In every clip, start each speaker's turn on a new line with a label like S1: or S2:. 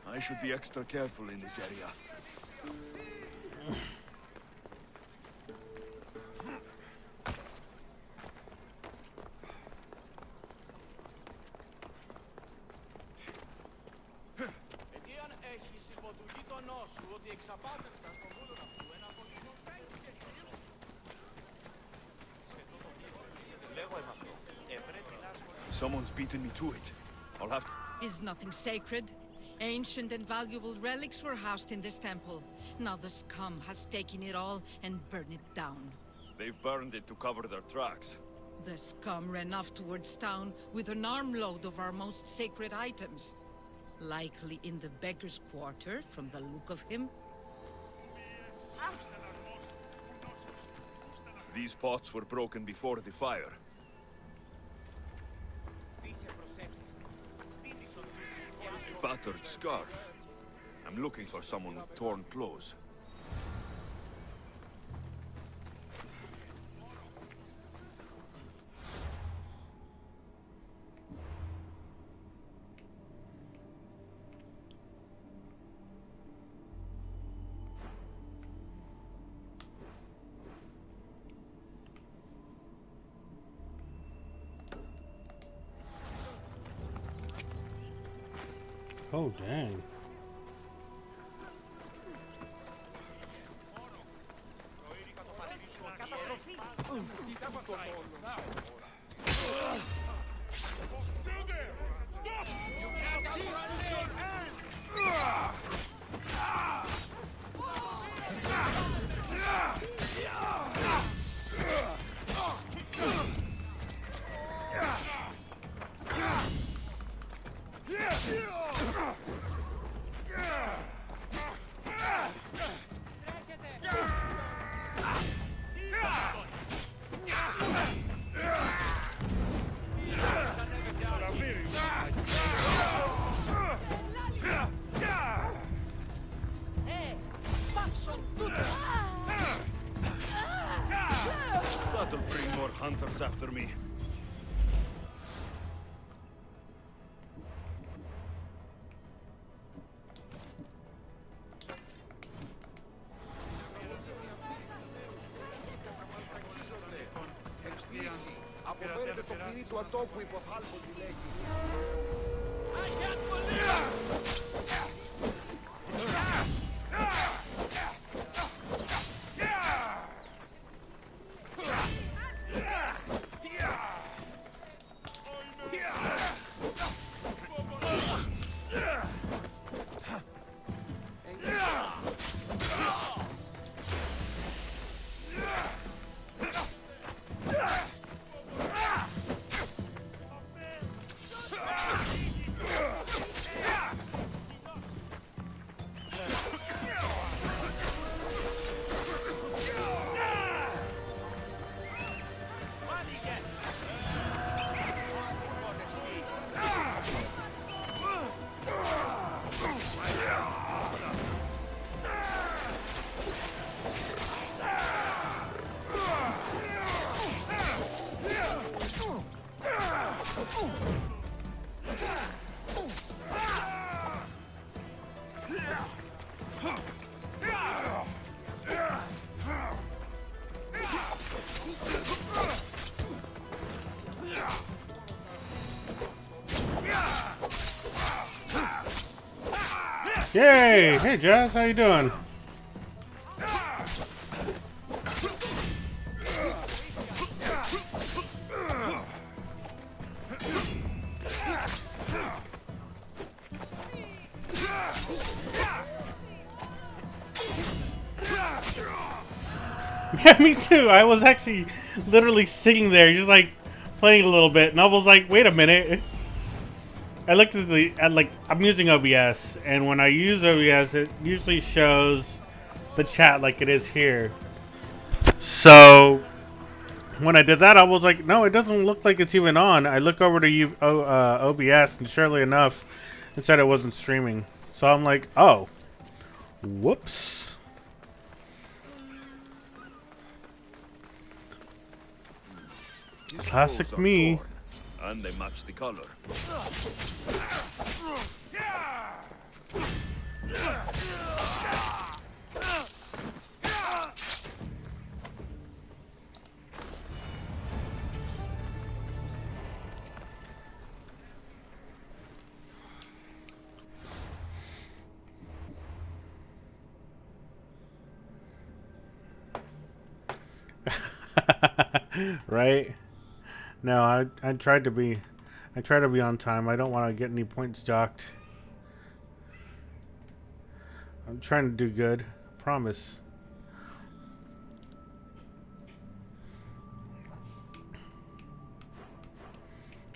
S1: I should be extra careful in this area. Someone's beaten me to it. I'll have to...
S2: Is nothing sacred? Ancient and valuable relics were housed in this temple. Now the scum has taken it all and burned it down.
S1: They've burned it to cover their tracks.
S2: The scum ran off towards town with an armload of our most sacred items. Likely in the beggar's quarter, from the look of him.
S1: These pots were broken before the fire. A battered scarf. I'm looking for someone with torn clothes.
S3: Oh, dang. That'll bring more hunters after me.
S4: Αποφέρετε το πυρί του ατόπου υποθάλπου τη λέγει.
S3: Yay! Hey Jazz, how you doing? Yeah, me too. I was actually literally sitting there, just like playing a little bit, and I was like, wait a minute. I looked at like I'm using OBS, and when I use OBS, it usually shows the chat like it is here. So when I did that, I was like, no, it doesn't look like it's even on. I look over to OBS, and surely enough, it said it wasn't streaming. So I'm like, oh, whoops.
S1: These
S3: Classic
S1: clothes are
S3: me.
S1: torn, and they match the color.
S3: Right? No, I tried to be on time. I don't want to get any points docked. I'm trying to do good. Promise.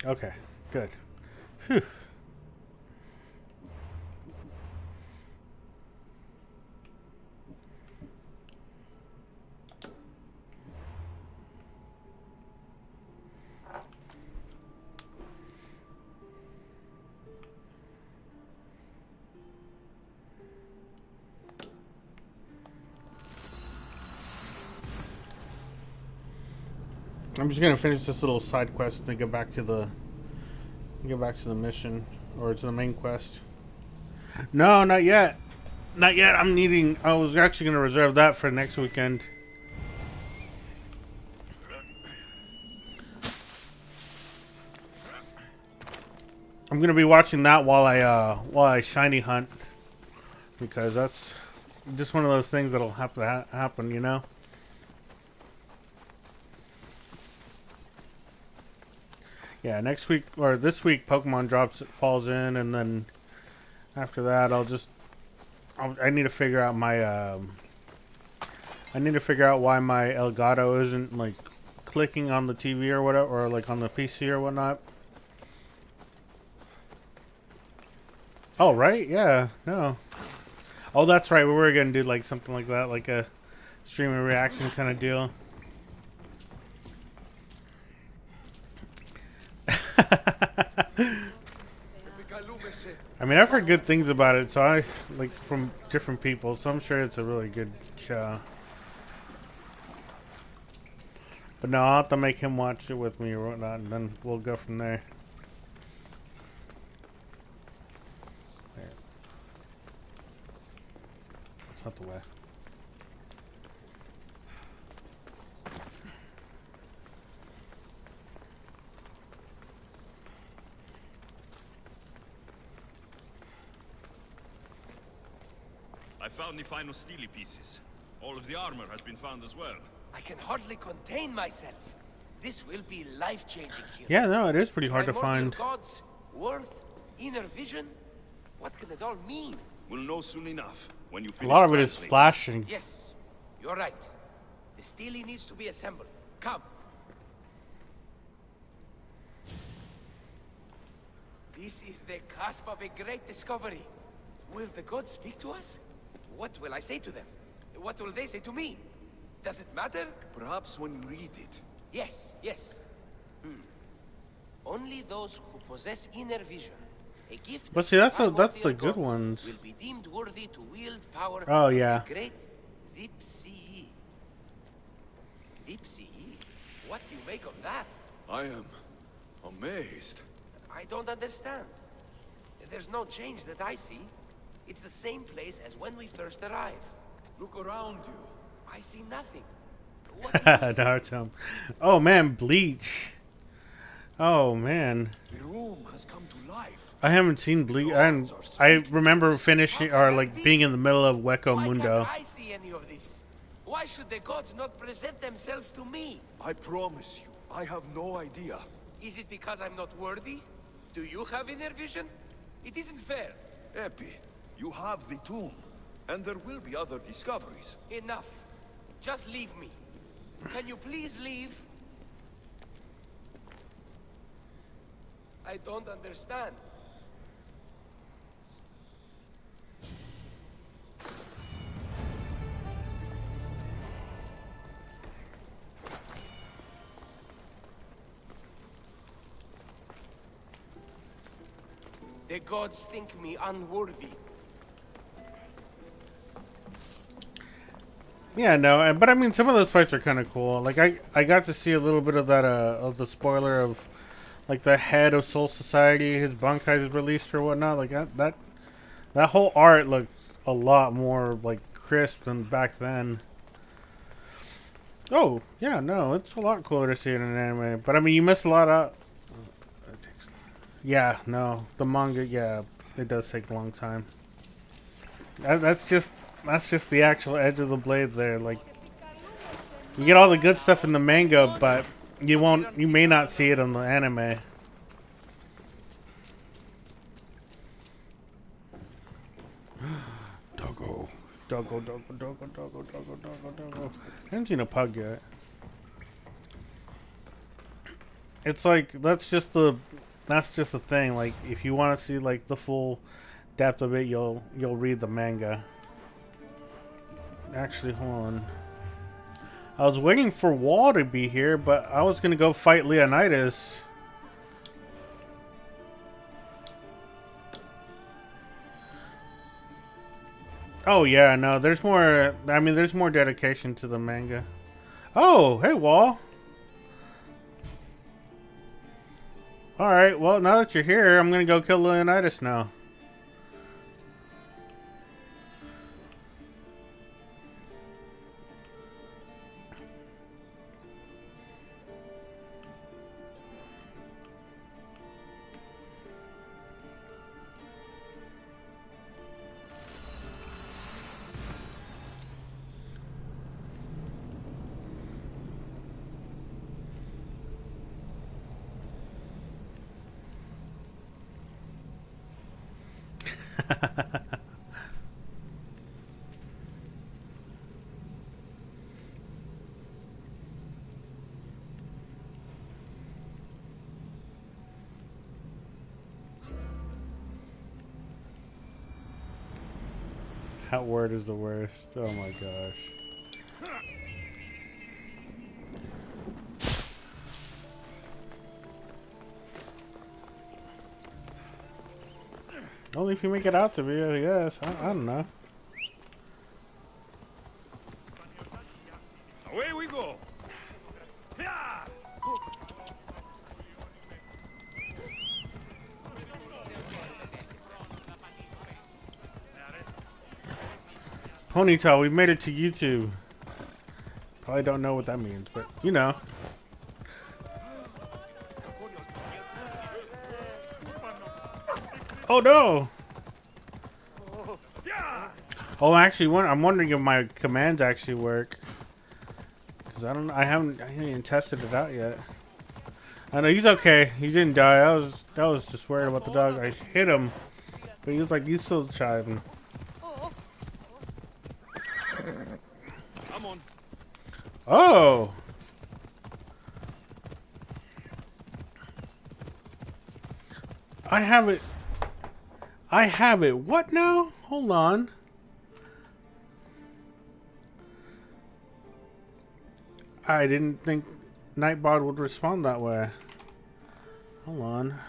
S3: Okay, good. Phew. I'm just gonna finish this little side quest and then get back to the mission or to the main quest. No, not yet. Not yet. I was actually gonna reserve that for next weekend. I'm gonna be watching that while I shiny hunt, because that's just one of those things that'll have to happen, you know. Yeah, next week or this week, Pokemon falls in, and then after that, I need to figure out my I need to figure out why my Elgato isn't like clicking on the TV or whatever, or like on the PC or whatnot. Oh right, yeah, no. Oh, that's right. We were gonna do like something like that, like a streaming reaction kind of deal. I mean, I've heard good things about it, so I like from different people, so I'm sure it's a really good show. But no, I'll have to make him watch it with me or whatnot, and then we'll go from there. That's not the way.
S1: I found the final steely pieces. All of the armor has been found as well.
S5: I can hardly contain myself. This will be life-changing here.
S3: Yeah, no, it is pretty hard to
S5: Primordial
S3: find.
S5: gods, worth, inner vision. What can it all mean?
S1: We'll know soon enough when you
S3: A
S1: finish
S3: lot of it is
S1: translating.
S3: flashing.
S5: Yes, you're right. The steely needs to be assembled. Come. This is the cusp of a great discovery. Will the gods speak to us? What will I say to them? What will they say to me? Does it matter?
S1: Perhaps when you read it.
S5: Yes, yes. Only those who possess inner vision, a gift.
S3: But see, that's the
S5: primordial
S3: good
S5: gods,
S3: ones.
S5: will be deemed worthy to wield power.
S3: Oh,
S5: of
S3: yeah.
S5: the great Lipsii. Lipsii? What do you make of that?
S1: I am amazed.
S5: I don't understand. There's no change that I see. It's the same place as when we first arrived.
S1: Look around you.
S5: I see nothing. What do you see?
S3: Naruto. Oh man, Bleach. Oh man,
S1: The room has come to life.
S3: I haven't seen Bleach. I remember finishing or like being in the middle of Weko
S5: Why
S3: Mundo.
S5: can't I see any of this? Why should the gods not present themselves to me?
S1: I promise you, I have no idea.
S5: Is it because I'm not worthy? Do you have inner vision? It isn't fair.
S1: Epi, you have the tomb, and there will be other discoveries.
S5: Enough. Just leave me. Can you please leave? I don't understand. The gods think me unworthy.
S3: Yeah, no, but I mean, some of those fights are kind of cool. Like, I got to see a little bit of that, of the spoiler of, like, the head of Soul Society, his Bankai is released or whatnot. Like, that whole art looked a lot more, like, crisp than back then. Oh, yeah, no, it's a lot cooler to see it in an anime. But, I mean, you miss a lot of... Yeah, no, the manga, yeah, it does take a long time. That's just the actual edge of the blade there. Like, you get all the good stuff in the manga, but you may not see it in the anime. Doggo. Doggo, doggo, doggo, doggo, doggo, doggo, doggo. I haven't seen a pug yet. It's like, that's just the thing. Like, if you want to see, like, the full depth of it, you'll read the manga. Actually, hold on. I was waiting for Wall to be here, but I was gonna go fight Leonidas. Oh yeah, no, there's more. I mean, there's more dedication to the manga. Oh, hey Wall. All right, well now that you're here, I'm gonna go kill Leonidas now. That word is the worst. Oh my gosh. Only if you make it out to me, I guess. I don't know.
S1: Away we go.
S3: Ponytail, we made it to YouTube. Probably don't know what that means, but you know. Oh no! Oh, actually, I'm wondering if my commands actually work. Cause I haven't even tested it out yet. I know he's okay. He didn't die. I was just worried about the dog. I hit him, but he was like, he's still chiving.
S1: Come on.
S3: Oh! I have it. I have it. What now? Hold on. I didn't think Nightbot would respond that way. Hold on.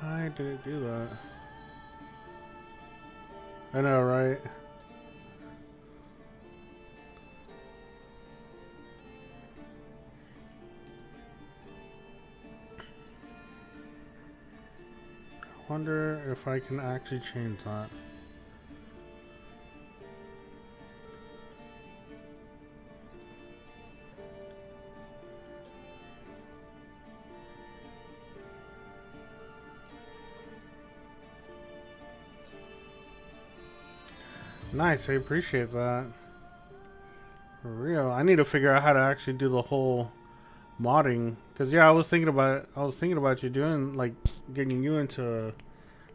S3: Why did it do that? I know, right? I wonder if I can actually change that. Nice, I appreciate that. For real. I need to figure out how to actually do the whole modding. Cause yeah, I was thinking about you doing like getting you into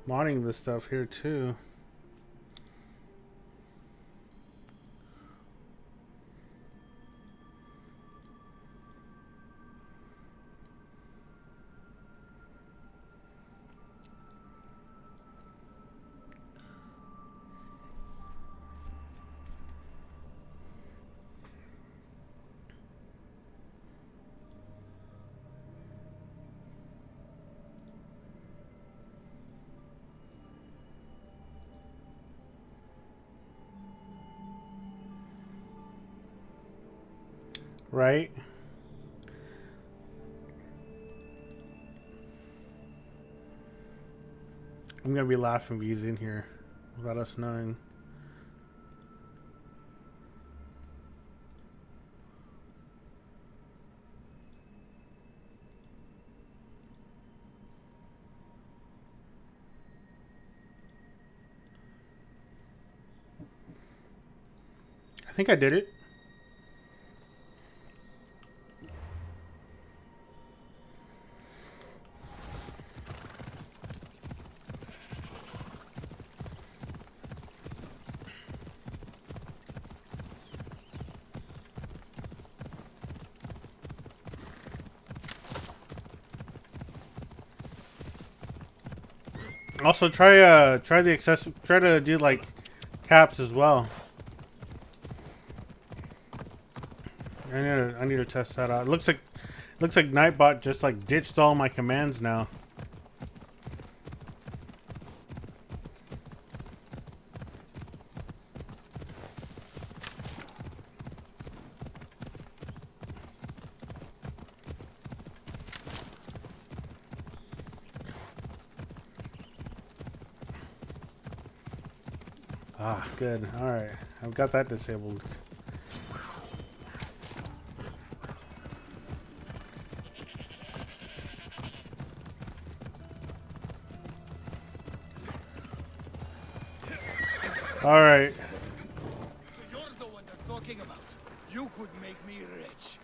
S3: modding this stuff here too. Right? I'm gonna be laughing if he's in here without us knowing. I think I did it. Also, try the try to do like caps as well. I need to test that out. It looks like Nightbot just like ditched all my commands now. Ah, good. All right, I've got that disabled. All right.
S4: So you're the one they're talking about. You could make me rich.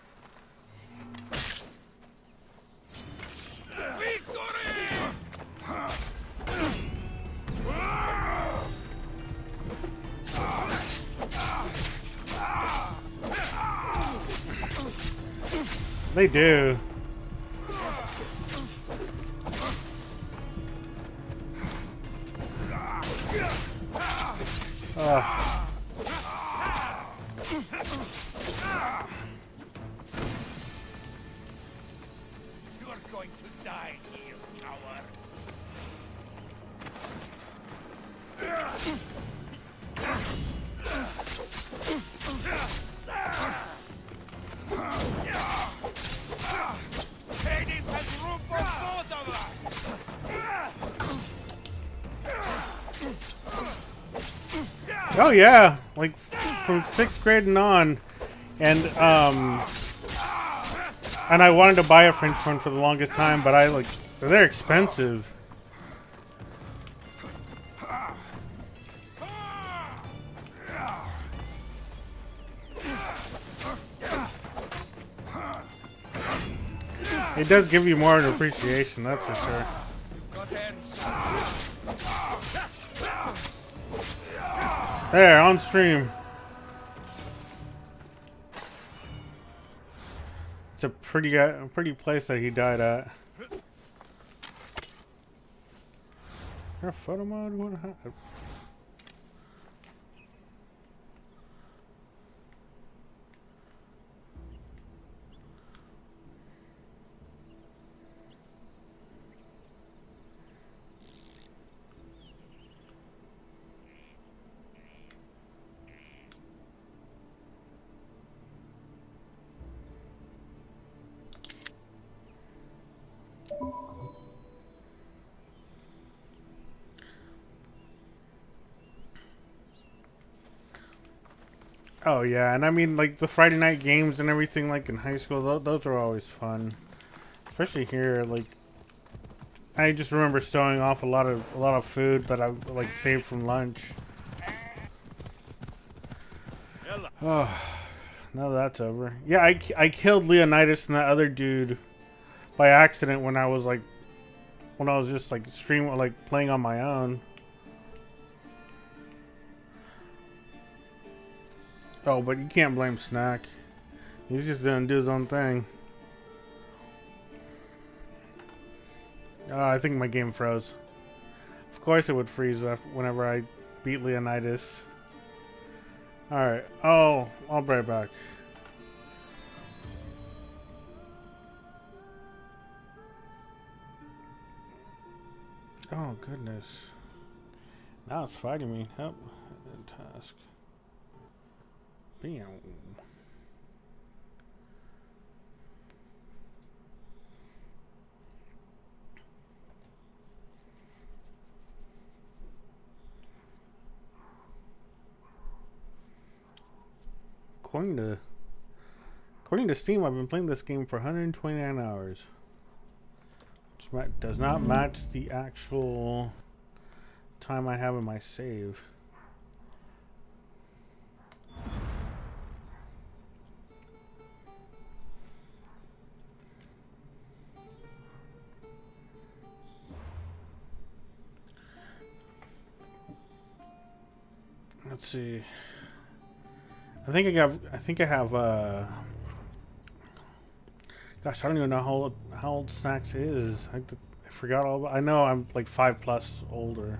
S3: They do.
S4: You're going to die here, coward. Hades has room for both of us!
S3: Oh yeah, like from 6th grade and on, and I wanted to buy a French one for the longest time, but they're expensive. It does give you more of an appreciation, that's for sure. There, on stream. It's a pretty place that he died at. Is there a photo mode? What happened? Oh yeah, and I mean like the Friday night games and everything like in high school, those are always fun. Especially here, like I just remember stowing off a lot of food that I like saved from lunch. Oh, now that's over. Yeah, I killed Leonidas and that other dude by accident when I was just like playing on my own. Oh, but you can't blame Snack. He's just gonna do his own thing. I think my game froze. Of course it would freeze whenever I beat Leonidas. Alright. Oh, I'll be right back. Oh, goodness. Now it's fighting me. Yep. Task. Bam. According to Steam, I've been playing this game for 129 hours. Which does not match the actual time I have in my save. Let's see. I think I have gosh, I don't even know how old Snacks is. I forgot all about. I know I'm like 5+ older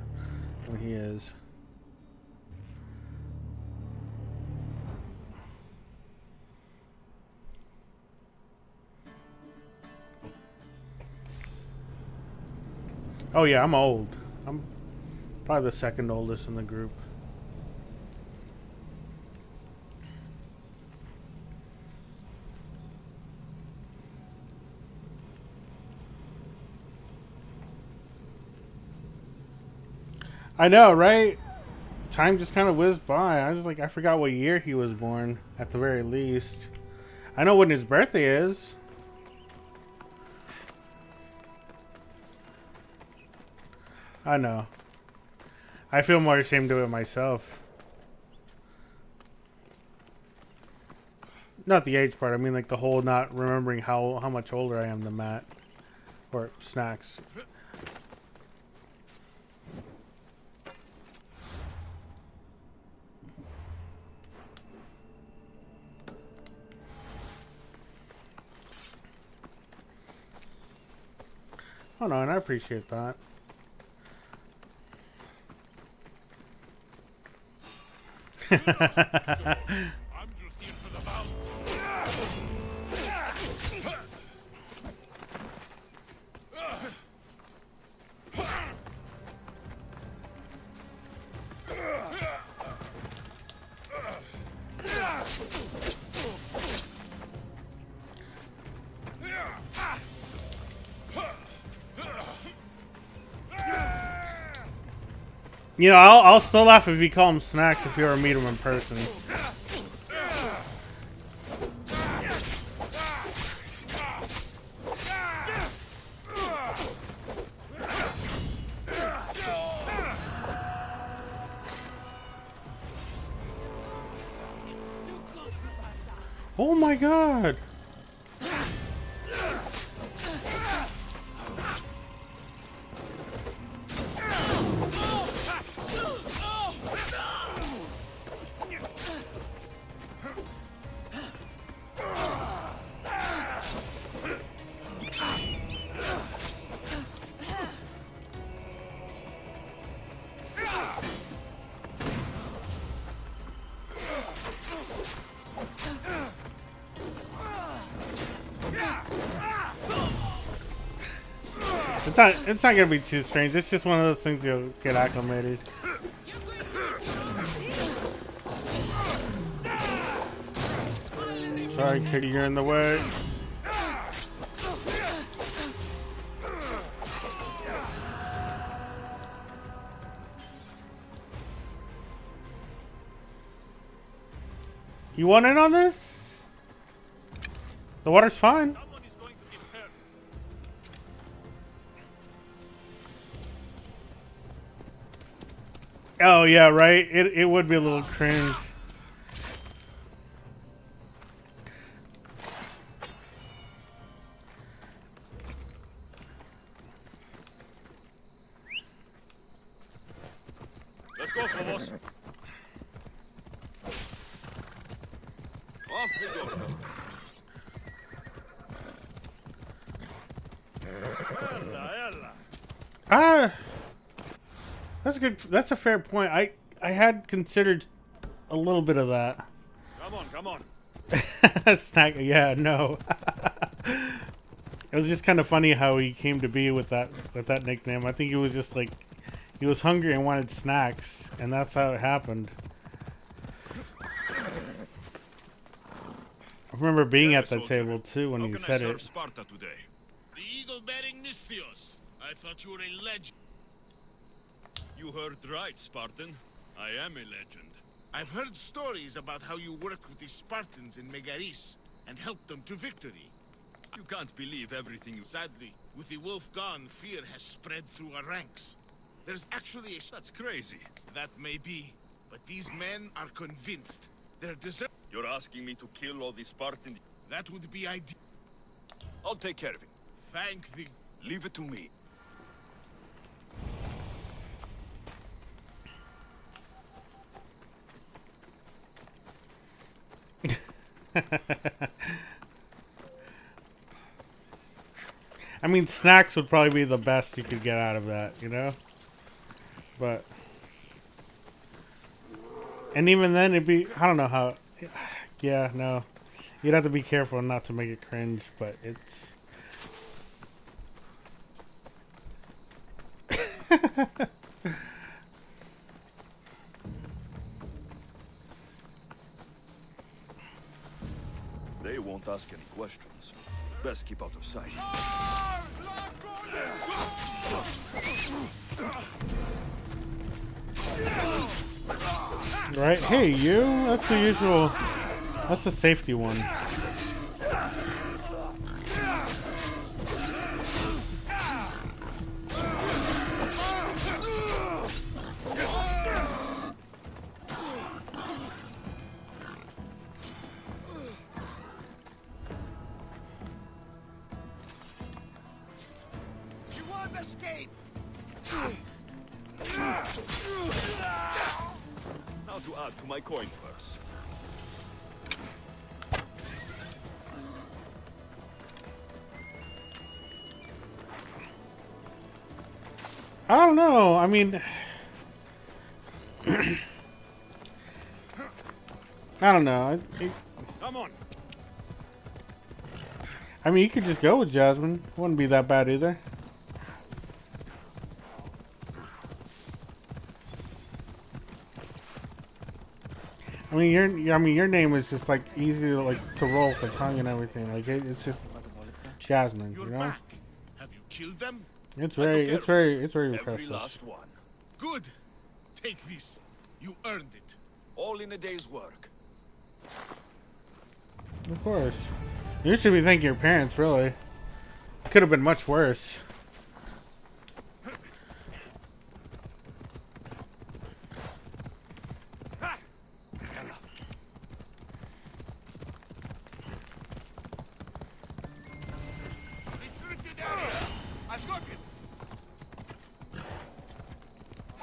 S3: than he is. Oh yeah, I'm old. I'm probably the second oldest in the group. I know, right? Time just kind of whizzed by. I was like, I forgot what year he was born, at the very least. I know when his birthday is. I know. I feel more ashamed of it myself. Not the age part, I mean like the whole not remembering how much older I am than Matt. Or Snacks. Oh no, and I appreciate that.
S6: I'm just here for the bout.
S3: You know, I'll still laugh if you call him Snacks if you ever meet him in person. Oh my god! It's not gonna be too strange. It's just one of those things you'll get acclimated. Sorry, Kitty, you're in the way. You want in on this? The water's fine. Oh yeah, right. It would be a little cringe.
S1: Let's go, Phobos. Off we go.
S3: Ah, that's good. That's a fair point. I had considered a little bit of that.
S1: Come on.
S3: Snack. Yeah, no. It was just kind of funny how he came to be with that nickname. I think he was just like he was hungry and wanted snacks, and that's how it happened. I remember being at that table too when you said it.
S1: Sparta today?
S6: The eagle-bearing Nistios. I thought you were a legend.
S1: You heard right, Spartan. I am a legend.
S6: I've heard stories about how you worked with the Spartans in Megaris and helped them to victory.
S1: You can't believe everything you...
S6: Sadly, with the wolf gone, fear has spread through our ranks. There's actually a...
S1: That's crazy.
S6: That may be, but these men are convinced they're deserving.
S1: You're asking me to kill all the Spartans?
S6: That would be ideal.
S1: I'll take care of it.
S6: Thank the...
S1: Leave it to me.
S3: I mean, snacks would probably be the best you could get out of that, you know? But... And even then, it'd be... I don't know how... Yeah, no. You'd have to be careful not to make it cringe, but it's...
S1: They won't ask any questions. Best keep out of sight.
S3: Right? Hey, you? That's the usual... That's the safety one.
S4: You won't escape!
S1: Now to add to my coin purse.
S3: I don't know. I mean... I don't know.
S1: Come on.
S3: I mean, you could just go with Jasmine. Wouldn't be that bad either. I mean, your name is just like easy to roll with the tongue and everything. Like it's just Jasmine,
S6: You're
S3: you know.
S6: back. Have you killed them?
S3: It's
S1: I took
S3: very,
S1: care
S3: it's
S1: of
S3: very, it's very
S1: Every
S3: impressive.
S1: last one.
S6: Good. Take this. You earned it.
S1: All in a day's work.
S3: Of course. You should be thanking your parents, really. Could have been much worse.
S4: Restricted area! I've got him!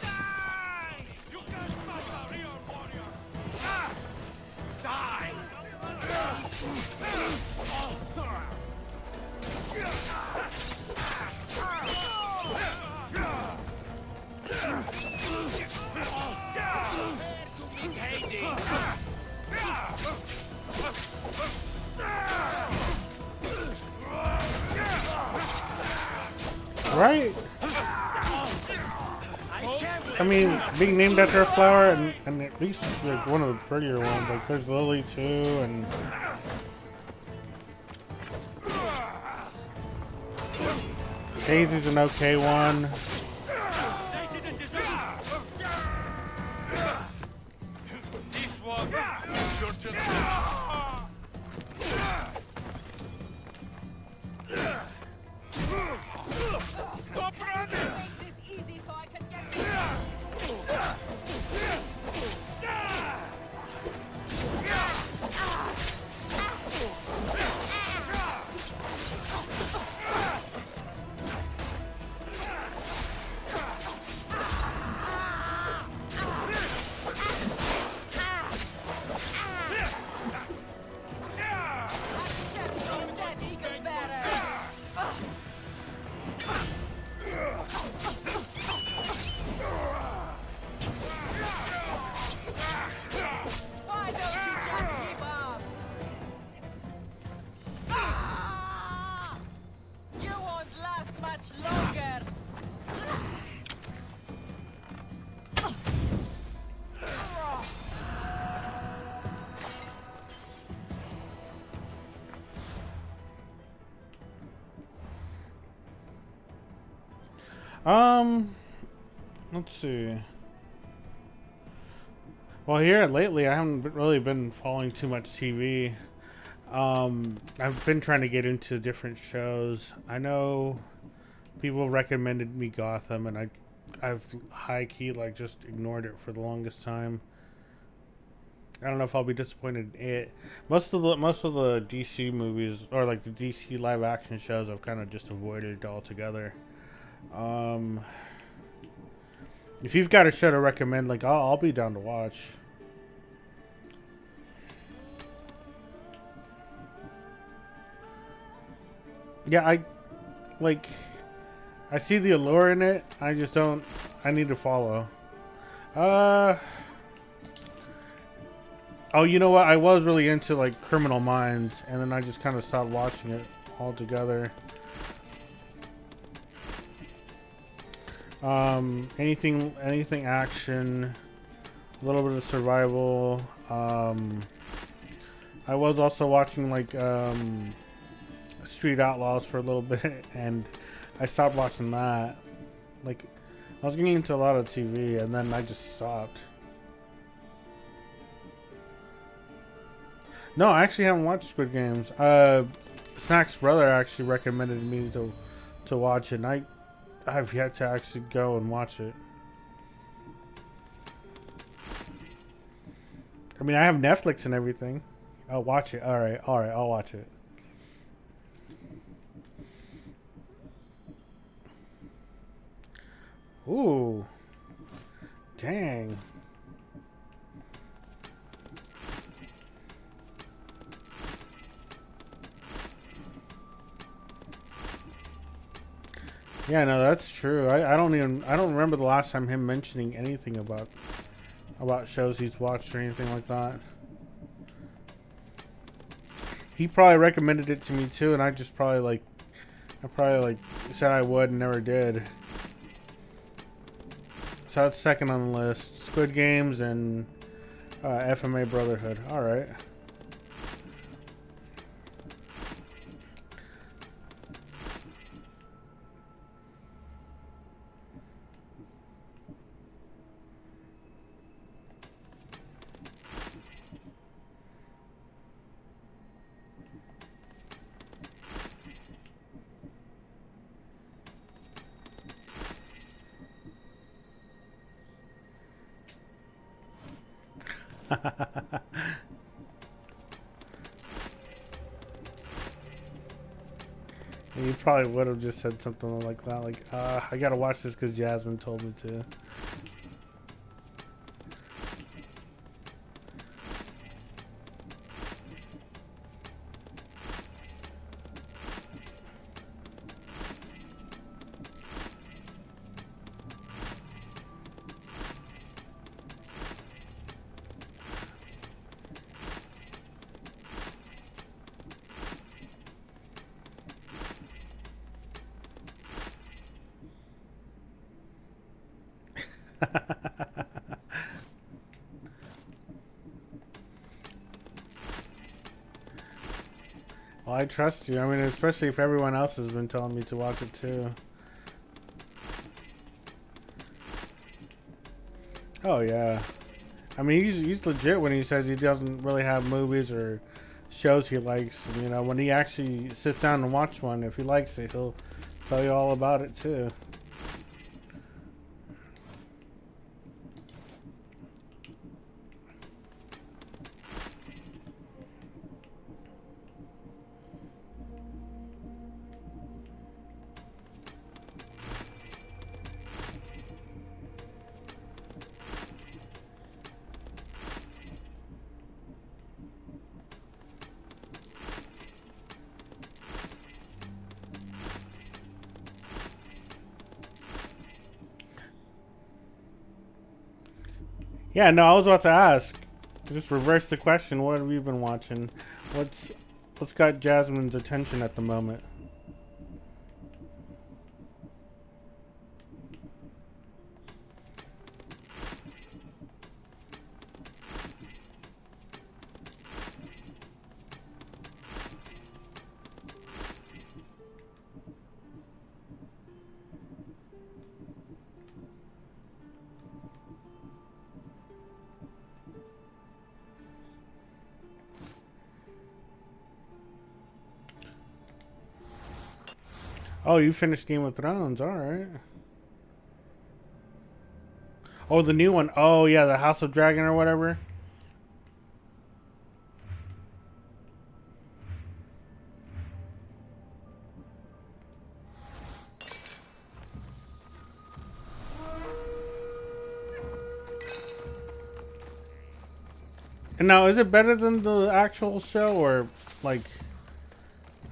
S4: Die! You can't match a real warrior! Ah! Die!
S3: Right? I mean, being named after a flower, and at least like one of the prettier ones. Like there's Lily too, and Daisy's an okay one.
S4: This one, you're just... Stop running!
S7: Make this easy so I can get that even better. Why don't you just give up? Ah! You won't last much longer.
S3: Let's see. Well, here lately, I haven't really been following too much TV. I've been trying to get into different shows. I know people recommended me Gotham, and I've high key like just ignored it for the longest time. I don't know if I'll be disappointed in it. Most of the DC movies or like the DC live action shows I've kind of just avoided altogether. Um, if you've got a show to recommend, like I'll be down to watch. Yeah, like I see the allure in it. I just don't. I need to follow. Uh. Oh, you know what? I was really into like Criminal Minds, and then I just kind of stopped watching it altogether. Anything action, a little bit of survival. I was also watching like Street Outlaws for a little bit, and I stopped watching that. Like, I was getting into a lot of TV, and then I just stopped. No, I actually haven't watched Squid Games. Snack's brother actually recommended me to watch it, and I've yet to actually go and watch it. I mean, I have Netflix and everything. I'll watch it. All right, I'll watch it. Ooh. Dang. Yeah, no, that's true. I don't remember the last time him mentioning anything about shows he's watched or anything like that. He probably recommended it to me too, and I probably said I would and never did. So that's second on the list. Squid Games and FMA Brotherhood. All right. You probably would have just said something like that, like, I gotta watch this because Jasmine told me to. Well, I trust you. I mean, especially if everyone else has been telling me to watch it too. Oh yeah. I mean, he's legit when he says he doesn't really have movies or shows he likes. You know, when he actually sits down and watch one, if he likes it, he'll tell you all about it too. Yeah, no, I was about to ask. Just reverse the question. What have you been watching? What's got Jasmine's attention at the moment? Oh, you finished Game of Thrones. All right. Oh, the new one. Oh, yeah, the House of Dragon or whatever. And now, is it better than the actual show, or like?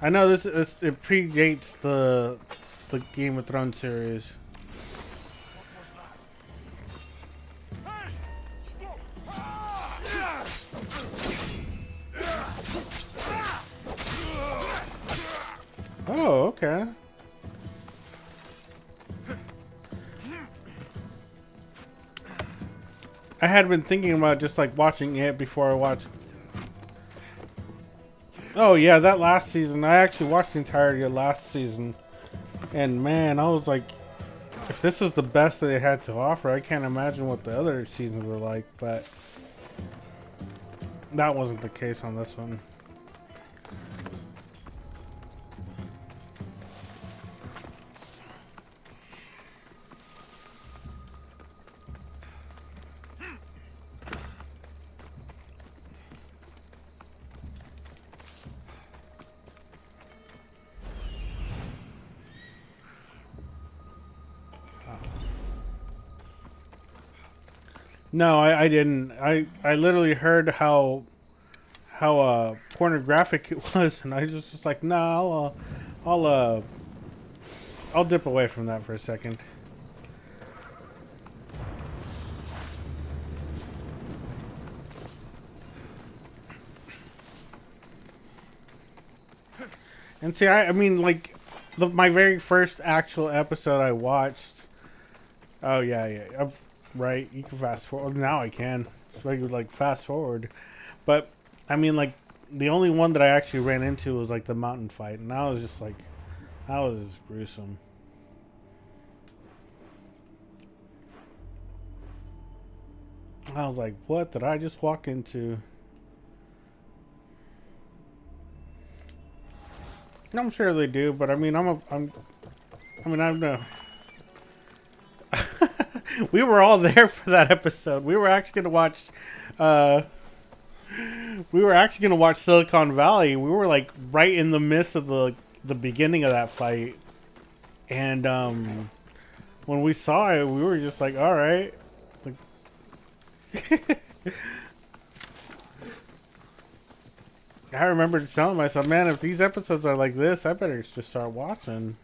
S3: I know it predates the Game of Thrones series. Oh, okay. I had been thinking about just like watching it before I watched. Oh yeah, that last season. I actually watched the entirety of last season, and man, I was like, if this is the best that they had to offer, I can't imagine what the other seasons were like. But that wasn't the case on this one. No, I didn't. I literally heard how pornographic it was, and I was just like, nah, I'll dip away from that for a second. And see, I mean, like, my very first actual episode I watched. Oh yeah. Right, you can fast forward. Now I can. So I could like fast forward. But I mean, like, the only one that I actually ran into was like the mountain fight, and that was just like, that was just gruesome. I was like, what did I just walk into? I'm sure they do, but I mean, I'm no. We were all there for that episode. We were actually gonna watch. We were actually gonna watch Silicon Valley. We were like right in the midst of the beginning of that fight, and when we saw it, we were just like, all right. Like, I remember just telling myself, man, if these episodes are like this, I better just start watching.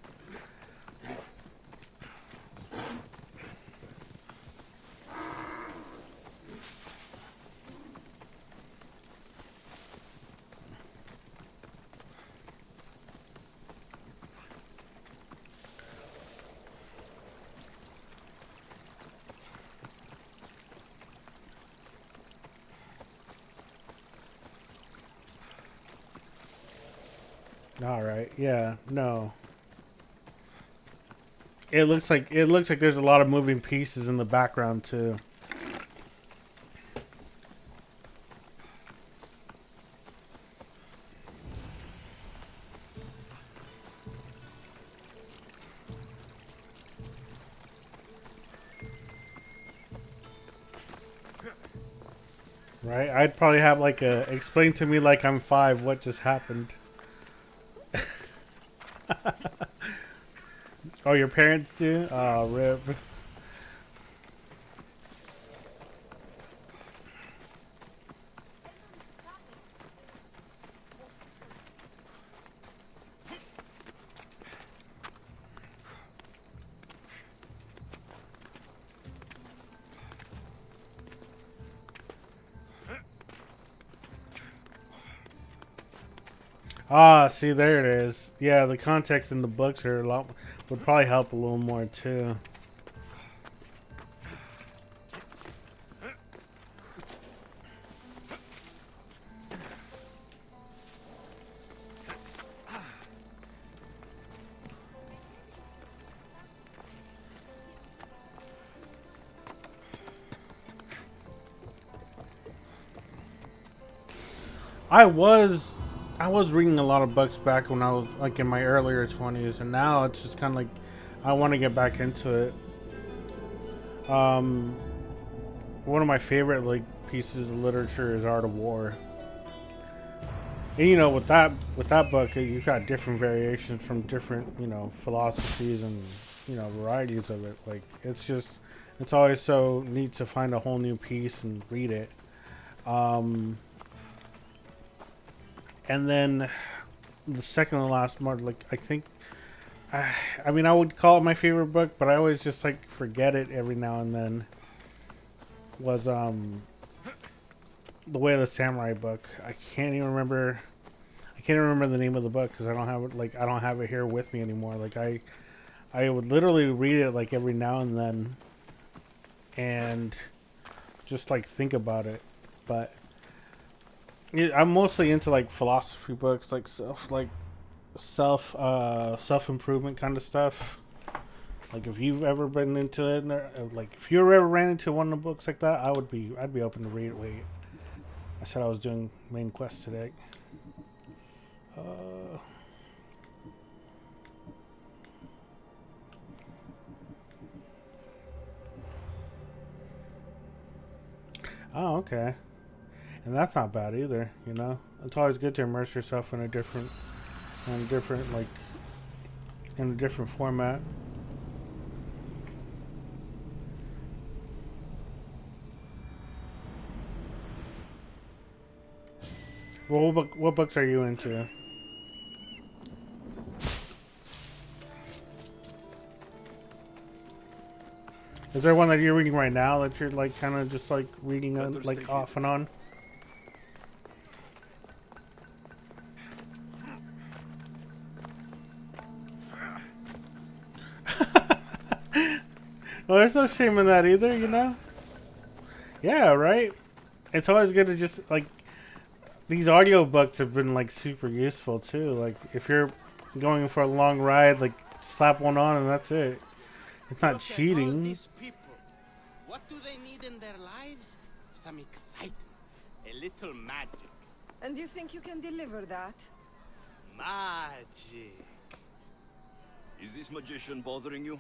S3: All right. Yeah. No. It looks like there's a lot of moving pieces in the background too. Right? I'd probably have like a explain to me like I'm 5 what just happened. Oh, your parents do? Oh, rip. Ah, see, there it is. Yeah, the context in the books are a lot, would probably help a little more too. I I was reading a lot of books back when I was like in my earlier 20s, and now it's just kind of like I want to get back into it. One of my favorite like pieces of literature is Art of War. And you know, with that book, you've got different variations from different, you know, philosophies and, you know, varieties of it. Like, it's always so neat to find a whole new piece and read it. And then the second to last month, like, I think, I mean, I would call it my favorite book, but I always just like forget it every now and then. Was The Way of the Samurai book. I can't even remember the name of the book because I don't have it here with me anymore. Like I would literally read it like every now and then and just like think about it. But I'm mostly into like philosophy books, like self improvement kind of stuff. Like if you've ever been into it, like if you ever ran into one of the books like that, I'd be open to read it. Wait, I said I was doing main quest today. Oh, okay, and that's not bad either. You know, it's always good to immerse yourself in a different format. Well, what books are you into? Is there one that you're reading right now that you're like kind of just like reading like off and on? Well, there's no shame in that either, you know? Yeah, right? It's always good to just like... These audiobooks have been like super useful too. Like if you're going for a long ride, like slap one on and that's it. It's not cheating.
S8: These people. What do they need in their lives? Some excitement, a little magic.
S7: And you think you can deliver that?
S8: Magic.
S1: Is this magician bothering you?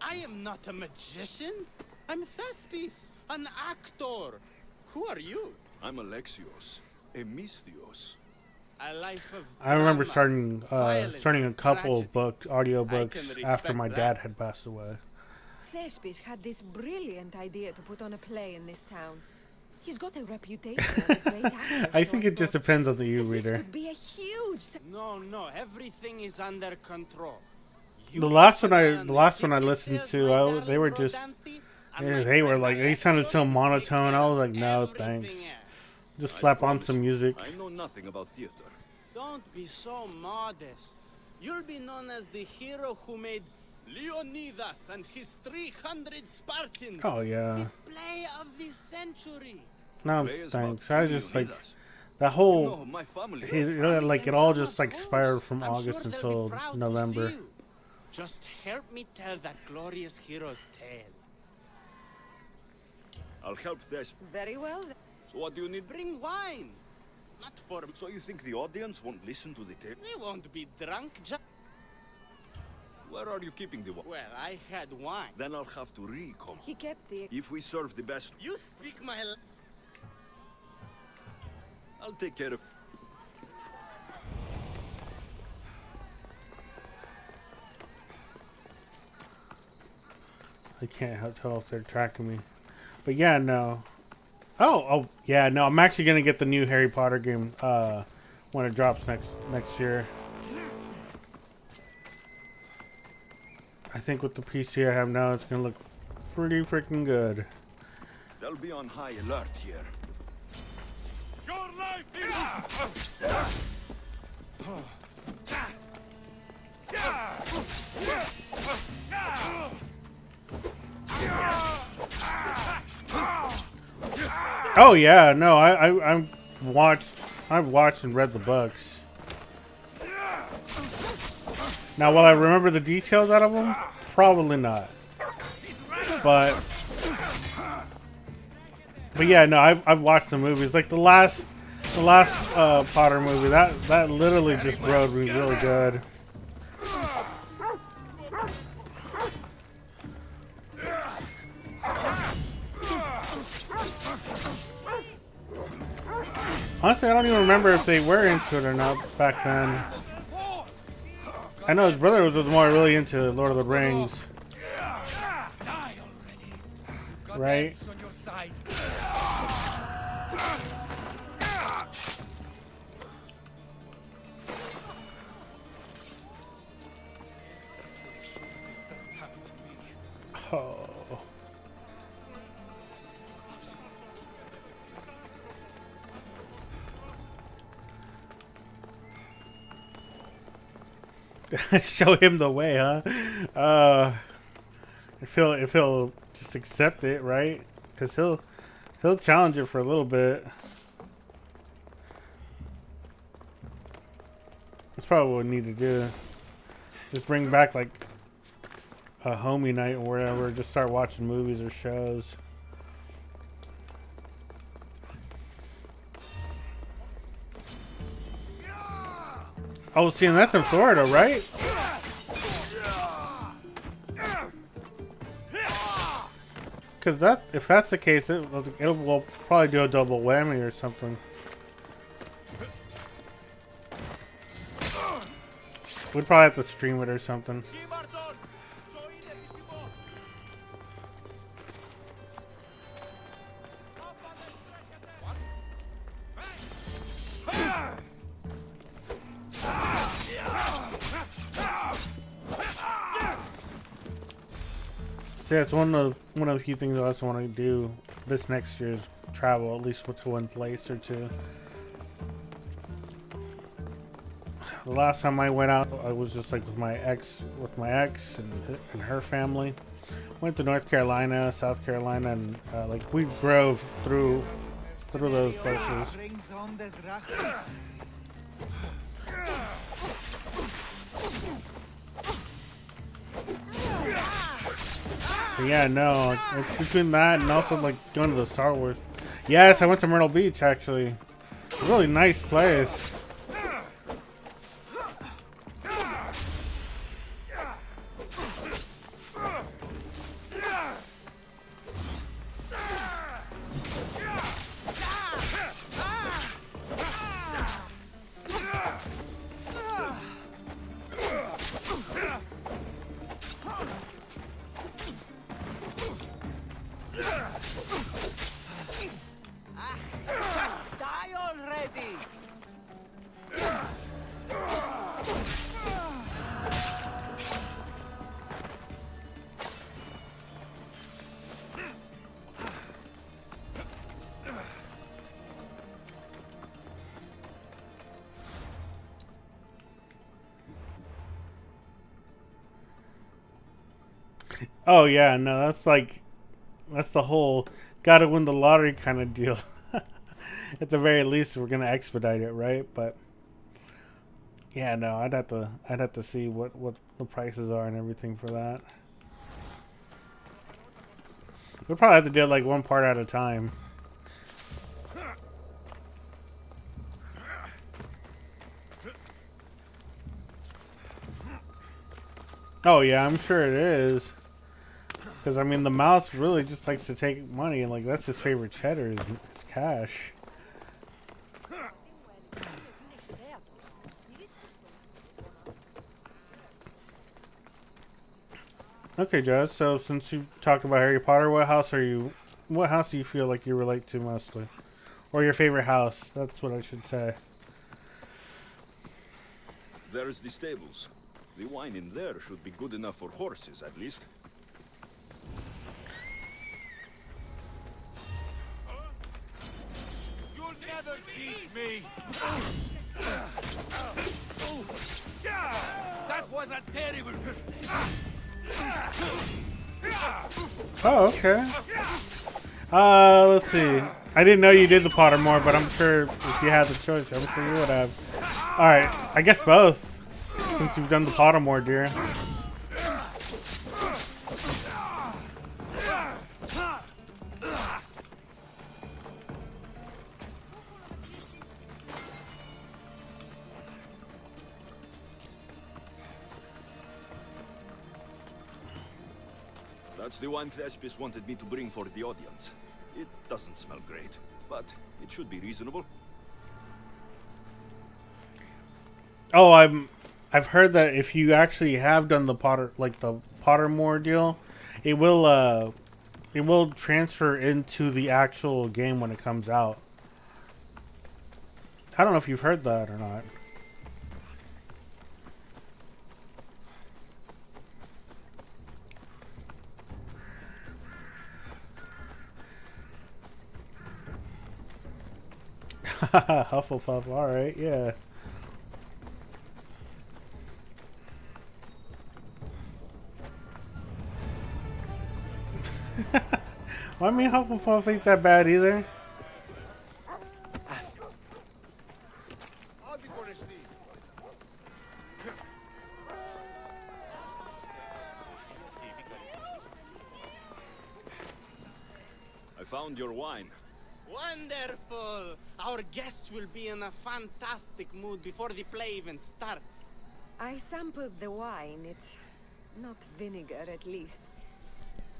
S8: I am not a magician. I'm Thespis, an actor. Who are you?
S1: I'm Alexios, a Misthios.
S8: A life of
S3: I remember
S8: drama,
S3: starting a couple
S8: tragedy.
S3: audiobooks after my
S8: respect
S3: dad
S8: that.
S3: had passed away.
S7: Thespis had this brilliant idea to put on a play in this town. He's got a reputation as a great actor.
S3: I
S7: so
S3: think it just
S7: thought,
S3: depends on the
S7: this
S3: reader.
S7: could be a huge...
S8: No, everything is under control.
S3: The last one I listened to, they were just they were like they sounded so monotone. I was like, no thanks. Just slap on some music.
S1: I know nothing about theater.
S8: Don't be so modest. You'll be known as the hero who made Leonidas and his 300 Spartans.
S3: Oh yeah.
S8: The play of the century.
S3: No
S1: Play is
S3: thanks.
S1: about
S3: I just like
S1: Leonidas.
S3: that
S1: You
S3: whole
S1: know, my family.
S3: like it all just like spiraled from
S8: I'm sure
S3: August
S8: they'll be
S3: until
S8: proud to
S3: November.
S8: see you. Just help me tell that glorious hero's tale.
S1: I'll help this.
S7: Very well.
S1: So what do you need?
S8: Bring wine. Not for...
S1: So you think the audience won't listen to the tape?
S8: They won't be drunk,
S1: Where are you keeping the wine?
S8: Well, I had wine.
S1: Then I'll have to recom.
S7: He kept the...
S1: If we serve the best,
S8: You speak my...
S1: I'll take care of...
S3: I can't tell if they're tracking me. But yeah, no. Oh yeah, no. I'm actually gonna get the new Harry Potter game when it drops next year. I think with the PC I have now, it's gonna look pretty freaking good.
S1: They'll be on high alert here.
S6: Your life is...
S3: Oh yeah, no. I've watched and read the books. Now, will I remember the details out of them? Probably not. But yeah, no. I've watched the movies. Like the last The last Potter movie, that literally just rode me really good. Honestly, I don't even remember if they were into it or not back then. I know his brother was more really into Lord of the Rings. Right? Oh. Show him the way, huh? If he'll just accept it, right? Because he'll challenge it for a little bit. That's probably what we need to do. Just bring back like a homie night or whatever. Just start watching movies or shows. Oh, see, and that's in Florida, right? Because if that's the case, it will probably do a double whammy or something. We'd probably have to stream it or something. So it's one of the few things I also want to do this next year is travel, at least to one place or two. The last time I went out, I was just like with my ex and her family. Went to North Carolina, South Carolina, and like we drove through those places. But yeah, no, it's between that and also like going to the Star Wars. Yes, I went to Myrtle Beach actually. A really nice place. Oh yeah, no, that's the whole gotta win the lottery kind of deal. At the very least, we're gonna expedite it, right? But yeah, no, I'd have to see what the prices are and everything for that. We'll probably have to do it like one part at a time. Oh yeah, I'm sure it is. Because I mean, the mouse really just likes to take money, and like that's his favorite cheddar is cash. Okay, Jazz. So since you talked about Harry Potter, what house do you feel like you relate to mostly, or your favorite house? That's what I should say.
S1: There's the stables. The wine in there should be good enough for horses, at least.
S4: You'll never beat me! That was a terrible mistake!
S3: Oh, okay. Let's see. I didn't know you did the Pottermore, but I'm sure if you had the choice, I'm sure you would have. Alright, I guess both. Since you've done the Pottermore, dear.
S1: That's the wine Thespis wanted me to bring for the audience. It doesn't smell great, but it should be reasonable.
S3: Oh, I've heard that if you actually have done the Pottermore deal, it will transfer into the actual game when it comes out. I don't know if you've heard that or not. Hufflepuff, alright, yeah. Well, I mean, Hufflepuff ain't that bad either.
S1: I found your wine.
S8: Wonderful! Our guests will be in a fantastic mood before the play even starts.
S7: I sampled the wine. It's not vinegar, at least.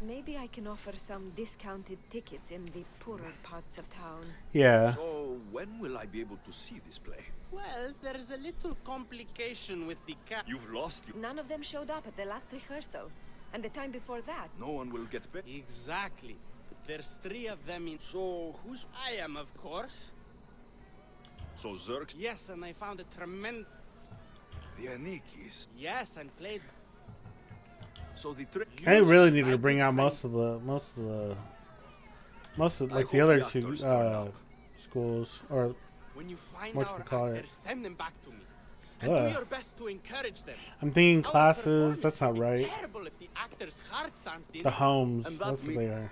S7: Maybe I can offer some discounted tickets in the poorer parts of town.
S3: Yeah.
S1: So, when will I be able to see this play?
S8: Well, there's a little complication with the cat.
S1: You've lost your...
S7: None of them showed up at the last rehearsal. And the time before that.
S1: No one will get back.
S8: Exactly. There's 3 of them in...
S1: So, who's...
S8: I am, of course.
S1: So, Zerx?
S8: Yes, and I found a tremendous...
S1: The Anikis.
S8: Yes, and played...
S1: So the
S3: I really needed to bring out most of like the other two schools, or
S8: when you find
S3: what
S8: our
S3: you call
S8: actors,
S3: it.
S8: send them back to me. And do your best to encourage them.
S3: I'm thinking
S8: Our
S3: classes. That's not
S8: performance would be
S3: right.
S8: terrible if the actors' hearts aren't in
S3: The
S8: it.
S3: homes.
S1: And
S3: That's what they are.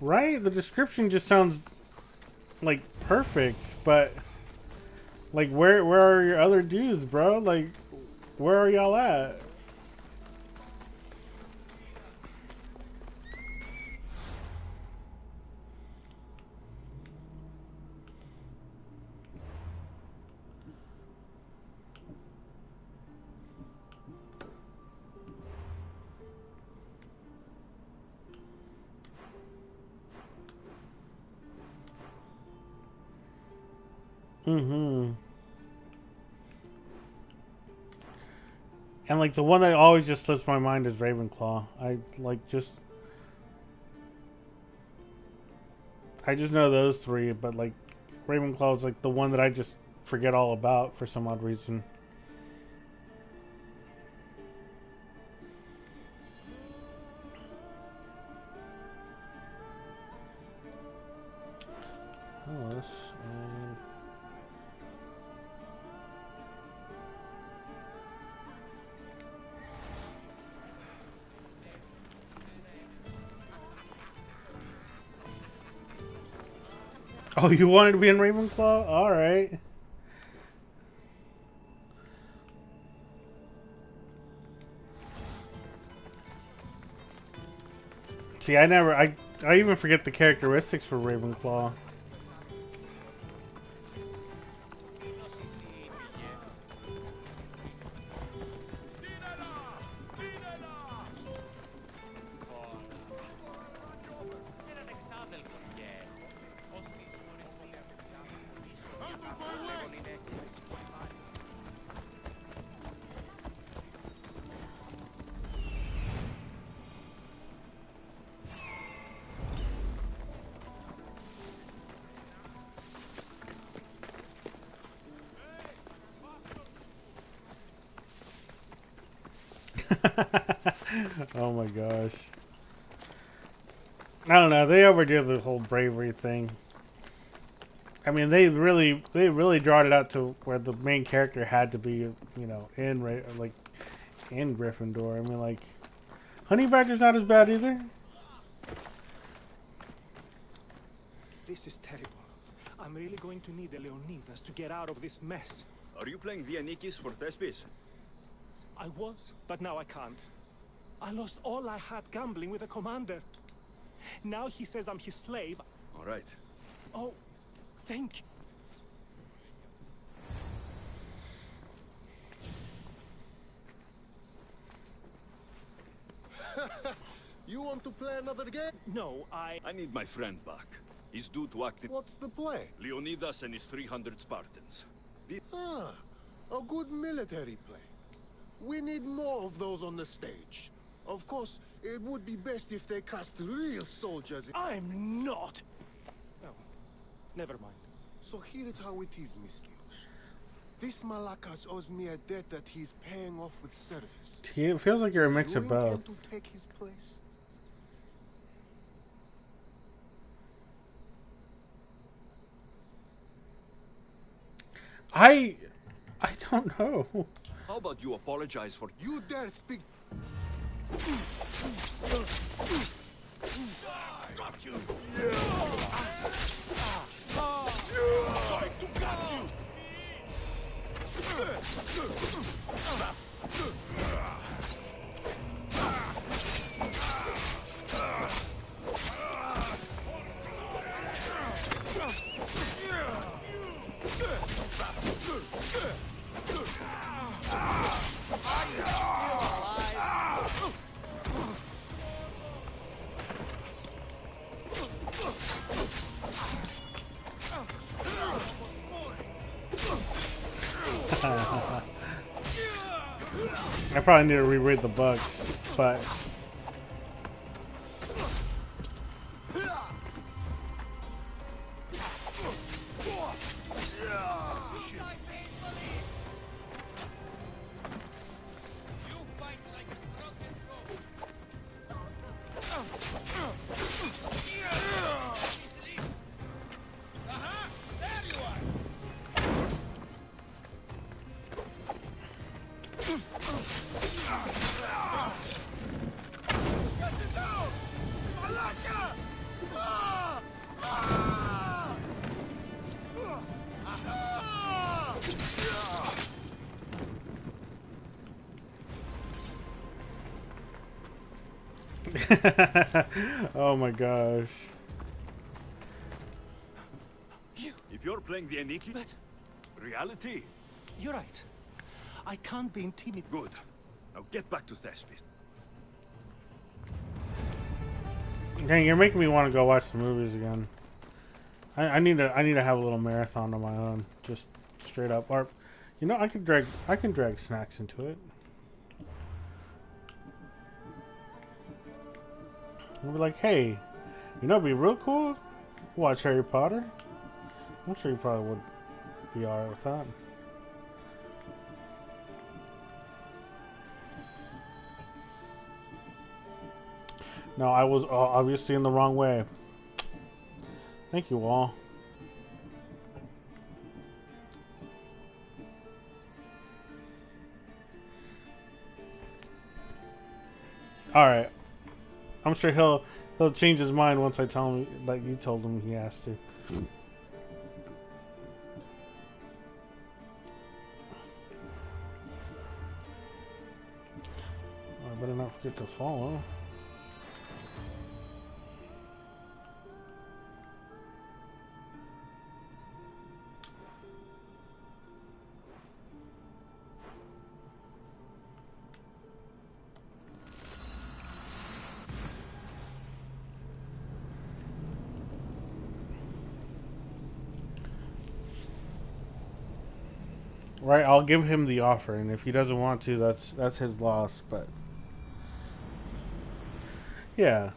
S3: Right? The description just sounds like perfect, but like where are your other dudes, bro? Like where are y'all at? Mm-hmm. And like the one that always just slips my mind is Ravenclaw. I just know those 3, but like Ravenclaw is like the one that I just forget all about for some odd reason. Oh, this. Oh, you wanted to be in Ravenclaw? Alright. See, I even forget the characteristics for Ravenclaw. Oh my gosh. I don't know. They overdid the whole bravery thing. I mean, they really drawed it out to where the main character had to be, you know, in Gryffindor. I mean, like, Honey Badger's not as bad either.
S9: This is terrible. I'm really going to need the Leonidas to get out of this mess.
S1: Are you playing the Anikis for Thespis?
S9: I was, but now I can't. I lost all I had gambling with the commander. Now he says I'm his slave.
S1: All right.
S9: Oh, thank you.
S10: You want to play another game?
S9: No, I
S1: need my friend back. He's due to act in...
S10: What's the play?
S1: Leonidas and his 300 Spartans.
S10: Ah, a good military play. We need more of those on the stage. Of course, it would be best if they cast real soldiers.
S9: I'm not. Oh, never mind.
S10: So here is how it is, Mistios. This Malakas owes me a debt that he's paying off with service.
S3: It feels like you're a mix of both.
S10: You intend to take his place?
S3: I don't know.
S1: How about you apologize for...
S10: You dare speak...
S1: Got you!
S3: I probably need to reread the books, but oh my gosh.
S1: If you're playing the Eniki,
S9: But
S1: reality,
S9: you're right. I can't be intimidated.
S1: good. Now get back to Thespis.
S3: Dang, you're making me want to go watch the movies again. I need to have a little marathon on my own, just straight up. Or, you know, I can drag snacks into it. I'll be like, hey, you know, it'd be real cool. Watch Harry Potter. I'm sure you probably would be alright with that. No, I was obviously in the wrong way. Thank you all. Alright. I'm sure he'll change his mind once I tell him that you told him he has to. I better not forget to follow. Right, I'll give him the offer, and if he doesn't want to, that's his loss, but yeah.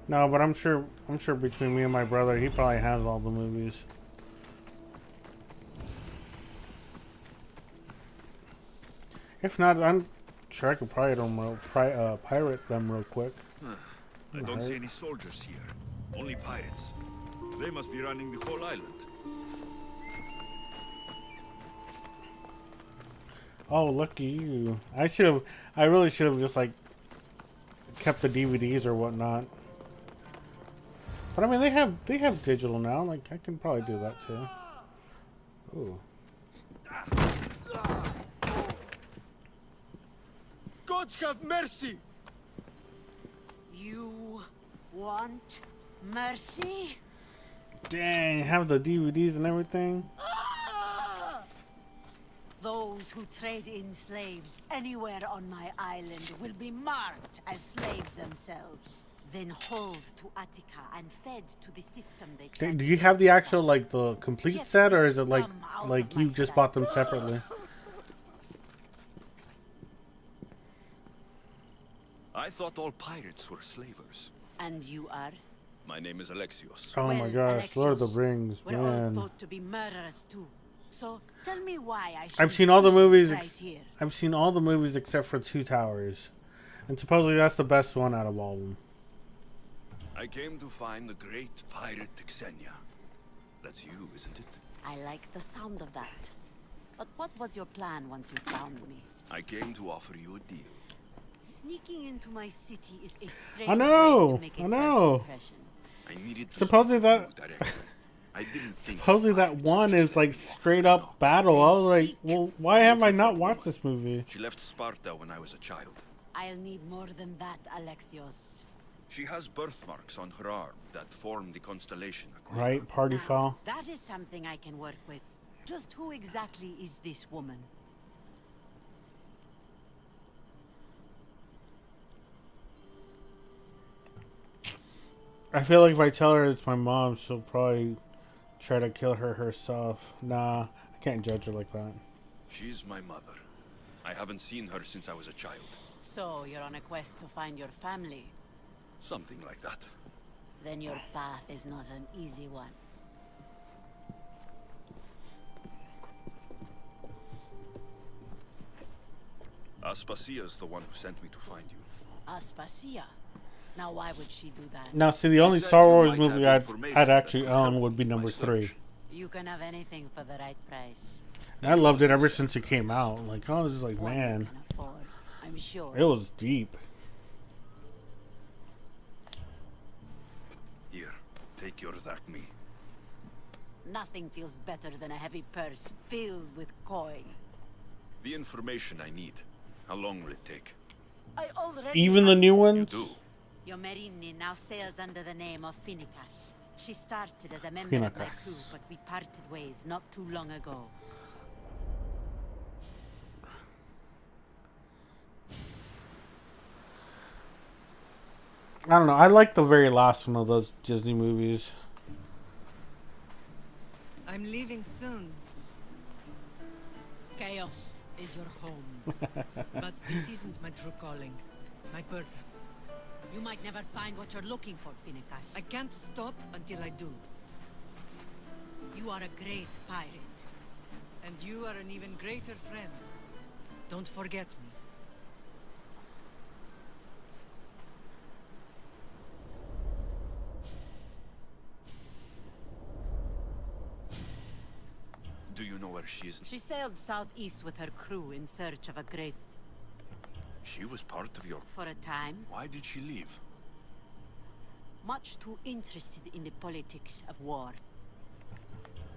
S3: No, but I'm sure between me and my brother, he probably has all the movies. If not, I'm sure I could pirate them real quick.
S1: I don't see any soldiers here. Only pirates. They must be running the whole island.
S3: Oh, lucky you. I really should have just like kept the DVDs or whatnot. But I mean, they have digital now. Like I can probably do that too. Ooh.
S4: Gods have mercy!
S11: You want mercy?
S3: Dang, have the DVDs and everything.
S11: Those who trade in slaves anywhere on my island will be marked as slaves themselves, then hauled to Attica and fed to the system they
S3: Dang,
S11: tried
S3: do
S11: to
S3: you have the
S11: rectify.
S3: actual like the complete
S11: Get
S3: set, or
S11: this
S3: is it like
S11: scum out
S3: like
S11: of
S3: you
S11: my
S3: just
S11: sight.
S3: bought them separately?
S1: I thought all pirates were slavers.
S11: And you are?
S1: My name is Alexios.
S3: Oh my
S11: Well,
S3: gosh, Lord of the
S11: Alexios,
S3: Rings,
S11: we're all
S3: man.
S11: thought to be murderers too. So tell me why I should
S3: I've seen all the movies.
S11: right here.
S3: I've seen all the movies except for Two Towers, and supposedly that's the best one out of all of them.
S1: I came to find the great pirate Xenia. That's you, isn't it?
S11: I like the sound of that. But what was your plan once you found me?
S1: I came to offer you a deal.
S11: Sneaking into my city is a strange
S3: I know,
S11: way to make a
S3: I know.
S11: first impression.
S1: I needed to
S3: Supposedly
S1: speak
S3: that-
S1: with you directly. I didn't think
S3: Supposedly that
S1: pirates
S3: one
S1: were
S3: is
S1: just
S3: like
S1: like
S3: straight up battle. I was like,
S11: Speak.
S3: well, why have I not watched this movie?
S1: She left Sparta when I was a child.
S11: I'll need more than that, Alexios.
S1: She has birthmarks on her arm that form the constellation. Aquila.
S3: Right, party
S11: Now,
S3: foul.
S11: that is something I can work with. Just who exactly is this woman?
S3: I feel like if I tell her it's my mom, she'll probably try to kill her herself. Nah, I can't judge her like that.
S1: She's my mother. I haven't seen her since I was a child.
S11: So you're on a quest to find your family.
S1: Something like that.
S11: Then your path is not an easy one.
S1: Aspasia's the one who sent me to find you.
S11: Aspasia. Now why would she do that?
S3: Now, see, the only
S1: said
S3: Star
S1: you
S3: Wars
S1: might
S3: movie
S1: have
S3: I'd
S1: information
S3: actually
S1: that could help
S3: own would be
S1: in my
S3: number
S1: search.
S3: 3.
S11: You can have anything for the right price.
S3: And I loved it ever since it came out. Like, I was just like,
S11: One you
S3: man,
S11: can afford, I'm sure.
S3: it was deep.
S1: Here, take your that me.
S11: Nothing feels better than a heavy purse filled with coin.
S1: The information I need. How long will it take?
S11: I already
S3: Even the
S11: have
S3: new
S1: You
S3: ones?
S1: do.
S11: Your Merini now sails under the name of Finicas. She started as a member of my
S3: Finicas.
S11: crew, but we parted ways not too long ago.
S3: I don't know. I like the very last one of those Disney movies.
S2: I'm leaving soon. Chaos is your home. But this isn't my true calling. My purpose.
S11: You might never find what you're looking for, Finicas.
S2: I can't stop until I do.
S11: You are a great pirate.
S2: And you are an even greater friend. Don't forget me.
S1: Do you know where she is?
S11: She sailed southeast with her crew in search of a great...
S1: She was part of your...
S11: For a time,
S1: Why did she leave?
S11: much too interested in the politics of war.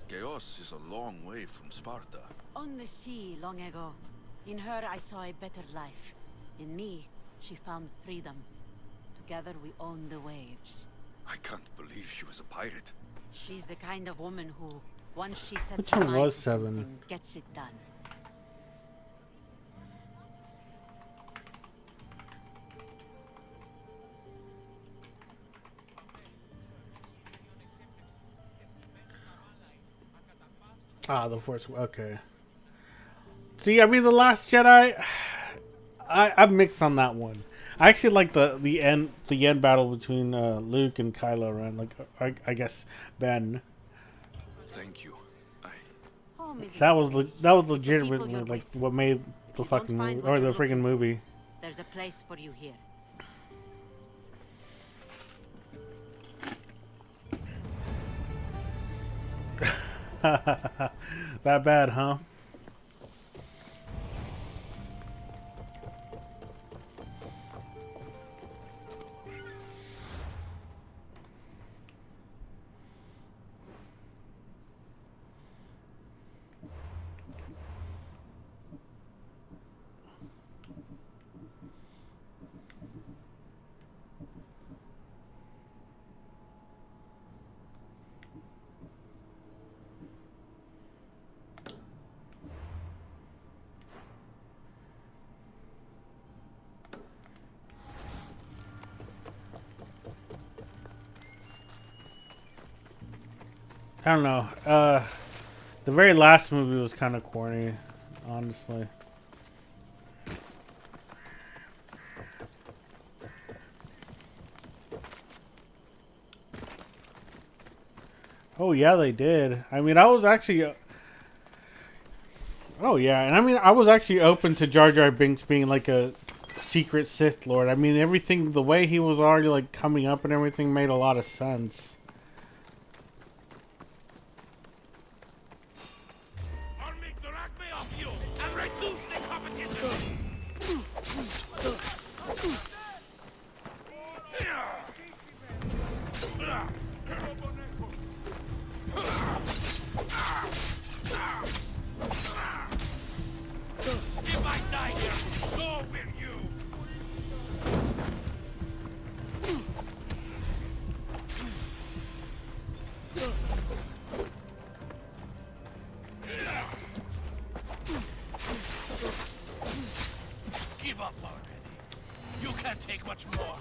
S1: Chaos is a long way from Sparta.
S11: On the sea long ago. In her I saw a better life. In me, she found freedom. Together we own the waves.
S1: I can't believe she was a pirate.
S11: She's the kind of woman who, once she sets
S3: Which
S11: her
S3: one
S11: mind
S3: was
S11: to
S3: 7?
S11: something, gets it done.
S3: Ah, the Force. Okay. See, I mean, the Last Jedi. I'm mixed on that one. I actually like the end battle between Luke and Kylo Ren. Like, I guess Ben.
S1: Thank you.
S11: Home is
S3: That
S11: a
S3: was
S11: place.
S3: that was
S11: It's the people
S3: legitimately
S11: you're
S3: like
S11: with.
S3: what made the
S11: you
S3: fucking
S11: don't find
S3: movie
S11: what
S3: or the
S11: you're
S3: freaking
S11: looking
S3: movie.
S11: There's a place for you here.
S3: That bad, huh? I don't know. The very last movie was kind of corny, honestly. Oh yeah, they did. I mean, I was actually. Oh yeah, and I mean, I was actually open to Jar Jar Binks being like a secret Sith Lord. I mean, everything, the way he was already like coming up and everything made a lot of sense.
S1: If I die here, so will you! Give up already. You can't take much more.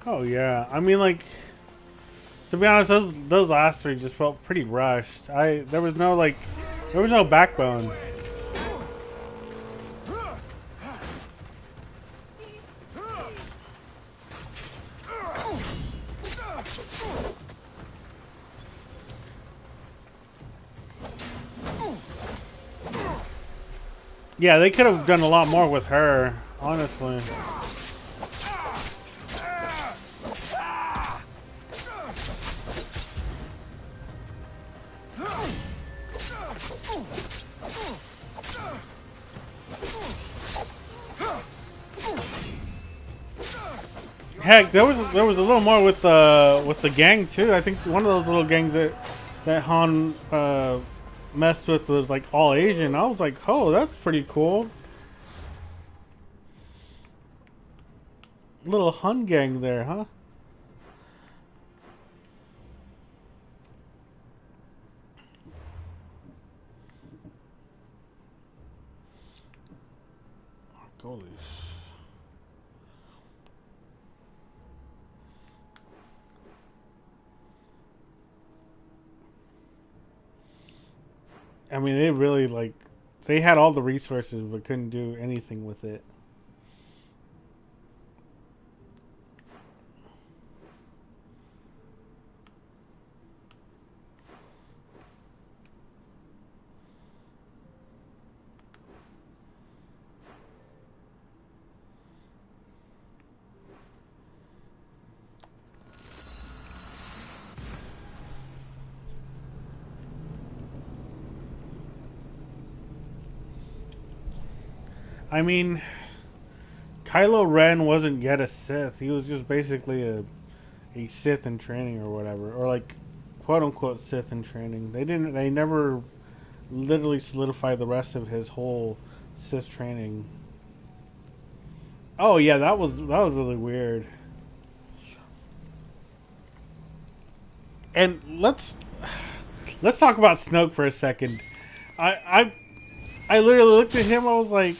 S3: Oh yeah, I mean, like, to be honest, those last three just felt pretty rushed. There was no like, there was no backbone. Yeah, they could have done a lot more with her, honestly. Heck, there was a little more with the gang too. I think one of those little gangs that Han messed with was like all Asian. I was like, oh, that's pretty cool. Little Hun gang there, huh? Holy. I mean, they really, like, they had all the resources but couldn't do anything with it. I mean, Kylo Ren wasn't yet a Sith. He was just basically a Sith in training or whatever, or like quote unquote Sith in training. They never literally solidified the rest of his whole Sith training. Oh yeah, that was really weird. And let's talk about Snoke for a second. I literally looked at him. I was like,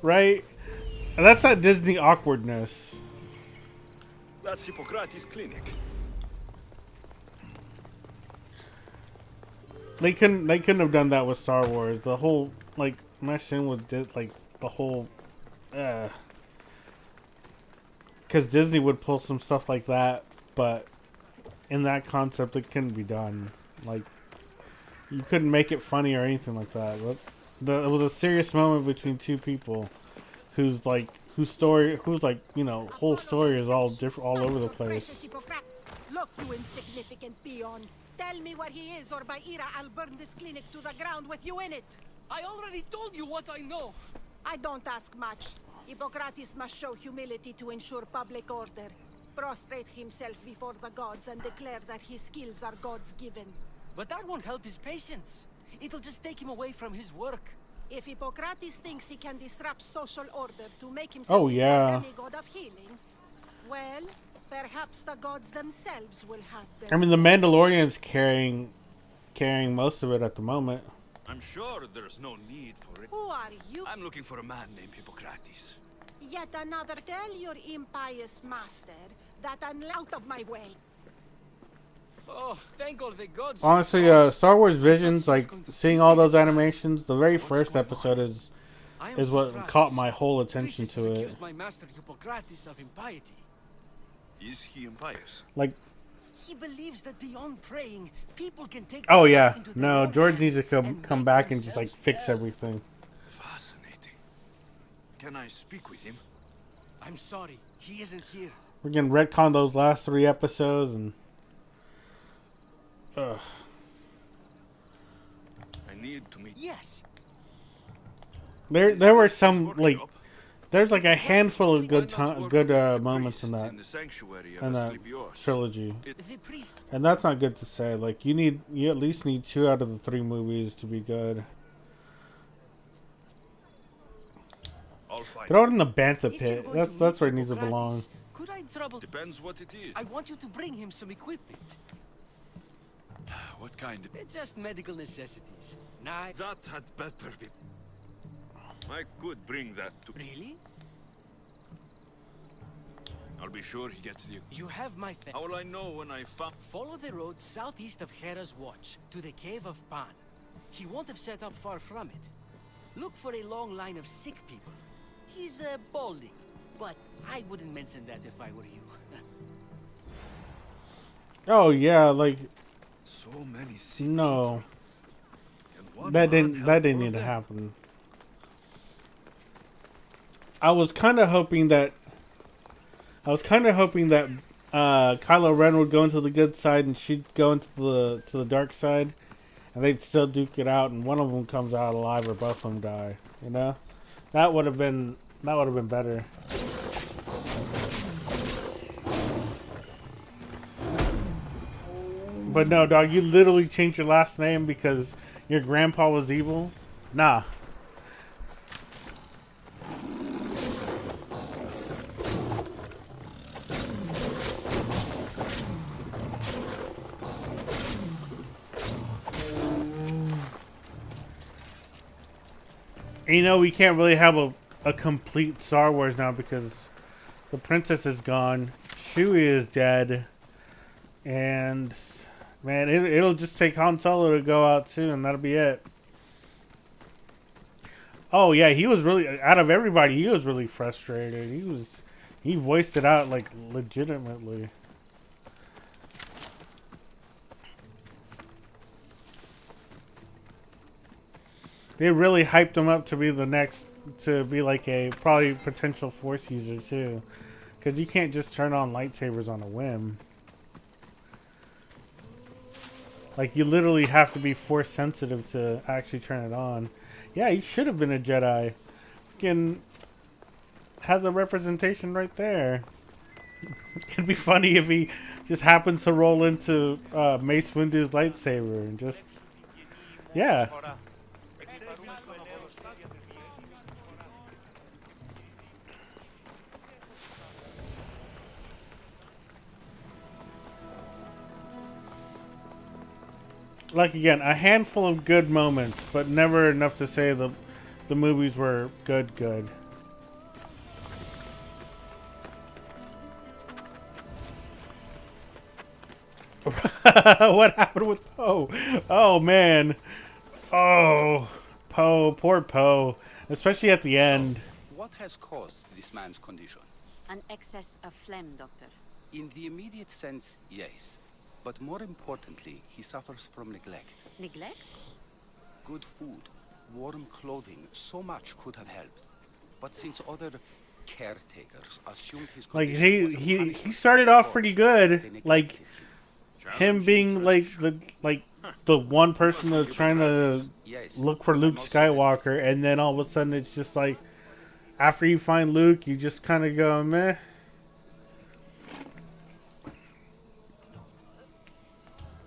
S3: right? And that's that Disney awkwardness.
S1: That's Hippocrates' clinic.
S3: They couldn't have done that with Star Wars. The whole like mesh in with like the whole, because Disney would pull some stuff like that, but in that concept, it couldn't be done. Like, you couldn't make it funny or anything like that. It was a serious moment between two people whose like whole story is all different, all over the place.
S11: Look, you insignificant peon. Tell me where he is, or by Ira, I'll burn this clinic to the ground with you in it.
S4: I already told you what I know.
S11: I don't ask much. Hippocrates must show humility to ensure public order. Prostrate himself before the gods and declare that his skills are God's given.
S4: But that won't help his patients. It'll just take him away from his work.
S11: If Hippocrates thinks he can disrupt social order to make himself into a demigod of healing, well, Perhaps the gods themselves will have their
S3: I mean, the
S11: revenge.
S3: Mandalorian's carrying most of it at the moment.
S1: I'm sure there's no need for it.
S11: Who are you?
S1: I'm looking for a man named Hippocrates.
S11: Yet another. Tell your impious master that I'm out of my way.
S5: Oh, thank all the gods.
S3: Honestly, Star Wars Visions, like seeing all those animations, the very first episode is what caught my whole attention to it.
S5: Accused my master Hippocrates of impiety.
S1: Is he impious?
S3: Like,
S5: He believes that beyond praying, people can take.
S3: oh
S5: their
S3: yeah,
S5: life into their
S3: no,
S5: own
S3: George needs
S5: hands
S3: to
S5: and
S3: come
S5: make
S3: back and just like
S5: themselves
S3: fix
S5: hell.
S3: everything.
S1: Fascinating. Can I speak with him?
S5: I'm sorry, he isn't here.
S3: We're gonna retcon those last 3 episodes and. Ugh.
S1: I need to meet.
S5: Yes.
S3: There were
S1: Is this his
S3: some like
S1: workshop?
S3: there's like a handful of good
S1: Why not work
S3: good
S1: with the
S3: moments in
S1: priests
S3: that
S1: in the sanctuary
S3: in
S1: of
S3: that
S1: Asclepios?
S3: trilogy,
S5: The priest.
S3: and that's not good to say. Like you at least need 2 out of the 3 movies to be good.
S1: I'll find
S3: Throw it
S1: him.
S3: in the Bantha
S5: If you're
S3: pit.
S5: going to
S3: That's
S5: meet
S3: where it needs to belong.
S5: Hippocrates, could I trouble?
S1: Depends what it is.
S5: I want you to bring him some equipment.
S1: What kind of...
S5: Just medical necessities. Knife.
S1: That had better be... I could bring that to...
S5: Really?
S1: I'll be sure he gets the...
S5: You have my thanks.
S1: How will I know when I found...
S5: Follow the road southeast of Hera's Watch to the Cave of Pan. He won't have set up far from it. Look for a long line of sick people. He's balding, but I wouldn't mention that if I were you.
S3: Oh yeah, like
S1: So many sick
S3: no,
S1: people. Can one
S3: that
S1: man
S3: didn't
S1: help all
S3: need
S1: of
S3: to
S1: them?
S3: happen. I was kind of hoping that Kylo Ren would go into the good side and she'd go into the dark side, and they'd still duke it out, and one of them comes out alive or both of them die. You know, that would have been better. But no, dog, you literally changed your last name because your grandpa was evil? Nah. And you know, we can't really have a complete Star Wars now because the princess is gone, Chewie is dead, and man, it'll just take Han Solo to go out too, and that'll be it. Oh yeah, he was really, out of everybody, he was really frustrated. He voiced it out like legitimately. They really hyped him up to be the next, to be like a probably potential Force user too, because you can't just turn on lightsabers on a whim. Like you literally have to be Force sensitive to actually turn it on. Yeah, he should have been a Jedi. Fucking have the representation right there. It'd be funny if he just happens to roll into Mace Windu's lightsaber and just, yeah. Like again, a handful of good moments, but never enough to say the movies were good. What happened with Poe? Oh man, oh Poe, poor Poe, especially at the end.
S12: What has caused this man's condition?
S11: An excess of phlegm, Doctor.
S12: In the immediate sense, yes. But more importantly, he suffers from neglect.
S11: Neglect?
S12: Good food, warm clothing, so much could have helped. But since other caretakers assumed his
S3: Like
S12: condition was a
S3: he
S12: punishment
S3: started
S12: for
S3: off
S12: their
S3: pretty
S12: faults,
S3: good,
S12: they neglected
S3: like
S12: him.
S3: him being like the one person that's trying to
S12: Yes,
S3: look for
S12: I'm
S3: Luke
S12: also
S3: Skywalker, and then all of a sudden it's just like after you find Luke, you just kind of go meh.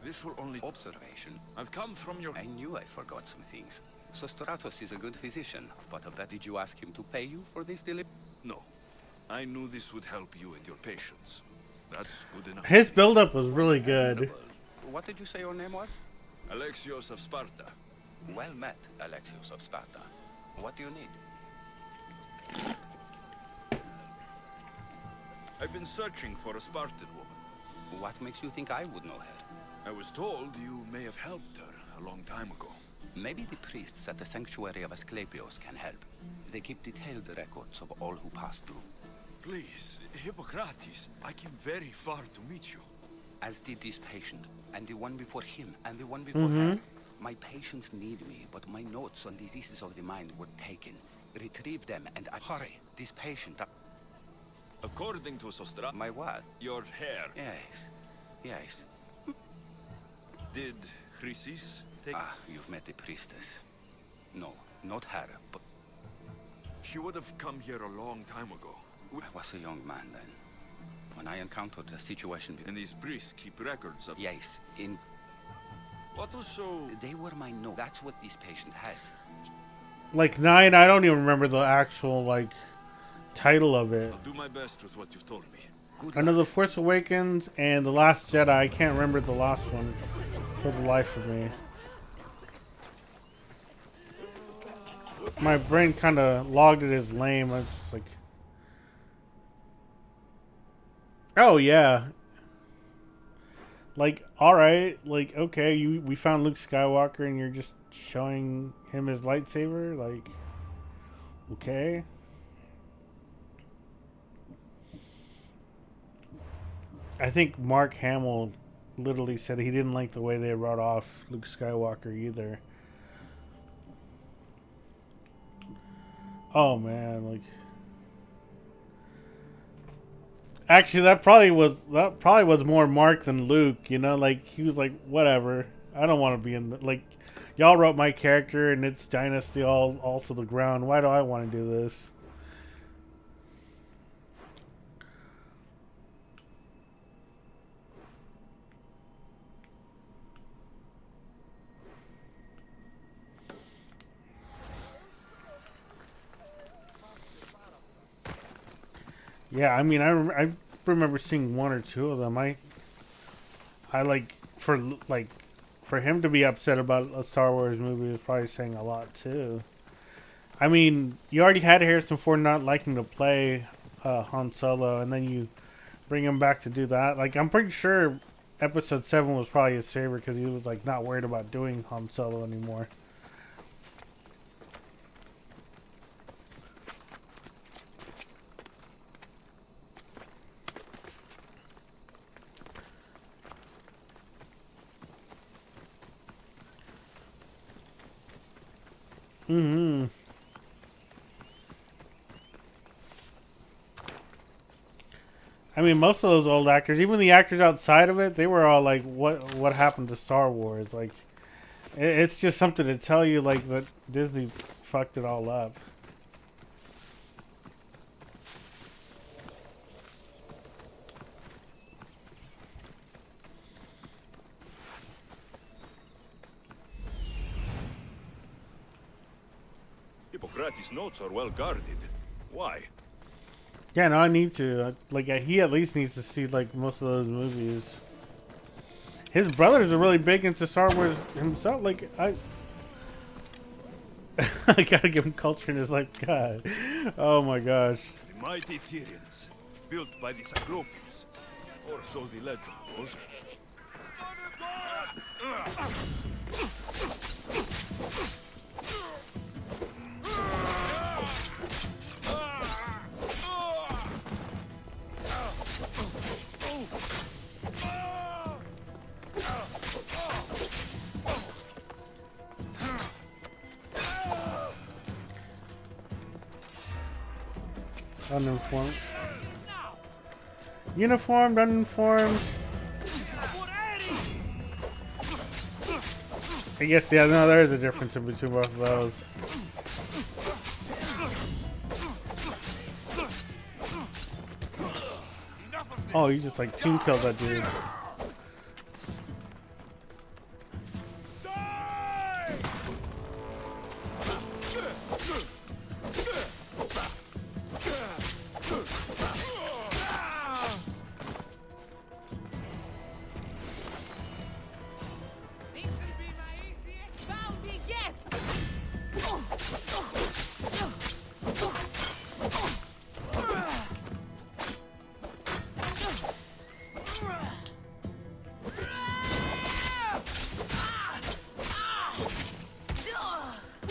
S1: This will only...
S12: observation.
S1: I've come from your...
S12: I knew I forgot some things. So Stratos is a good physician, but I bet did you ask him to pay you for this delivery?
S1: No. I knew this would help you and your patients. That's good enough.
S3: His build-up was really good.
S12: What did you say your name was?
S1: Alexios of Sparta.
S12: Well met, Alexios of Sparta. What do you need?
S1: I've been searching for a Spartan woman.
S12: What makes you think I would know her?
S1: I was told you may have helped her a long time ago.
S12: Maybe the priests at the sanctuary of Asclepios can help. They keep detailed records of all who passed through.
S1: Please, Hippocrates, I came very far to meet you.
S12: As did this patient, and the one before him, and the one before her. My patients need me, but my notes on diseases of the mind were taken. Retrieve them, and hurry, this patient...
S1: According to Sostra...
S12: My what?
S1: Your hair.
S12: Yes, yes.
S1: Did Chrysis take...
S12: Ah, you've met the priestess. No, not her, but...
S1: She would have come here a long time ago.
S12: I was a young man then, when I encountered a situation...
S1: And these priests keep records of...
S12: Yes, in...
S1: What was so...
S12: They were my notes. That's what this patient has.
S3: Like 9, I don't even remember the actual, like, title of it.
S1: I'll do my best with what you've told me.
S3: I know The Force Awakens and The Last Jedi. I can't remember the last one for the life of me. My brain kind of logged it as lame. I was just like... Oh, yeah. Like, alright. Like, okay, we found Luke Skywalker and you're just showing him his lightsaber? Like, okay. I think Mark Hamill literally said he didn't like the way they wrote off Luke Skywalker either. Oh, man, like... Actually, that probably was more Mark than Luke, you know? Like, he was like, whatever. I don't want to be in the... Like, y'all wrote my character and it's Dynasty all to the ground. Why do I want to do this? Yeah, I mean, I remember seeing 1 or 2 of them. I like for him to be upset about a Star Wars movie is probably saying a lot too. I mean, you already had Harrison Ford not liking to play Han Solo, and then you bring him back to do that. Like, I'm pretty sure Episode 7 was probably his favorite because he was like not worried about doing Han Solo anymore. I mean, most of those old actors, even the actors outside of it, they were all like, what happened to Star Wars? Like, it's just something to tell you, like, that Disney fucked it all up.
S1: Hippocrates' notes are well guarded. Why?
S3: Yeah, no, I need to. Like, he at least needs to see, like, most of those movies. His brothers are really big into Star Wars himself. Like, I gotta give him culture in his life. God. Oh my gosh.
S1: The mighty Tyrians, built by the Cyclopes. Or so the legend goes.
S3: Uninformed. Uniformed, uninformed. I guess, yeah, no, there is a difference in between both of those. Oh, you just like team killed that dude.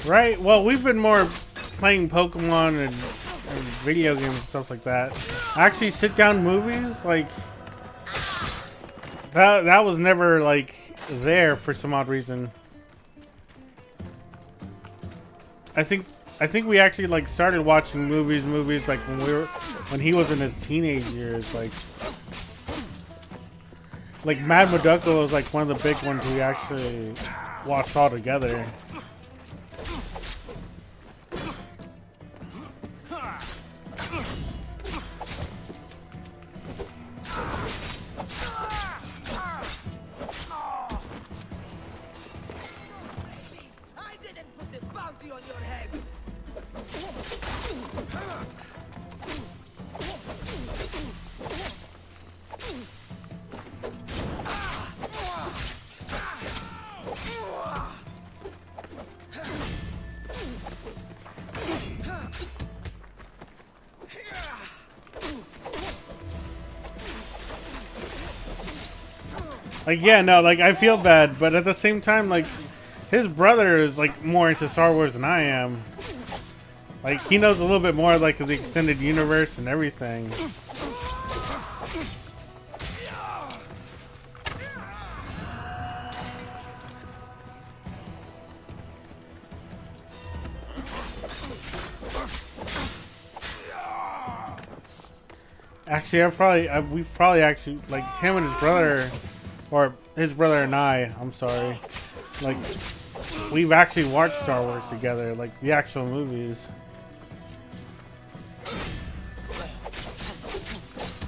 S3: Right? Well, we've been more playing Pokemon and video games and stuff like that. Actually, sit-down movies, like that was never like there for some odd reason. I think we actually like started watching movies like when he was in his teenage years, like Mad Madoka was like one of the big ones we actually watched all together. Like, yeah, no, like, I feel bad, but at the same time, like, his brother is, like, more into Star Wars than I am. Like, he knows a little bit more, like, of the extended universe and everything. Actually, we've probably actually, like, him and his brother, or his brother and I'm sorry, like, we've actually watched Star Wars together, like, the actual movies.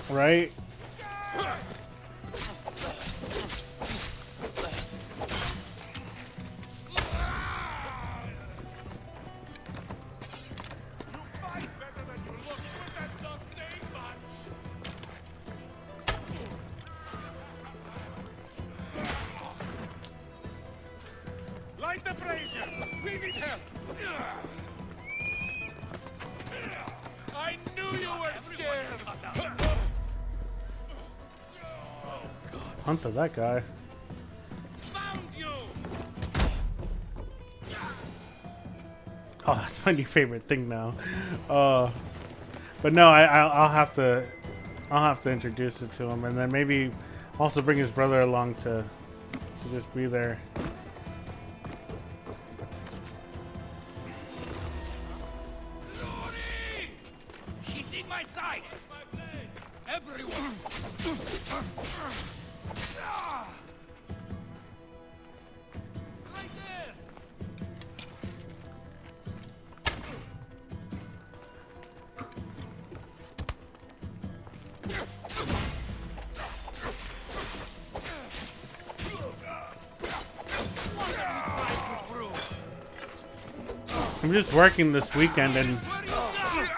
S3: Right?
S4: Light the brazier! We need help! I knew you were scared!
S3: Hunter, that guy.
S4: Found you!
S3: Oh, that's my new favorite thing now. But no, I'll have to introduce it to him, and then maybe also bring his brother along to just be there.
S4: He's in my sights! Everyone! Right there!
S3: I'm just working this weekend, and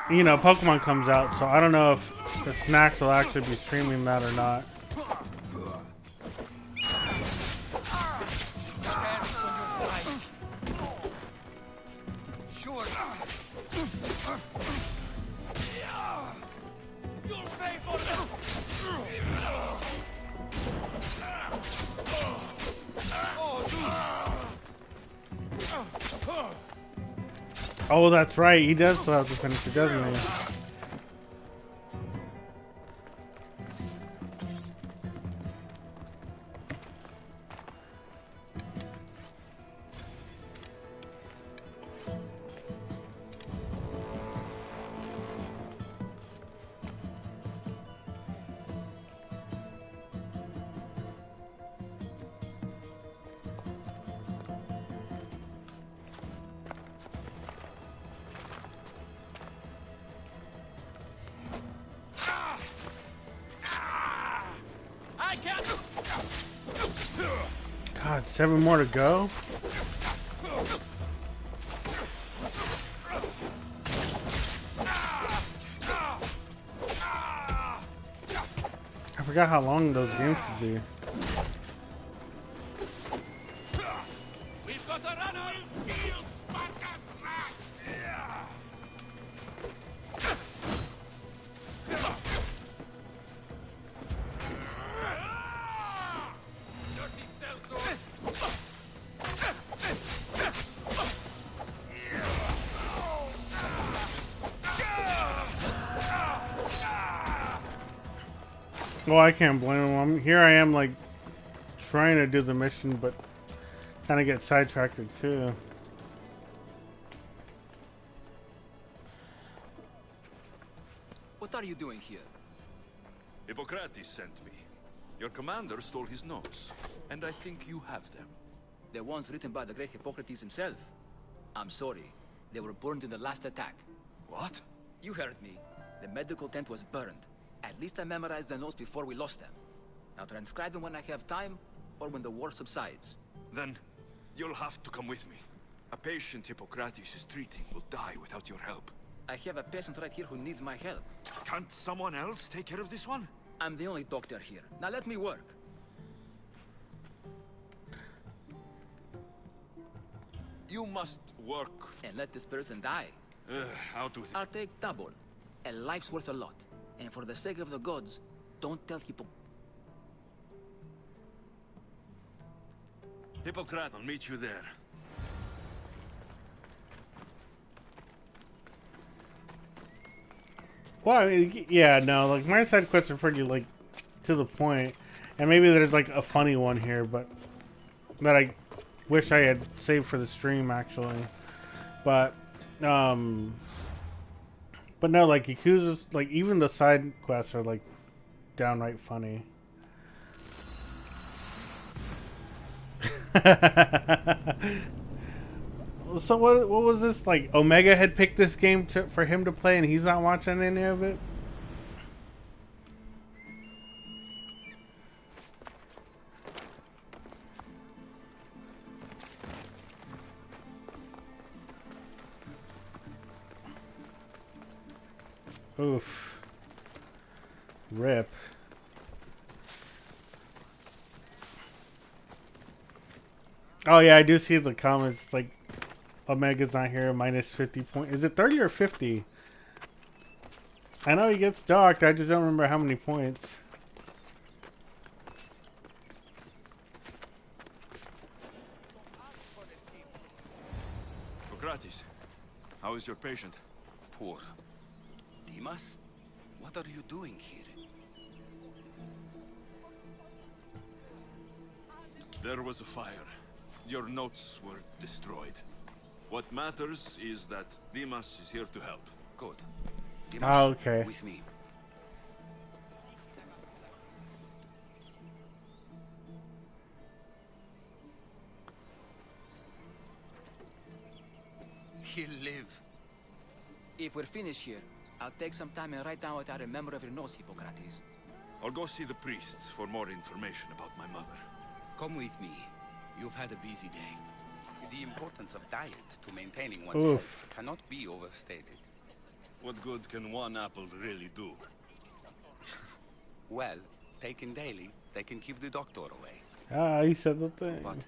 S3: you know, Pokemon comes out, so I don't know if the Snacks will actually be streaming that or not.
S4: Sure. You'll pay for them.
S3: Oh, that's right. He does still have to finish it, doesn't he? God, 7 more to go? I forgot how long those games could be.
S4: We've got a runner! Feel Sparta's wrath! Dirty sellsword!
S3: Well, I can't blame him. Here I am, like, trying to do the mission, but kind of get sidetracked too.
S12: What are you doing here?
S1: Hippocrates sent me. Your commander stole his notes, and I think you have them.
S12: The ones written by the great Hippocrates himself. I'm sorry. They were burned in the last attack.
S1: What?
S12: You heard me. The medical tent was burned. At least I memorized the notes before we lost them. I'll transcribe them when I have time, or when the war subsides.
S1: Then, you'll have to come with me. A patient Hippocrates is treating will die without your help.
S12: I have a patient right here who needs my help.
S1: Can't someone else take care of this one?
S12: I'm the only doctor here. Now let me work.
S1: You must work.
S12: And let this person die.
S1: How do
S12: I'll take double. A life's worth a lot. And for the sake of the gods, don't tell
S1: Hippocrates, I'll meet you there.
S3: Well, I mean, yeah, no, like, my side quests are pretty, like, to the point. And maybe there's, like, a funny one here, but that I wish I had saved for the stream, actually. But no, like, Yakuza's, like, even the side quests are, like, downright funny. So what was this, like, Omega had picked this game for him to play and he's not watching any of it? Oof. Rip. Oh yeah, I do see the comments, like, Omega's not here, minus 50 points. Is it 30 or 50? I know he gets docked, I just don't remember how many points.
S1: Hippocrates, how is your patient?
S12: Poor. Dimas? What are you doing here?
S1: There was a fire. Your notes were destroyed. What matters is that Dimas is here to help.
S12: Good. Dimas,
S3: oh, okay.
S12: With me. He'll live. If we're finished here, I'll take some time and write down what I remember of your notes, Hippocrates.
S1: I'll go see the priests for more information about my mother.
S12: Come with me. You've had a busy day.
S13: The importance of diet to maintaining one's
S3: Oof.
S13: health cannot be overstated.
S1: What good can one apple really do?
S13: Well, taken daily, they can keep the doctor away.
S3: Ah, he said the thing.
S13: But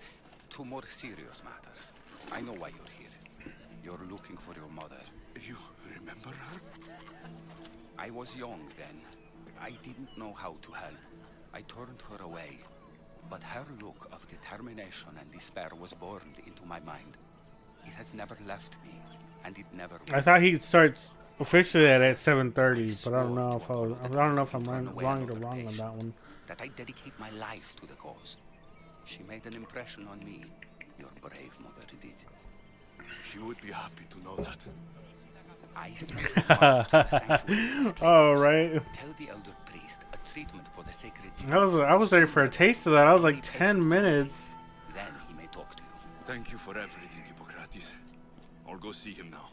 S13: to more serious matters, I know why you're here. You're looking for your mother.
S1: You remember her?
S13: I was young then. I didn't know how to help. I turned her away. But her look of determination and despair was burned into my mind. It has never left me, and it never will.
S3: I thought he starts officially at 7:30, but I don't know if I'm wrong on that one.
S13: That I dedicate my life to the cause. She made an impression on me. Your brave mother did.
S1: She would be happy to know that.
S13: I sent her to the sanctuary.
S3: Oh, right.
S13: Tell the elder priest a treatment for the sacred disease.
S3: I was there for a taste of that. I was like 10 minutes.
S13: Then he may talk to you.
S1: Thank you for everything, Hippocrates. I'll go see him now.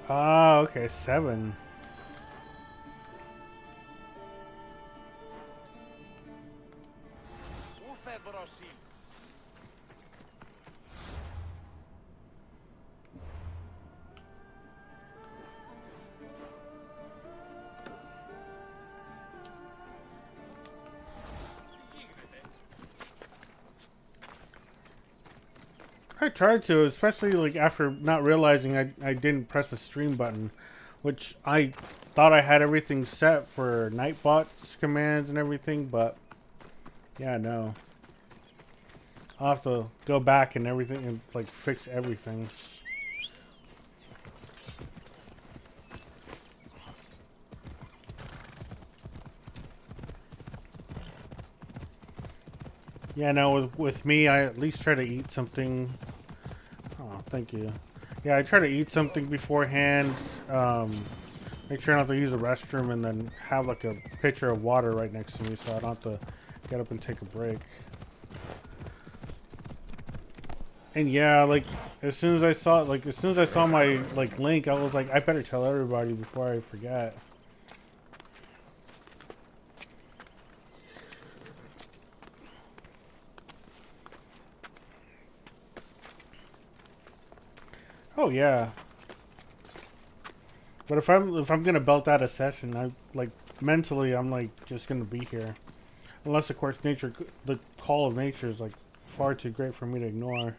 S3: Oh, okay, 7. I tried to, especially like after not realizing I didn't press the stream button, which I thought I had everything set for Nightbot's commands and everything, but yeah, no. I'll have to go back and everything and like fix everything. Yeah, no, with me, I at least try to eat something. Oh, thank you. Yeah, I try to eat something beforehand. Make sure not to use the restroom, and then have like a pitcher of water right next to me, so I don't have to get up and take a break. And yeah, like as soon as I saw my like link, I was like, I better tell everybody before I forget. Oh yeah. But if I'm gonna belt out a session, I like mentally I'm like just gonna be here, unless of course the call of nature is like far too great for me to ignore.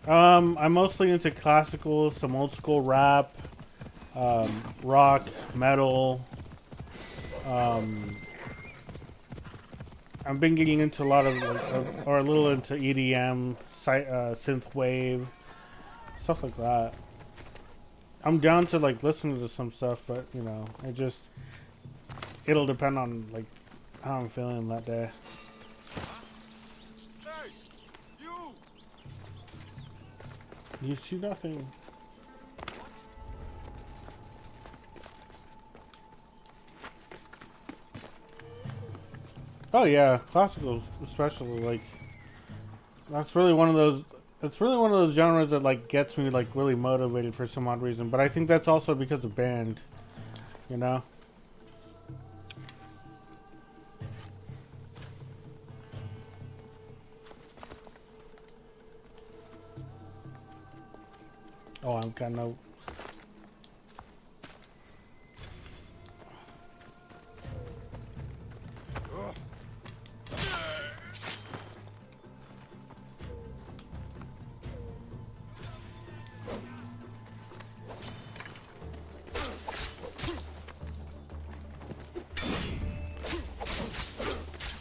S3: I'm mostly into classical, some old school rap, rock, metal. I've been getting into a lot of, or a little into EDM, synth wave, stuff like that. I'm down to like listen to some stuff, but you know, it'll depend on like how I'm feeling that day. You see nothing. Oh yeah, classical especially, like that's really one of those. It's really one of those genres that like gets me like really motivated for some odd reason. But I think that's also because of band, you know. Oh, I'm kind of.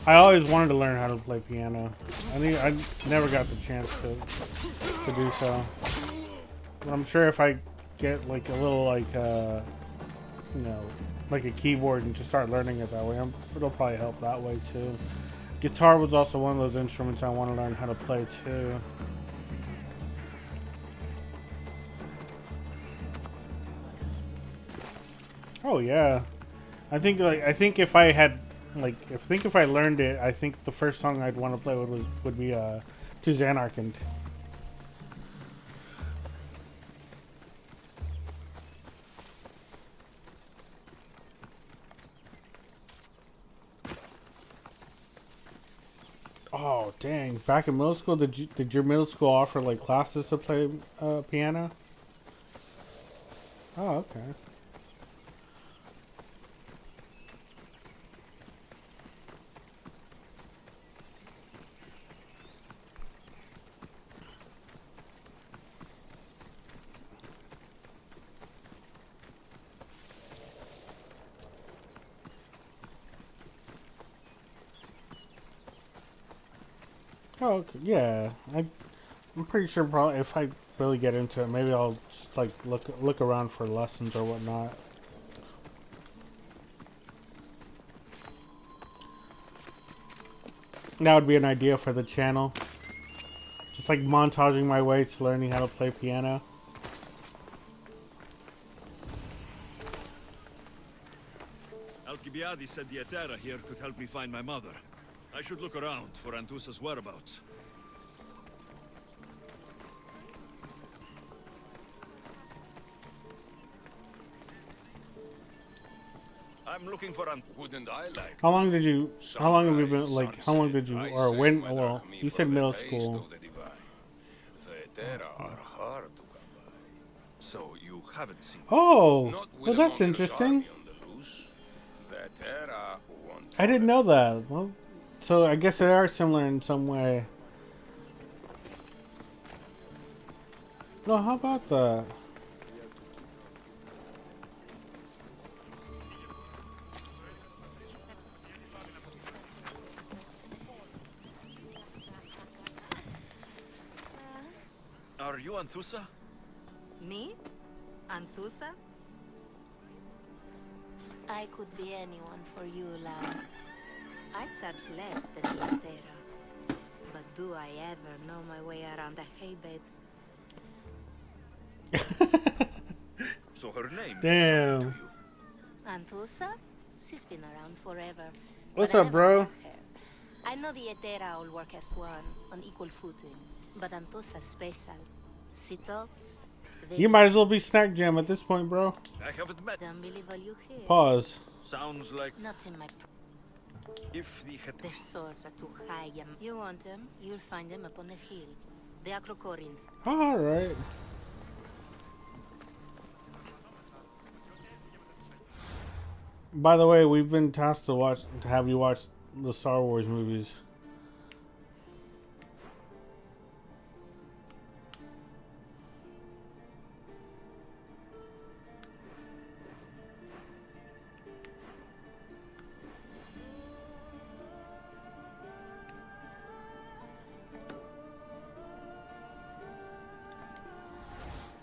S3: I always wanted to learn how to play piano. I never got the chance to do so. But I'm sure if I get like a little like you know, like a keyboard and just start learning it that way, it'll probably help that way too. Guitar was also one of those instruments I want to learn how to play too. Oh yeah, I think if I had if I learned it, I think the first song I'd want to play would be To Xanarkand. Oh dang! Back in middle school, did your middle school offer like classes to play piano? Oh okay. Oh, okay. Yeah. I'm pretty sure probably if I really get into it, maybe I'll just like look around for lessons or whatnot. That would be an idea for the channel. Just like montaging my way to learning how to play piano.
S6: I'll keep
S1: Alcibiades said the Etera here could help me find my mother. I should look around for Anthusa's whereabouts. I'm looking for
S14: Wouldn't I like?
S3: How long did you? How long have you been? Like, how long did you? Or when? Well, you said middle school.
S14: The Etera are hard to come by.
S1: So you haven't seen.
S3: Oh, well, that's interesting.
S14: The Etera want
S3: I didn't know that. Well, so I guess they are similar in some way. No, how about that?
S1: Are you Anthusa?
S15: Me? Anthusa? I could be anyone for you, lad. I charge less than the Etera. But do I ever know my way around a hay bed?
S1: So her name.
S3: Damn.
S15: Anthusa? She's been around forever.
S3: What's
S15: but I
S3: up,
S15: never
S3: bro?
S15: met her. I know the Etera all work as one, on equal footing. But Anthusa's special. She talks.
S3: You might as well be Snack Jam at this point, bro.
S1: I haven't met.
S15: Don't believe all you hear.
S3: Pause.
S1: Sounds like.
S15: Not in my.
S1: If the
S15: Their swords are too high. You want them? You'll find them up on the hill. The Acrocorinth.
S3: All right. By the way, we've been tasked to have you watch the Star Wars movies.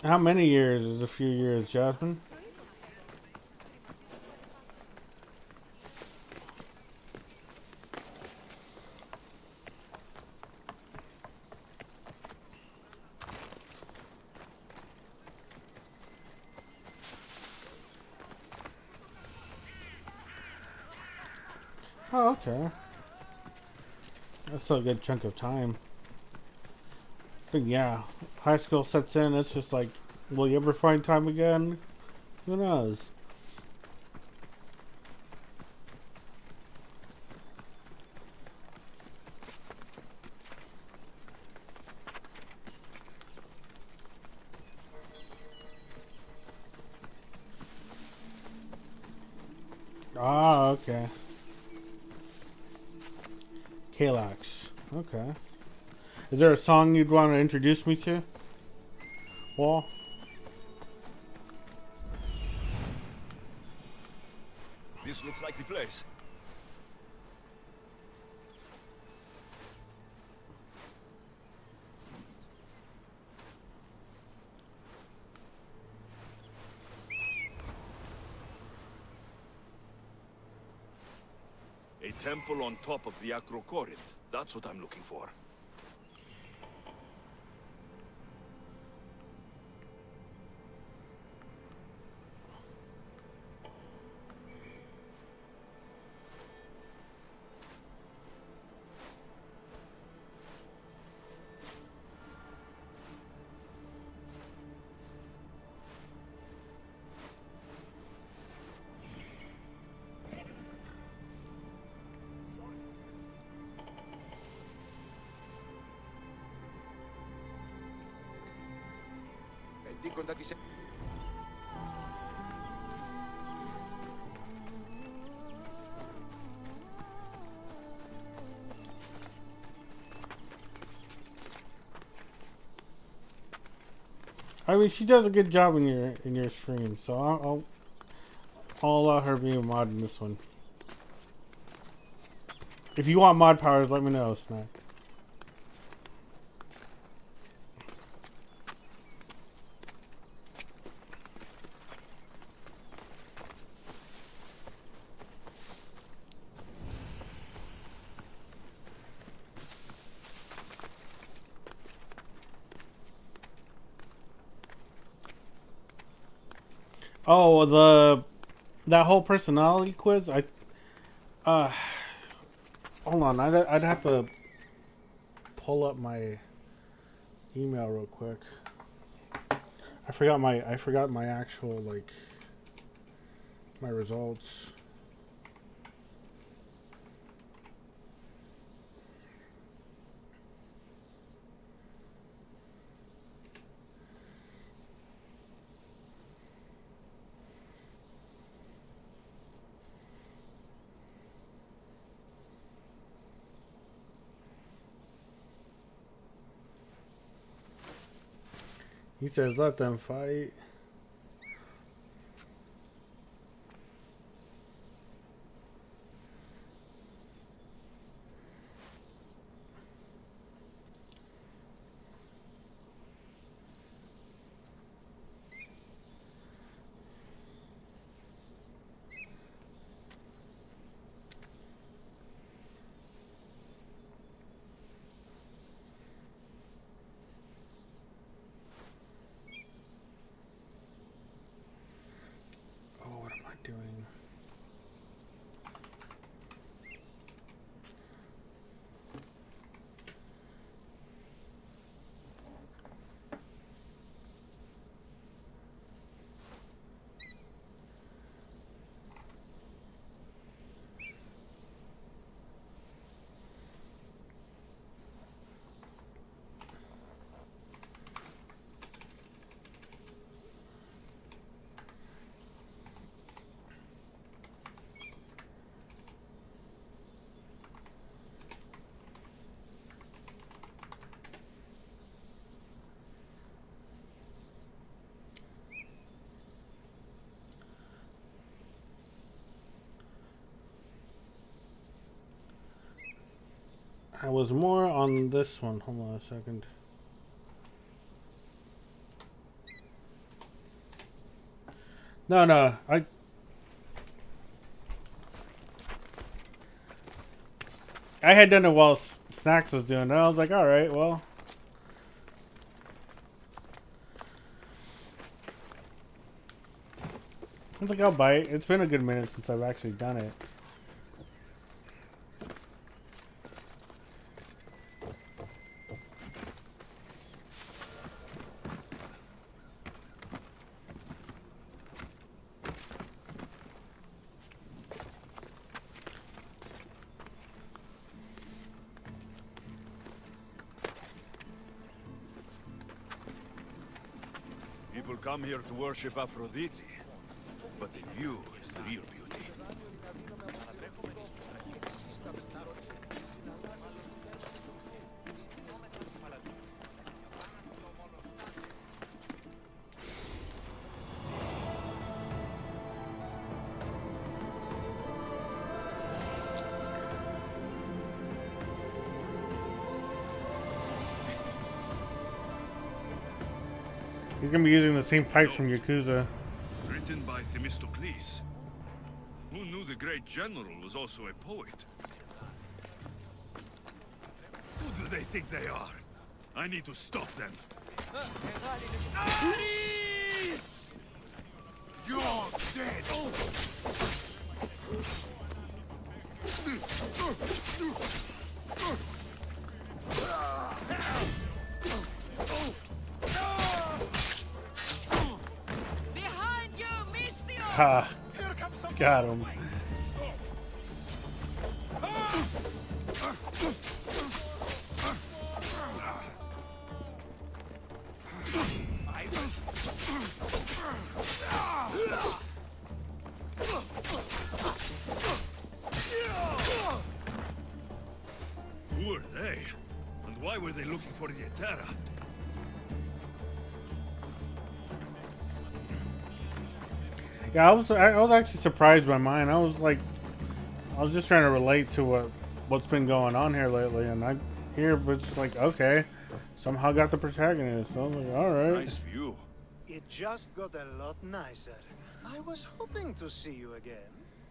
S3: How many years is a few years, Jasmine? Oh, okay. That's still a good chunk of time. But yeah, high school sets in, it's just like, will you ever find time again? Who knows? Ah, okay. Kalax. Okay. Is there a song you'd want to introduce me to? Wall?
S1: This looks like the place. A temple on top of the Acrocorinth. That's what I'm looking for.
S3: I mean, she does a good job in your stream, so I'll allow her to be a mod in this one. If you want mod powers, let me know, Snack. Oh, that whole personality quiz. Hold on. I'd have to pull up my email real quick. I forgot my actual, like, my results. He says, let them fight. Doing. I was more on this one. Hold on a second. No, I had done it while Snacks was doing it. I was like, all right, well. I was like, I'll bite. It's been a good minute since I've actually done it.
S1: People come here to worship Aphrodite, but the view is the real beauty.
S3: He's gonna be using the same pipes from Yakuza.
S1: Written by Themistocles. Who knew the great general was also a poet? Who do they think they are? I need to stop them.
S4: Please!
S10: You're dead!
S2: Behind you, Mystios!
S3: Ha! Got him.
S1: Who are they? And why were they looking for the Etera?
S3: Yeah, I was actually surprised by mine. I was just trying to relate to what's been going on here lately, and I hear it's like, okay, somehow got the protagonist. So I was like, all right.
S1: Nice view.
S16: It just got a lot nicer. I was hoping to see you again.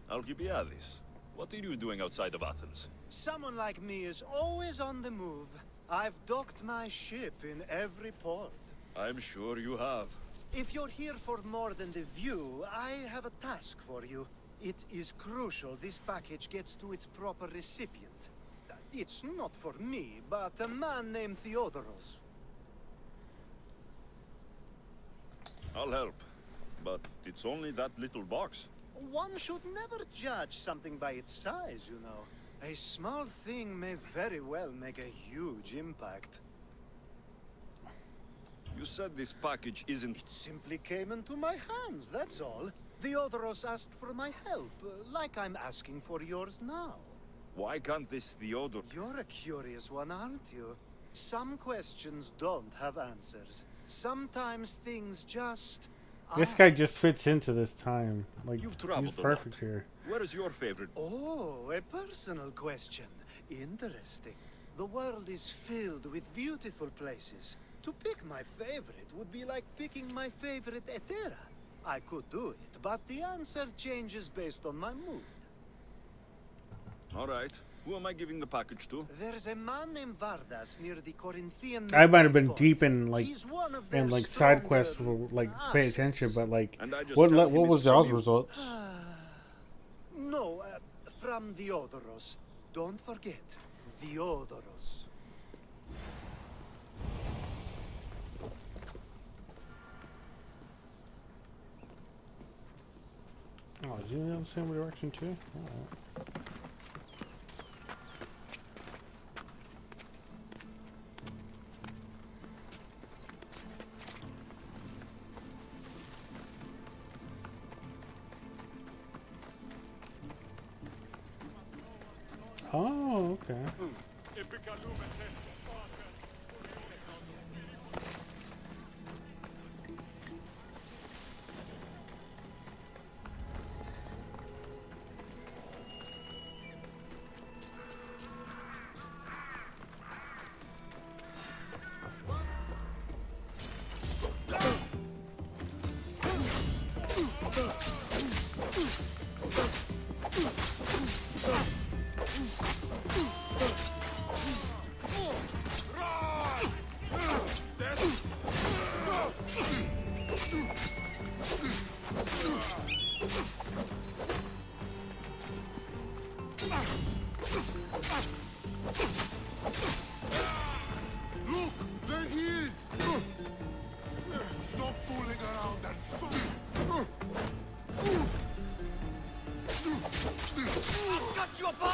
S1: Alcibiades, what are you doing outside of Athens?
S16: Someone like me is always on the move. I've docked my ship in every port.
S1: I'm sure you have.
S16: If you're here for more than the view, I have a task for you. It is crucial this package gets to its proper recipient. It's not for me, but a man named Theodoros.
S1: I'll help. But it's only that little box.
S16: One should never judge something by its size, you know. A small thing may very well make a huge impact.
S1: You said this package isn't...
S16: It simply came into my hands, that's all. Theodoros asked for my help, like I'm asking for yours now.
S1: Why can't this Theodor...
S16: You're a curious one, aren't you? Some questions don't have answers. Sometimes things just...
S3: This guy just fits into this time. Like,
S1: You've traveled
S3: he's perfect
S1: a lot.
S3: here.
S1: Where is your favorite?
S16: Oh, a personal question. Interesting. The world is filled with beautiful places. To pick my favorite would be like picking my favorite Etera. I could do it, but the answer changes based on my mood.
S1: All right. Who am I giving the package to?
S16: There's a man named Vardas near the Corinthian...
S3: I might have been deep in like
S16: their
S3: side quests for like pay attention, but like what was y'all's results?
S16: No, from Theodoros. Don't forget, Theodoros.
S3: Oh, is he in the same direction too? Alright. Oh, okay.
S10: Look, there he is! Stop fooling around and fight!
S4: I've got you, Appa!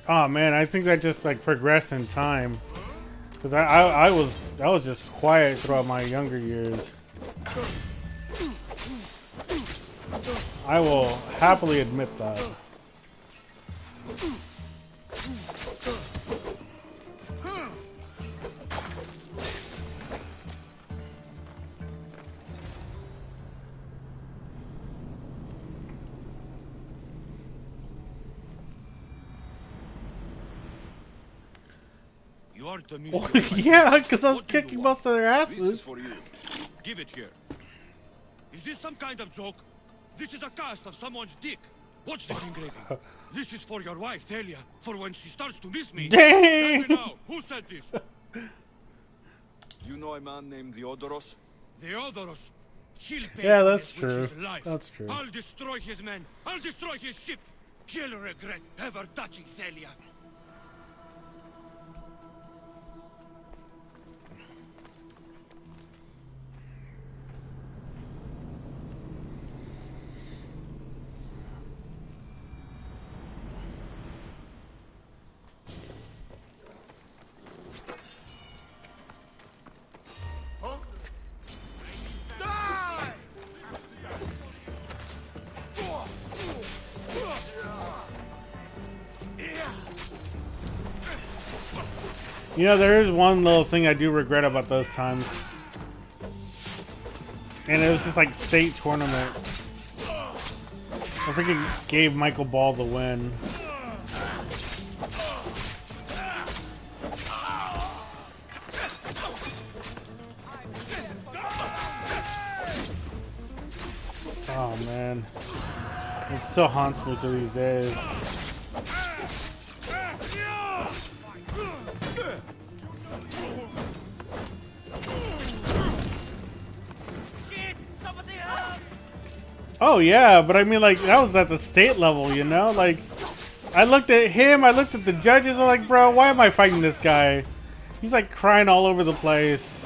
S3: Oh man, I think that just like progressed in time, because I was just quiet throughout my younger years. I will happily admit that.
S4: You are the musician.
S3: Yeah, because I was kicking most of their asses.
S1: This is for you.
S4: Give it here. Is this some kind of joke? This is a cast of someone's dick. What's this engraving? This is for your wife, Thalia, for when she starts to miss me.
S3: Dang!
S4: Tell me now, who said this?
S1: You know a man named Theodoros?
S4: Theodoros. He'll pay
S3: Yeah,
S4: for
S3: that's
S4: this with
S3: true.
S4: his life.
S3: That's true.
S4: I'll destroy his men. I'll destroy his ship. He'll regret ever touching Thalia.
S3: You know, there is one little thing I do regret about those times. And it was just like state tournament. I freaking gave Michael Ball the win. Oh man. It still haunts me to these days. Oh yeah, but I mean, like, that was at the state level, you know? Like, I looked at him, I looked at the judges, I'm like, bro, why am I fighting this guy? He's like crying all over the place.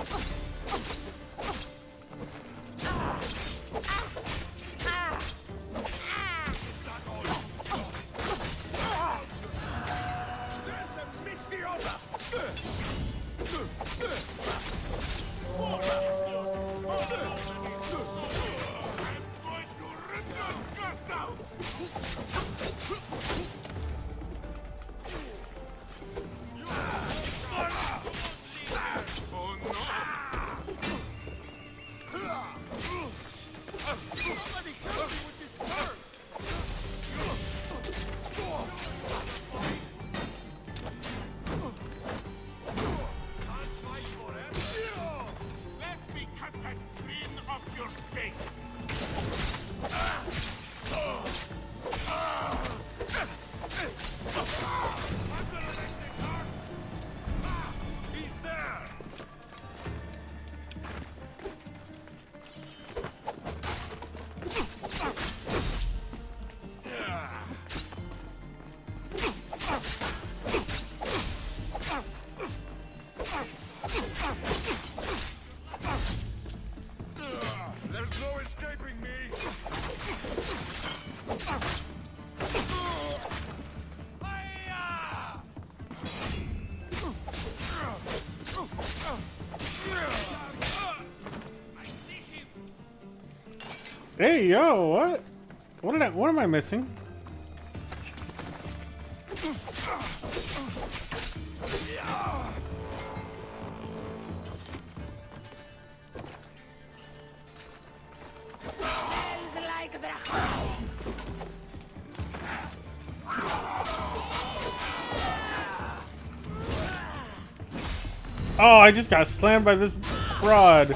S3: Hey, yo, what? What am I missing? Oh, I just got slammed by this fraud.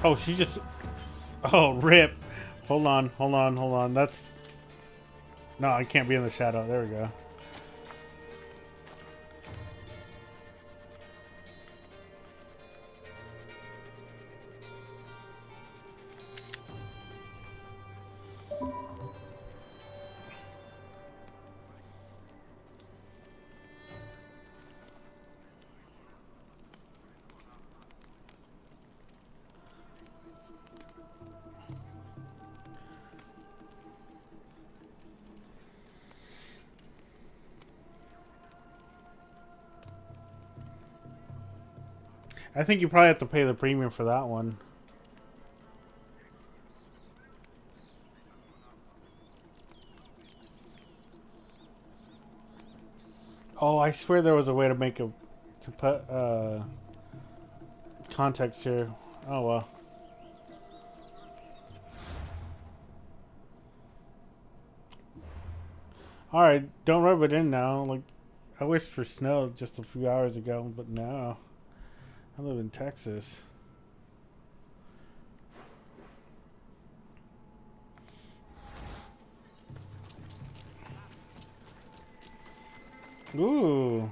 S3: Oh, she just... Oh, rip. Hold on. That's... No, I can't be in the shadow. There we go. I think you probably have to pay the premium for that one. Oh, I swear there was a way to make to put context here. Oh well. All right, don't rub it in now. Like, I wished for snow just a few hours ago, but no. I live in Texas. Ooh.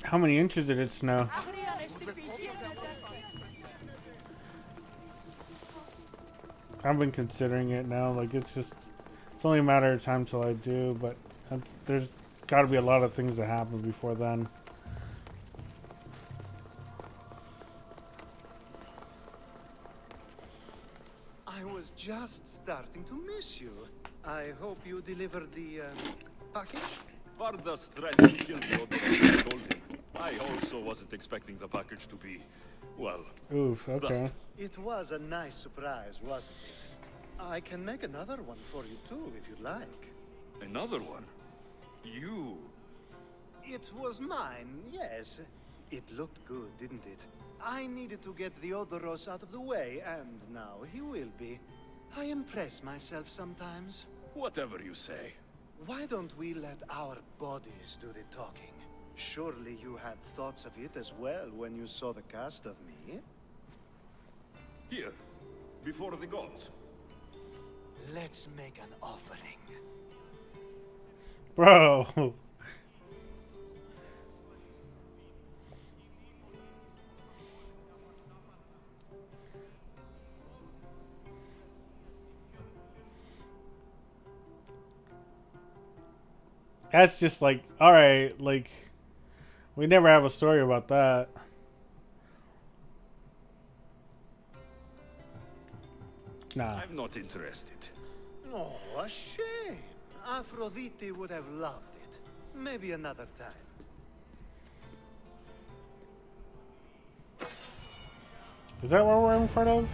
S3: How many inches did it snow? I've been considering it now. Like, it's only a matter of time till I do, but there's got to be a lot of things that happen before then.
S16: I was just starting to miss you. I hope you delivered the package.
S1: Varda's threat to kill the Odyssey, I told him. I also wasn't expecting the package to be, well...
S3: Oof, okay.
S16: It was a nice surprise, wasn't it? I can make another one for you too, if you'd like.
S1: Another one? You?
S16: It was mine, yes. It looked good, didn't it? I needed to get the Odoros out of the way, and now he will be. I impress myself sometimes.
S1: Whatever you say.
S16: Why don't we let our bodies do the talking? Surely you had thoughts of it as well when you saw the cast of me?
S1: Here, before the gods.
S16: Let's make an offering.
S3: Bro. That's just like, alright, like, we never have a story about that. Nah.
S1: I'm not interested.
S16: Oh, a shame. Aphrodite would have loved it. Maybe another time.
S3: Is that what we're in front of?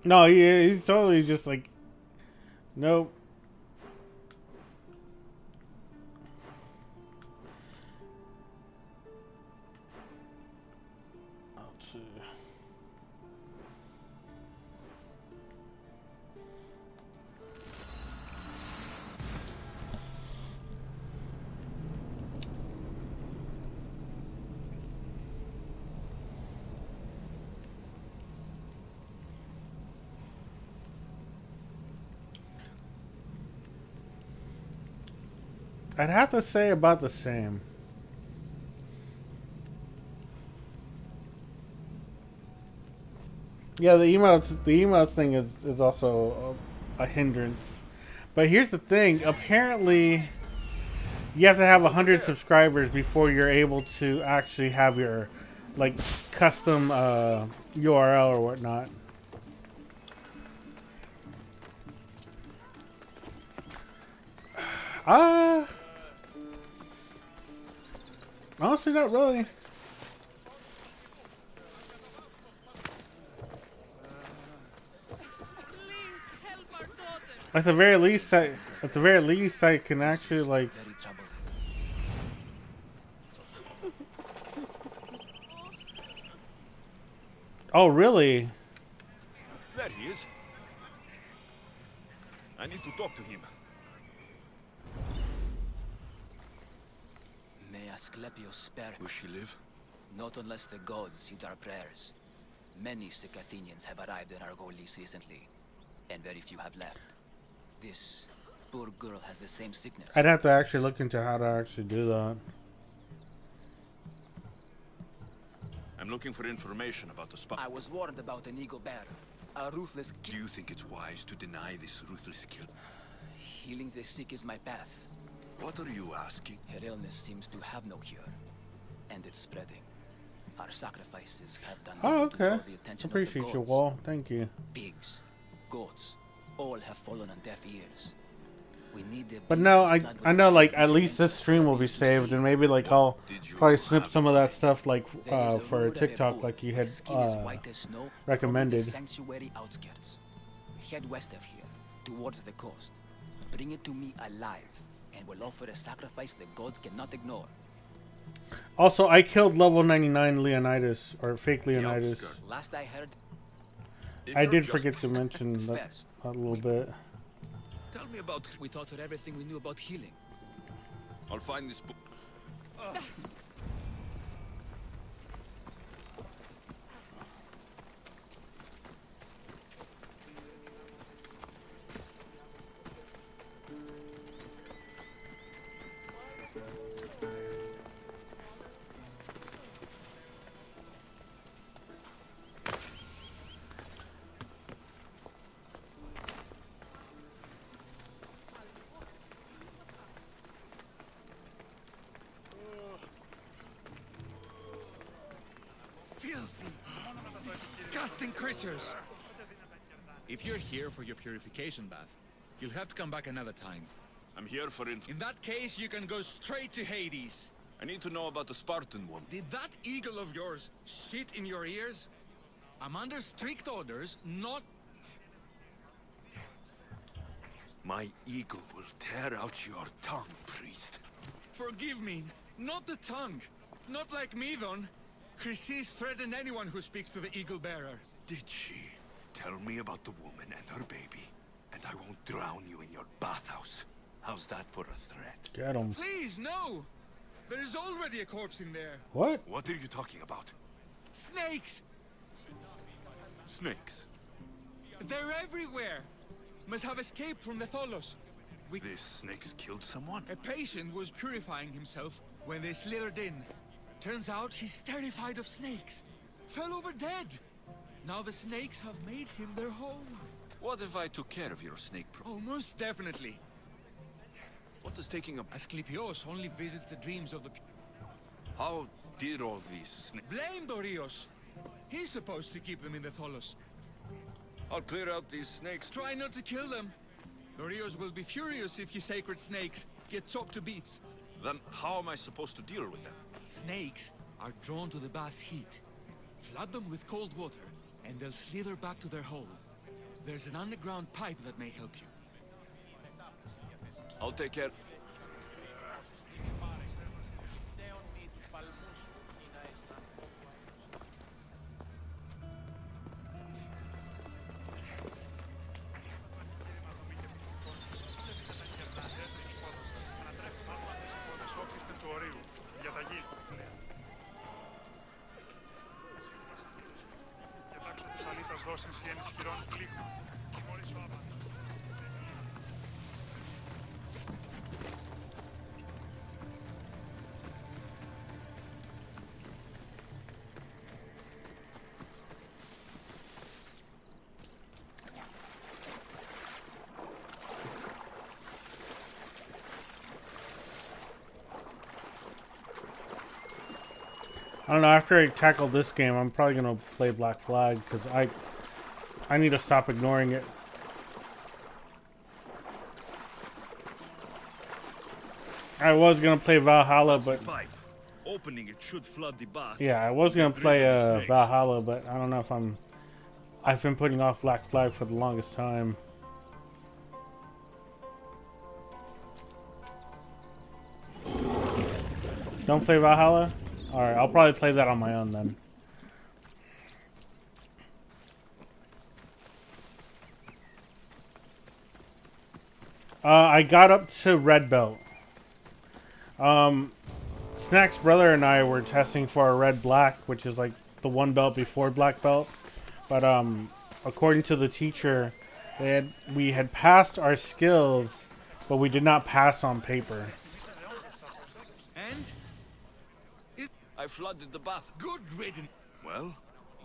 S3: No, he's totally just like, nope. Let's see. I'd have to say about the same. Yeah, the emotes thing is also a hindrance. But here's the thing, apparently you have to have 100 subscribers before you're able to actually have your like custom URL or whatnot. Honestly, not really. At the very least, I can actually like. Oh, really?
S1: There he is. I need to talk to him.
S5: May Asclepius spare.
S1: Will she live?
S5: Not unless the gods heed our prayers. Many sick Athenians have arrived in Argolis recently, and very few have left. This poor girl has the same sickness.
S3: I'd have to actually look into how to actually do that.
S1: I'm looking for information about the spot.
S5: I was warned about an eagle bear, a ruthless
S1: Do you think it's wise to deny this ruthless kill?
S5: Healing the sick is my path.
S1: What are you asking?
S5: Her illness seems to have no cure, and it's spreading. Our sacrifices have done
S3: Oh,
S5: little to draw
S3: okay.
S5: the attention
S3: Appreciate
S5: of the
S3: you,
S5: gods.
S3: Wall. Thank you.
S5: Pigs, goats, all have fallen on deaf ears. We need the
S3: But no, I know like at least this stream will be saved, and maybe like I'll probably snip some of that stuff like for TikTok, like you had recommended.
S5: Sanctuary outskirts. Head west of here, towards the coast. Bring it to me alive, and we'll offer a sacrifice the gods cannot ignore.
S3: Also, I killed level 99 Leonidas, or fake Leonidas.
S5: Last I heard,
S3: I did forget to mention that a little bit.
S5: tell me about. We taught her everything we knew about healing.
S1: I'll find this book.
S4: Disgusting creatures! If you're here for your purification bath, you'll have to come back another time.
S1: I'm here for
S4: In that case, you can go straight to Hades.
S1: I need to know about the Spartan woman.
S4: Did that eagle of yours shit in your ears? I'm under strict orders, not...
S1: My eagle will tear out your tongue, priest.
S4: Forgive me, not the tongue. Not like me, Don. Chrysis threatened anyone who speaks to the eagle bearer.
S1: Did she? Tell me about the woman and her baby, and I won't drown you in your bathhouse. How's that for a threat?
S3: Get him.
S4: Please, no! There is already a corpse in there.
S3: What?
S1: What are you talking about?
S4: Snakes!
S1: Snakes?
S4: They're everywhere! Must have escaped from the Tholos.
S1: These snakes killed someone?
S4: A patient was purifying himself when they slithered in. Turns out he's terrified of snakes. Fell over dead. Now the snakes have made him their home.
S1: What if I took care of your snake problem?
S4: Oh, most definitely.
S1: What is taking a...
S4: Asclepios only visits the dreams of the...
S1: How did all these snakes...
S4: Blame Dorios. He's supposed to keep them in the Tholos.
S1: I'll clear out these snakes.
S4: Try not to kill them. Dorios will be furious if you sacred snakes get chopped to bits.
S1: Then how am I supposed to deal with them?
S4: Snakes are drawn to the bath's heat. Flood them with cold water, and they'll slither back to their hole. There's an underground pipe that may help you.
S1: I'll take care.
S3: I don't know, after I tackle this game, I'm probably going to play Black Flag, because I need to stop ignoring it. I was going to play Valhalla, but...
S1: Opening it should flood the bath.
S3: Yeah, I was going to play Valhalla, but I don't know if I've been putting off Black Flag for the longest time. Don't play Valhalla? Alright, I'll probably play that on my own then. I got up to Red Belt. Snack's brother and I were testing for a Red Black, which is like the one belt before Black Belt. But according to the teacher, we had passed our skills, but we did not pass on paper.
S4: And?
S1: I flooded the bath.
S4: Good riddance.
S1: Well?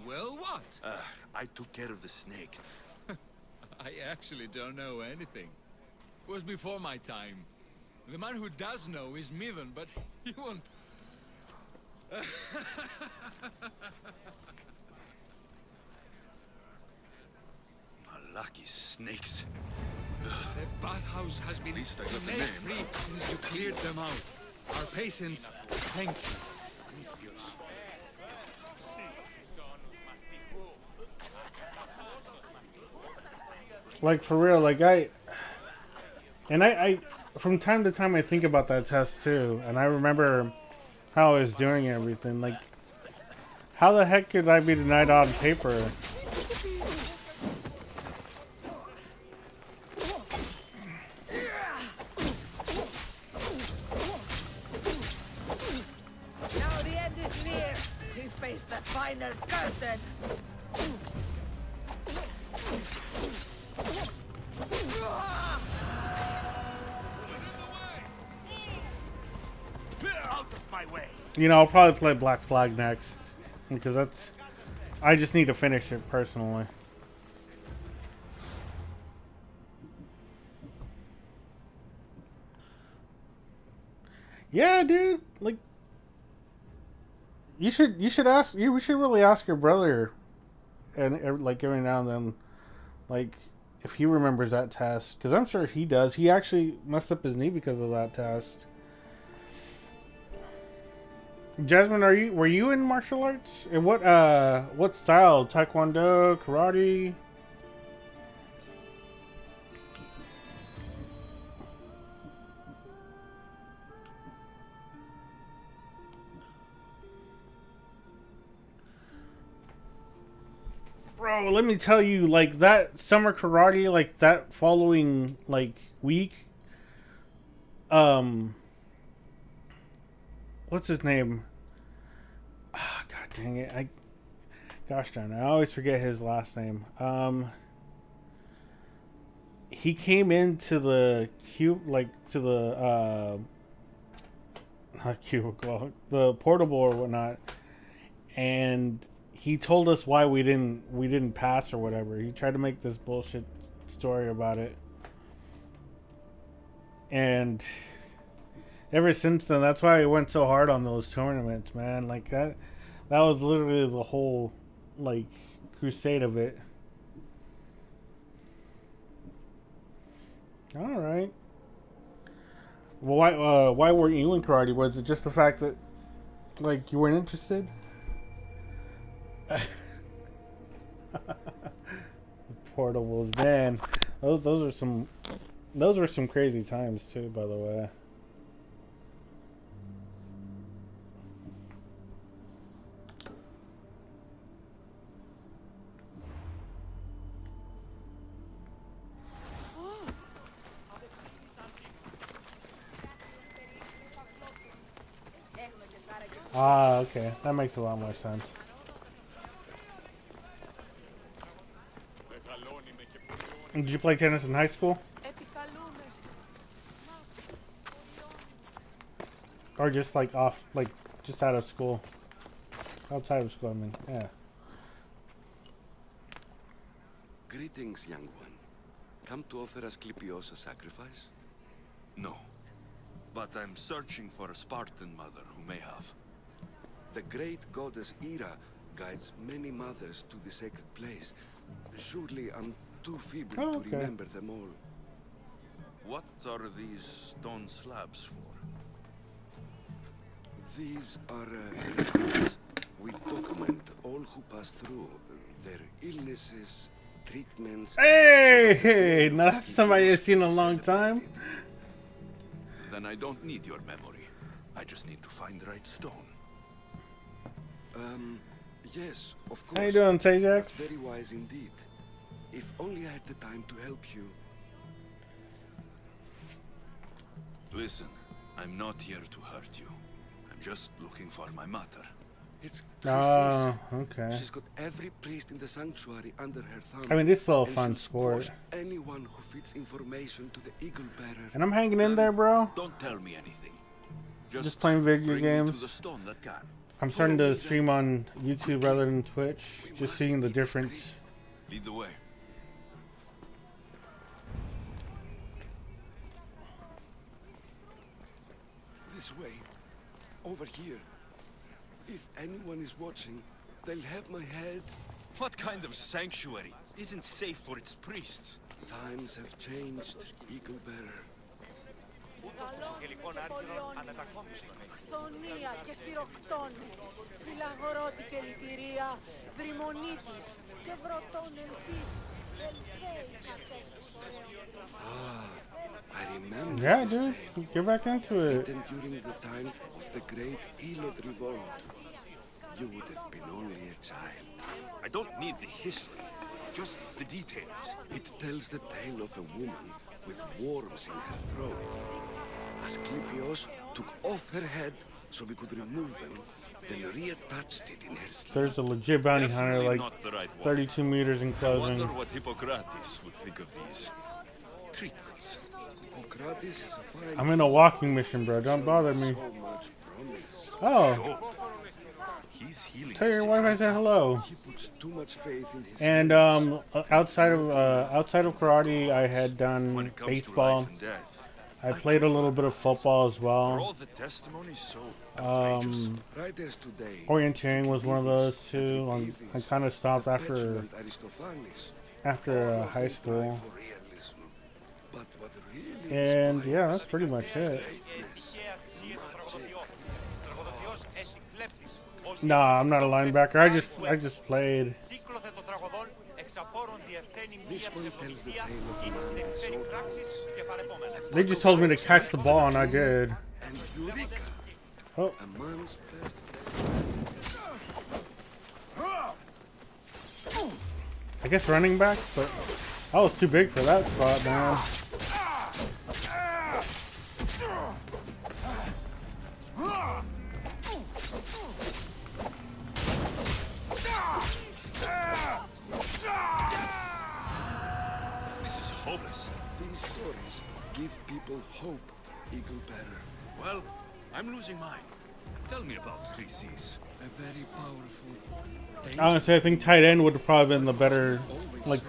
S4: Well, what?
S1: I took care of the snake.
S4: I actually don't know anything. It was before my time. The man who does know is Mivan, but he won't...
S1: Lucky snakes.
S4: The bathhouse has been snake-free since you cleared them out. Our patients, thank you.
S3: Like, for real, like, I from time to time I think about that test too, and I remember how I was doing everything. Like, how the heck could I be denied on paper?
S2: Now the end is near. We face the final curtain.
S4: Out of my way.
S3: You know, I'll probably play Black Flag next, because I just need to finish it personally. Yeah, dude, like, we should really ask your brother, and like every now and then, like, if he remembers that test, because I'm sure he does. He actually messed up his knee because of that test. Jasmine, were you in martial arts? And what style? Taekwondo, karate? Bro, let me tell you, like that summer karate, like that following like week, what's his name? Ah, God dang it! Gosh darn it, I always forget his last name. He came into the not cubicle, the portable or whatnot, and he told us why we didn't pass or whatever. He tried to make this bullshit story about it, and ever since then, that's why I went so hard on those tournaments, man. Like that was literally the whole like crusade of it. All right. Well, why weren't you in karate? Was it just the fact that like you weren't interested? Portables, man. Those were some crazy times too, by the way. Ah, okay. That makes a lot more sense. Did you play tennis in high school? Or just like just out of school? Outside of school, I mean, yeah.
S17: Greetings, young one. Come to offer Asclepios a sacrifice?
S1: No. But I'm searching for a Spartan mother who may have.
S17: The great goddess Ira guides many mothers to the sacred place. Surely I'm too feeble to remember them all.
S1: What are these stone slabs for?
S17: These are records. We document all who pass through, their illnesses, treatments...
S3: Hey! Now that's somebody I've seen in a long time.
S1: Then I don't need your memory. I just need to find the right stone.
S17: Yes, of course.
S3: How you doing, Tajax?
S17: That's very wise indeed. If only I had the time to help you.
S1: Listen, I'm not here to hurt you. I'm just looking for my mother.
S17: It's
S3: oh, okay.
S17: She's got every priest in the sanctuary under her thumb.
S3: I mean, this is all fun sport.
S17: Anyone who feeds information to the eagle bearer.
S3: And I'm hanging in there, bro.
S1: Don't tell me anything.
S3: Just playing video
S1: bring
S3: games.
S1: Me to the stone that can.
S3: I'm starting to stream on YouTube rather than Twitch. Just seeing the difference.
S1: Lead the way.
S17: This way. Over here. If anyone is watching, they'll have my head.
S1: What kind of sanctuary isn't safe for its priests?
S17: Times have changed, Eagle Bearer.
S11: Χθονία και θυροκτώνε, φυλαγορότη και λυτηρία, δρυμονίτης και βροτών ελπίς, ελθέη κατέχεις.
S17: I remember.
S3: Yeah, dude. Get back into it.
S17: Written during the time of the great Elot revolt. You would have been only a child.
S1: I don't need the history, just the details.
S17: It tells the tale of a woman with worms in her throat. Asclepios took off her head so we could remove them, then reattached it in her sleeve.
S3: There's a legit bounty hunter like 32 meters in
S1: I
S3: closing.
S1: wonder what Hippocrates would think of these treatments.
S17: Hippocrates is a fine
S3: I'm in a walking mission, bro. Don't bother me.
S17: so much promise.
S3: Oh.
S1: He's healing.
S3: Tell your wife I said hello.
S17: He puts too much faith in his
S3: And outside of karate, I had done baseball. I played a little bit of football as well. Orienteering was one of those too. I kind of stopped after high school. And yeah, that's pretty much it. Nah, I'm not a linebacker. I just played.
S17: This one tells the tale of a man with sword wounds.
S3: They just told me to catch the ball, and I did.
S17: And Eureka,
S3: Oh.
S17: a man's best
S3: I guess running back, but I was too big for that spot, man.
S1: This is hopeless.
S17: These stories give people hope, Eagle Bearer.
S1: Well, I'm losing mine. Tell me about 3 C's.
S17: A very powerful.
S3: Honestly, I think tight end would have probably been the better, like,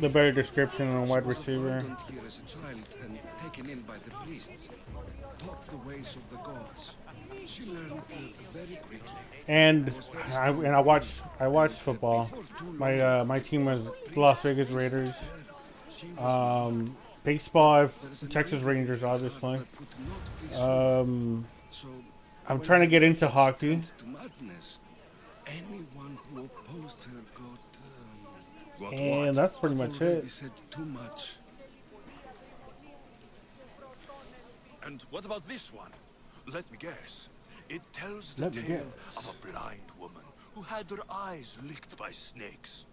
S3: the better description on wide receiver.
S17: Here as a child and taken in by the priests, taught the ways of the gods. She learned very quickly.
S3: And I watched football. My team was Las Vegas Raiders. Baseball, Texas Rangers, obviously. I'm trying to get into hockey.
S17: Anyone who opposed her got
S3: And that's pretty much it.
S17: Said too much.
S1: And what about this one? Let me guess. It tells the tale of a blind woman who had her eyes licked by snakes.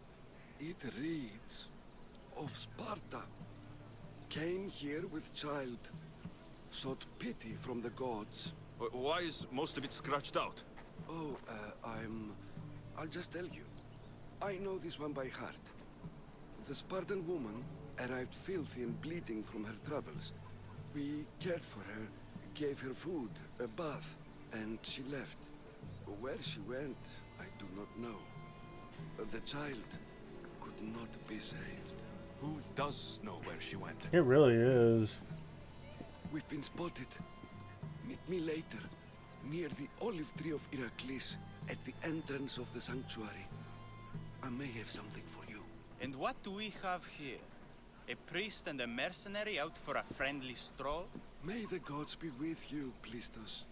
S17: It reads of Sparta. Came here with child. Sought pity from the gods.
S1: Why is most of it scratched out?
S17: Oh, I'll just tell you. I know this one by heart. The Spartan woman arrived filthy and bleeding from her travels. We cared for her, gave her food, a bath, and she left. Where she went, I do not know. The child could not be saved.
S1: Who does know where she went?
S3: It really is.
S17: We've been spotted. Meet me later, near the olive tree of Heracles, at the entrance of the sanctuary. I may have something for you.
S8: And what do we have here? A priest and a mercenary out for a friendly stroll?
S17: May the gods be with you, Plistos.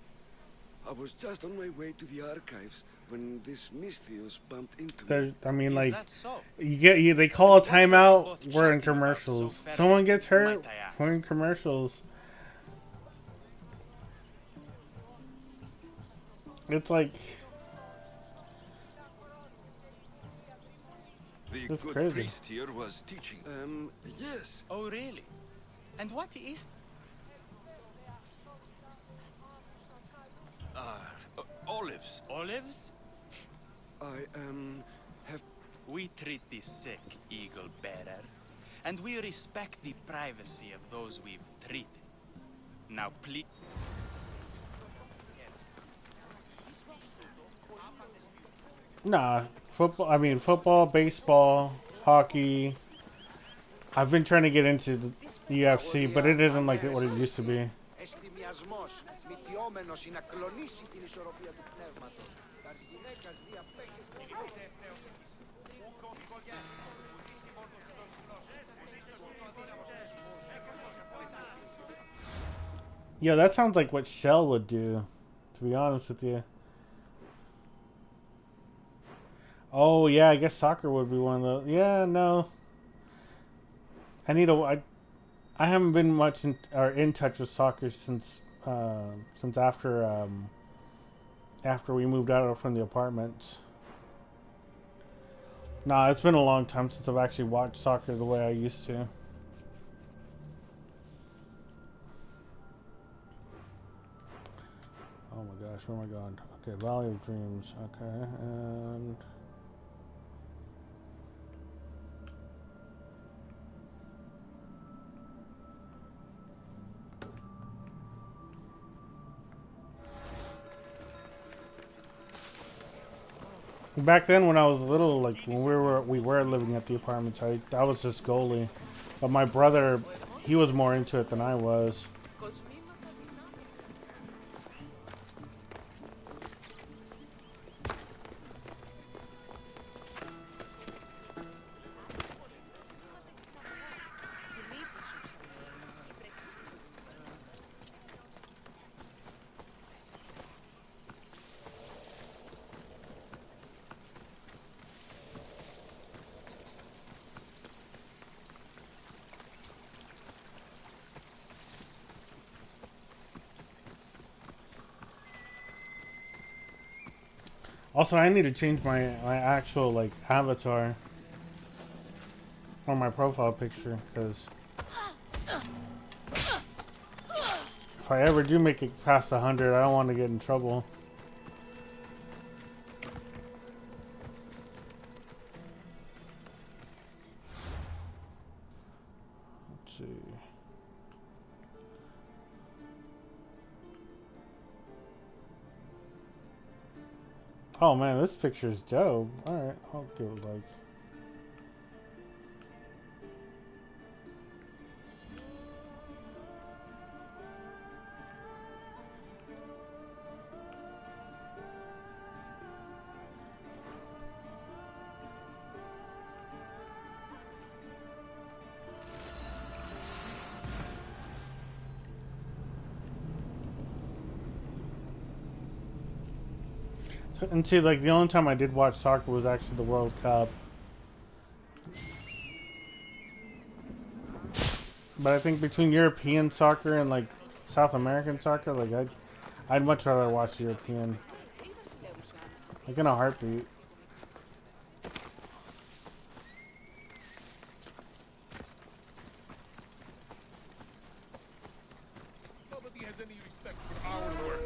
S17: I was just on my way to the archives when this Misthios bumped into me.
S3: I mean, like, they call a timeout, we're in commercials. Someone gets hurt, we're in commercials. It's like...
S1: The
S3: That's
S1: good
S3: crazy.
S1: priest here was teaching.
S17: Yes.
S8: Oh, really? And what is...
S1: Olives.
S8: Olives?
S17: I, have...
S8: We treat the sick, Eagle Bearer. And we respect the privacy of those we've treated. Now, please...
S3: Nah, football, baseball, hockey. I've been trying to get into the UFC, but it isn't like what it used to be. Yo, that sounds like what Shell would do, to be honest with you. Oh, yeah, I guess soccer would be one of those. Yeah, no. I haven't been much in touch with soccer since after we moved out from the apartments. Nah, it's been a long time since I've actually watched soccer the way I used to. Oh my gosh, where am I going? Okay, Valley of Dreams. Okay, and... Back then, when I was little, like when we were living at the apartments, I was just goalie. But my brother, he was more into it than I was. Also, I need to change my actual like avatar or my profile picture, because if I ever do make it past 100, I don't want to get in trouble. Let's see. Oh man, this picture is dope. Alright, I'll give it like. And see, like, the only time I did watch soccer was actually the World Cup. But I think between European soccer and, like, South American soccer, like, I'd much rather watch European. Like, in a heartbeat.
S6: Nobody has any respect for our work.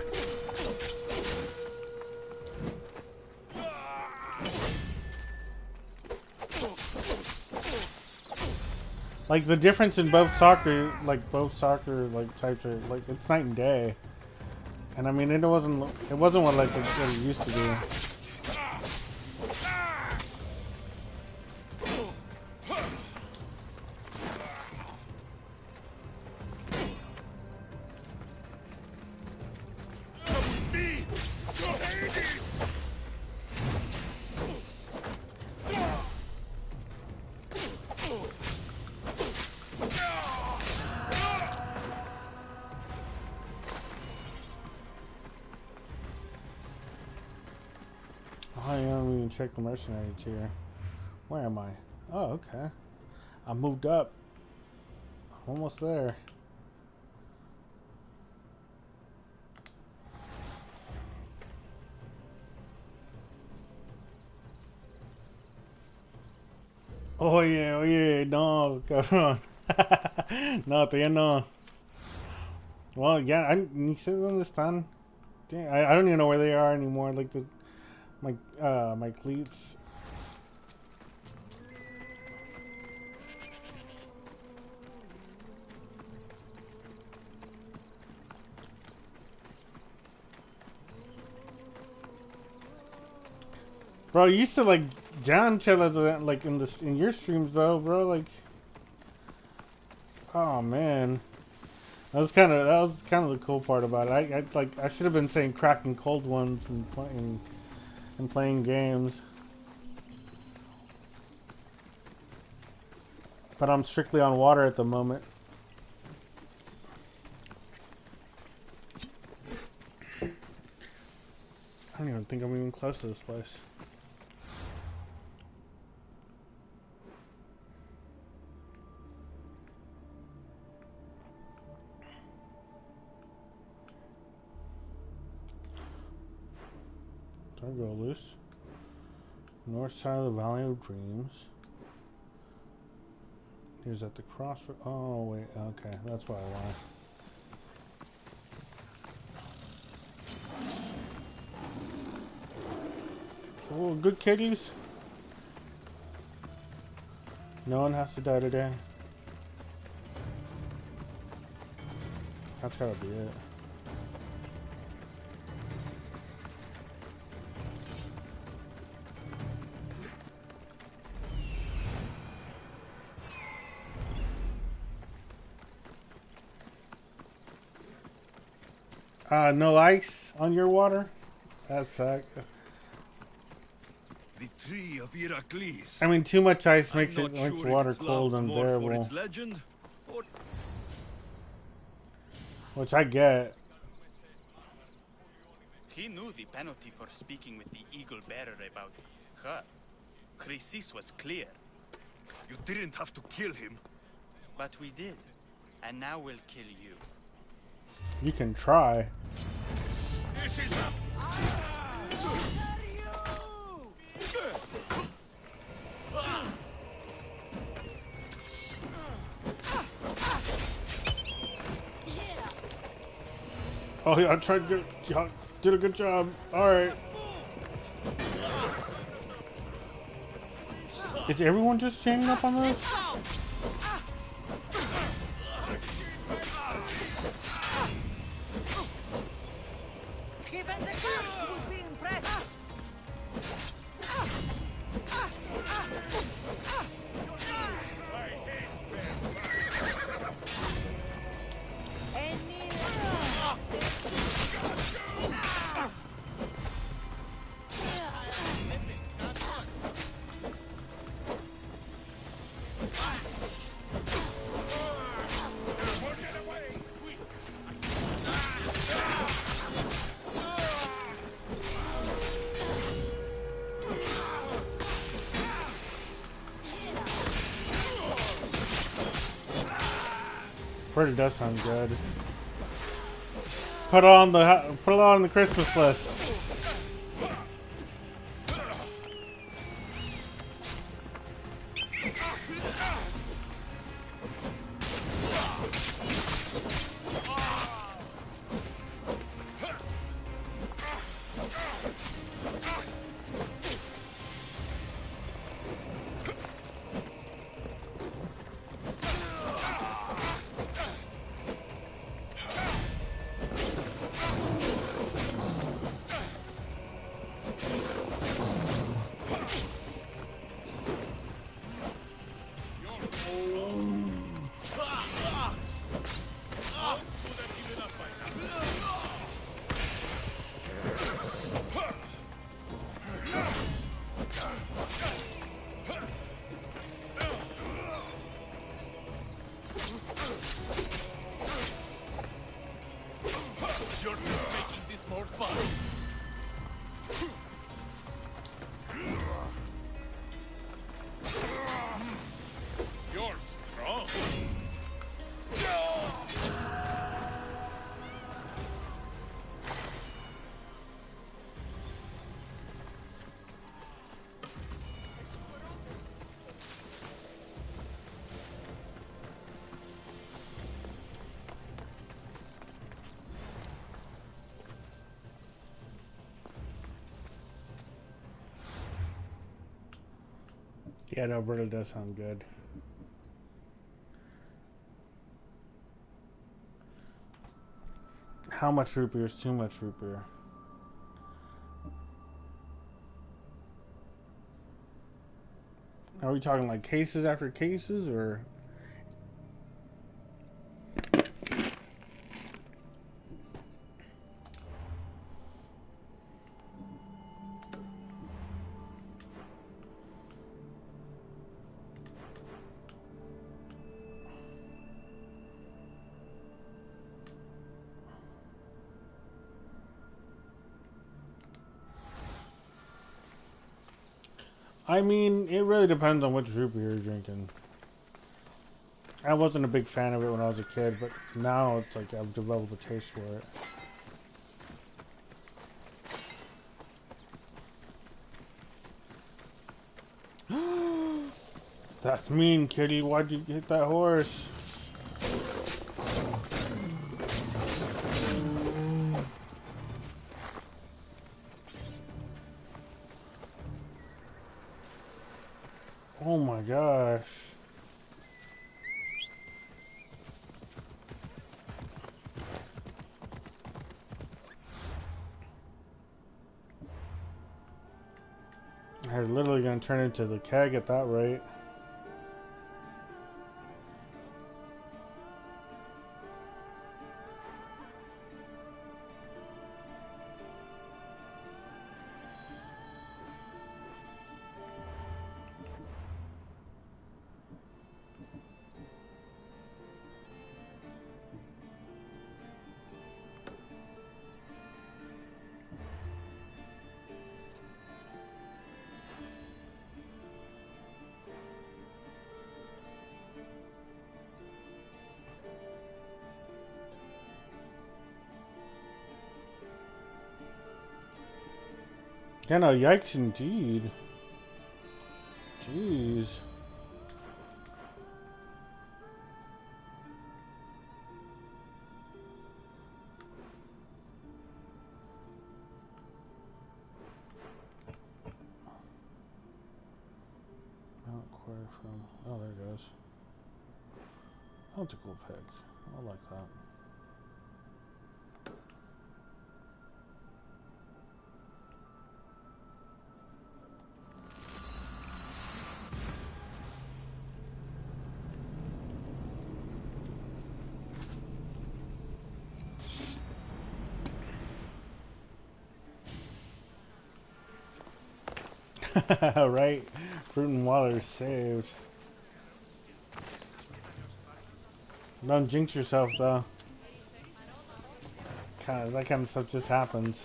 S3: Like, the difference in both soccer like types are like, it's night and day. And I mean, it wasn't what like what it used to be. Check the mercenary tier. Where am I? Oh, okay. I moved up. I'm almost there. Oh yeah, no, cabrón. No, todavía no. Well, yeah, ni sé dónde están. I don't even know where they are anymore. Like my cleats. Bro, you used to like John Chelas like in your streams though, bro. Like, oh man, that was kind of the cool part about it. I should have been saying cracking cold ones and playing games, but I'm strictly on water at the moment. I don't even think I'm even close to this place. Go loose. North side of the Valley of Dreams. Here's at the crossroad. Oh wait, okay, that's what I want. Oh, good kitties. No one has to die today. That's gotta be it. No ice on your water? That sucks.
S1: The tree of Heracles.
S3: I mean, too much ice makes
S1: sure
S3: water cold and unbearable.
S1: Its legend, or...
S3: Which I get.
S8: He knew the penalty for speaking with the Eagle Bearer about her. Chrysis was clear.
S1: You didn't have to kill him.
S8: But we did. And now we'll kill you.
S3: You can try.
S6: This is
S3: Oh, yeah, I tried to get, y'all did a good job. Alright. Is everyone just chaining up on this?
S11: Even the girls would be impressed.
S3: Pretty does sound good. Put it on the Christmas list.
S4: You're just making this more fun. You're strong.
S3: Yeah, no, really does sound good. How much root beer is too much root beer? Are we talking like cases after cases, or? I mean, it really depends on which root beer you're drinking. I wasn't a big fan of it when I was a kid, but now it's like I've developed a taste for it. That's mean, kitty. Why'd you hit that horse? Oh my gosh. They're literally gonna turn into the keg at that rate. Yeah, no, yikes indeed. Jeez. Oh, there it goes. That's a cool pick. I like that. Right? Fruit and water saved. Don't jinx yourself though. That kind of stuff just happens.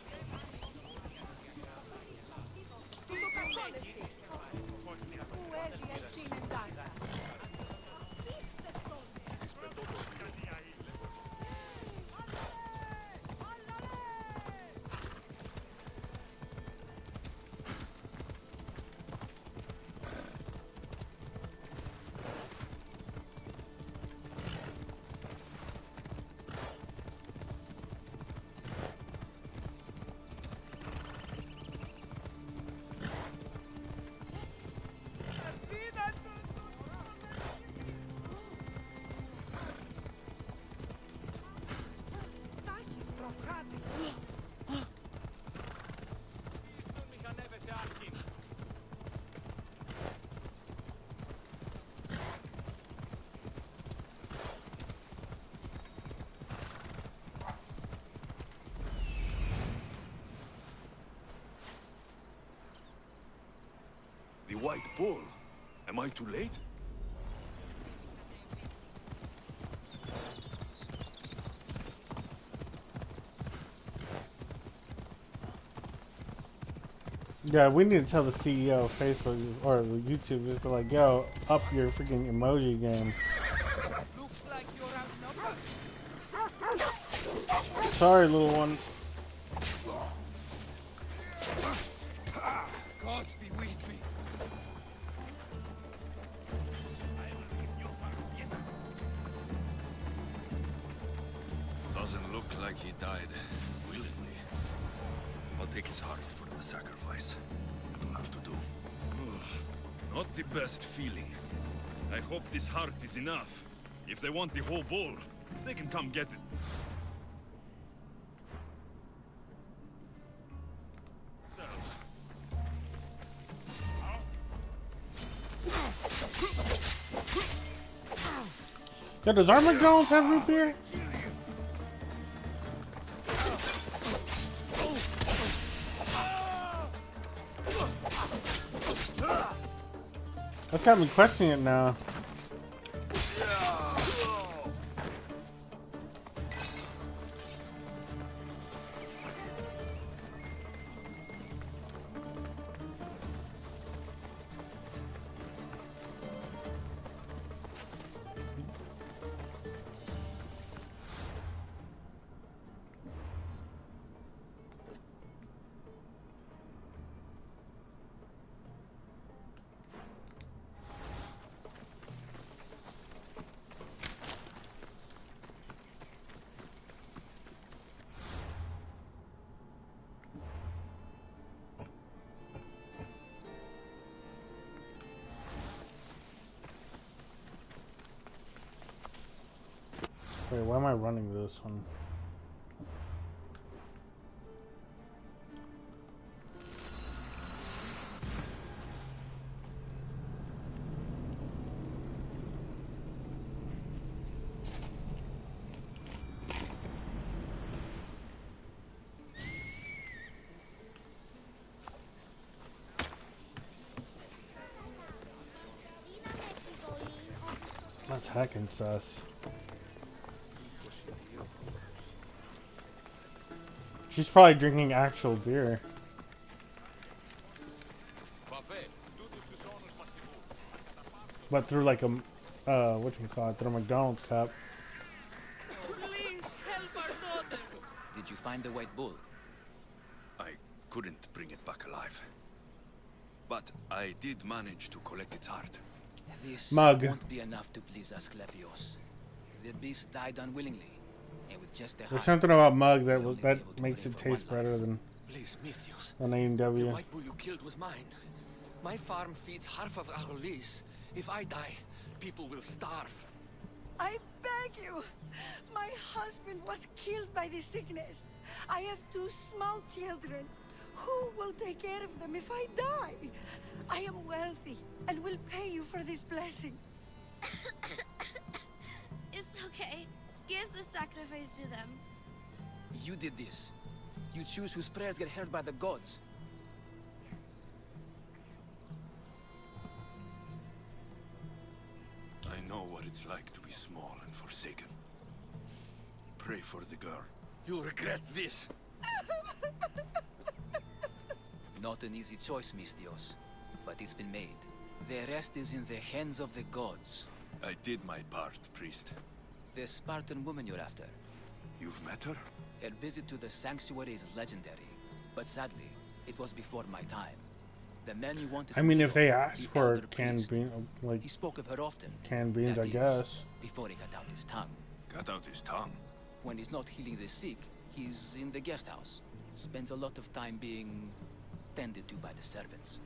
S1: The White Bull. Am I too late?
S3: Yeah, we need to tell the CEO of Facebook or YouTube, just be like, yo, up your freaking emoji game.
S4: Looks like you're outnumbered.
S3: Sorry, little one.
S4: God be with me.
S1: Doesn't look like he died willingly. I'll take his heart for the sacrifice. I'll have to do. Not the best feeling. I hope this heart is enough. If they want the whole bull, they can come get it.
S3: Yeah, does Armored Jones have root beer? That's got me questioning it now. Wait, why am I running this one? That's heckin' sus. She's probably drinking actual beer. But through like a, whatchamacallit, through a McDonald's cup.
S5: Please help our daughter.
S12: Did you find the White Bull?
S1: I couldn't bring it back alive. But I did manage to collect its heart.
S5: This
S3: Mug.
S5: won't be enough to please Asclepios. The beast died unwillingly. And with just a
S3: There's
S5: heart,
S3: something about Mug that makes it taste better than
S18: Please, Mythios.
S3: an
S18: The
S3: AEW.
S18: white bull you killed was mine. My farm feeds half of our lease,
S5: If I die, people will starve.
S11: I beg you! My husband was killed by the sickness. I have 2 small children. Who will take care of them if I die? I am wealthy and will pay you for this blessing.
S15: It's okay. Give the sacrifice to them.
S5: You did this. You choose whose prayers get heard by the gods.
S1: I know what it's like to be small and forsaken. Pray for the girl.
S5: You'll regret this. Not an easy choice, Mistios, but it's been made. The rest is in the hands of the gods.
S1: I did my part, priest.
S5: The Spartan woman you're after.
S1: You've met her?
S5: Her visit to the sanctuary is legendary, but sadly, it was before my time. The man you want is
S3: I mean, if they
S5: Mito,
S3: ask
S5: the
S3: for
S5: elder
S3: canned
S5: priest.
S3: beans, like
S5: He spoke of her often.
S3: canned beans,
S5: That
S3: I
S5: is,
S3: guess.
S5: before he cut out his tongue.
S1: Cut out his tongue?
S5: When he's not healing the sick, he's in the guest house. Spends a lot of time being tended to by the servants.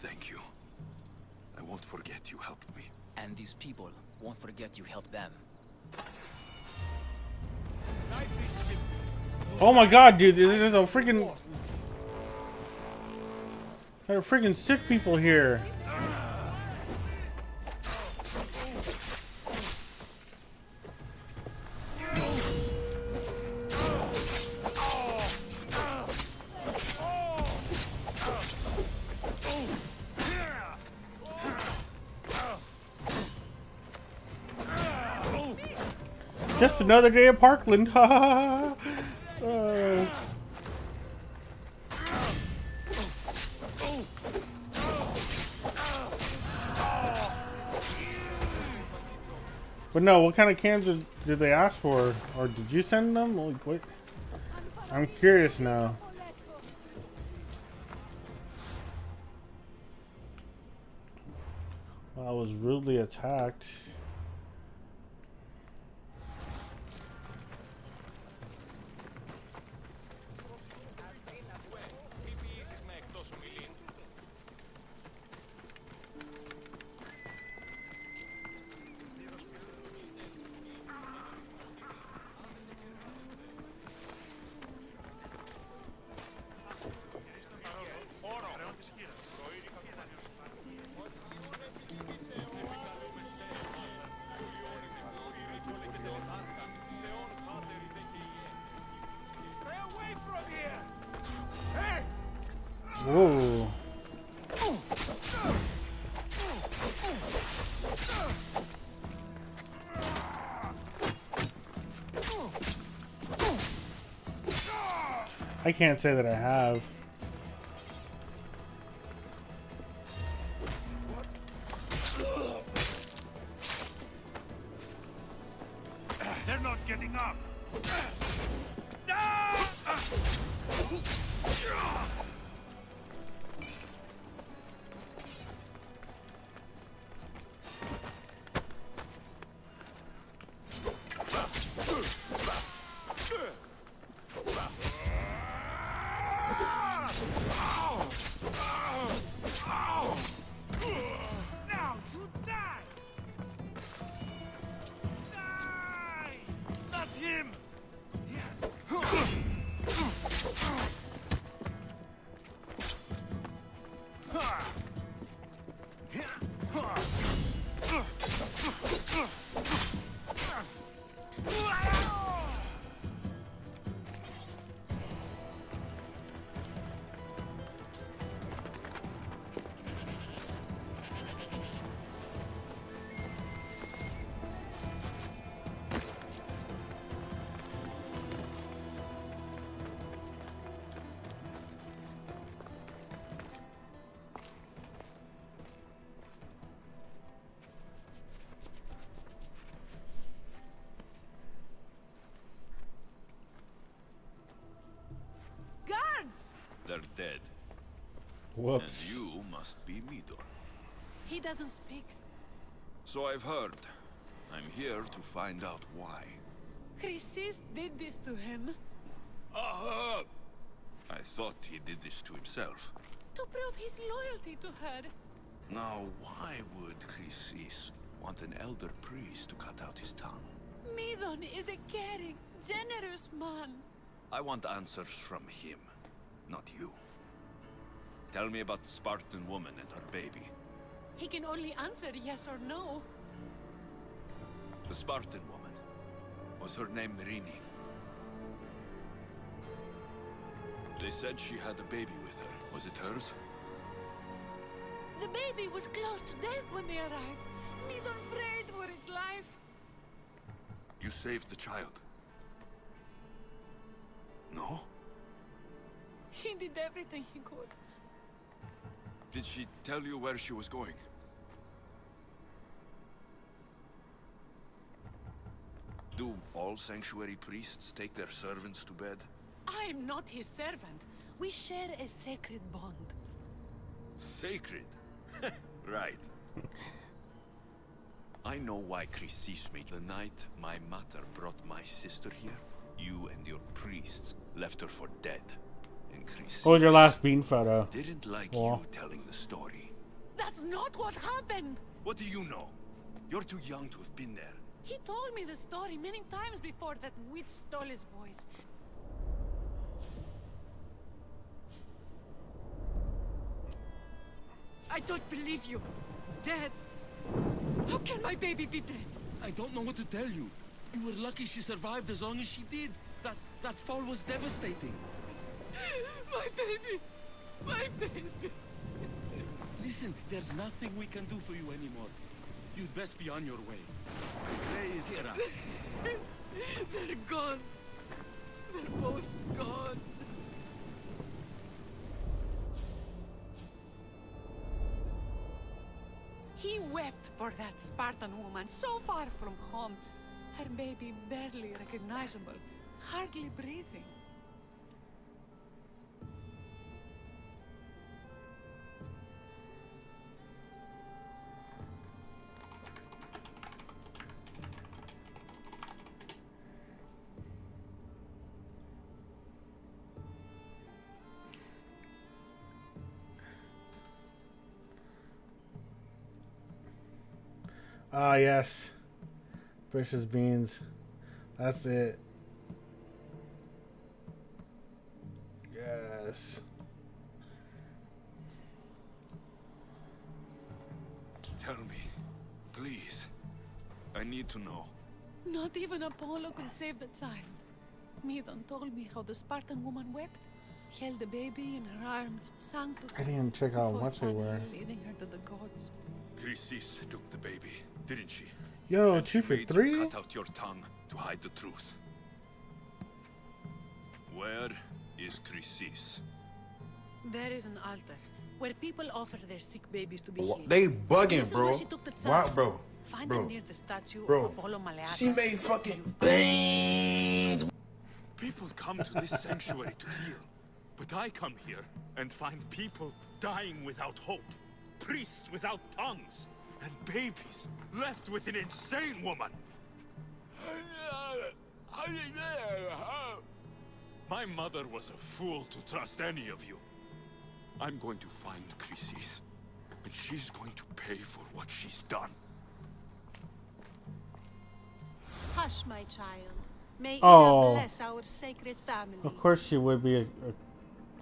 S1: Thank you. I won't forget you helped me.
S5: And these people won't forget you helped them.
S3: Oh my god, dude, there's a freaking... There are freaking sick people here. Just another day at Parkland. Ha ha ha. But no, what kind of cans did they ask for? Or did you send them? Like, what? I'm curious now. Well, I was rudely attacked. Whoa. I can't say that I have.
S4: They're not getting up. Now you die. Die. That's him.
S11: Guards!
S1: They're dead.
S3: Whoops.
S1: And you must be Midor.
S11: He doesn't speak.
S1: So I've heard. I'm here to find out why.
S11: Chrysis did this to him.
S1: Aha! I thought he did this to himself.
S11: To prove his loyalty to her.
S1: Now, why would Chrysis want an elder priest to cut out his tongue?
S11: Midon is a caring, generous man.
S1: I want answers from him, not you. Tell me about the Spartan woman and her baby.
S11: He can only answer yes or no.
S1: The Spartan woman. Was her name Merini? They said she had a baby with her. Was it hers?
S11: The baby was close to death when they arrived. Midon prayed for its life.
S1: You saved the child. No?
S11: He did everything he could.
S1: Did she tell you where she was going? Do all sanctuary priests take their servants to bed?
S11: I am not his servant. We share a sacred bond.
S1: Sacred? Right. I know why Chrysis made the night my mother brought my sister here. You and your priests left her for dead. And Chrysis
S3: What was your last bean photo?
S1: didn't like
S3: Well.
S1: you telling the story.
S11: That's not what happened.
S1: What do you know? You're too young to have been there.
S11: He told me the story many times before that witch stole his voice. I don't believe you. Dead. How can my baby be dead?
S4: I don't know what to tell you. You were lucky she survived as long as she did. That fall was devastating.
S11: My baby! My baby!
S4: Listen, there's nothing we can do for you anymore. You'd best be on your way. Please, Hera.
S11: They're gone. They're both gone. He wept for that Spartan woman so far from home. Her baby barely recognizable, hardly breathing.
S3: Ah, yes. Precious beans. That's it. Yes.
S1: Tell me, please. I need to know.
S11: Not even Apollo could save the child. Midon told me how the Spartan woman wept, held the baby in her arms, sang to her.
S3: I didn't even check how
S11: before
S3: much they were.
S11: finally leading her to the gods.
S1: Chrysis took the baby, didn't she?
S3: Yo,
S1: And she
S3: 2 for
S1: made you
S3: 3?
S1: cut out your tongue to hide the truth. Where is Chrysis?
S11: There is an altar where people offer their sick babies to be healed.
S18: They
S11: This
S18: bugging,
S11: is
S18: bro.
S11: where she took the
S18: Why,
S11: child.
S18: bro?
S11: Find
S18: Bro.
S11: it near the statue
S18: Bro.
S11: of Apollo Maleatus.
S18: She made fucking beans.
S1: People come to this sanctuary to heal. But I come here and find people dying without hope. Priests without tongues. And babies left with an insane woman. My mother was a fool to trust any of you. I'm going to find Chrysis, and she's going to pay for what she's done.
S19: Hush, my child. May
S3: Oh.
S19: Ida bless our sacred family.
S3: Of course she would be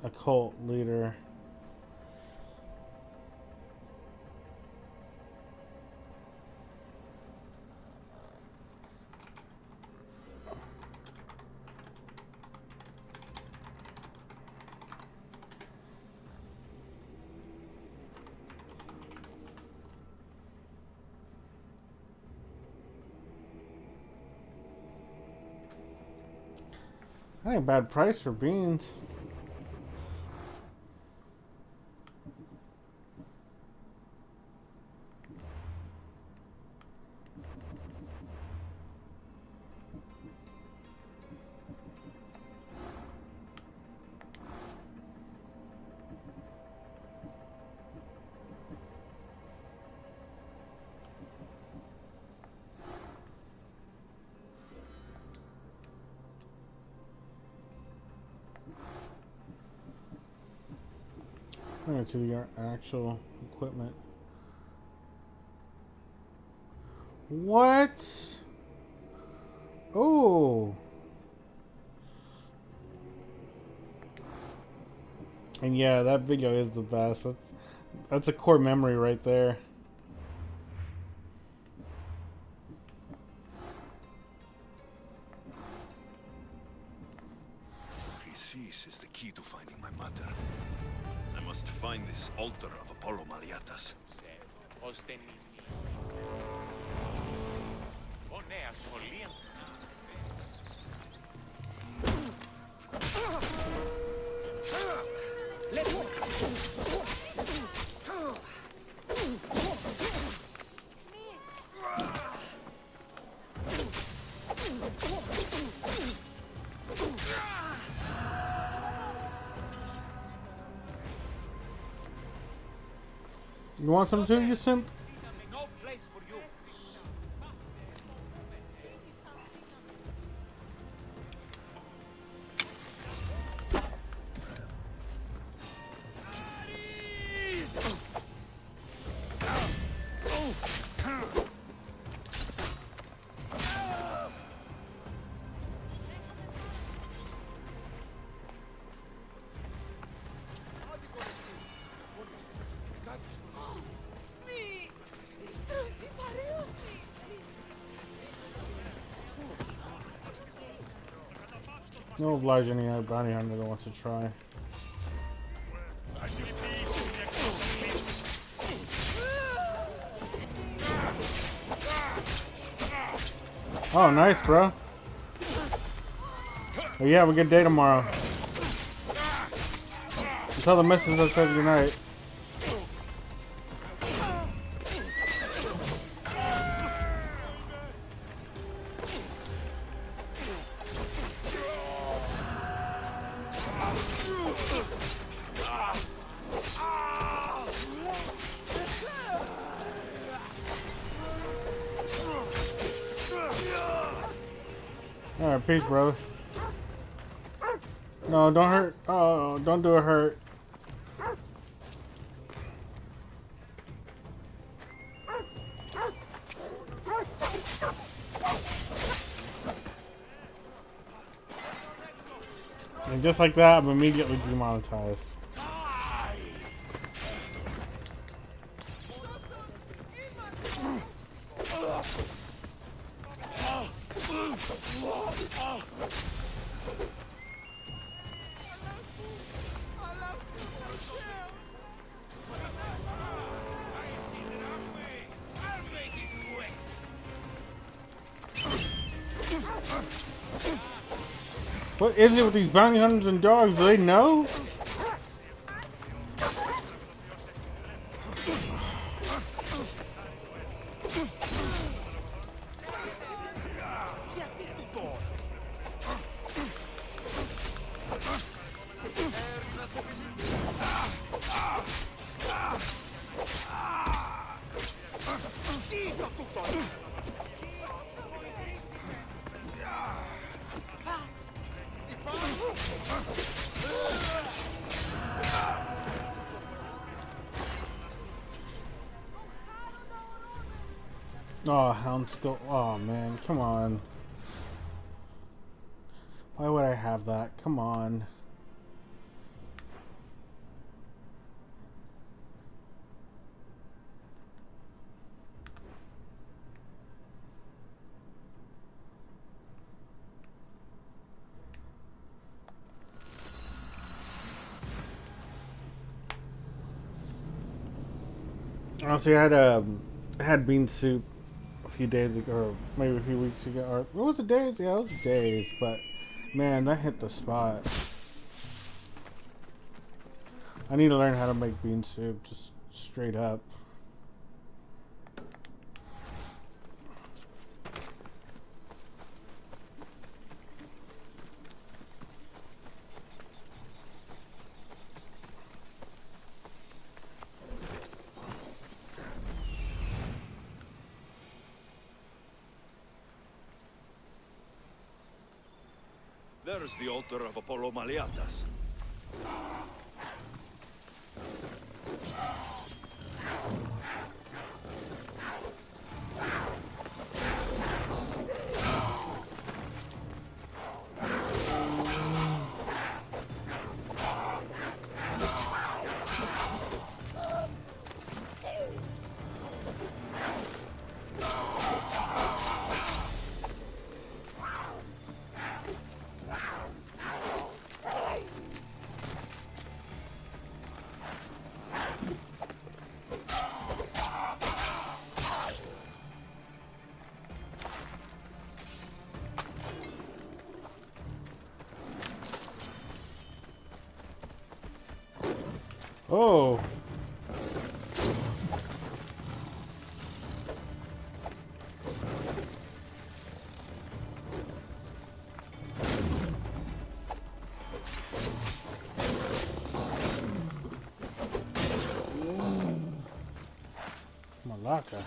S3: a cult leader. That ain't a bad price for beans. I'm going to the actual equipment. What? Oh. And yeah, that video is the best. That's a core memory right there.
S1: Cease is the key to finding my mother. I must find this altar of Apollo Maliatas.
S3: You want some too, you simp?
S8: No place for you.
S3: No oblige any bounty hunter that wants to try. Oh, nice, bro. Oh, yeah, we get day tomorrow. Tell the missus I said goodnight. Alright, peace, bro. No, don't hurt. Oh, don't do a hurt. And just like that, I'm immediately demonetized. What is it with these bounty hunters and dogs? Do they know? Oh, Houndskill. Oh, man. Come on. Why would I have that? Come on. Honestly, I had bean soup a few days ago, or maybe a few weeks ago, or what was it, days? Yeah, it was days, but man, that hit the spot. I need to learn how to make bean soup, just straight up.
S1: There's the altar of Apollo Maliatas.
S3: Oh. Malaka.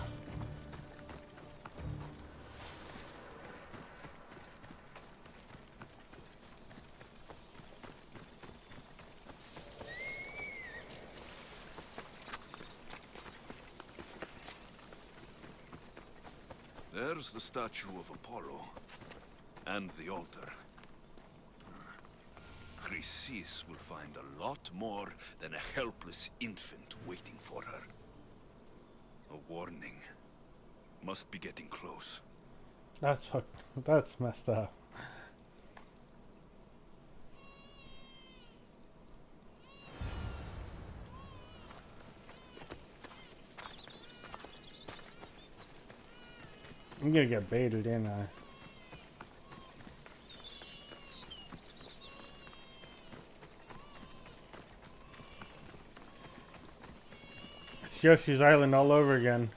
S1: There's the statue of Apollo. And the altar. Chrysis will find a lot more than a helpless infant waiting for her. A warning. Must be getting close.
S3: That's messed up. I'm gonna get baited, ain't I? It's Yoshi's Island all over again.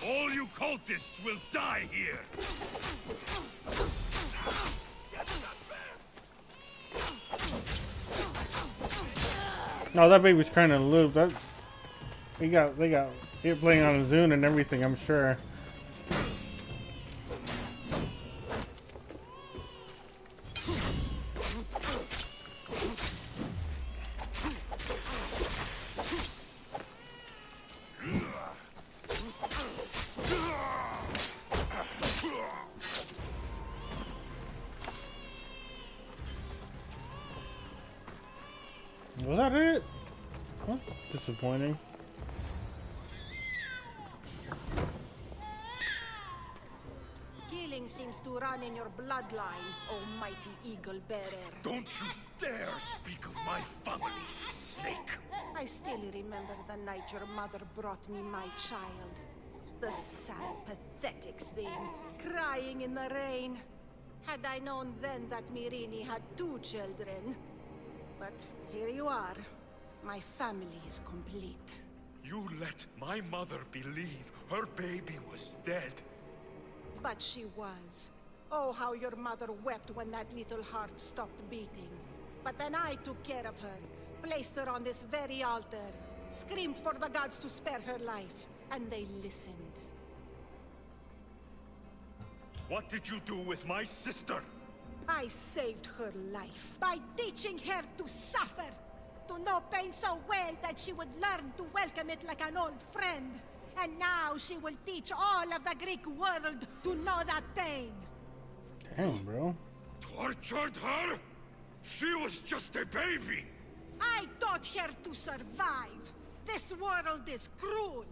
S1: All you cultists will die here!
S3: No, that baby's kind of loose. That they got it playing on a Zune and everything, I'm sure. Was that it? Huh? Disappointing.
S11: Killing seems to run in your bloodline, almighty eagle bearer.
S1: Don't you dare speak of my family, snake!
S11: I still remember the night your mother brought me my child. The sad, pathetic thing, crying in the rain. Had I known then that Mirini had 2 children. But here you are. My family is complete.
S1: You let my mother believe her baby was dead.
S11: But she was. Oh, how your mother wept when that little heart stopped beating. But then I took care of her, placed her on this very altar, screamed for the gods to spare her life, and they listened.
S1: What did you do with my sister?
S11: I saved her life by teaching her to suffer, to know pain so well that she would learn to welcome it like an old friend. And now she will teach all of the Greek world to know that pain.
S3: Damn, bro.
S1: Tortured her? She was just a baby!
S11: I taught her to survive. This world is cruel.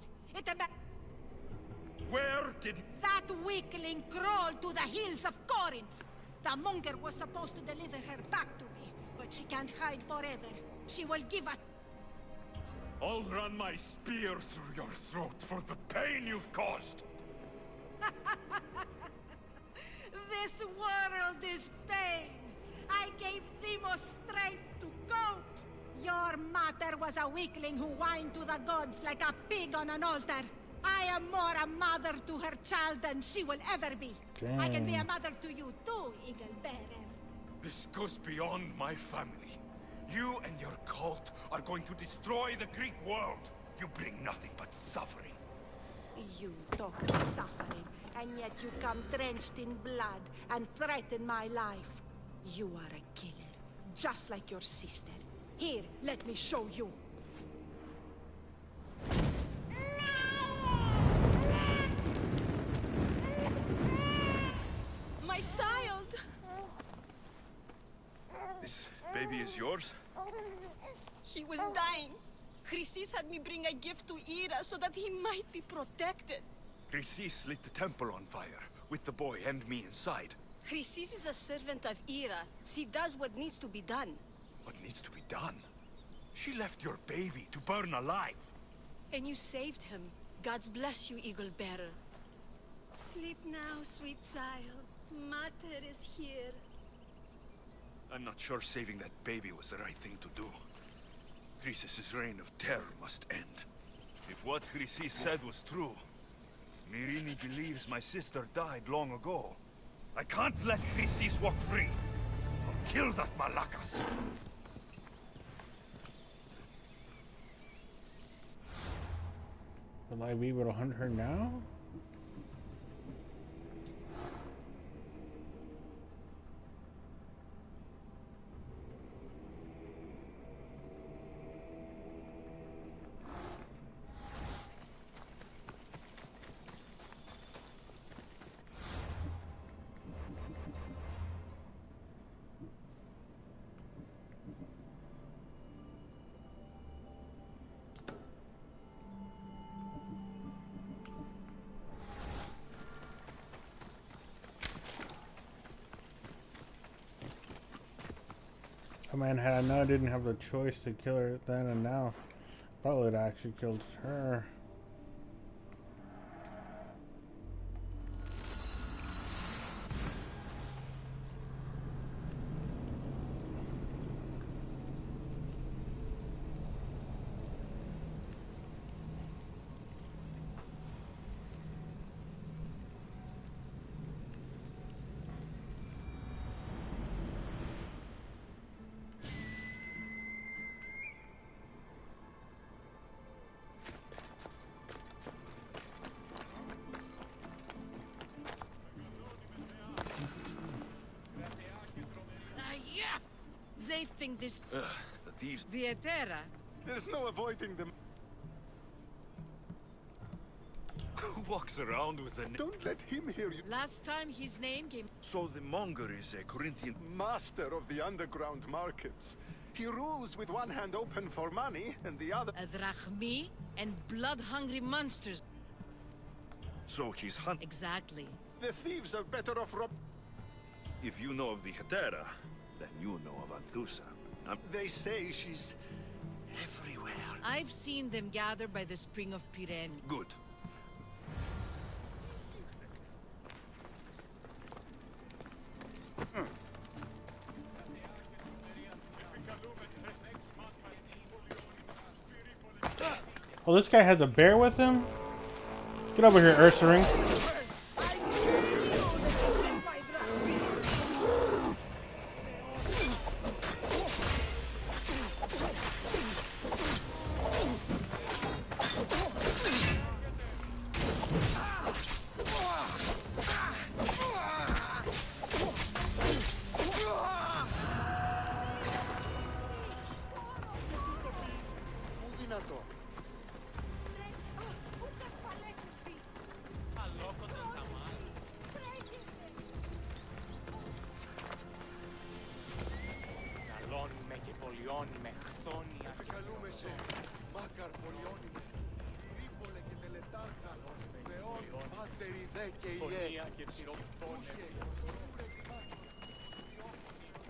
S1: Where did...
S11: That weakling crawled to the hills of Corinth. The monger was supposed to deliver her back to me, but she can't hide forever. She will give us...
S1: I'll run my spear through your throat for the pain you've caused!
S11: This world is pain. I gave Themos strength to cope. Your mother was a weakling who whined to the gods like a pig on an altar. I am more a mother to her child than she will ever be.
S3: Damn.
S11: I can be a mother to you too, Eagle Bearer.
S1: This goes beyond my family. You and your cult are going to destroy the Greek world. You bring nothing but suffering.
S11: You talk of suffering, and yet you come drenched in blood and threaten my life. You are a killer, just like your sister. Here, let me show you.
S19: My child!
S1: This baby is yours?
S19: He was dying. Chrysis had me bring a gift to Ira so that he might be protected.
S1: Chrysis lit the temple on fire, with the boy and me inside.
S19: Chrysis is a servant of Ira. She does what needs to be done.
S1: What needs to be done? She left your baby to burn alive.
S19: And you saved him. God's bless you, Eagle Bearer. Sleep now, sweet child. Mater is here.
S1: I'm not sure saving that baby was the right thing to do. Chrysis' reign of terror must end. If what Chrysis said was true, Myrini believes my sister died long ago. I can't let Chrysis walk free. I'll kill that Malakas.
S3: Will I be able to hunt her now? Oh man, had I known I didn't have the choice to kill her then and now, probably would have actually killed her.
S2: Yeah! They think this...
S1: The thieves...
S2: The Etera.
S14: There's no avoiding them.
S1: Who walks around with a...
S14: Don't let him hear you.
S2: Last time his name came...
S1: So the monger is a Corinthian...
S14: Master of the underground markets. He rules with one hand open for money and the other...
S2: A drachmi and blood-hungry monsters.
S1: So he's hunting...
S2: Exactly.
S14: The thieves are better off rob...
S1: If you know of the Hetera, then you know of Anthusa.
S14: They say she's... everywhere.
S2: I've seen them gather by the spring of Pirene.
S1: Good.
S3: Oh, this guy has a bear with him? Get over here, Ursaring.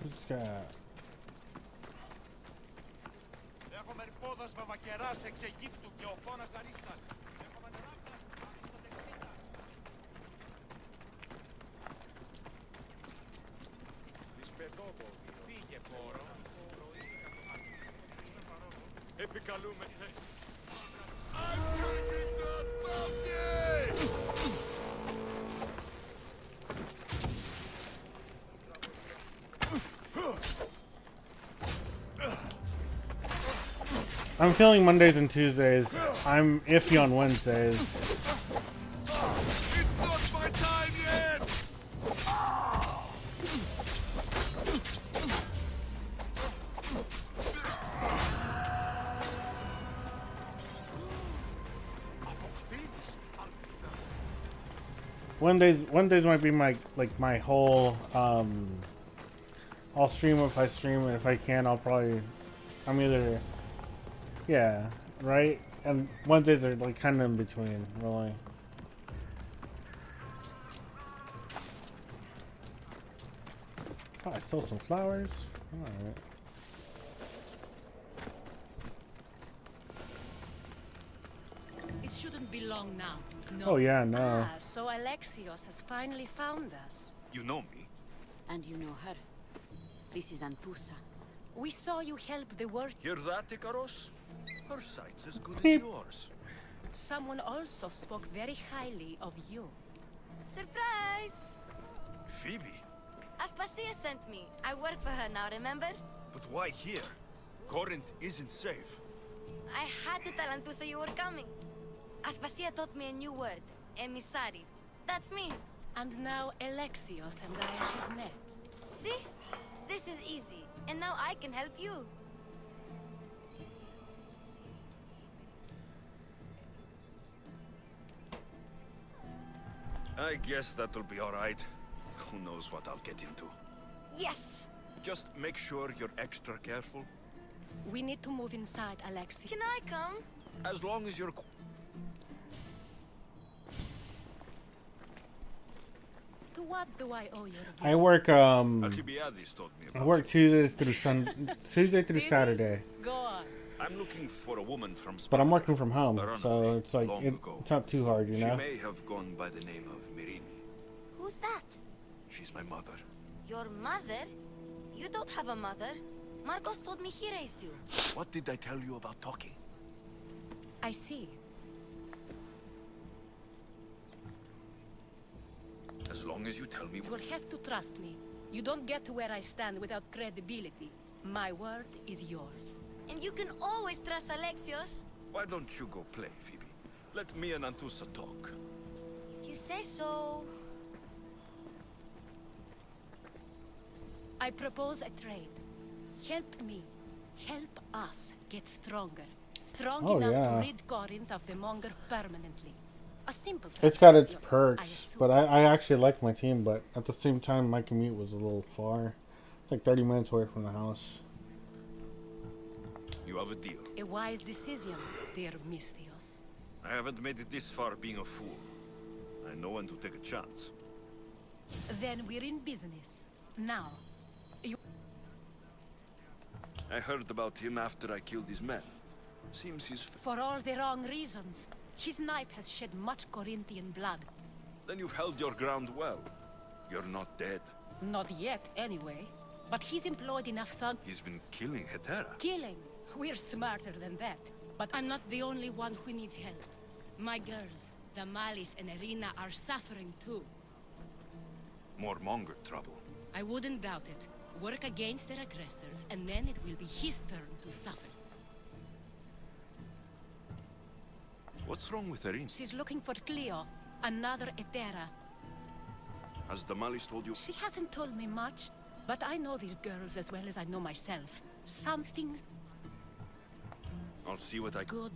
S3: This guy.
S4: Έχουμε ρηπόδας βαβακεράς εξ Αιγύπτου και ο φώνας Δαρίστας. Έχουμε νεράπτας Αριστοτεχνίτας. Δυσπεδόποδη. Φύγε πόρο. Επικαλούμεσαι.
S3: I'm feeling Mondays and Tuesdays. I'm iffy on Wednesdays.
S1: It's not my time yet!
S3: Wednesdays might be my whole I'll stream if I stream, and if I can I'm either yeah, right? And Wednesdays are like kind of in between, really. Oh, I stole some flowers. Alright.
S2: It shouldn't be long now. No.
S3: Oh yeah, no.
S20: Ah, so Alexios has finally found us.
S1: You know me.
S20: And you know her. This is Anthusa. We saw you help the world.
S1: Hear that, Icaros? Her sight's as good as
S3: Beep.
S1: yours.
S20: Someone also spoke very highly of you.
S21: Surprise!
S1: Phoebe?
S21: Aspasia sent me. I work for her now, remember?
S1: But why here? Corinth isn't safe.
S21: I had to tell Anthusa you were coming. Aspasia taught me a new word. Emissary. That's me.
S20: And now Alexios and I have met.
S21: See? This is easy. And now I can help you.
S1: I guess that'll be alright. Who knows what I'll get into.
S21: Yes!
S1: Just make sure you're extra careful.
S20: We need to move inside, Alexi.
S21: Can I come?
S1: As long as you're...
S20: To what do I owe your visit?
S3: I work
S1: Alcibiades told me
S3: I
S1: about
S3: work Tuesday through Saturday.
S20: Go on.
S1: I'm looking for a woman from Sparta.
S3: But I'm working from home,
S1: A runaway,
S3: so it's like
S1: long ago.
S3: it's not too hard, you
S1: She
S3: know.
S1: may have gone by the name of Mirini.
S21: Who's that?
S1: She's my mother.
S21: Your mother? You don't have a mother. Marcos told me he raised you.
S1: What did I tell you about talking?
S20: I see.
S1: As long as you tell me...
S20: You'll have to trust me. You don't get to where I stand without credibility. My word is yours.
S21: And you can always trust Alexios.
S1: Why don't you go play, Phoebe? Let me and Anthusa talk.
S21: If you say so.
S20: I propose a trade. Help me. Help us get stronger. Strong
S3: Oh,
S20: enough
S3: yeah.
S20: to rid Corinth of the Monger permanently. A simple
S3: It's got its
S20: transaction, I
S3: perks,
S20: assume.
S3: but I actually like my team. But at the same time, my commute was a little far. It's like 30 minutes away from the house.
S1: You have a deal.
S20: A wise decision, dear Misthios.
S1: I haven't made it this far being a fool. I know when to take a chance.
S20: Then we're in business. Now,
S1: I heard about him after I killed his men. Seems he's...
S20: for all the wrong reasons, his knife has shed much Corinthian blood.
S1: Then you've held your ground well. You're not dead.
S20: Not yet, anyway. But he's employed enough thug
S1: He's been killing Hetera.
S20: killing. We're smarter than that. But I'm not the only one who needs help. My girls, Damalis and Irina, are suffering too.
S1: More Monger trouble.
S20: I wouldn't doubt it. Work against their aggressors, and then it will be his turn to suffer.
S1: What's wrong with Erin?
S20: She's looking for Cleo, another Hetera.
S1: Has Damalis told you?
S20: She hasn't told me much, but I know these girls as well as I know myself. Some things
S1: I'll see what I...
S20: good.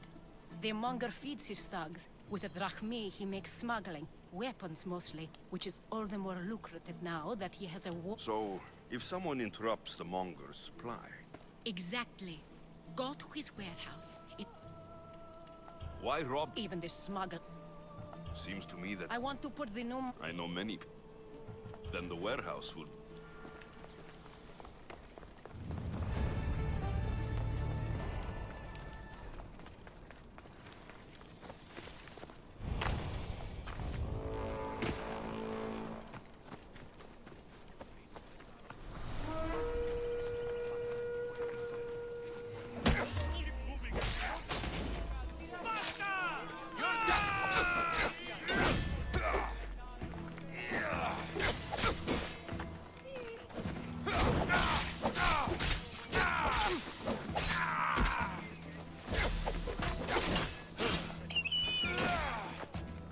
S20: The Monger feeds his thugs. With the drachmi, he makes smuggling. Weapons, mostly, which is all the more lucrative now that he has a war...
S1: So, if someone interrupts the Monger's supply...
S20: Exactly. Go to his warehouse.
S1: Why rob...
S20: Even the smuggle...
S1: Seems to me that...
S20: I want to put the new...
S1: I know many... Then the warehouse would...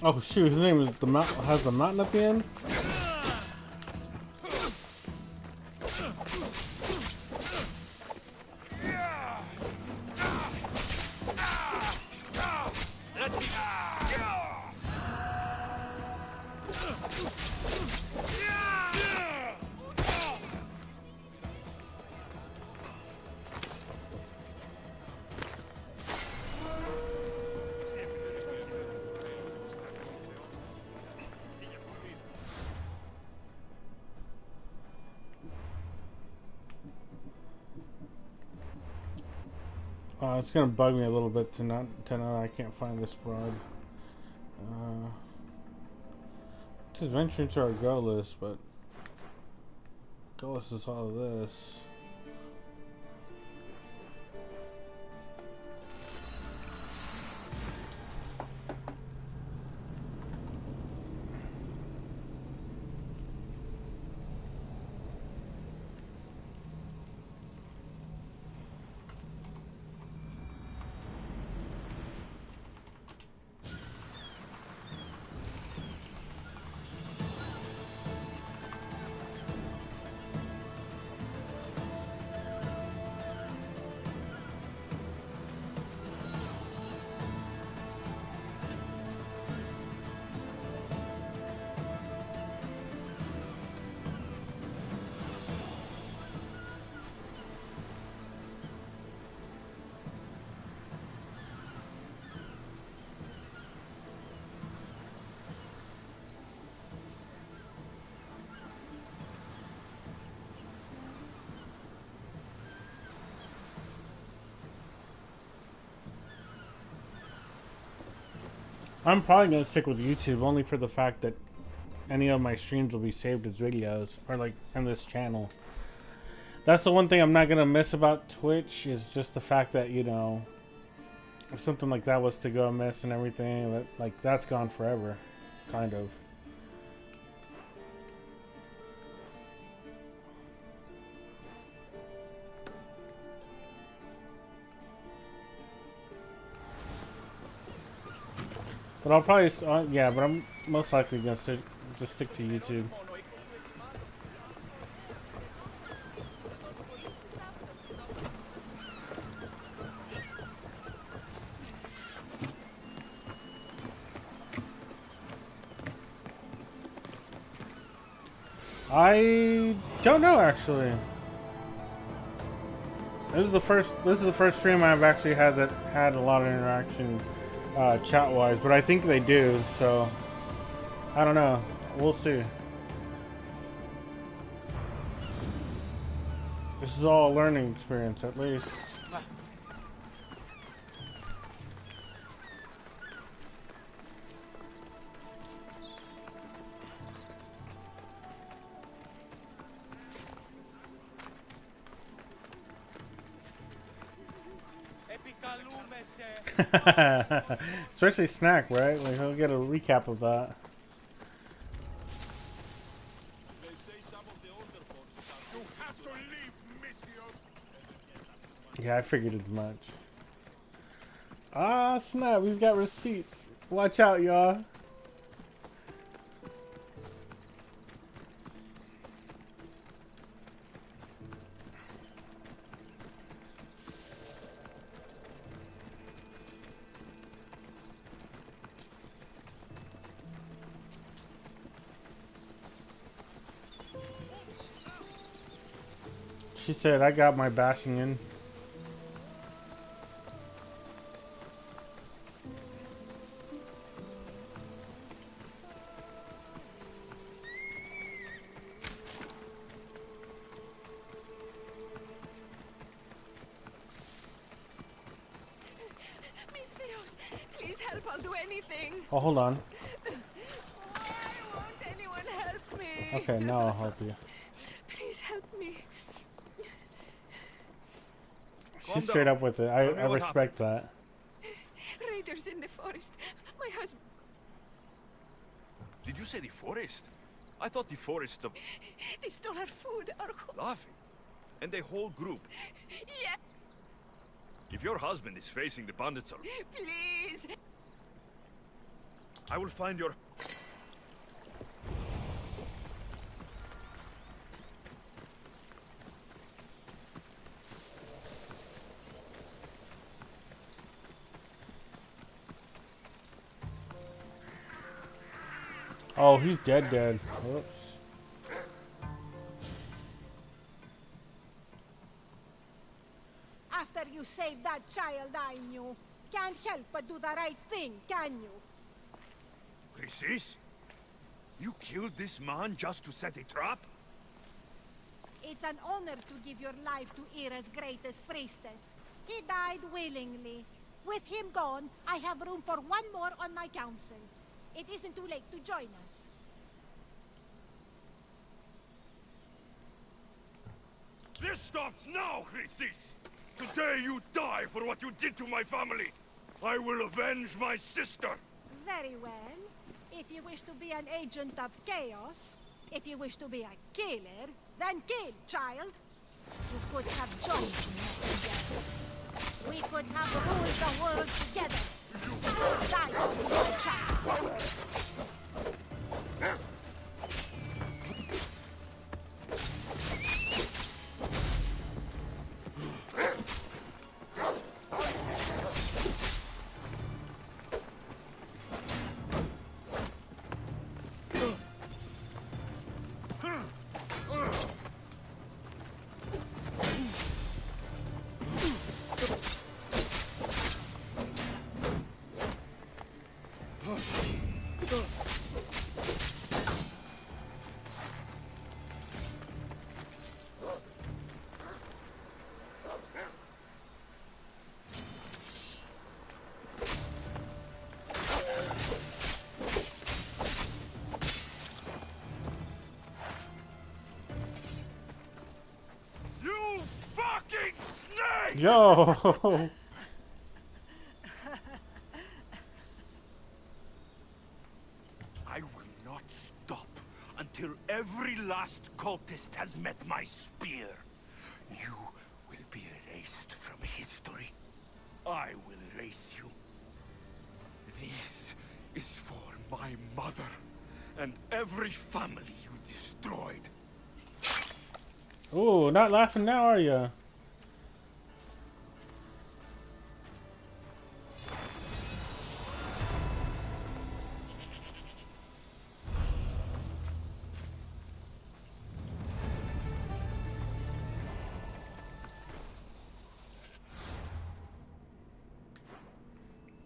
S3: Oh shoot, his name is the mountain. Has the mountain at the end. It's gonna bug me a little bit to know I can't find this broad. It says venture into our go list, but Ghost is all of this. I'm probably gonna stick with YouTube only for the fact that any of my streams will be saved as videos, or like on this channel. That's the one thing I'm not gonna miss about Twitch, is just the fact that, you know, if something like that was to go amiss and everything, that, like, that's gone forever, kind of. But I'll probably, yeah, but I'm most likely gonna just stick to YouTube. I don't know, actually. This is the first stream I've actually had that had a lot of interaction chat-wise, but I think they do, so I don't know. We'll see. This is all a learning experience, at least. Especially Snack, right? Like, he'll get a recap of that. Yeah, I figured as much. Ah, snap, he's got receipts. Watch out, y'all. She said, I got my bashing in.
S19: Please help, I'll do anything.
S3: Oh, hold on.
S19: Why won't anyone help me?
S3: Okay, now I'll help you.
S19: Please help me.
S3: She's straight up with it. I respect that.
S19: Raiders in the forest. My husband.
S1: Did you say the forest? I thought the forest of...
S19: They stole our food, our
S1: Laughing. And the whole group.
S19: Yeah.
S1: If your husband is facing the bandits,
S19: Please.
S1: I will find your...
S3: Oh, he's dead. Whoops.
S11: After you saved that child I knew, can't help but do the right thing, can you?
S1: Chrysis? You killed this man just to set a trap?
S11: It's an honor to give your life to Ira's greatest priestess. He died willingly. With him gone, I have room for one more on my council. It isn't too late to join us.
S1: stops now, Chrysis! Today you die for what you did to my family! I will avenge my sister!
S11: Very well. If you wish to be an agent of chaos, if you wish to be a killer, then kill, child. You could have joined me, messenger. We could have ruled the world together. Die for me, my child.
S3: Yo!
S4: I will not stop until every last cultist has met my spear. You will be erased from history. I will erase you. This is for my mother and every family you destroyed.
S3: Ooh, not laughing now, are ya?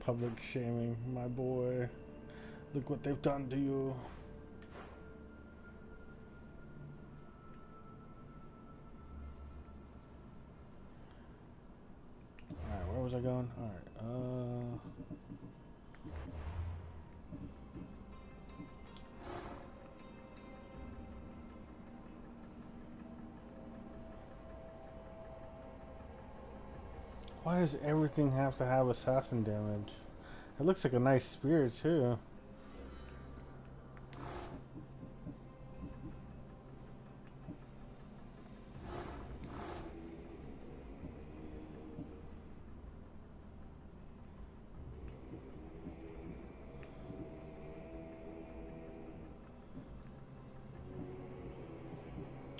S3: Public shaming, my boy. Look what they've done to you. Alright, where was I going? Alright, why does everything have to have assassin damage? It looks like a nice spear too.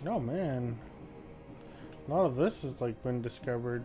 S3: Oh man, a lot of this has like been discovered.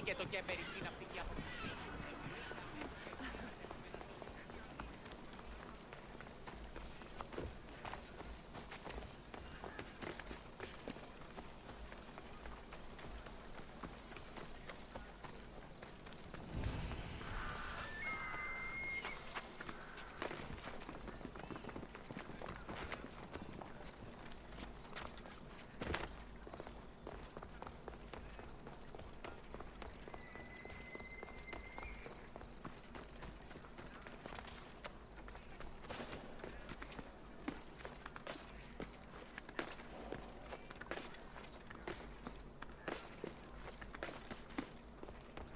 S8: Και το κέμπερι συναυτική από τη στιγμή.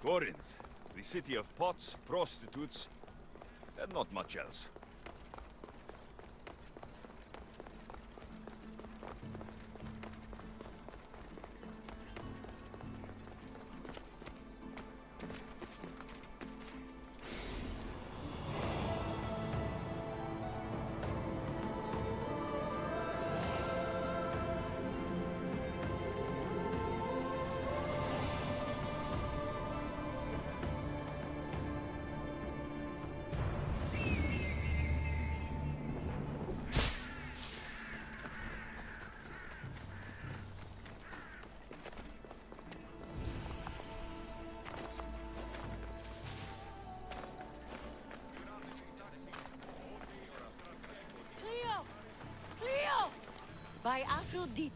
S1: Corinth, the city of pots, prostitutes, and not much else.
S11: Aphrodite.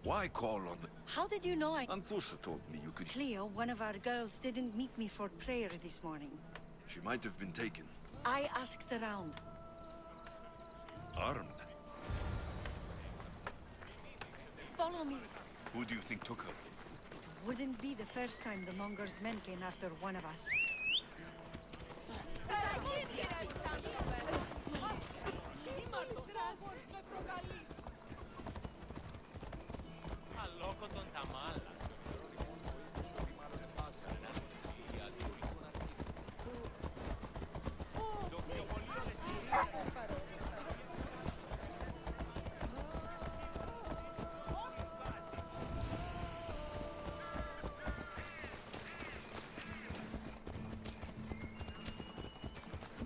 S14: Why call on the...
S11: How did you know I...
S14: Anthusa told me you could...
S11: Cleo, one of our girls, didn't meet me for prayer this morning.
S14: She might have been taken.
S11: I asked around.
S1: Armed?
S11: Follow me.
S1: Who do you think took her?
S11: It wouldn't be the first time the Monger's men came after one of us.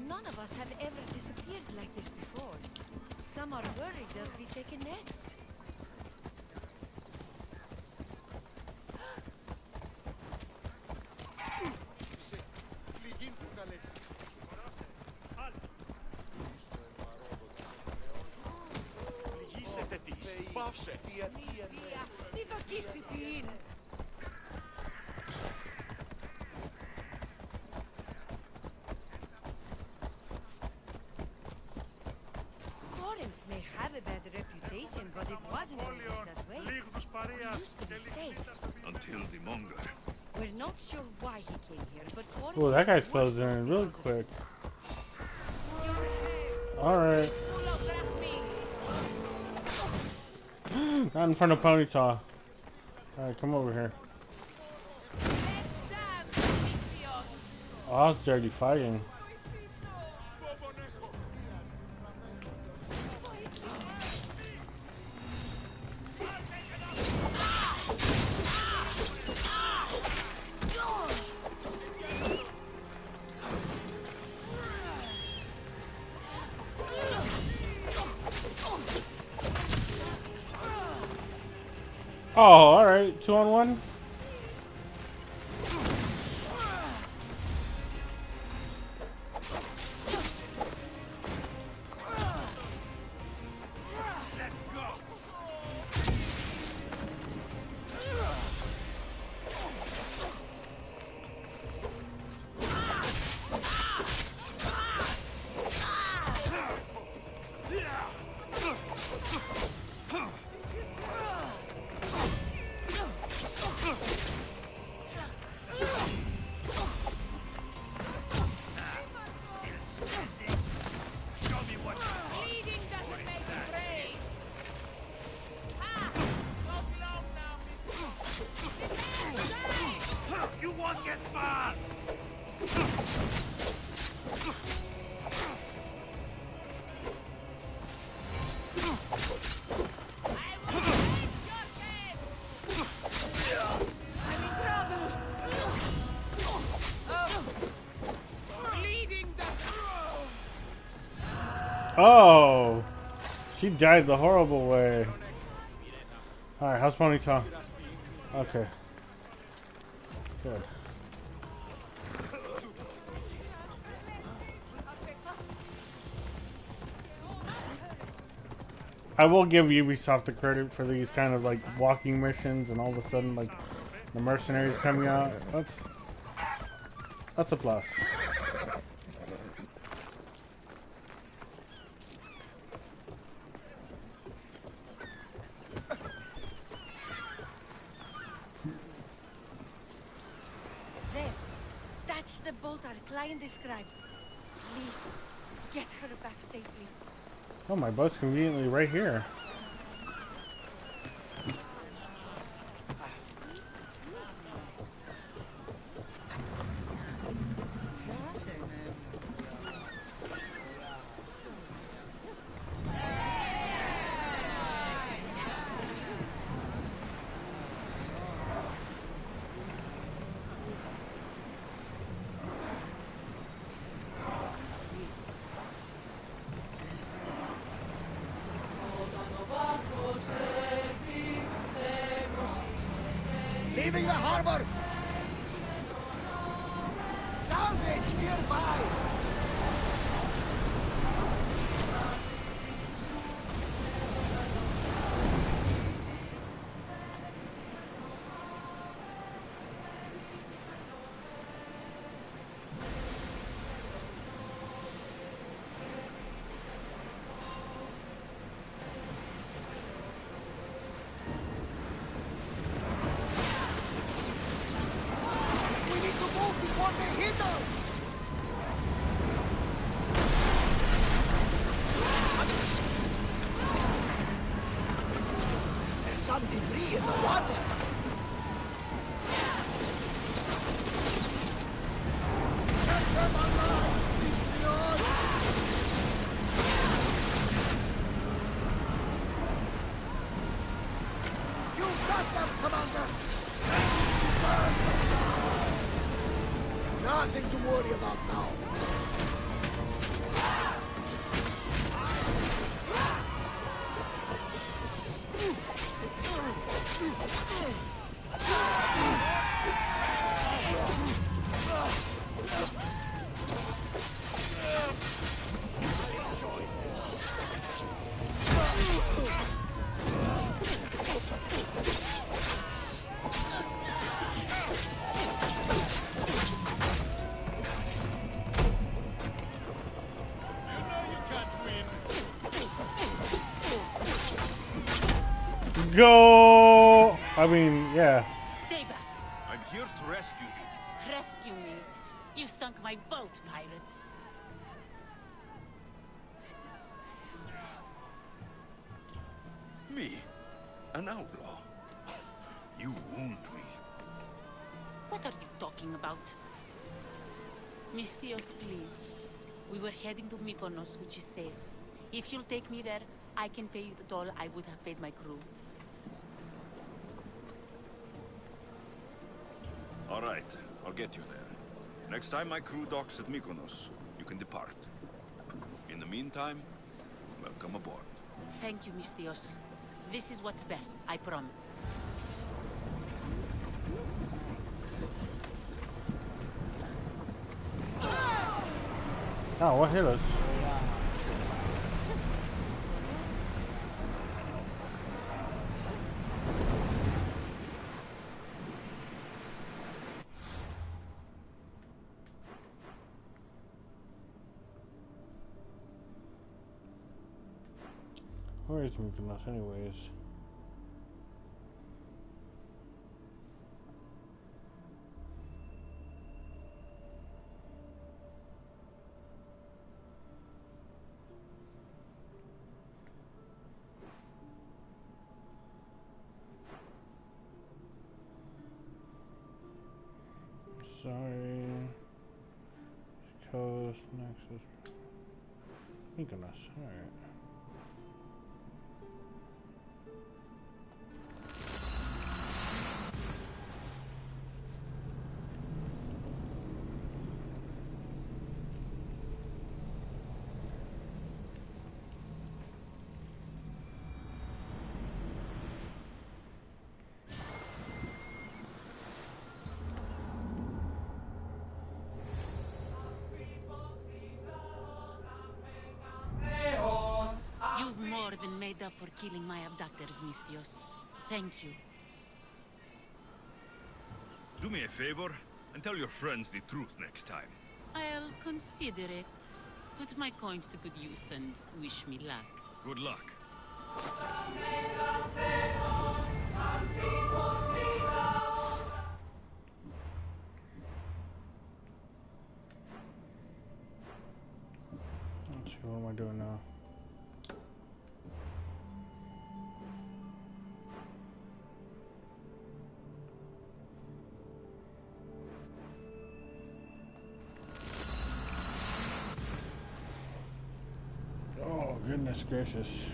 S11: None of us have ever disappeared like this before. Some are worried they'll be taken next.
S6: Πληγήσετε της. Πάυσε.
S11: Τι δοκίσει τι είναι. But it wasn't always that way. We used to be safe.
S1: Until the Monger.
S11: We're not sure why he came here, but
S3: Oh, that guy's closing in really quick. Alright. Not in front of Ponyta. Alright, come over here. Oh, it's dirty fighting. Oh, alright. 2-on-1. Oh, she died the horrible way. Alright, how's Ponyta? Okay. Good. I will give Ubisoft the credit for these kind of like walking missions and all of a sudden like the mercenaries coming out. That's a plus.
S11: That's the boat our client described. Please, get her back safely.
S3: Oh, my boat's conveniently right here.
S16: Leaving the harbor! Salvage nearby!
S18: There's some debris in the water.
S10: You got them, Commander! Nothing to worry about now.
S3: Go! I mean, yeah.
S20: Stay back.
S1: I'm here to rescue you.
S20: Rescue me. You sunk my boat, pirate.
S1: Me? An outlaw? You wound me.
S20: What are you talking about? Mistios, please. We were heading to Mykonos, which is safe. If you'll take me there, I can pay you the toll I would have paid my crew.
S1: All right, I'll get you there. Next time my crew docks at Mykonos, you can depart. In the meantime, welcome aboard.
S20: Thank you, Mistios. This is what's best, I promise.
S3: Oh, what hit us? Where is Mykonos anyways? Sorry. Coast, Nexus. Mykonos, alright.
S20: You've more than made up for killing my abductors, Mistios. Thank you.
S1: Do me a favor and tell your friends the truth next time.
S20: I'll consider it. Put my coins to good use and wish me luck.
S1: Good luck.
S3: Let's see, what am I doing now? Oh, goodness gracious.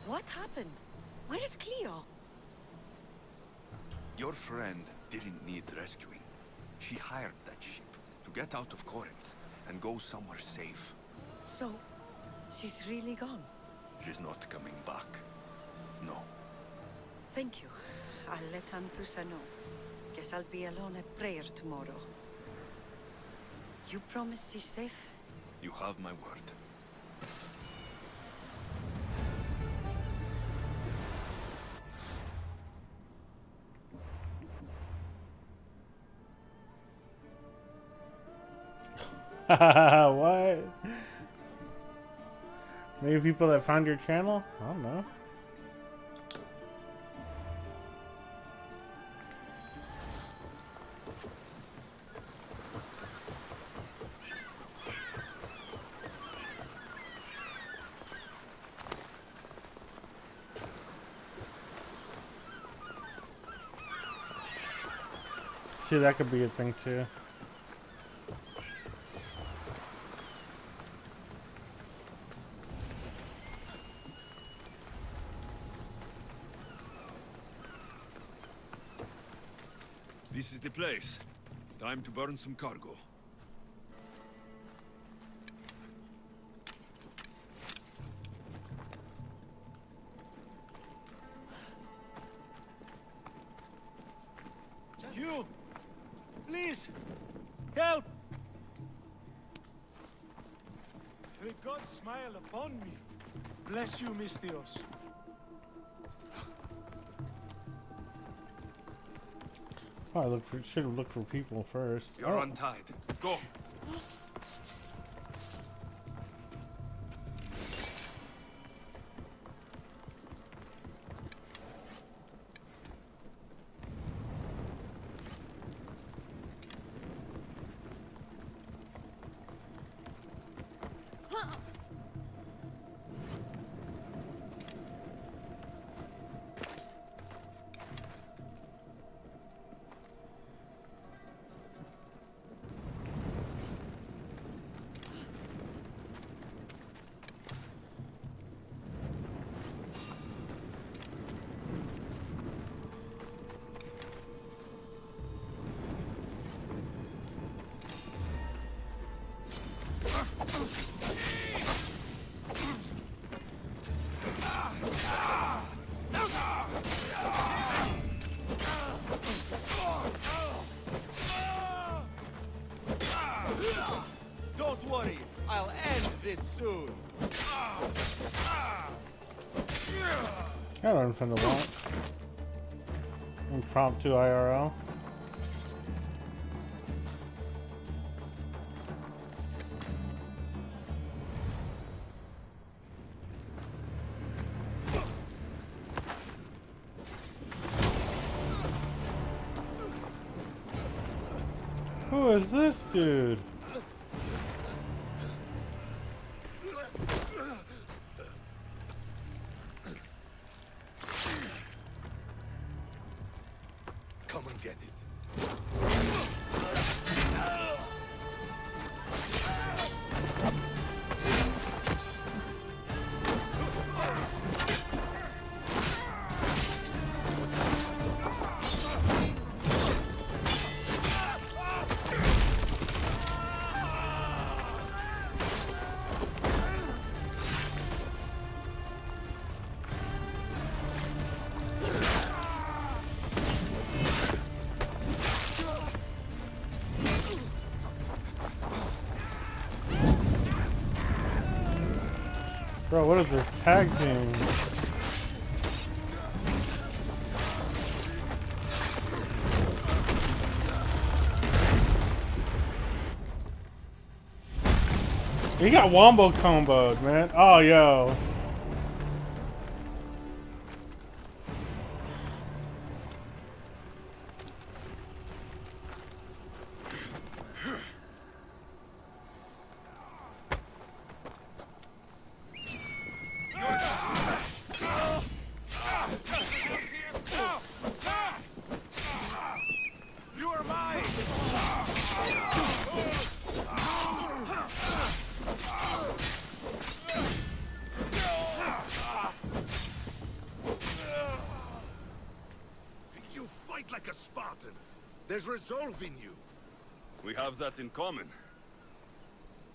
S11: What happened? Where is Cleo?
S1: Your friend didn't need rescuing. She hired that ship to get out of Corinth and go somewhere safe.
S11: So, she's really gone?
S1: She's not coming back. No.
S11: Thank you. I'll let Anthusa know. Guess I'll be alone at prayer tomorrow. You promise she's safe?
S1: You have my word.
S3: What? Maybe people that found your channel? I don't know. See, that could be a thing too.
S1: This is the place. Time to burn some cargo.
S8: You! Please! Help! May God smile upon me. Bless you, Mystios.
S3: Oh, should have looked for people first.
S1: You're untied. Go.
S8: Don't worry, I'll end this soon.
S3: I don't find the want. Impromptu IRL. Who is this dude?
S4: Come and get it.
S3: Bro, what is this tag team? He got wombo comboed, man. Oh, yo.
S4: Like a Spartan. There's resolve in you.
S1: We have that in common.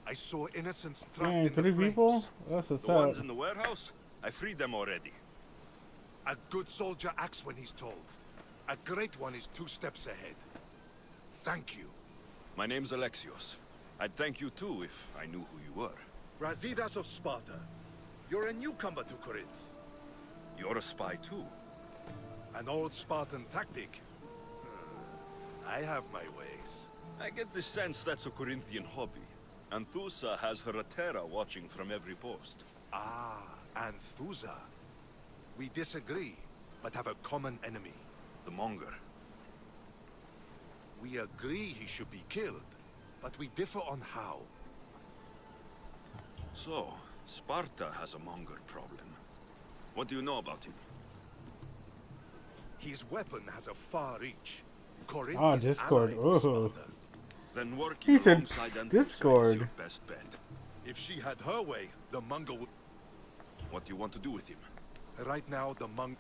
S4: I saw innocents trapped
S3: Dang,
S4: in the
S3: 3
S4: flames.
S3: people? That's what's
S1: The ones
S3: up.
S1: in the warehouse? I freed them already.
S4: A good soldier acts when he's told. A great one is 2 steps ahead. Thank you.
S1: My name's Alexios. I'd thank you too if I knew who you were.
S4: Razidas of Sparta. You're a newcomer to Corinth.
S1: You're a spy too.
S4: An old Spartan tactic. I have my ways.
S1: I get the sense that's a Corinthian hobby. Anthusa has her Atera watching from every post.
S10: Ah, Anthusa. We disagree, but have a common enemy.
S1: The Monger.
S10: We agree he should be killed, but we differ on how.
S1: So, Sparta has a Monger problem. What do you know about him?
S10: His weapon has a far reach. Corinth
S3: Ah,
S10: is
S3: Discord.
S10: allied with
S3: Oh.
S10: Sparta.
S1: Then working
S3: He said
S1: alongside Anthusa
S3: Discord.
S1: is your best bet.
S10: If she had her way, the Monger would...
S1: What do you want to do with him?
S10: Right now, the Monger...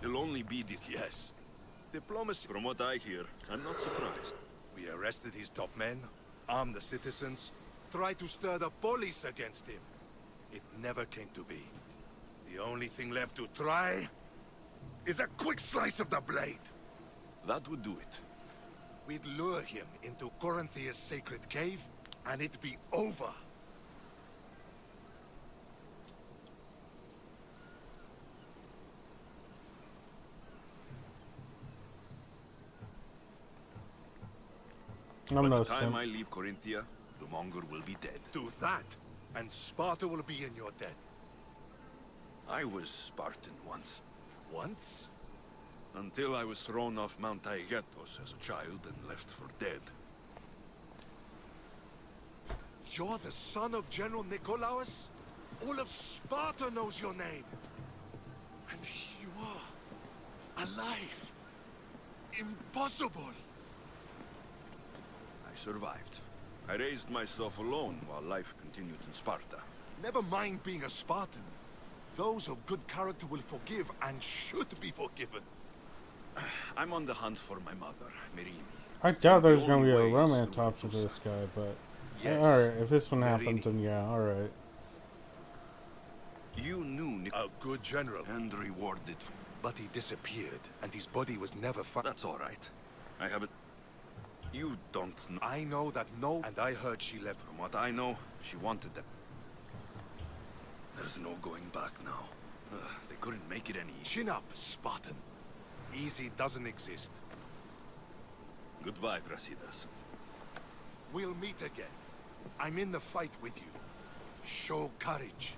S1: He'll only be
S10: Yes. Diplomacy.
S1: From what I hear, I'm not surprised.
S10: We arrested his top men, armed the citizens, tried to stir the police against him. It never came to be. The only thing left to try is a quick slice of the blade.
S1: That would do it.
S10: We'd lure him into Corinthia's sacred cave, and it'd be over.
S3: I'm
S1: By
S3: no
S1: the time
S3: simp.
S1: I leave Corinthia, the Monger will be dead.
S10: Do that, and Sparta will be in your debt.
S1: I was Spartan once.
S10: Once?
S1: Until I was thrown off Mount Aegetos as a child and left for dead.
S10: You're the son of General Nikolaos? All of Sparta knows your name. And here you are, alive. Impossible.
S1: I survived. I raised myself alone while life continued in Sparta.
S10: Never mind being a Spartan. Those of good character will forgive and should be forgiven.
S1: I'm on the hunt for my mother, Merini.
S3: I doubt
S1: The
S3: there's gonna
S1: only
S3: be a
S1: way is
S3: romance
S1: through
S3: option to
S1: Anthusa.
S3: this guy, but
S10: Yes,
S3: alright, if this one
S10: Merini.
S3: happens, then yeah, alright.
S1: You knew
S10: A good general.
S1: and rewarded.
S10: But he disappeared, and his body was never found.
S1: That's all right. I have it. You don't know.
S10: I know that and I heard she left.
S1: From what I know, she wanted them. There's no going back now. They couldn't make it any easier.
S10: Chin up, Spartan. Easy doesn't exist.
S1: Goodbye, Brasidas.
S10: We'll meet again. I'm in the fight with you. Show courage.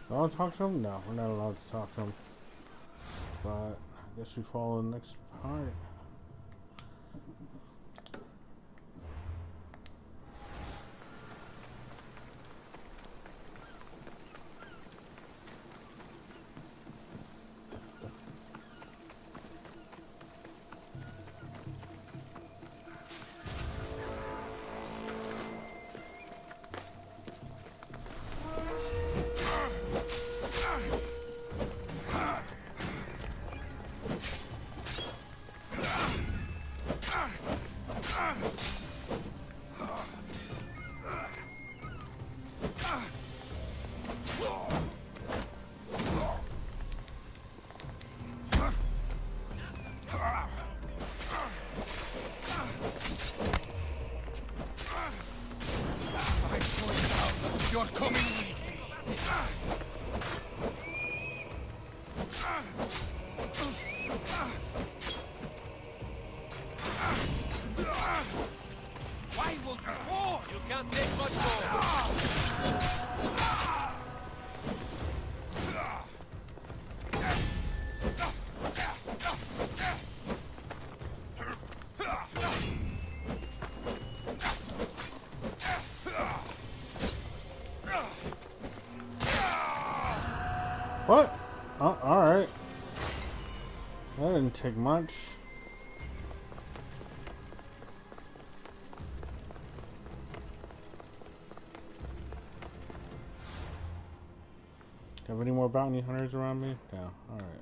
S3: Allowed to talk to him? No, we're not allowed to talk to him. But I guess we follow the next part.
S4: You're coming with me.
S5: Why won't you war? You can't take much more.
S3: What? Oh, alright. That didn't take much. Have any more bounty hunters around me? No. Alright.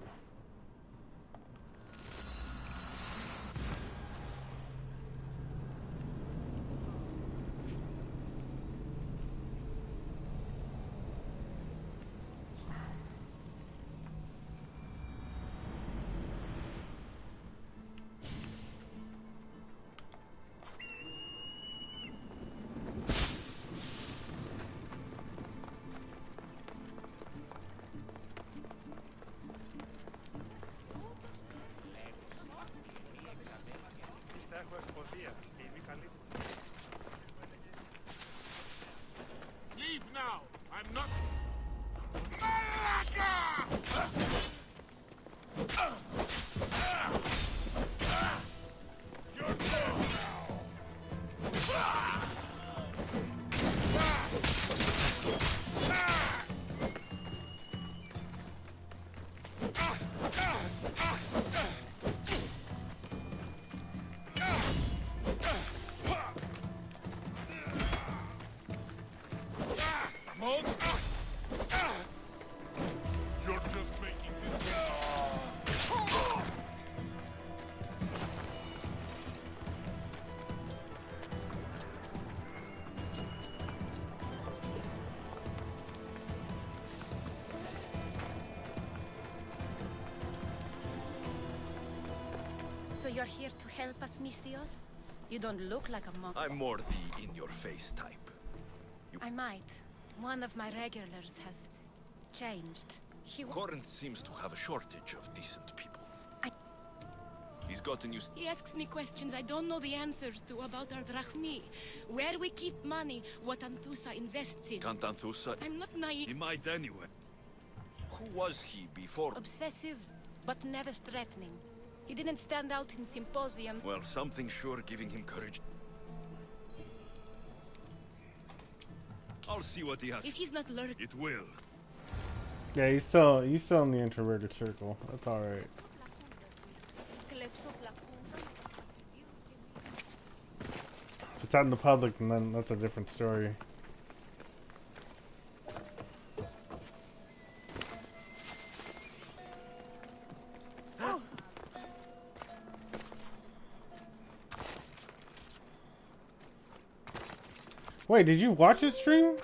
S20: So you're here to help us, Misthios? You don't look like a monk.
S1: I'm more the in-your-face type.
S20: I might. One of my regulars has changed.
S1: Corinth seems to have a shortage of decent people. He's gotten used.
S20: He asks me questions I don't know the answers to about our drachmi. Where we keep money, what Anthusa invests in.
S1: Can't Anthusa?
S20: I'm not naive.
S1: He might anyway. Who was he before?
S20: Obsessive, but never threatening. He didn't stand out in Symposium.
S1: Well, something sure giving him courage. I'll see what he has.
S20: If he's not lurking.
S1: It will.
S3: Yeah, he's still in the introverted circle. That's all right. If it's out in the public, and then that's a different story. Wait, did you watch his stream?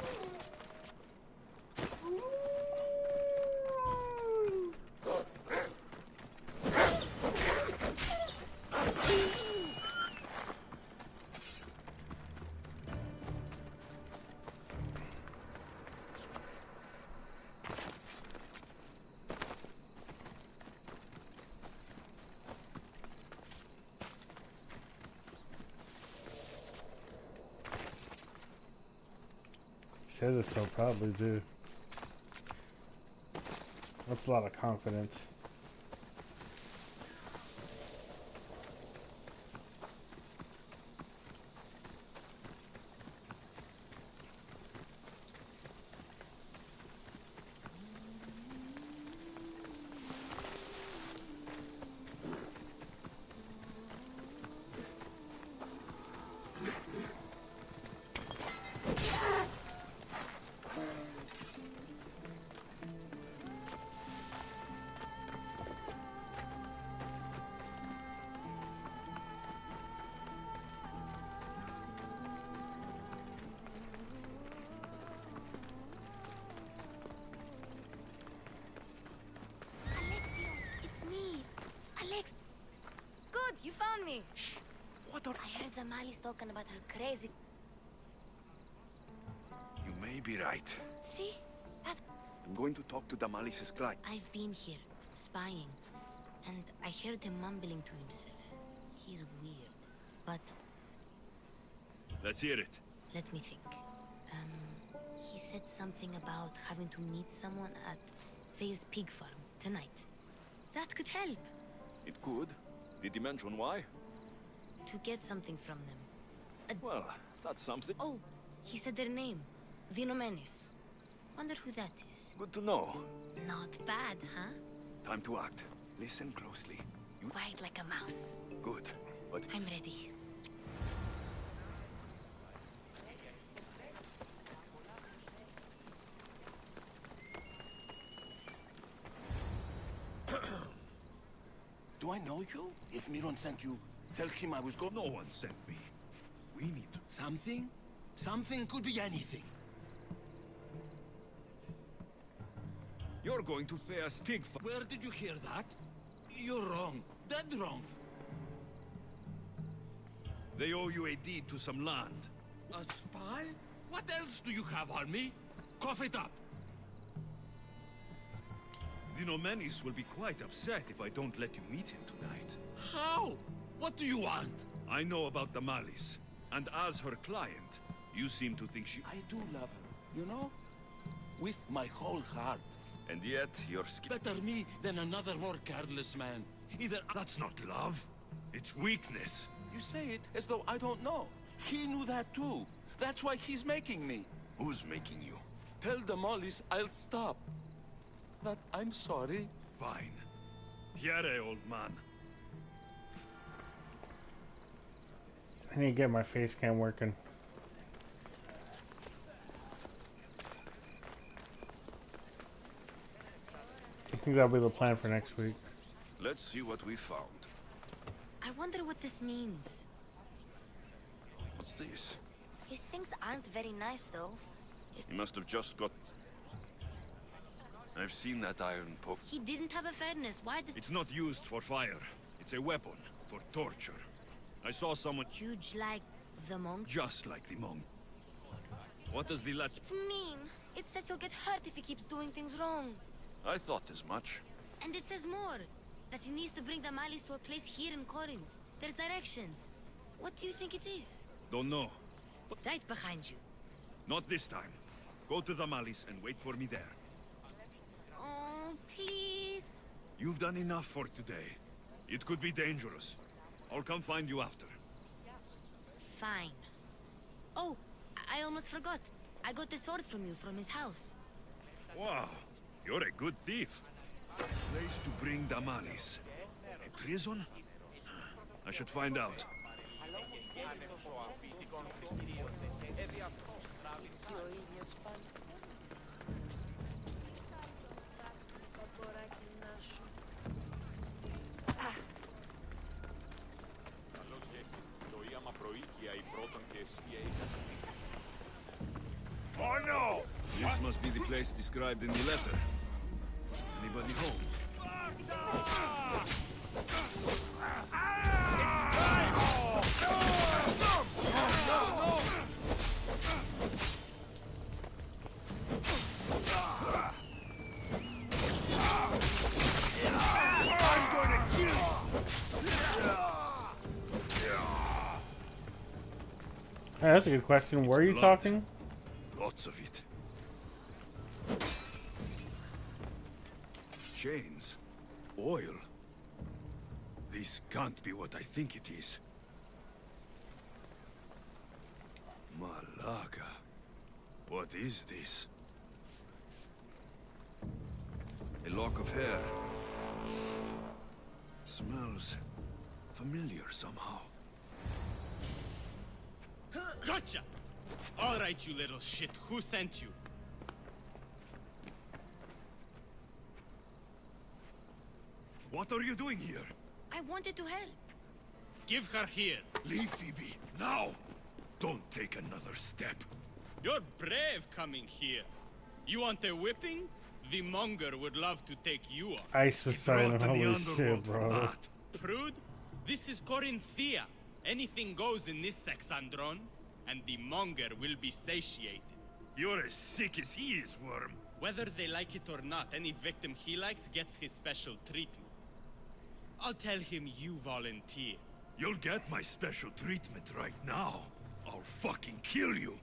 S3: Says it so proudly, too. That's a lot of confidence.
S21: You found me. Shh. What are... I heard the Mali's talking about her crazy...
S1: You may be right.
S21: See? That...
S1: I'm going to talk to Damalis's client.
S21: I've been here, spying. And I heard him mumbling to himself. He's weird. But...
S1: Let's hear it.
S21: Let me think. He said something about having to meet someone at Faye's pig farm tonight. That could help.
S1: It could. Did he mention why?
S21: To get something from them.
S1: Well, that's something.
S21: Oh, he said their name. Vinomenes. Wonder who that is.
S1: Good to know.
S21: Not bad, huh?
S1: Time to act. Listen closely.
S21: Quiet like a mouse.
S1: Good, but...
S21: I'm ready.
S4: Do I know you? If Miron sent you, tell him I was going.
S1: No one sent me. We need to...
S4: Something? Something could be anything.
S1: You're going to Thea's pig farm.
S4: Where did you hear that? You're wrong. Dead wrong.
S1: They owe you a deed to some land.
S4: A spy? What else do you have on me? Cough it up.
S1: Vinomenes will be quite upset if I don't let you meet him tonight.
S4: How? What do you want?
S1: I know about Damalis, and as her client, you seem to think she...
S4: I do love her, you know? With my whole heart.
S1: And yet, you're
S4: better me than another more careless man. Either...
S1: That's not love. It's weakness.
S4: You say it as though I don't know. He knew that too. That's why he's making me.
S1: Who's making you?
S4: Tell Damalis I'll stop. That I'm sorry.
S1: Fine. Here, old man.
S3: I need to get my face cam working. I think that'll be the plan for next week.
S1: Let's see what we found.
S21: I wonder what this means.
S1: What's this?
S21: His things aren't very nice, though.
S1: He must have just got... I've seen that iron poke.
S21: He didn't have a furnace. Why does...
S1: It's not used for fire. It's a weapon. for torture. I saw someone
S21: Huge like the monk?
S1: just like the monk. What does the letter...
S21: It's mean. It says he'll get hurt if he keeps doing things wrong.
S1: I thought as much.
S21: And it says more. That he needs to bring the Malis to a place here in Corinth. There's directions. What do you think it is?
S1: Don't know.
S21: Right behind you.
S1: Not this time. Go to the Malis and wait for me there.
S21: Oh, please.
S1: You've done enough for today. It could be dangerous. I'll come find you after.
S21: Fine. Oh, I almost forgot. I got the sword from you from his house.
S1: Wow, you're a good thief. Place to bring the Malis. A prison? I should find out. Oh no! This must be the place described in the letter. Anybody home?
S4: I'm gonna kill you!
S3: Hey, that's a good question. Were you talking?
S1: Lots of it. Chains. Oil. This can't be what I think it is. Malaga. What is this? A lock of hair. Smells familiar somehow.
S8: Gotcha! All right, you little shit. Who sent you?
S1: What are you doing here?
S21: I wanted to help.
S8: Give her here.
S1: Leave Phoebe, now! Don't take another step.
S8: You're brave coming here. You want a whipping? The monger would love to take you on.
S3: Ice was silent. Holy shit, bro.
S8: Prude, this is Corinthia. Anything goes in this Sexandron, and the monger will be satiated.
S1: You're as sick as he is, Worm.
S8: Whether they like it or not, any victim he likes gets his special treatment. I'll tell him you volunteer.
S1: You'll get my special treatment right now. I'll fucking kill you.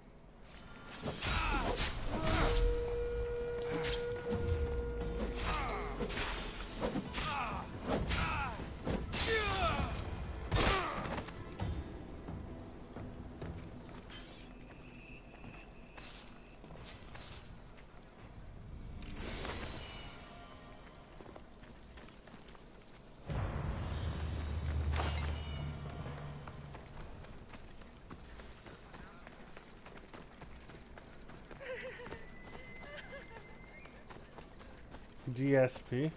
S3: GSP.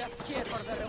S18: just here for the reward.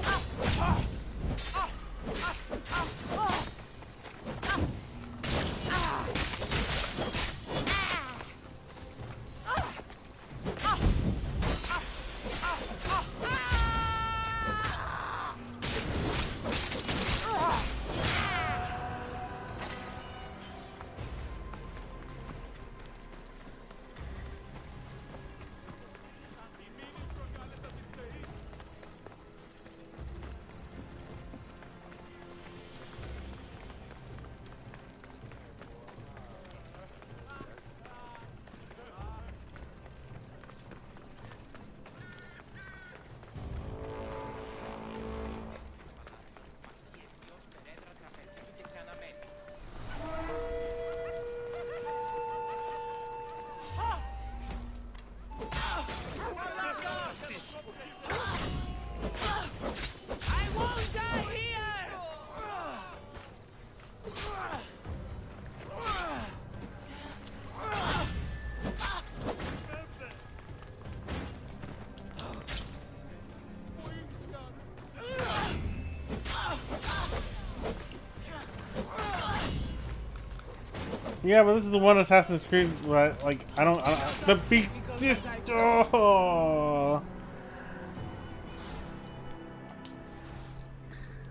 S3: Yeah, but this is the one Assassin's Creed, right? Like, I don't the beat just, oh.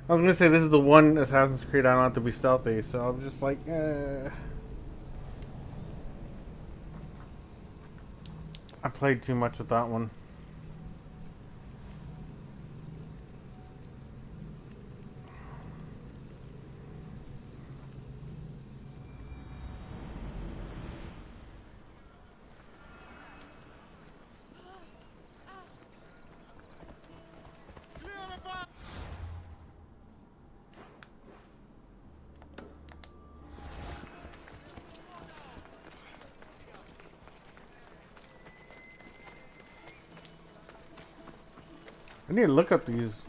S3: I was gonna say this is the one Assassin's Creed I don't have to be stealthy, so I'm just like, I played too much with that one. I need to look up these.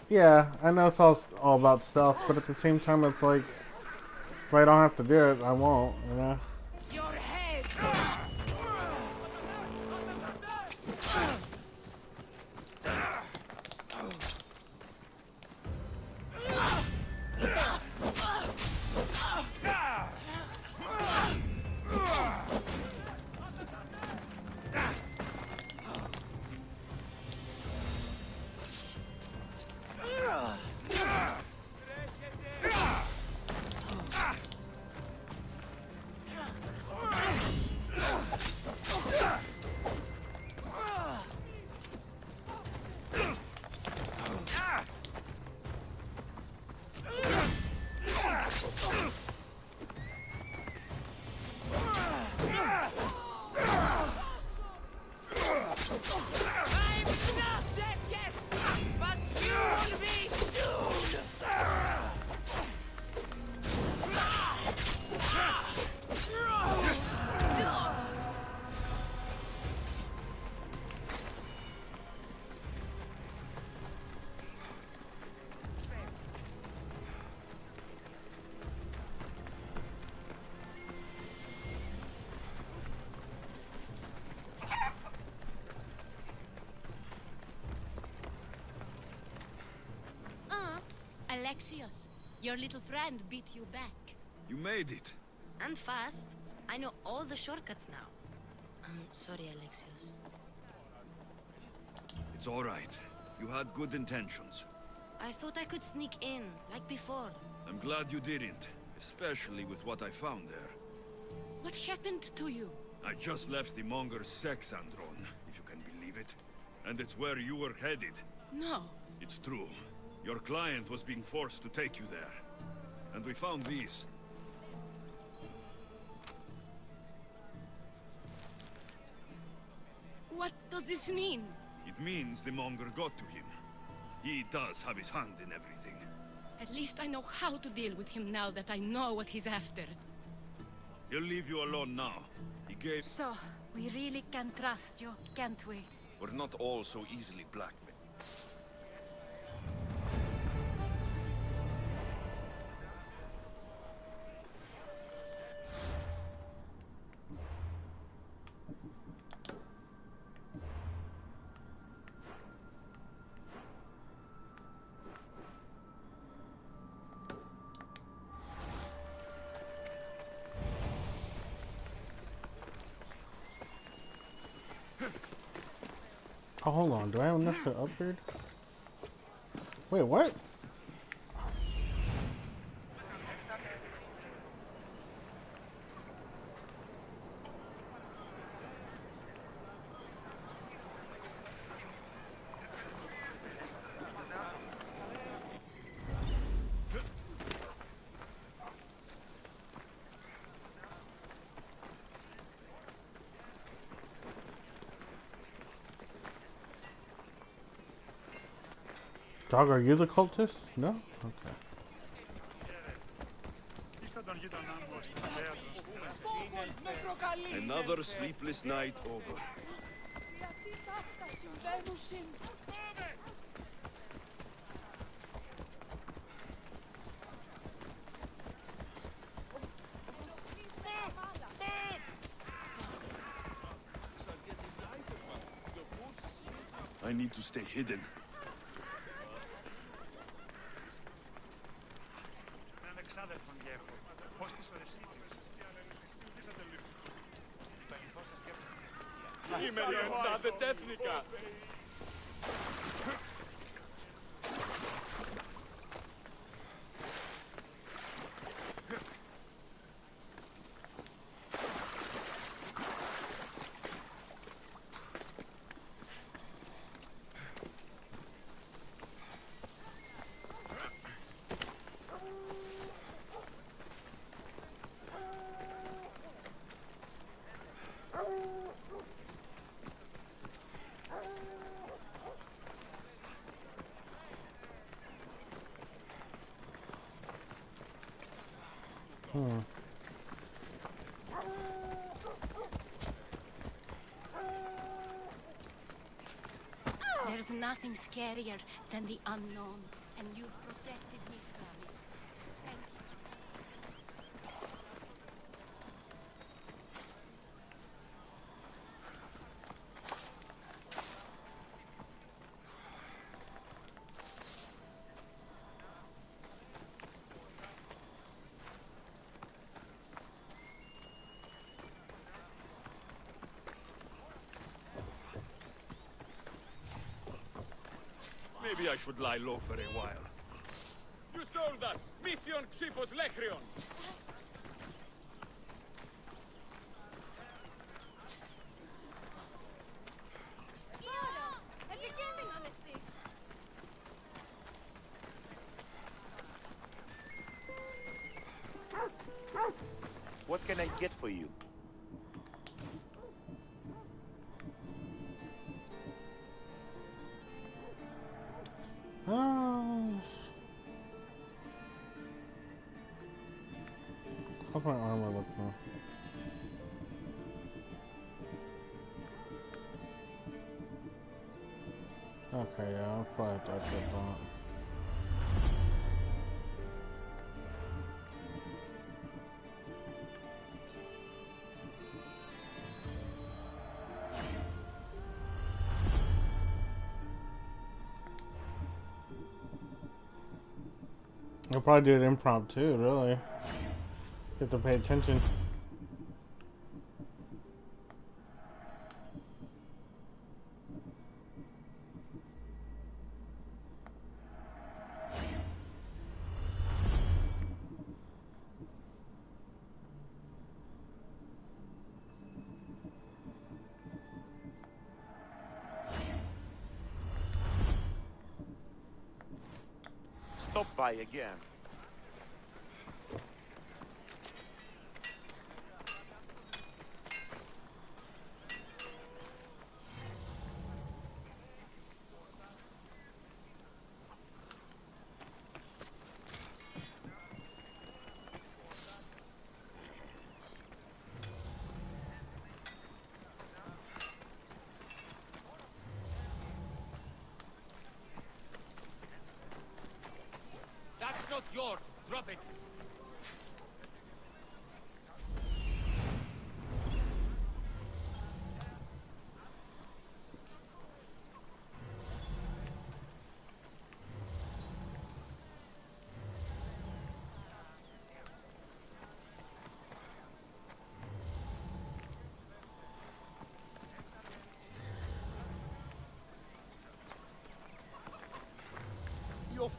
S3: Yeah, I know it's all about stealth, but at the same time, it's like, if I don't have to do it, I won't, you know?
S20: Alexios, your little friend beat you back.
S1: You made it.
S21: And fast. I know all the shortcuts now. I'm sorry, Alexios.
S1: It's all right. You had good intentions.
S21: I thought I could sneak in, like before.
S1: I'm glad you didn't, especially with what I found there.
S20: What happened to you?
S1: I just left the Monger's sex andron, if you can believe it. And it's where you were headed.
S20: No.
S1: It's true. Your client was being forced to take you there. And we found these.
S20: What does this mean?
S1: It means the Monger got to him. He does have his hand in everything.
S20: At least I know how to deal with him now that I know what he's after.
S1: He'll leave you alone now. He gave...
S20: So, we really can trust you, can't we?
S1: We're not all so easily blackmailed.
S3: Oh, hold on. Do I have enough to upgrade? Wait, what? Dog, are you the cultist? No? Okay.
S4: Another sleepless night over. I need to stay hidden.
S20: There's nothing scarier than the unknown, and you've protected me from it. Thank
S4: Maybe I should lie low for a while.
S7: You stole that! Mission Xifos Lecrion!
S22: What can I get for you?
S3: How's my armor look now? Okay, yeah, I'll probably have to upgrade that. I'll probably do it impromptu, really. You have to pay attention.
S22: Stop by again.
S7: That's not yours! Drop it!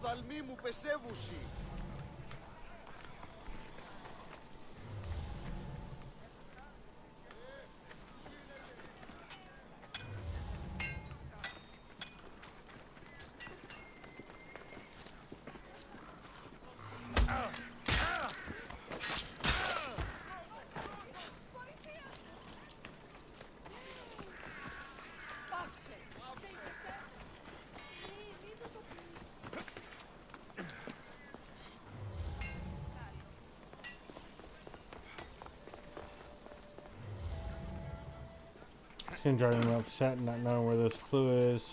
S14: οφθαλμοί μου πεσεύουσι.
S3: It's gonna drive him upset not knowing where this clue is.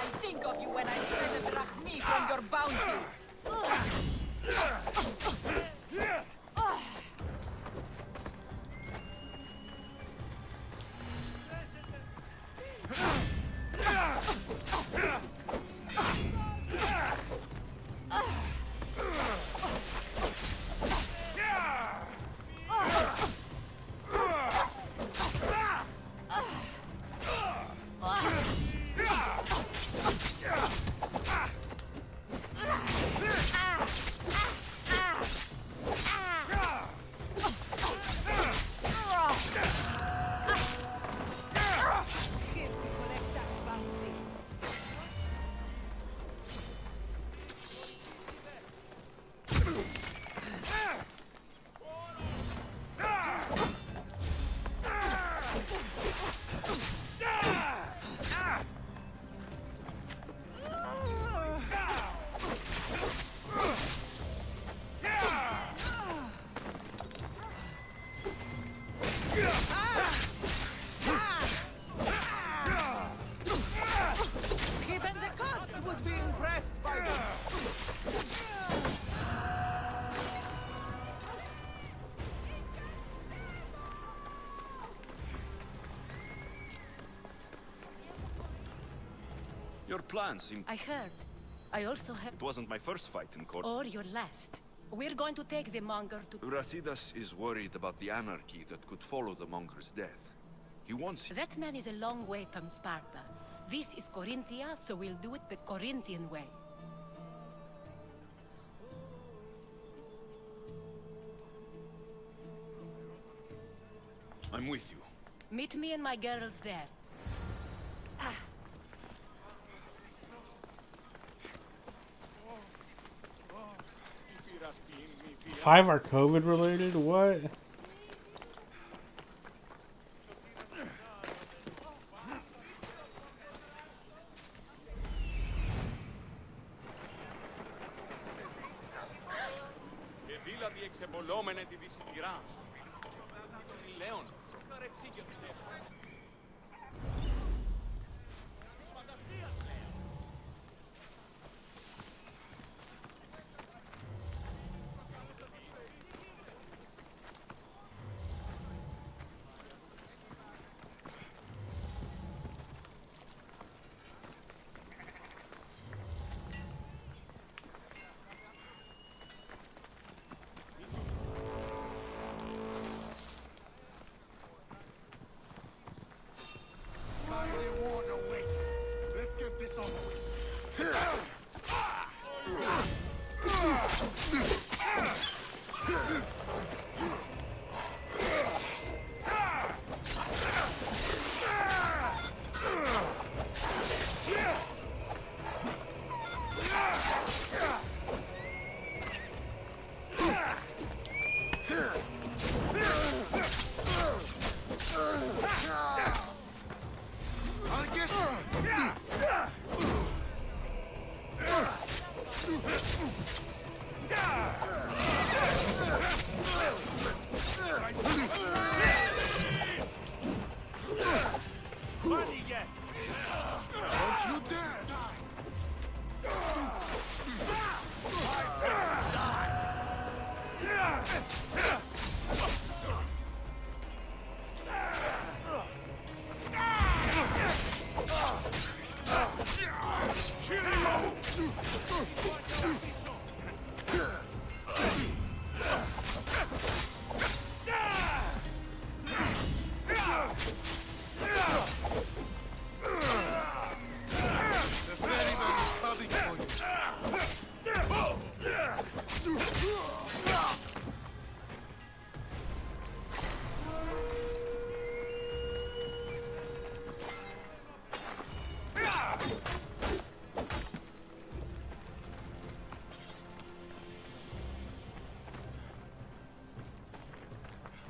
S19: I think of you when I spend a drachmi from your bounty. Even the gods would be impressed by them.
S1: Your plan seemed...
S20: I heard. I also heard.
S1: It wasn't my first fight in court.
S20: Or your last. We're going to take the monger to...
S1: Brasidas is worried about the anarchy that could follow the monger's death. He wants...
S20: That man is a long way from Sparta. This is Corinthia, so we'll do it the Corinthian way.
S1: I'm with you.
S20: Meet me and my girls there.
S3: 5 are COVID related? What?
S7: Και δηλαδή εξεμπολόμενε τη δυσιτηρά. Λέων, παρεξήγιο τη τέφα.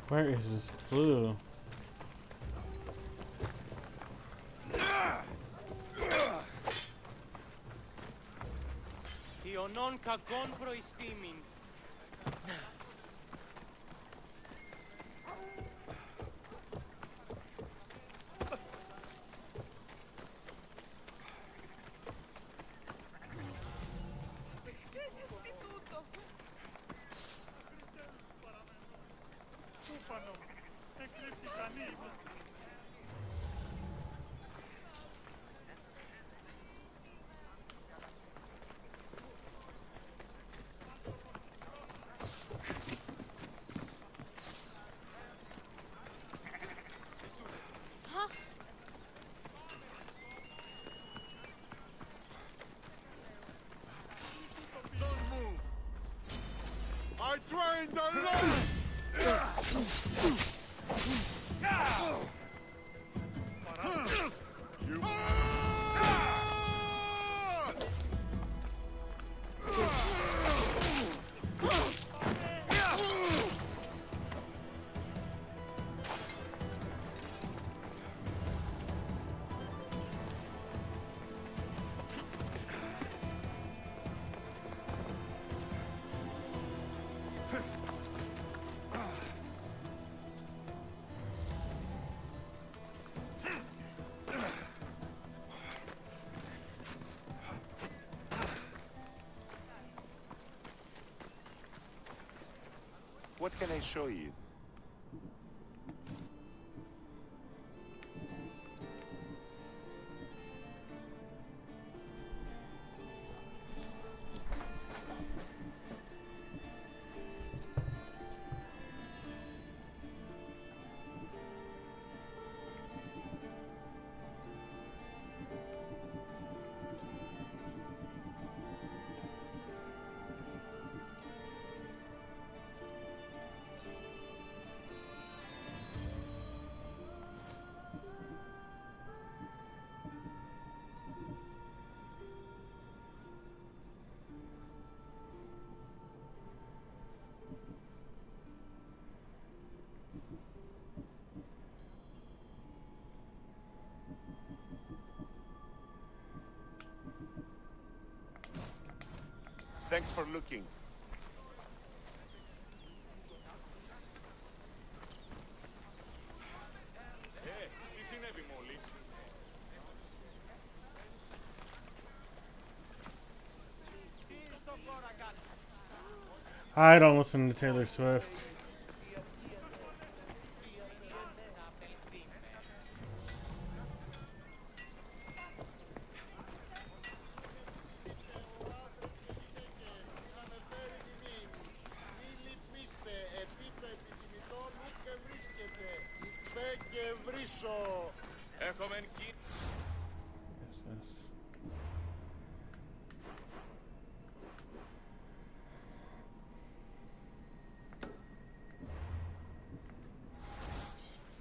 S3: Where is this clue?
S8: Ionon kakon proistimin.
S4: I trained alone!
S22: What can I show you? Thanks for looking.
S7: Τι συνέβη μόλις?
S3: I don't listen to Taylor Swift.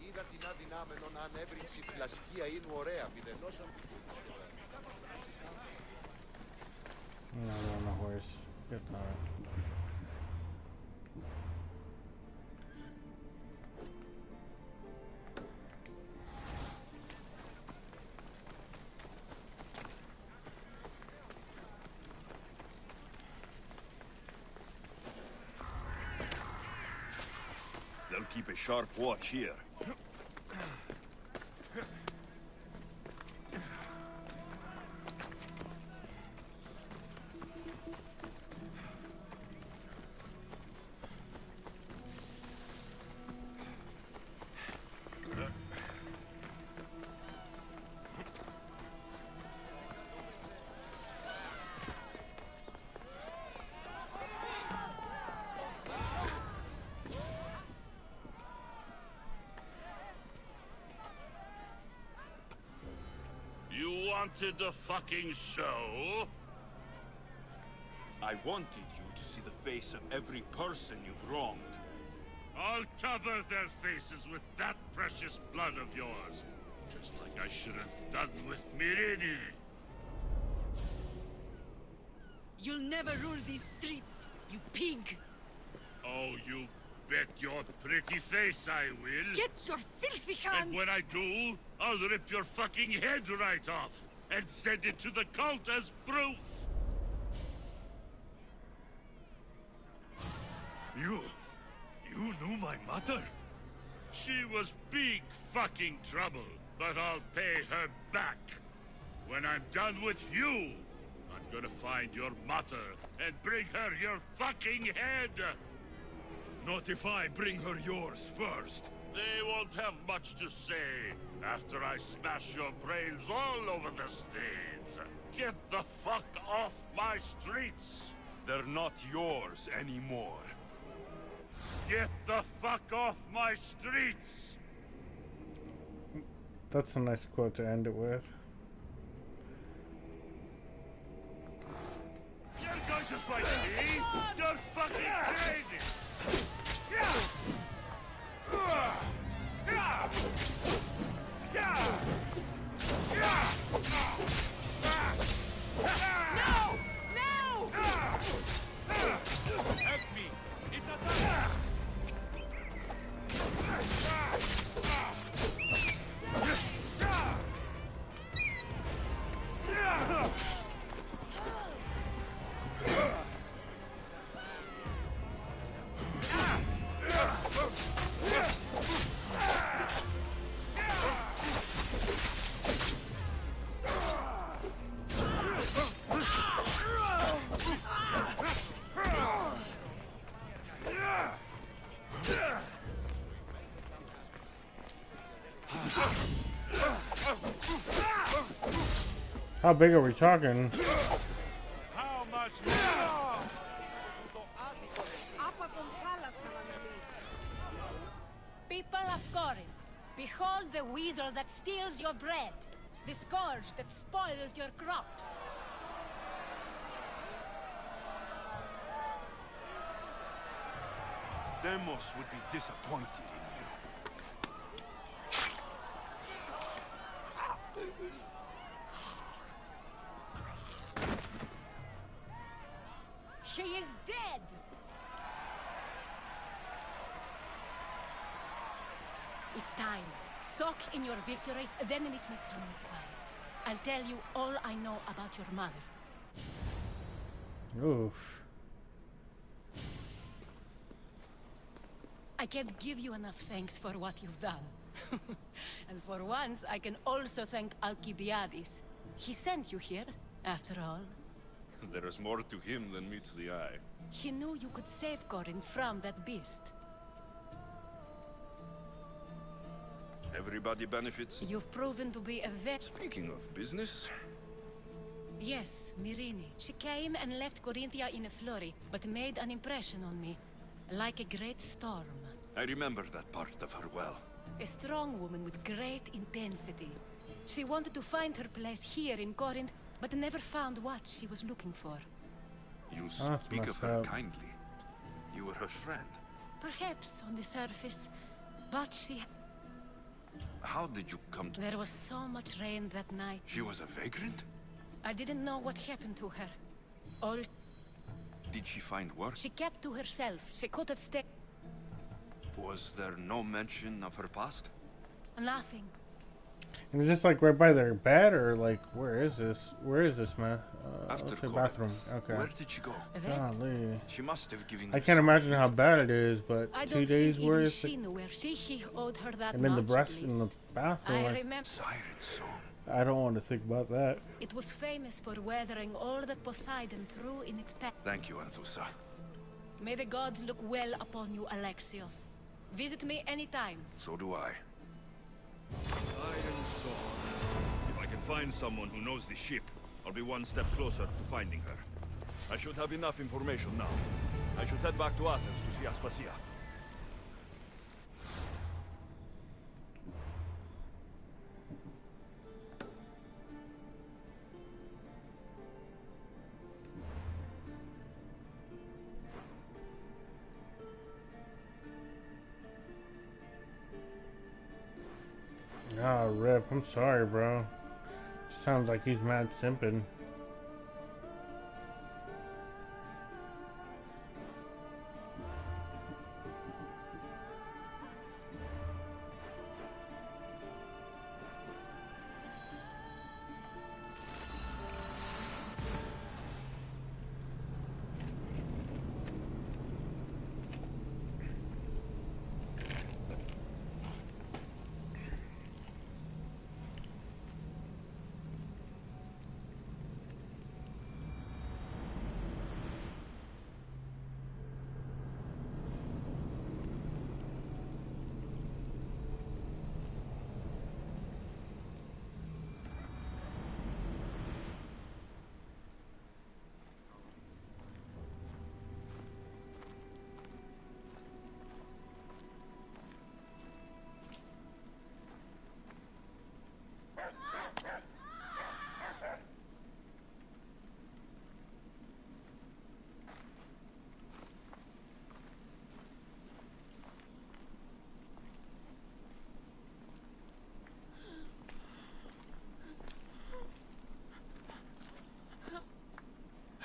S14: Είδα την αδυνάμενο να ανέβρινση φλασκία είναι ωραία, πιδελώσαν.
S3: No, I'm on a horse. Get that.
S1: They'll keep a sharp watch here.
S4: wanted a fucking show?
S1: I wanted you to see the face of every person you've wronged.
S4: I'll cover their faces with that precious blood of yours. Just like I should have done with Mirini.
S11: You'll never rule these streets, you pig!
S4: Oh, you bet your pretty face I will.
S11: Get your filthy hands!
S4: And when I do, I'll rip your fucking head right off and send it to the cult as proof. You knew my mother? She was big fucking trouble, but I'll pay her back. When I'm done with you, I'm gonna find your mother and bring her your fucking head.
S1: Not if I bring her yours first.
S4: They won't have much to say after I smash your brains all over the stage. Get the fuck off my streets!
S1: They're not yours anymore.
S4: Get the fuck off my streets!
S3: That's a nice quote to end it with.
S4: You're going to fight me? You're fucking crazy!
S11: No! No!
S1: Help me! It's a
S3: How big are we talking?
S4: How much more?
S20: People of Corinth, behold the weasel that steals your bread, the scourge that spoils your crops.
S1: Demos would be disappointed in you.
S20: She is dead! It's time. Soak in your victory, then meet me somewhere quiet. I'll tell you all I know about your mother.
S3: Oof.
S20: I can't give you enough thanks for what you've done. And for once, I can also thank Alcibiades. He sent you here, after all.
S1: There is more to him than meets the eye.
S20: He knew you could save Corinth from that beast.
S1: Everybody benefits.
S20: You've proven to be a vet.
S1: Speaking of business,
S20: Yes, Mirini. She came and left Corinthia in a flurry, but made an impression on me. Like a great storm.
S1: I remember that part of her well.
S20: A strong woman with great intensity. She wanted to find her place here in Corinth, but never found what she was looking for.
S1: You
S3: That's
S1: speak of
S3: messed
S1: her
S3: up.
S1: kindly. You were her friend.
S20: Perhaps on the surface, but she...
S1: How did you come to...
S20: There was so much rain that night.
S1: She was a vagrant?
S20: I didn't know what happened to her. All...
S1: Did she find work?
S20: She kept to herself. She could have stayed...
S1: Was there no mention of her past?
S20: Nothing.
S3: And is this like right by their bed, or like where is this? Where is this, man?
S1: After
S3: Let's say
S1: Corinth.
S3: bathroom. Okay.
S1: Where did she go?
S3: Golly.
S1: She must have given
S3: I
S1: you
S3: can't
S1: some
S3: imagine how
S1: reason.
S3: bad it is, but
S20: I
S3: 2
S20: don't
S3: days
S20: think
S3: where
S20: even
S3: is
S20: she
S3: it?
S20: knew where he owed her that
S3: And then the
S20: much,
S3: breast
S20: at
S3: in the
S20: least.
S3: bathroom.
S20: I
S3: Like,
S20: remember...
S1: Siren song.
S3: I don't want to think about that.
S20: It was famous for weathering all that Poseidon threw in its path.
S1: Thank you, Anthusa.
S20: May the gods look well upon you, Alexios. Visit me anytime.
S1: So do I. Iron Sword. If I can find someone who knows the ship, I'll be one step closer to finding her. I should have enough information now. I should head back to Athens to see Aspasia.
S3: Yep, I'm sorry, bro. Sounds like he's mad simping.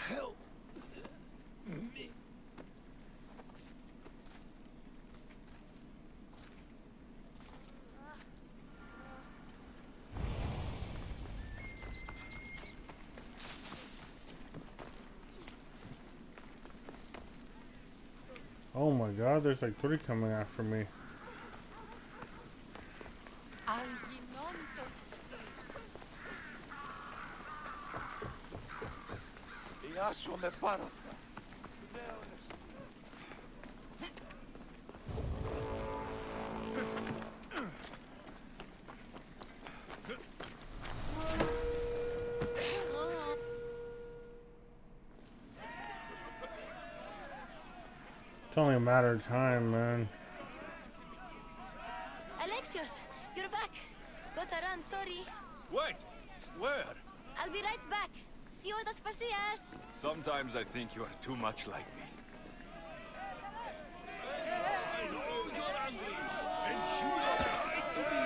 S4: Help me.
S3: Oh my god, there's like 3 coming after me.
S22: Ιάσου με πάρα.
S3: It's only a matter of time, man.
S21: Alexios, you're back. Gotta run, sorry.
S1: Wait! Where?
S21: I'll be right back. See you at Aspasias.
S1: Sometimes I think you are too much like me.
S4: I know you're angry, and you have a right to be.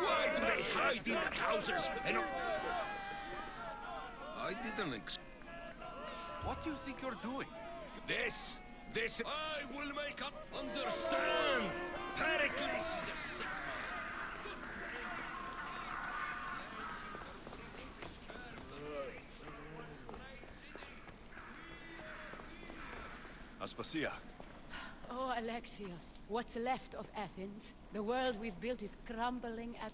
S4: Why do they hide in their houses and... I didn't
S1: What do you think you're doing?
S4: This... I will make up... Understand! Pericles is a sick
S1: Aspasia.
S20: Oh, Alexios, what's left of Athens? The world we've built is crumbling at...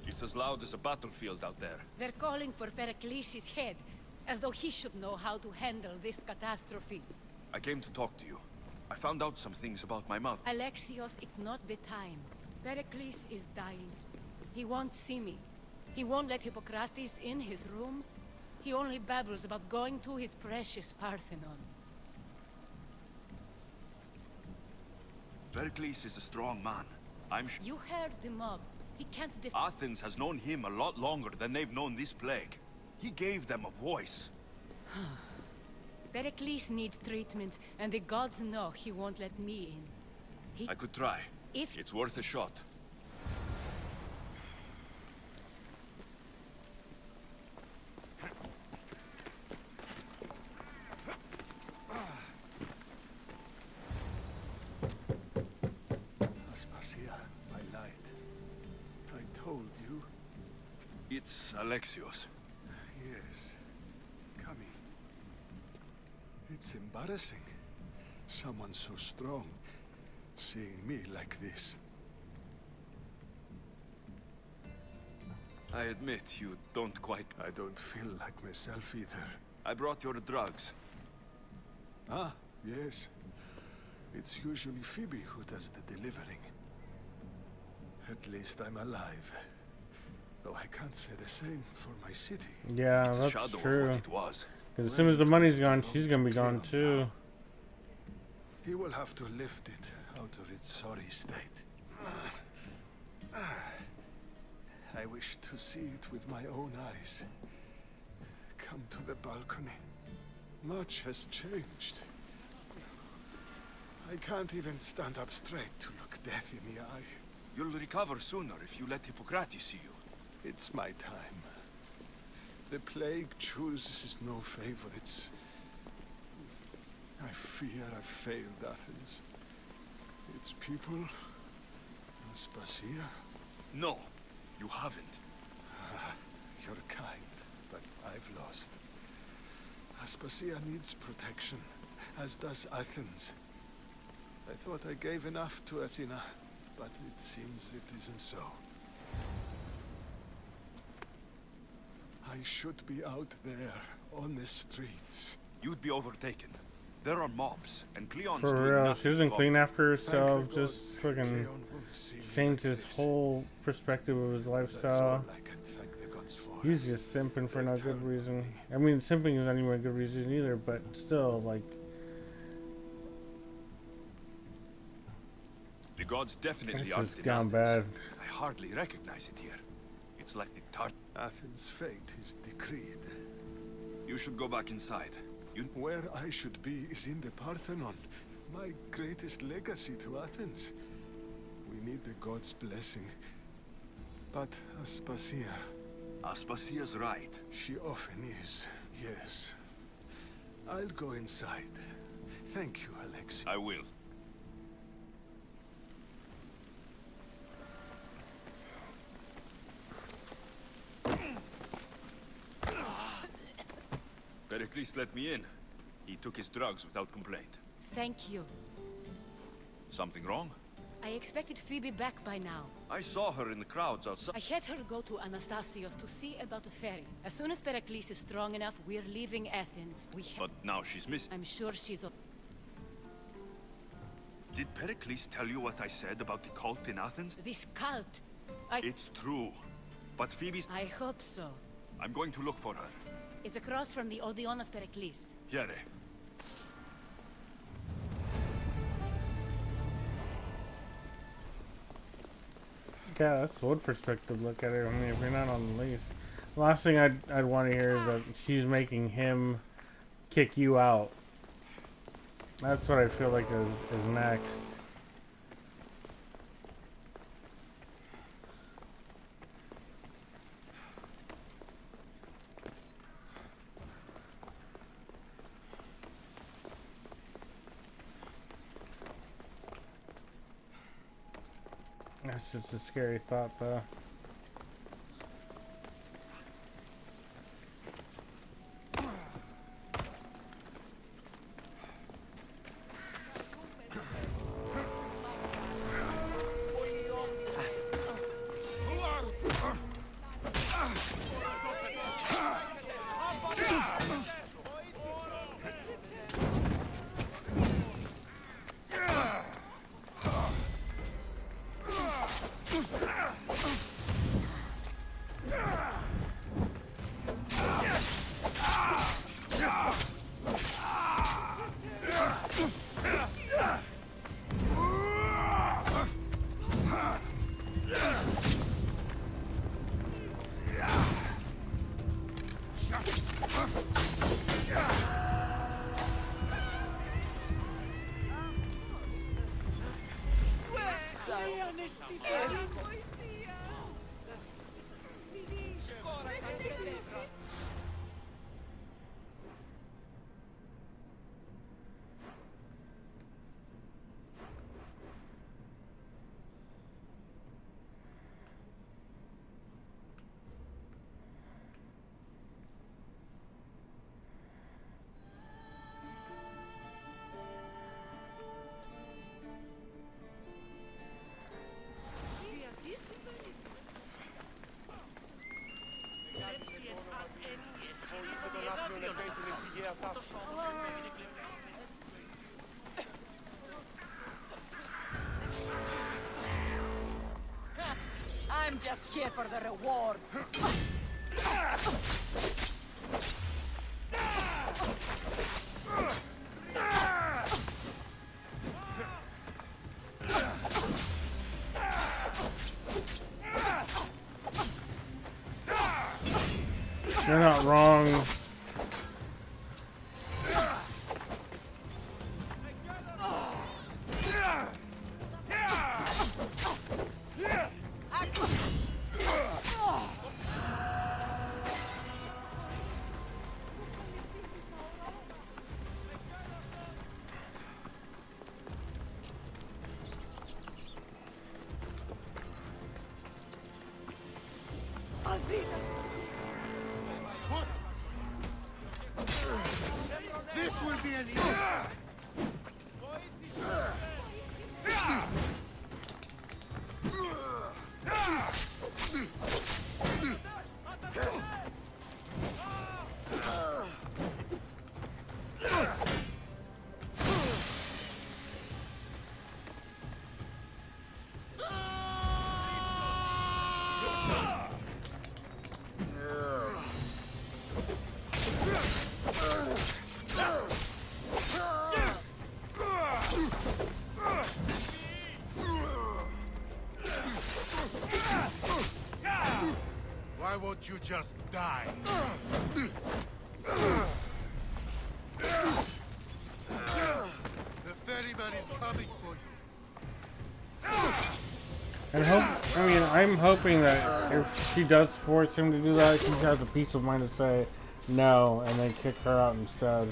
S1: It's as loud as a battlefield out there.
S20: They're calling for Pericles' head, as though he should know how to handle this catastrophe.
S1: I came to talk to you. I found out some things about my mother.
S20: Alexios, it's not the time. Pericles is dying. He won't see me. He won't let Hippocrates in his room. He only babbles about going to his precious Parthenon.
S1: Pericles is a strong man. I'm sure.
S20: You heard the mob. He can't
S1: Athens has known him a lot longer than they've known this plague. He gave them a voice.
S20: Pericles needs treatment, and the gods know he won't let me in.
S1: I could try.
S20: If
S1: it's worth a shot.
S14: Aspasia, I lied. I told you.
S1: It's Alexios.
S14: Yes. Coming. It's embarrassing. Someone so strong, seeing me like this.
S1: I admit, you don't quite...
S14: I don't feel like myself either.
S1: I brought your drugs.
S14: Ah, yes. It's usually Phoebe who does the delivering. At least I'm alive. Though I can't say the same for my city.
S3: Yeah,
S1: it's
S3: that's
S1: a shadow
S3: true.
S1: Of what it was.
S3: Because as soon as the money's gone, she's gonna be gone too.
S14: He will have to lift it out of its sorry state. I wish to see it with my own eyes. Come to the balcony. Much has changed. I can't even stand up straight to look death in the eye.
S4: You'll recover sooner if you let Hippocrates see you.
S14: It's my time. The plague chooses no favorites. I fear I've failed Athens. Its people... Aspasia?
S4: No, you haven't.
S14: You're kind, but I've lost. Aspasia needs protection, as does Athens. I thought I gave enough to Athena, but it seems it isn't so. I should be out there, on the streets.
S4: You'd be overtaken. There are mobs, and Cleon's
S3: For
S4: doing
S3: real,
S4: nothing
S3: she doesn't
S4: to
S3: clean
S4: bother.
S3: after herself, just fucking changed his whole perspective of his lifestyle. He's just simping for no good reason. I mean, simping is not even a good reason either, but still, like...
S4: The gods definitely
S3: This
S4: aren't
S3: has
S4: in
S3: gone
S4: Athens.
S3: bad.
S4: I hardly recognize it here. It's like the
S14: Athens' fate is decreed.
S4: You should go back inside.
S14: Where I should be is in the Parthenon, my greatest legacy to Athens. We need the gods' blessing. But Aspasia...
S4: Aspasia's right.
S14: She often is, yes. I'll go inside. Thank you, Alex.
S4: I will. Pericles let me in. He took his drugs without complaint.
S20: Thank you.
S4: Something wrong?
S20: I expected Phoebe back by now.
S4: I saw her in the crowds outside.
S20: I had her go to Anastasios to see about a ferry. As soon as Pericles is strong enough, we're leaving Athens.
S4: But now she's missing.
S20: I'm sure she's...
S4: Did Pericles tell you what I said about the cult in Athens?
S20: This cult...
S4: It's true. But Phoebe's...
S20: I hope so.
S4: I'm going to look for her.
S20: It's across from the Odeon of Pericles.
S4: Here.
S3: Yeah, that's one perspective look at it. I mean, if you're not on the lease. The last thing I'd want to hear is that she's making him kick you out. That's what I feel like is next. That's just a scary thought, though.
S18: I'm just here for the reward.
S3: You're not wrong.
S4: This will be an easy. Why won't you just die? The ferryman is coming for you.
S3: And I'm hoping that if she does force him to do that, he has the peace of mind to say no and then kick her out instead.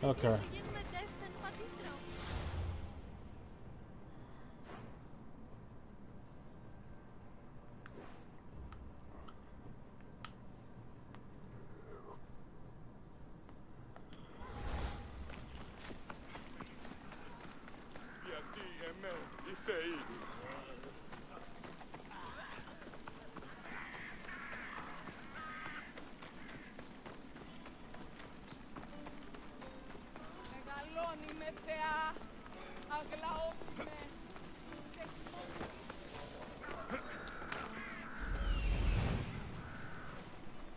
S3: Okay.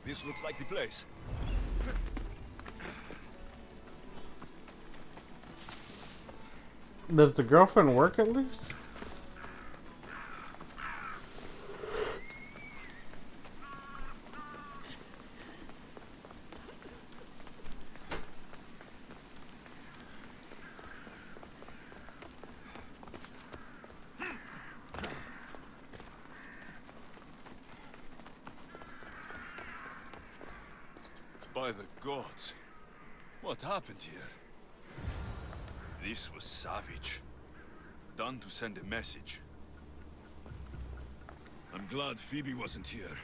S1: This looks like the place.
S3: Does the girlfriend work at least?
S1: By the gods. What happened here? This was savage. Done to send a message. I'm glad Phoebe wasn't here.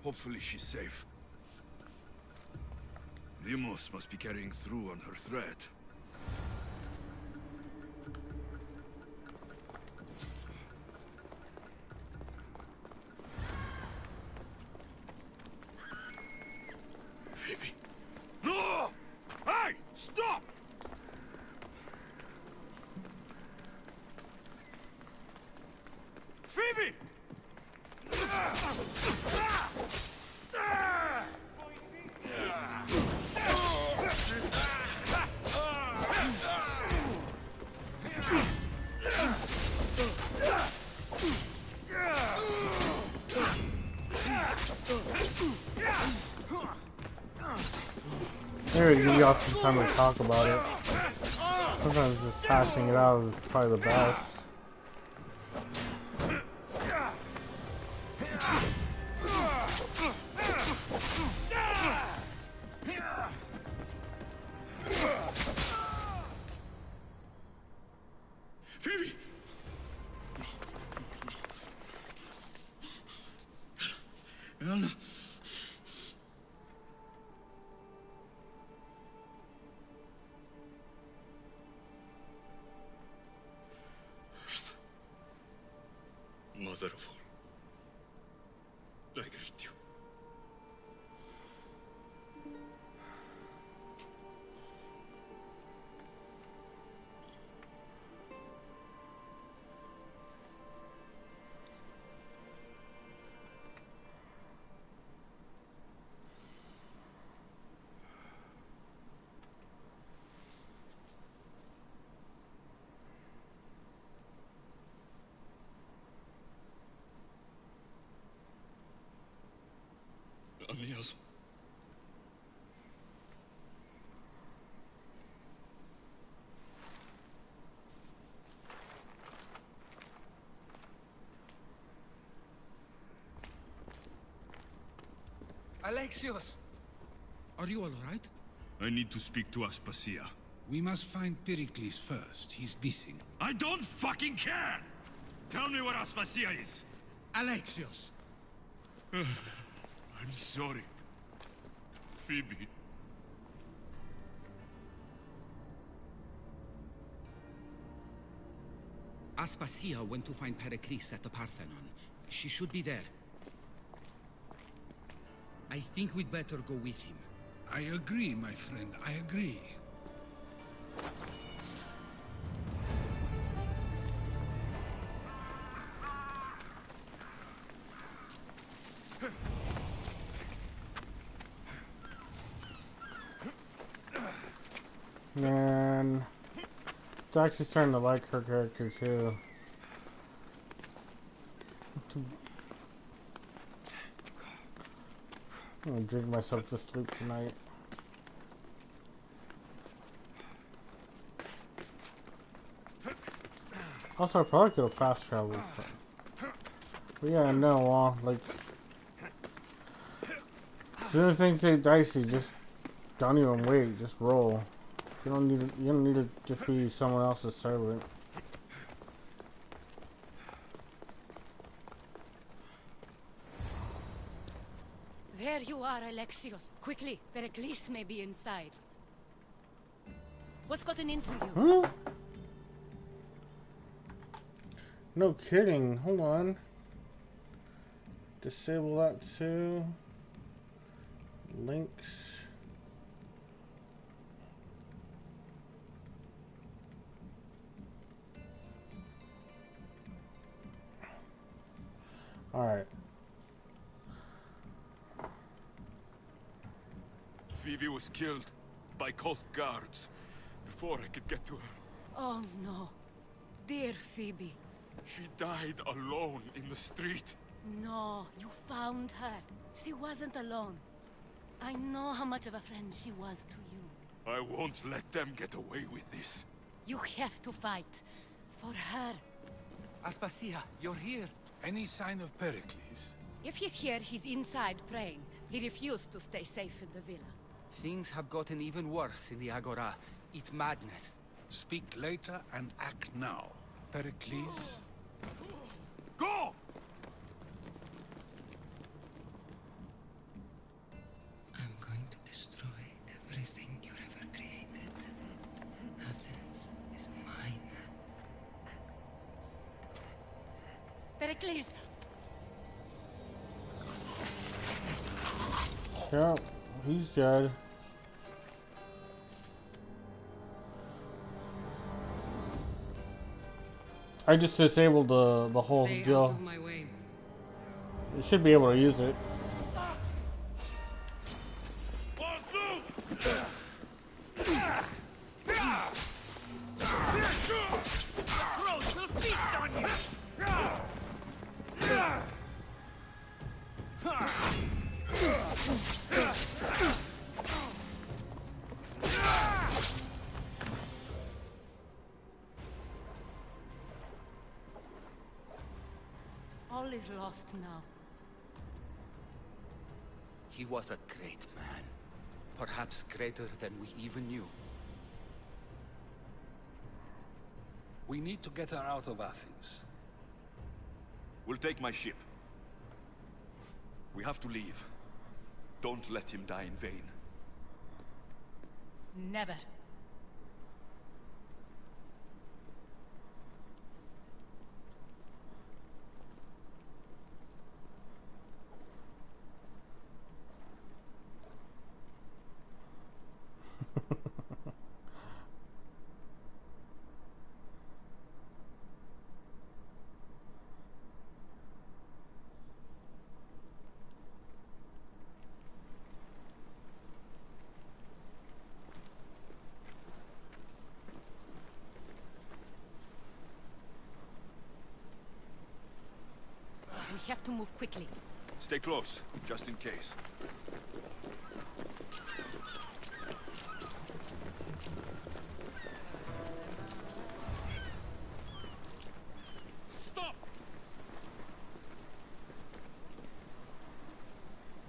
S1: Hopefully she's safe. Demos must be carrying through on her threat. Phoebe. No! Hey! Stop! Phoebe!
S3: There, give y'all some time to talk about it. Sometimes just hashing it out is probably the best.
S1: Phoebe! Anna. Mother of all, I greet you. Amias.
S12: Alexios! Are you all right?
S1: I need to speak to Aspasia.
S9: We must find Pericles first. He's missing.
S1: I don't fucking care! Tell me where Aspasia is!
S9: Alexios!
S1: I'm sorry. Phoebe.
S12: Aspasia went to find Pericles at the Parthenon. She should be there. I think we'd better go with him.
S9: I agree, my friend. I agree.
S3: Man, it's actually starting to like her character too. I'm gonna drink myself to sleep tonight. Also, I probably could have fast traveled. But yeah, no, like, as soon as things get dicey, just don't even wait, just roll. You don't need to just be someone else's servant.
S20: There you are, Alexios. Quickly, Pericles may be inside. What's gotten into you?
S3: Huh? No kidding. Hold on. Disable that too. Links. Alright.
S1: Phoebe was killed by cult guards before I could get to her.
S20: Oh no. Dear Phoebe.
S1: She died alone in the street.
S20: No, you found her. She wasn't alone. I know how much of a friend she was to you.
S1: I won't let them get away with this.
S20: You have to fight. For her.
S12: Aspasia, you're here.
S9: Any sign of Pericles?
S20: If he's here, he's inside praying. He refused to stay safe in the villa.
S12: Things have gotten even worse in the Agora. It's madness.
S9: Speak later and act now. Pericles?
S1: Go!
S13: I'm going to destroy everything you ever created. Athens is mine.
S20: Pericles!
S3: Yeah, he's dead. I just disabled the whole
S2: Stay
S3: deal.
S2: out of my way.
S3: You should be able to use it.
S4: Crows will feast on you!
S20: All is lost now.
S12: He was a great man. Perhaps greater than we even knew.
S9: We need to get her out of Athens.
S1: We'll take my ship. We have to leave. Don't let him die in vain.
S20: Never. We have to move quickly.
S1: Stay close, just in case.
S4: Stop!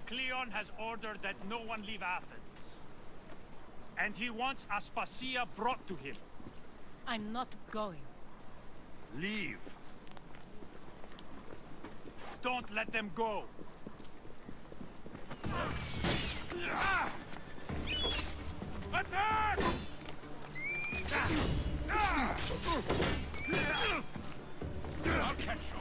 S4: Cleon has ordered that no one leave Athens.
S7: And he wants Aspasia brought to him.
S20: I'm not going.
S4: Leave.
S7: Don't let them go. Attack! I'll catch you.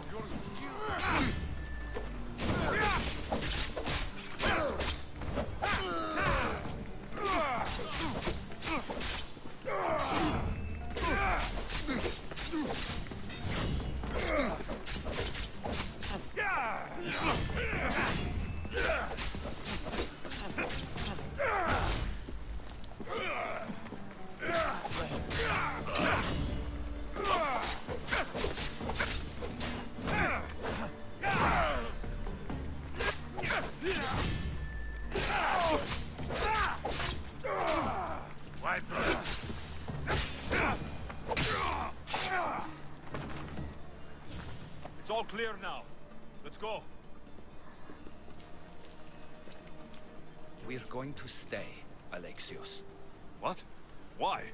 S7: It's all clear now. Let's go.
S12: We're going to stay, Alexios.
S1: What? Why?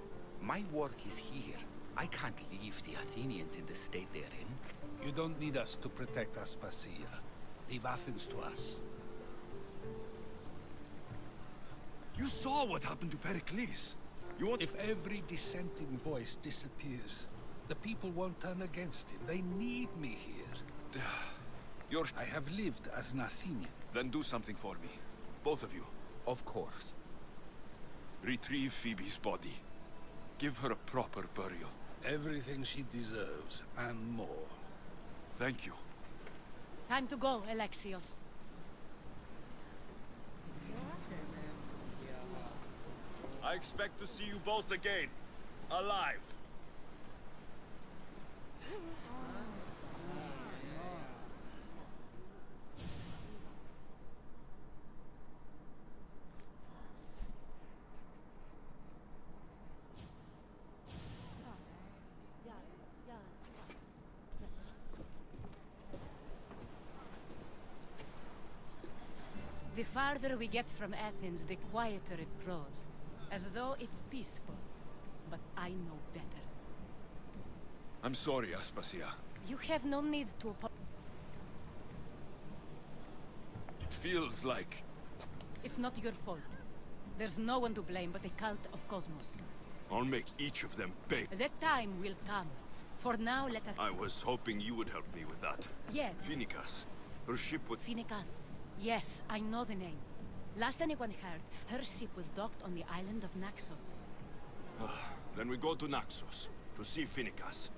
S12: My work is here. I can't leave the Athenians in the state they're in.
S9: You don't need us to protect Aspasia. Leave Athens to us.
S1: You saw what happened to Pericles. You want...
S9: If every dissenting voice disappears, the people won't turn against him. They need me here. I have lived as an Athenian.
S1: Then do something for me. Both of you.
S12: Of course.
S1: Retrieve Phoebe's body. Give her a proper burial.
S9: Everything she deserves, and more.
S1: Thank you.
S20: Time to go, Alexios.
S1: I expect to see you both again. Alive.
S20: The farther we get from Athens, the quieter it grows. As though it's peaceful. But I know better.
S1: I'm sorry, Aspasia.
S20: You have no need to
S1: It feels like...
S20: It's not your fault. There's no one to blame but the cult of Cosmos.
S1: I'll make each of them beg.
S20: That time will come. For now, let us...
S1: I was hoping you would help me with that.
S20: Yeah.
S1: Phoenicas. Her ship would...
S20: Phoenicas. Yes, I know the name. Last anyone heard, her ship was docked on the island of Naxos.
S1: Then we go to Naxos, to see Phoenicas.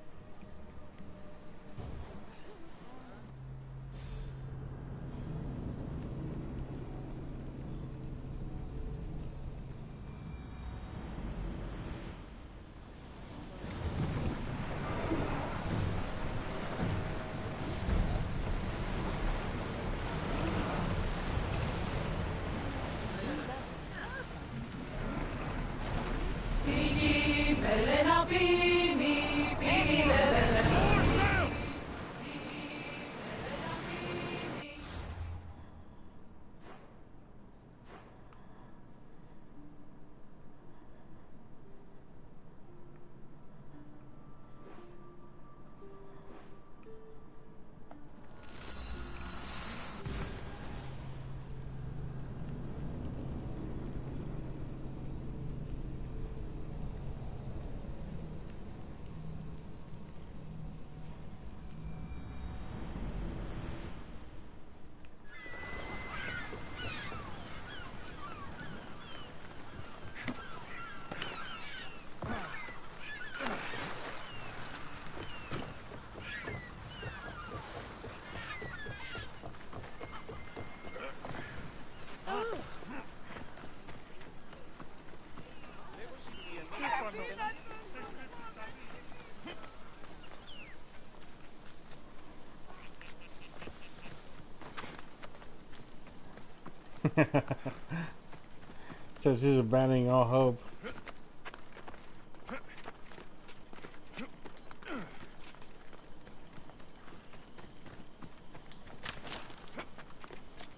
S3: Says he's abandoning all hope.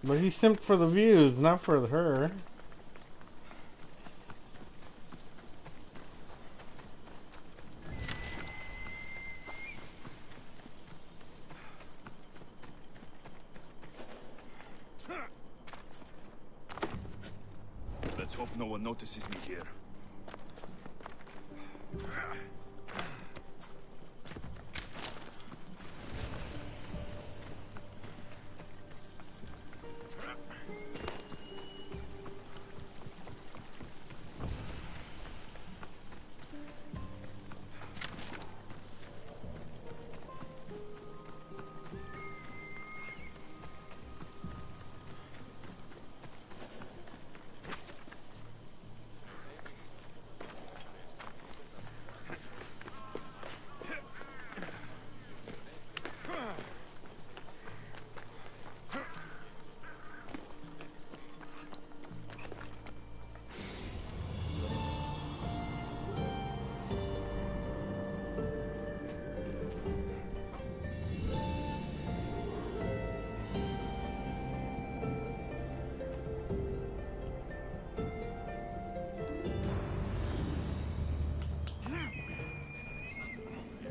S3: But he simped for the views, not for her.
S4: one notices me here.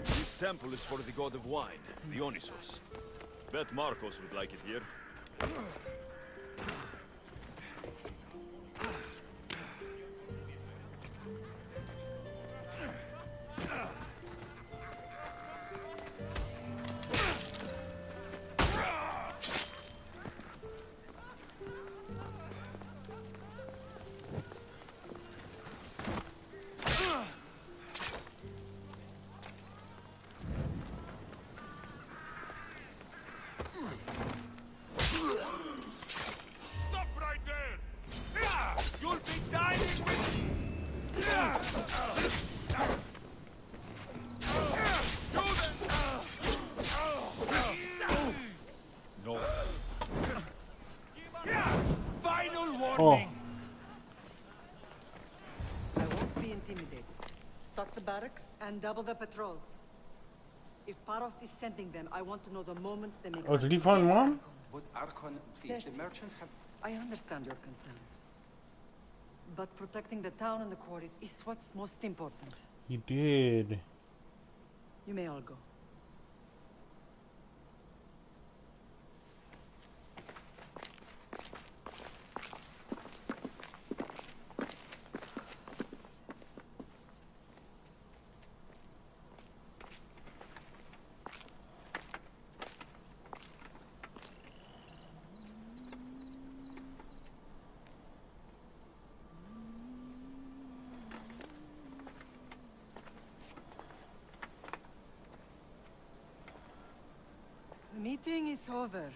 S1: This temple is for the god of wine, Dionysos. Bet Marcos would like it here.
S15: I won't be intimidated. Stock the barracks and double the patrols. If Paros is sending them, I want to know the moment they make.
S3: Oh, did he find Mom?
S12: But Archon, please, the
S15: Yes,
S12: merchants have...
S15: I understand your concerns. But protecting the town and the quarries is what's most important.
S3: He did.
S15: You may all go. The meeting is over.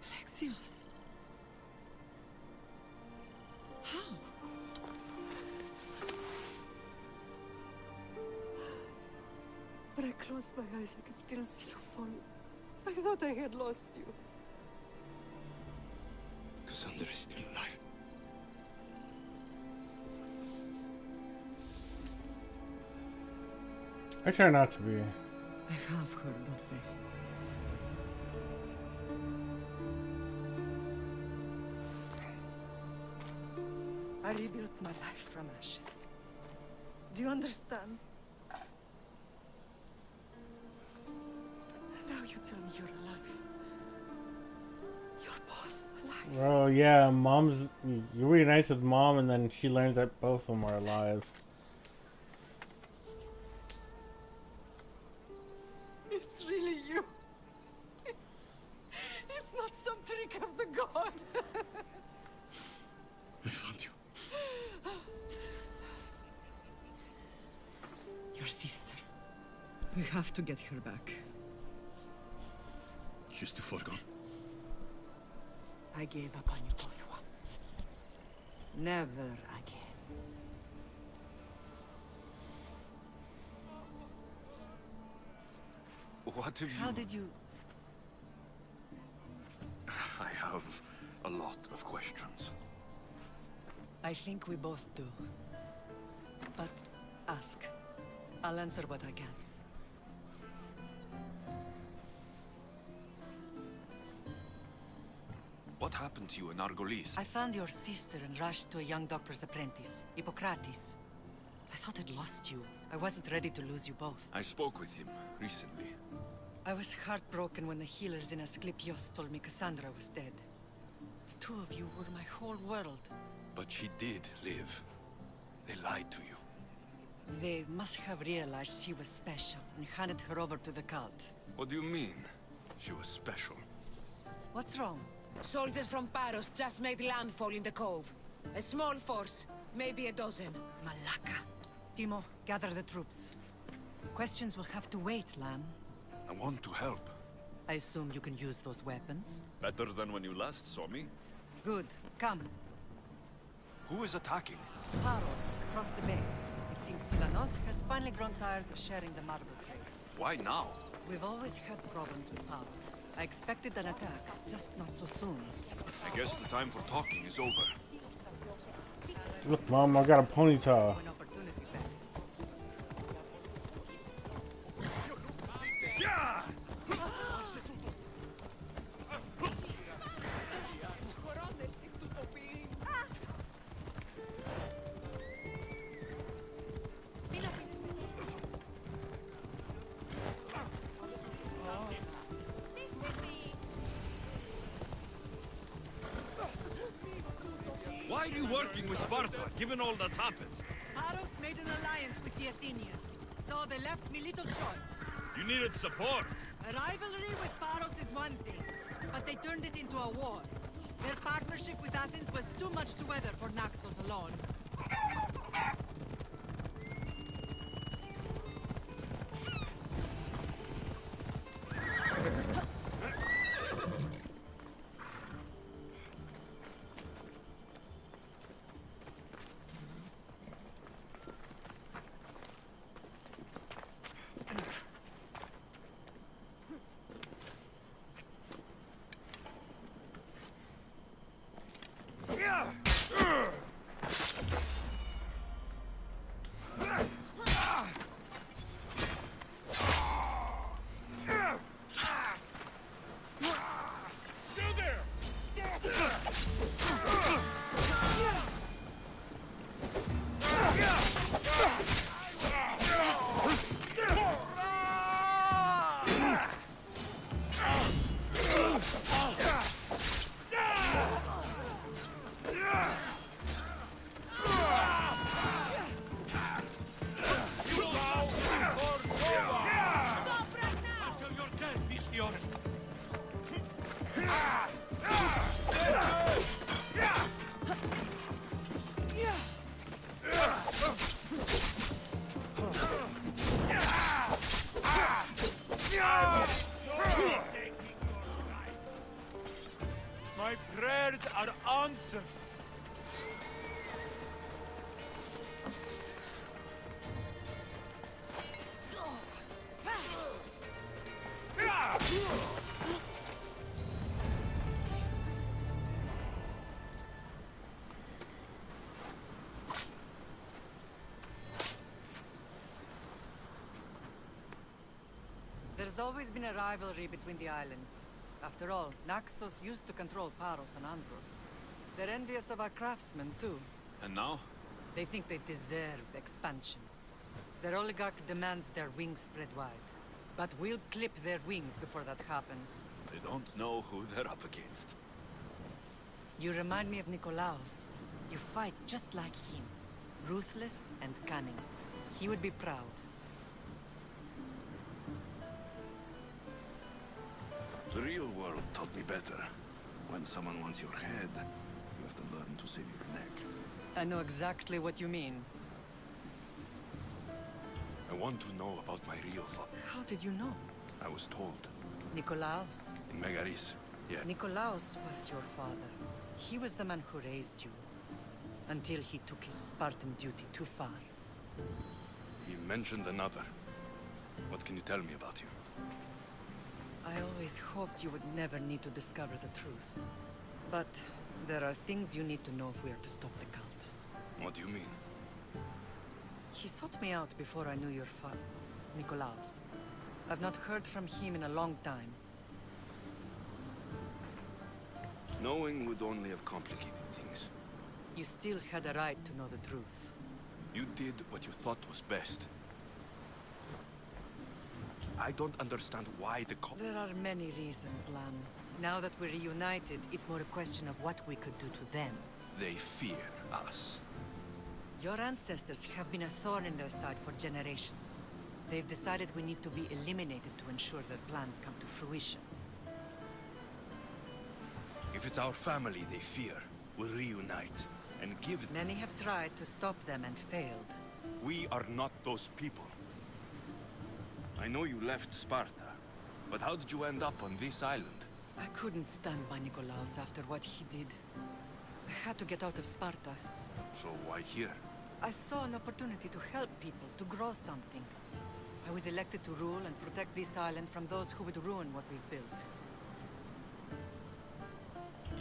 S15: Alexios. How? When I closed my eyes, I could still see you fall. I thought I had lost you.
S4: Cassandra is still alive.
S3: I try not to be.
S15: I have her, don't they? I rebuilt my life from ashes. Do you understand? Now you tell me you're alive. You're both alive.
S3: Bro, yeah, Mom's. You reunites with Mom, and then she learns that both of them are alive.
S15: It's really you. It's not some trick of the gods.
S4: I found you.
S15: Your sister. We have to get her back.
S4: She's too far gone.
S15: I gave up on you both once. Never again.
S1: What have you...
S15: How did you...
S1: I have a lot of questions.
S15: I think we both do. But ask. I'll answer what I can.
S1: What happened to you in Argolis?
S15: I found your sister and rushed to a young doctor's apprentice, Hippocrates. I thought I'd lost you. I wasn't ready to lose you both.
S1: I spoke with him recently.
S15: I was heartbroken when the healers in Asclepios told me Cassandra was dead. The two of you were my whole world.
S1: But she did live. They lied to you.
S15: They must have realized she was special and handed her over to the cult.
S1: What do you mean? She was special.
S15: What's wrong?
S2: Soldiers from Paros just made landfall in the cove. A small force, maybe a dozen.
S15: Malaka. Timo, gather the troops. Questions will have to wait, Lamb.
S1: I want to help.
S15: I assume you can use those weapons?
S1: Better than when you last saw me.
S15: Good. Come.
S1: Who is attacking?
S15: Paros, across the bay. It seems Silanos has finally grown tired of sharing the marble trade.
S1: Why now?
S15: We've always had problems with Paros. I expected an attack, just not so soon.
S1: I guess the time for talking is over.
S3: Look, Mom, I got a ponytail.
S1: Why are you working with Sparta, given all that's happened?
S15: Paros made an alliance with the Athenians, so they left me little choice.
S1: You needed support.
S15: A rivalry with Paros is one thing, but they turned it into a war. Their partnership with Athens was too much to weather for Naxos alone.
S16: My prayers are answered.
S15: There's always been a rivalry between the islands. After all, Naxos used to control Paros and Andros. They're envious of our craftsmen, too.
S1: And now?
S15: They think they deserve expansion. Their oligarch demands their wings spread wide. But we'll clip their wings before that happens.
S1: They don't know who they're up against.
S15: You remind me of Nikolaos. You fight just like him. Ruthless and cunning. He would be proud.
S1: The real world taught me better. When someone wants your head, you have to learn to save your neck.
S15: I know exactly what you mean.
S1: I want to know about my real father.
S15: How did you know?
S1: I was told.
S15: Nikolaos.
S1: In Megaris, yeah.
S15: Nikolaos was your father. He was the man who raised you. Until he took his Spartan duty too far.
S1: He mentioned another. What can you tell me about him?
S15: I always hoped you would never need to discover the truth. But there are things you need to know if we are to stop the cult.
S1: What do you mean?
S15: He sought me out before I knew your father, Nikolaos. I've not heard from him in a long time.
S1: Knowing would only have complicated things.
S15: You still had a right to know the truth.
S4: You did what you thought was best. I don't understand why the
S15: There are many reasons, Lamb. Now that we're reunited, it's more a question of what we could do to them.
S4: They fear us.
S15: Your ancestors have been a thorn in their side for generations. They've decided we need to be eliminated to ensure their plans come to fruition.
S4: If it's our family they fear, we'll reunite and give them.
S15: Many have tried to stop them and failed.
S4: We are not those people. I know you left Sparta, but how did you end up on this island?
S15: I couldn't stand by Nikolaos after what he did. I had to get out of Sparta.
S4: So why here?
S15: I saw an opportunity to help people, to grow something. I was elected to rule and protect this island from those who would ruin what we've built.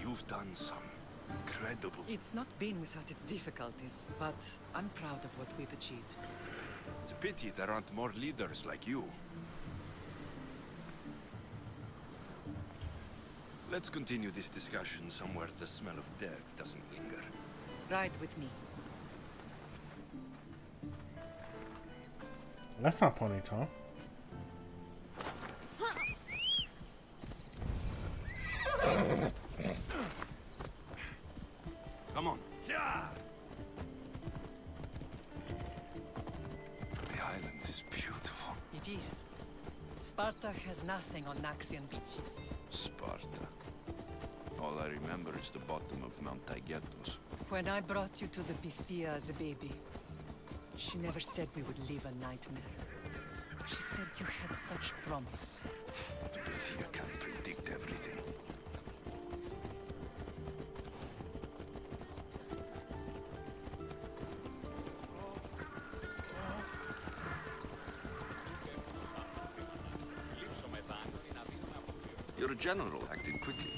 S4: You've done some incredible...
S15: It's not been without its difficulties, but I'm proud of what we've achieved.
S4: It's a pity there aren't more leaders like you. Let's continue this discussion somewhere the smell of death doesn't linger.
S15: Ride with me.
S3: That's not ponytail.
S4: Come on.
S7: Yeah.
S4: The island is beautiful.
S15: It is. Sparta has nothing on Naxian beaches.
S4: Sparta. All I remember is the bottom of Mount Taygetos.
S15: When I brought you to the Pythia as a baby, she never said we would live a nightmare. She said you had such promise.
S4: The Pythia can't predict everything. Your general acted quickly,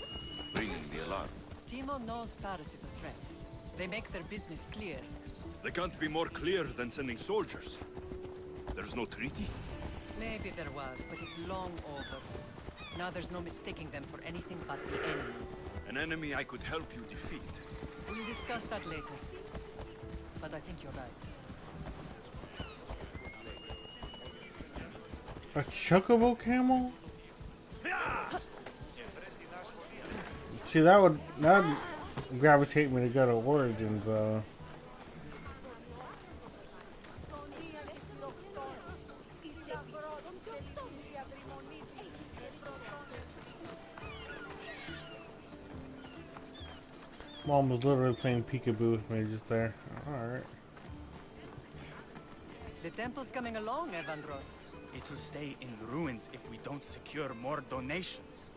S4: ringing the alarm.
S15: Timo knows Paris is a threat. They make their business clear.
S1: They can't be more clear than sending soldiers. There's no treaty?
S15: Maybe there was, but it's long over. Now there's no mistaking them for anything but the enemy.
S1: An enemy I could help you defeat.
S15: We'll discuss that later. But I think you're right.
S3: A chocobo camel? See, that'd gravitate me to go to Origins, though. Mom was literally playing peekaboo with me just there. Alright.
S15: The temple's coming along, Evandros.
S8: It will stay in ruins if we don't secure more donations.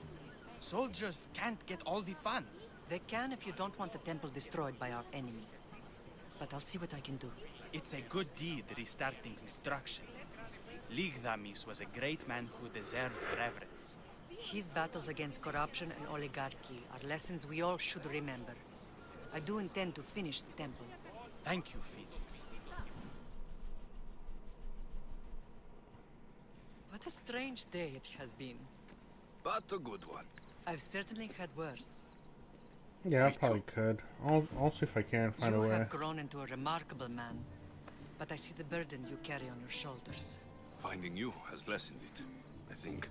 S8: Soldiers can't get all the funds.
S15: They can if you don't want the temple destroyed by our enemy. But I'll see what I can do.
S8: It's a good deed restarting construction. Ligdamis was a great man who deserves reverence.
S15: His battles against corruption and oligarchy are lessons we all should remember. I do intend to finish the temple.
S8: Thank you, Felix.
S15: What a strange day it has been.
S4: But a good one.
S15: I've certainly had worse.
S3: Yeah, I probably could. I'll see if I can find a
S15: You
S3: way.
S15: have grown into a remarkable man, but I see the burden you carry on your shoulders.
S4: Finding you has lessened it, I think.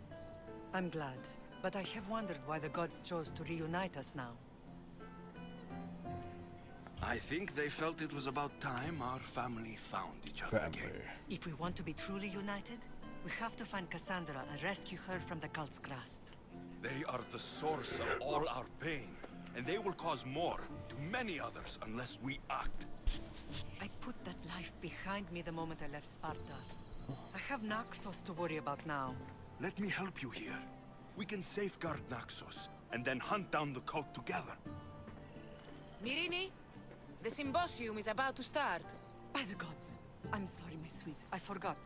S15: I'm glad, but I have wondered why the gods chose to reunite us now.
S4: I think they felt it was about time our family found each other again.
S15: If we want to be truly united, we have to find Cassandra and rescue her from the cult's grasp.
S1: They are the source of all our pain, and they will cause more to many others unless we act.
S15: I put that life behind me the moment I left Sparta. I have Naxos to worry about now.
S1: Let me help you here. We can safeguard Naxos, and then hunt down the cult together.
S18: Mirini, the symposium is about to start.
S15: By the gods. I'm sorry, my sweet. I forgot.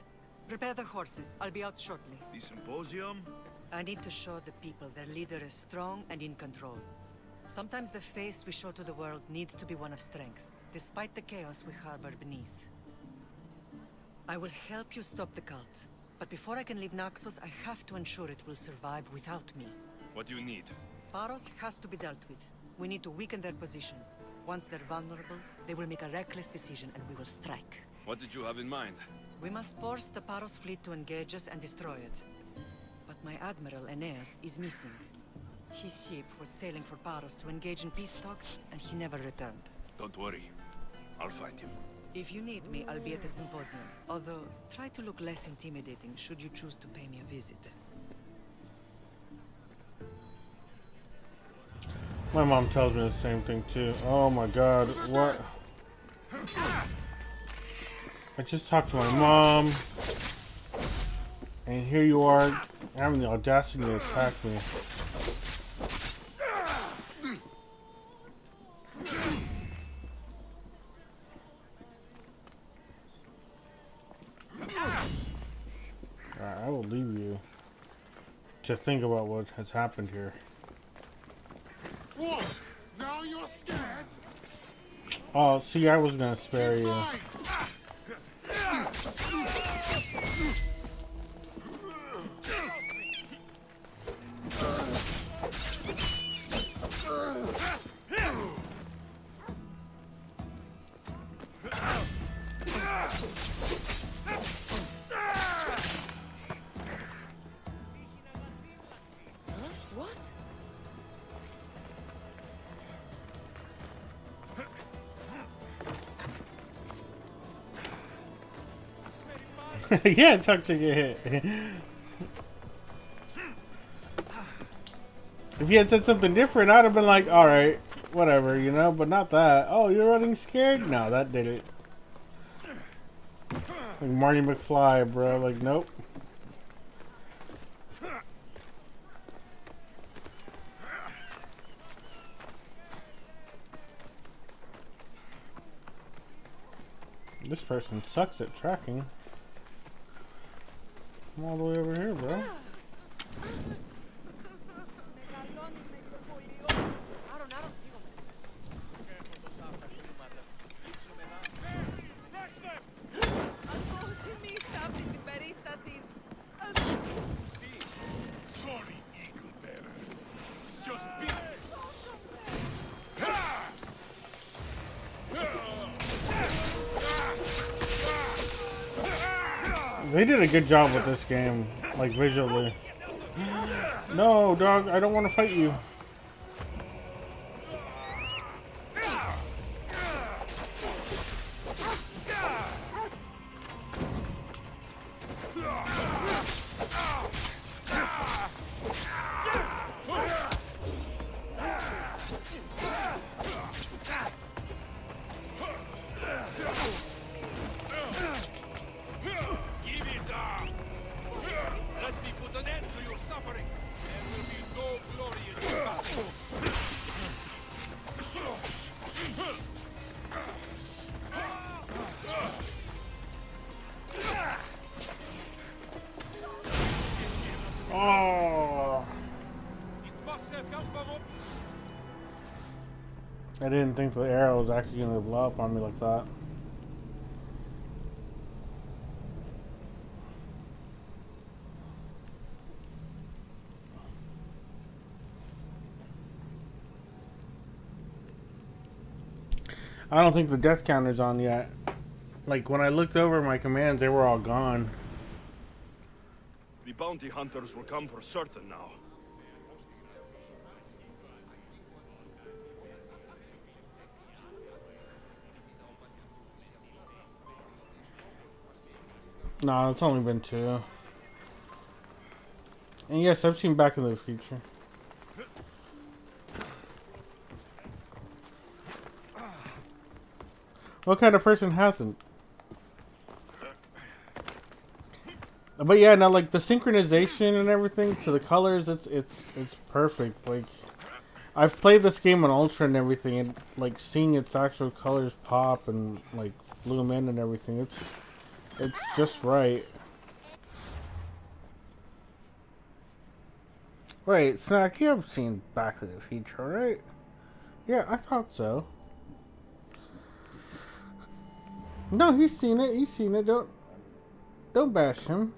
S15: Prepare the horses. I'll be out shortly.
S1: The symposium?
S15: I need to show the people their leader is strong and in control. Sometimes the face we show to the world needs to be one of strength, despite the chaos we harbor beneath. I will help you stop the cult. But before I can leave Naxos, I have to ensure it will survive without me.
S1: What do you need?
S15: Paros has to be dealt with. We need to weaken their position. Once they're vulnerable, they will make a reckless decision and we will strike.
S1: What did you have in mind?
S15: We must force the Paros fleet to engage us and destroy it. But my admiral, Aeneas, is missing. His ship was sailing for Paros to engage in peace talks, and he never returned.
S1: Don't worry. I'll find him.
S15: If you need me, I'll be at the symposium. Although, try to look less intimidating should you choose to pay me a visit.
S3: My mom tells me the same thing too. Oh my god, what? I just talked to my mom, and here you are having the audacity to attack me. I will leave you to think about what has happened here.
S6: What? Now you're scared?
S3: Oh, see, I was gonna spare you.
S18: What?
S3: Yeah, toxic hit. If you had said something different, I'd have been like, alright, whatever, you know, but not that. Oh, you're running scared? No, that did it. Like Marty McFly, bro. Like, nope. This person sucks at tracking. I'm all the way over here, bro. They did a good job with this game, like visually. No, dog, I don't want to fight you. Oh. I didn't think the arrow was actually going to blow up on me like that. I don't think the death counter's on yet. Like, when I looked over my commands, they were all gone.
S1: The bounty hunters will come for certain now.
S3: No, it's only been 2. And yes, I've seen Back in the Future. What kind of person hasn't? But yeah, now like the synchronization and everything to the colors, it's perfect. Like, I've played this game on Ultra and everything, and like seeing its actual colors pop and like bloom in and everything, it's just right. Wait, Snack, you have seen Back to the Future, right? Yeah, I thought so. No, he's seen it. He's seen it. Don't bash him.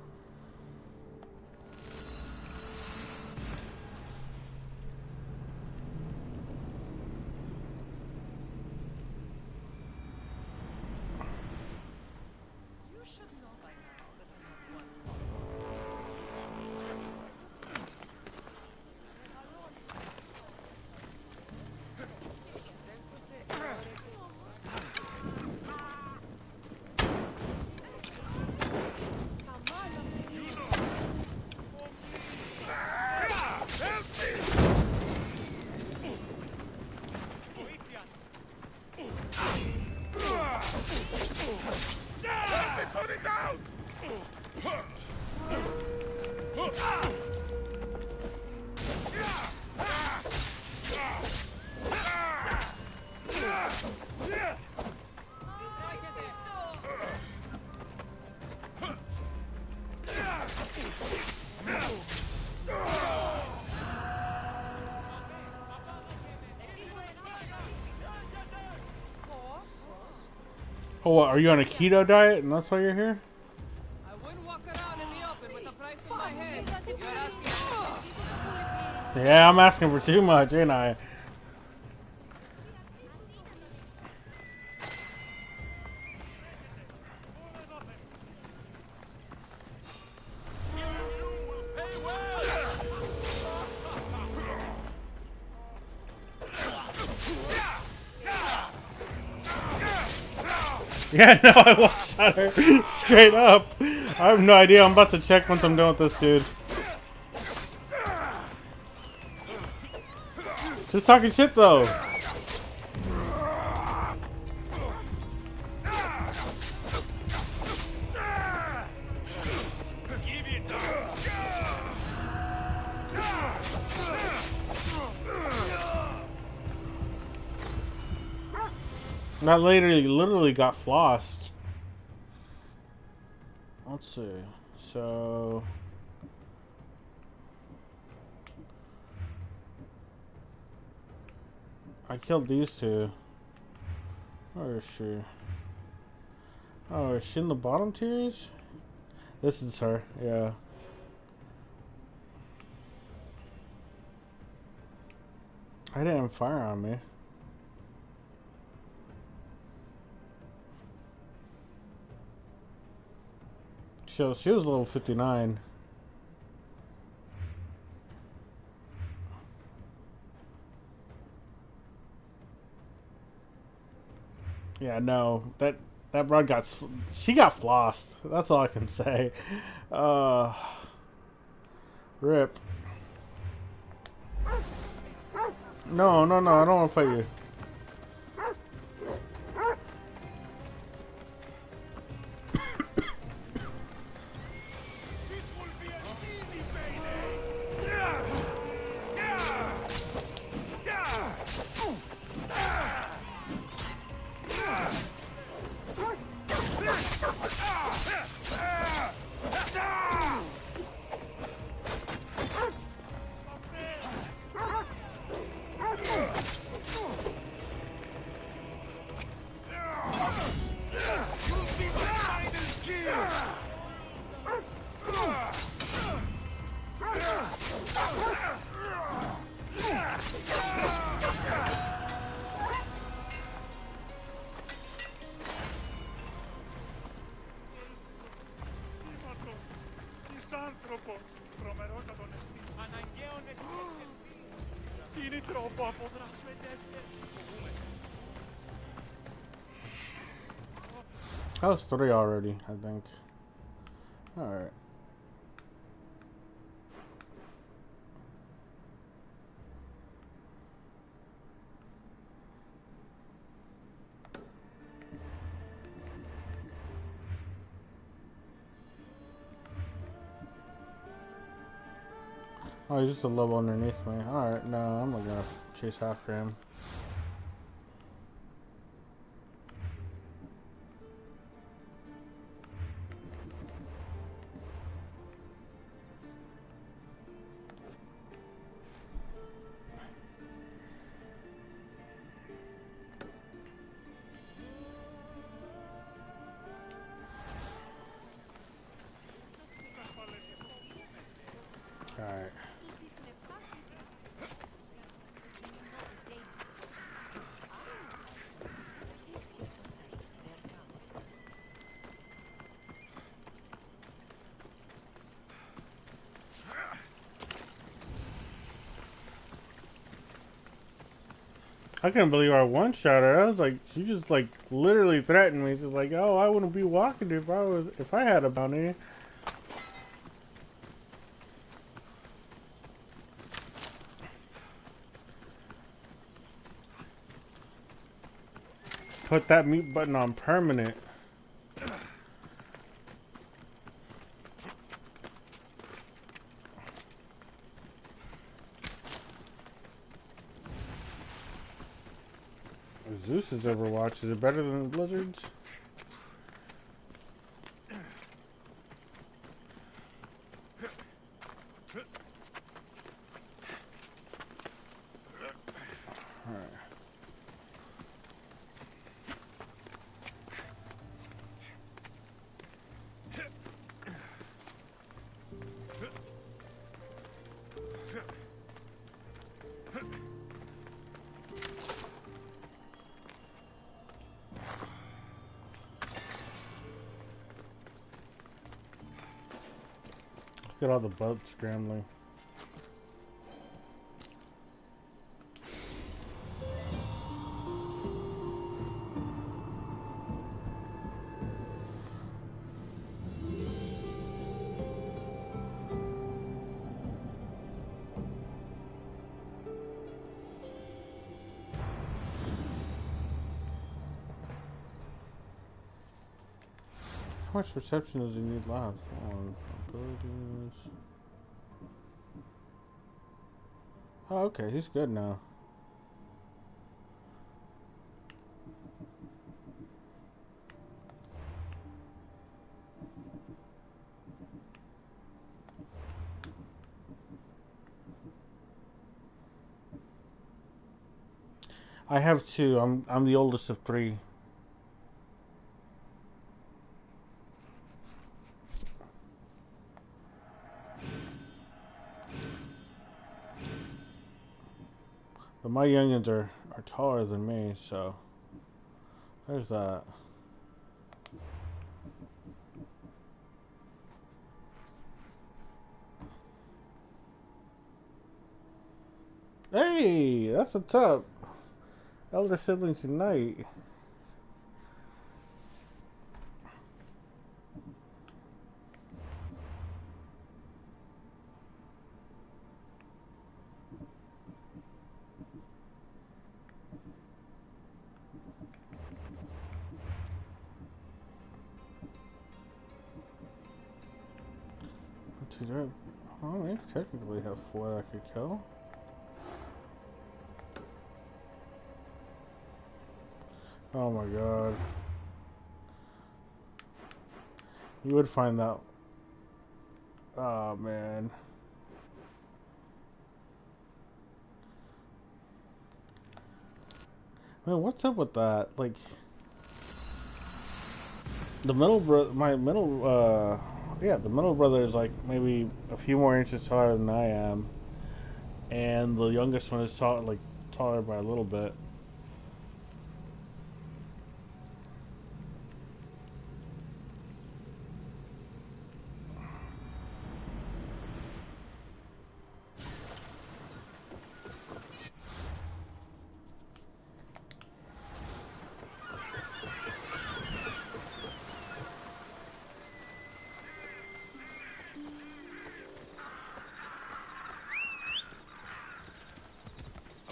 S22: Let me put it down!
S3: Oh, what, are you on a keto diet and that's why you're here?
S18: I wouldn't walk around in the open with a price on my head. You're asking.
S3: Yeah, I'm asking for too much, ain't I? Yeah, no, I watched at her straight up. I have no idea. I'm about to check once I'm done with this dude. Just talking shit though. That literally got flossed. Let's see. So I killed these two. Where is she? Oh, is she in the bottom tiers? This is her, yeah. I didn't fire on me. So she was level 59. Yeah, no, that broad she got flossed. That's all I can say. Rip. No, I don't want to fight you. That was 3 already, I think. Alright. Oh, he's just a level underneath me. Alright, no, I'm not gonna chase after him. Alright. I couldn't believe I one-shot her. I was like, she just like literally threatened me. She's like, "Oh, I wouldn't be walking if I had a bounty." Put that mute button on permanent. Zeus's Overwatch, is it better than Blizzard's? Look at all the boats scrambling. How much reception does he need left? Oh, okay, he's good now. I have two. I'm the oldest of three. But my youngins are taller than me, so there's that. Hey, that's what's up. Elder siblings unite. I mean, technically have 4 I could kill. Oh my god. You would find that. Oh man. Man, what's up with that? Like, the middle brother, the middle brother is like maybe a few more inches taller than I am, and the youngest one is taller by a little bit.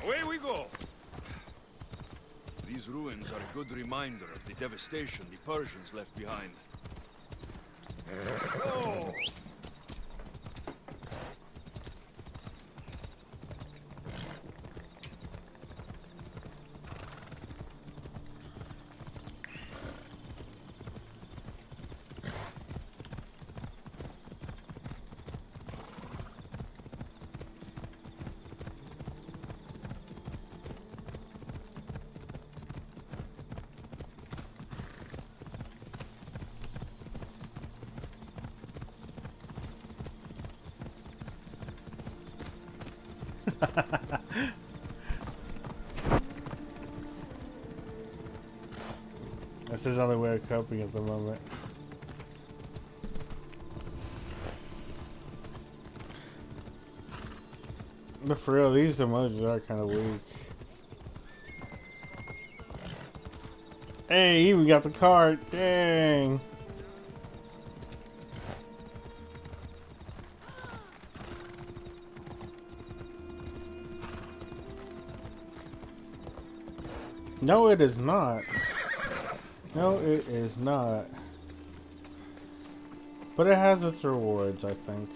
S1: Away we go! These ruins are a good reminder of the devastation the Persians left behind. Oh! That's his only way of coping at the moment. But for real, these emojis are kind of weak. Hey, he even got the card. Dang. No, it is not. No, it is not. But it has its rewards, I think.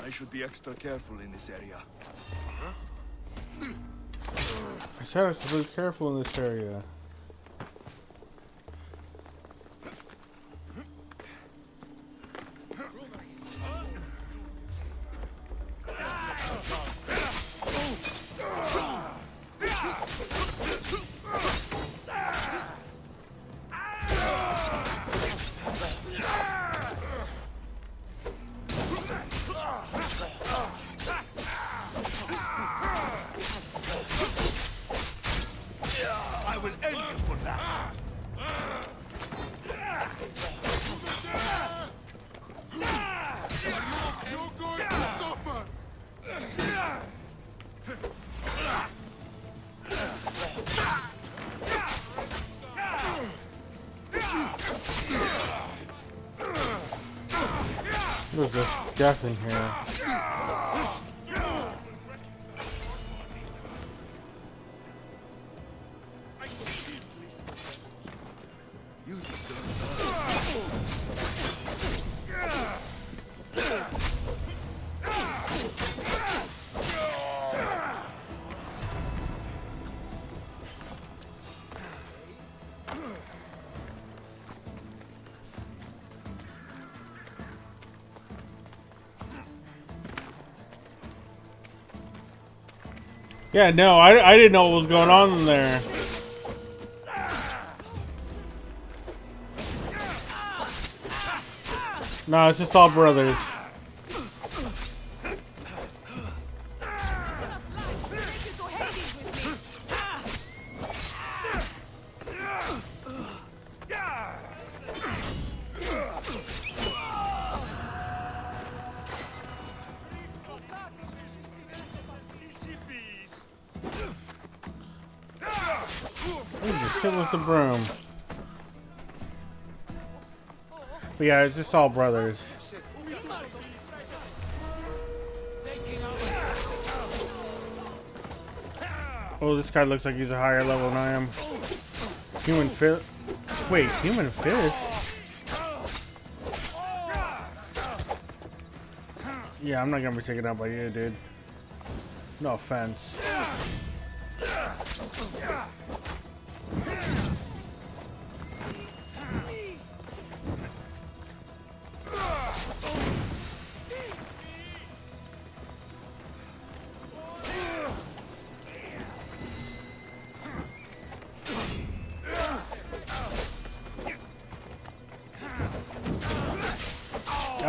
S1: I should be extra careful in this area.
S3: I said I was to be careful in this area.
S4: I will end you for that.
S6: You're going to suffer!
S3: There's this death in here.
S14: You deserve
S3: Yeah, no, I didn't know what was going on in there. No, it's just all brothers. Just hit with the broom. But yeah, it's just all brothers. Oh, this guy looks like he's a higher level than I am. Human fish. Wait, human fish? Yeah, I'm not gonna be taken out by you, dude. No offense.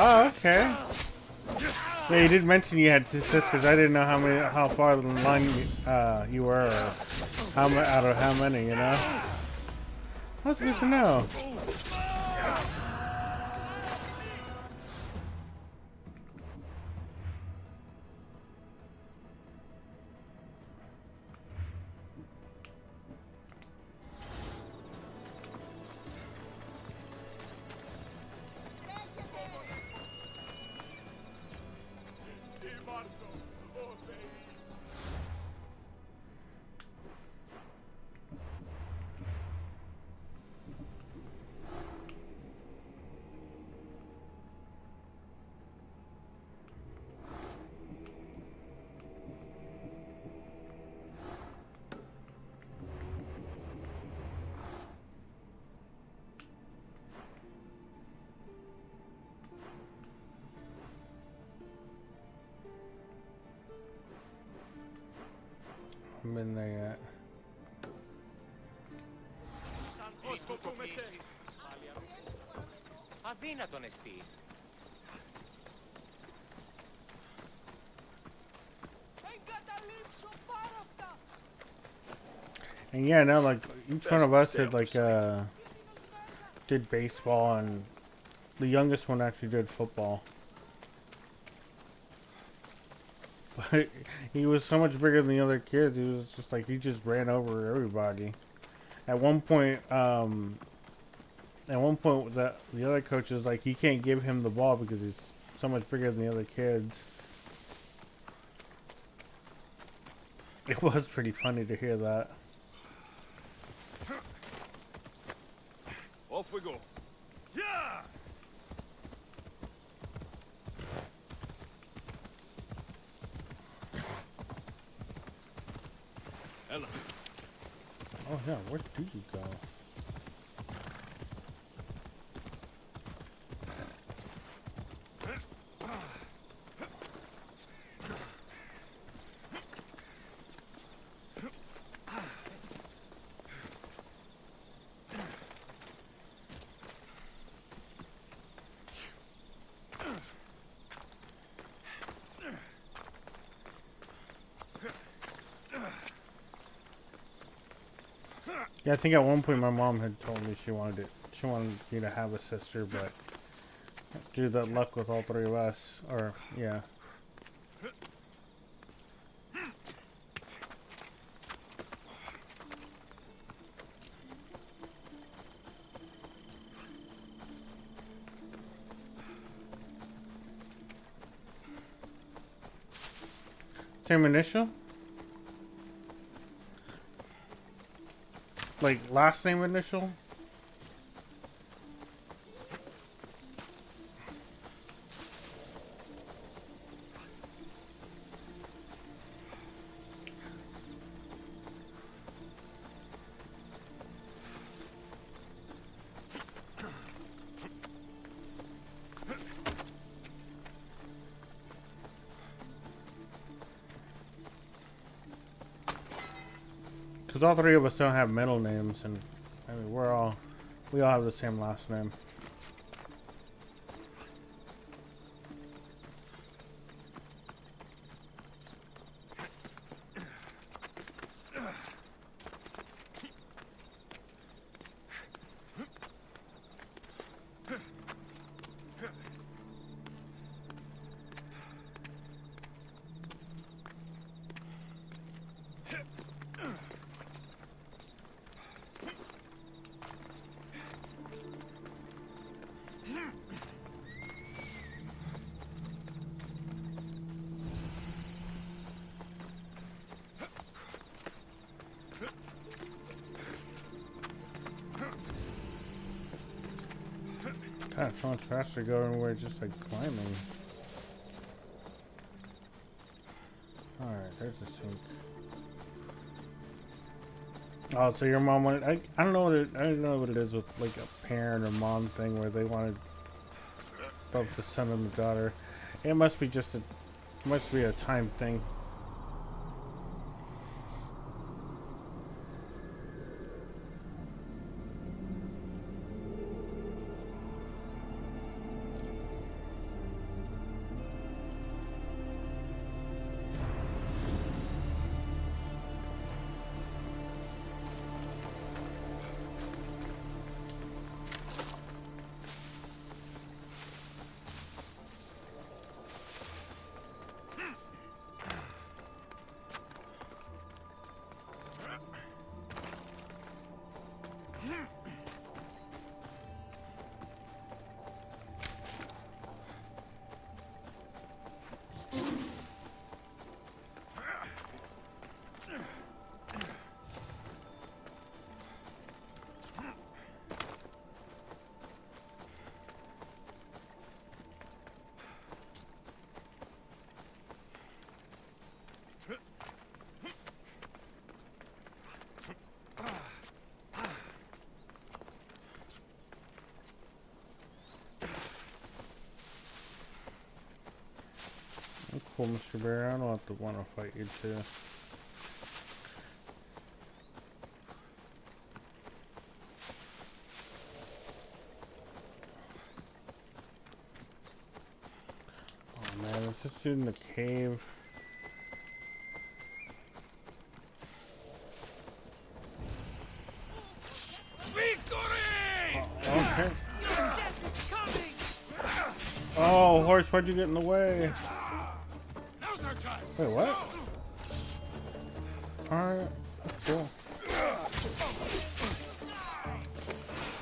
S3: Oh, okay. Yeah, you did mention you had 2 sisters. I didn't know how far the line you were, or out of how many, you know? That's good to know. I'm in there yet.
S10: Αδύνατον εστί.
S3: And yeah, no, like each one of us did did baseball, and the youngest one actually did football. But he was so much bigger than the other kids. He was just like, he just ran over everybody. At one point, the other coach is like, he can't give him the ball because he's so much bigger than the other kids. It was pretty funny to hear that.
S4: Off we go. Yeah!
S1: Hello.
S3: Oh yeah, where do you go? Yeah, I think at one point my mom had told me she wanted me to have a sister, but due to that luck with all three of us, or yeah. Same initial? Like last name initial? Because all three of us don't have middle names, and I mean we all have the same last name. God, it's so much faster going where it's just like climbing. Alright, there's the sink. Oh, so your mom wanted, I don't know I don't know what it is with like a parent or mom thing where they wanted both the son and the daughter. It must be just a time thing. Cool, Mr. Bear. I don't have to want to fight you too. Oh man, is this dude in the cave?
S4: Victory!
S3: Okay. Oh, horse, why'd you get in the way? Wait, what? Alright, that's cool.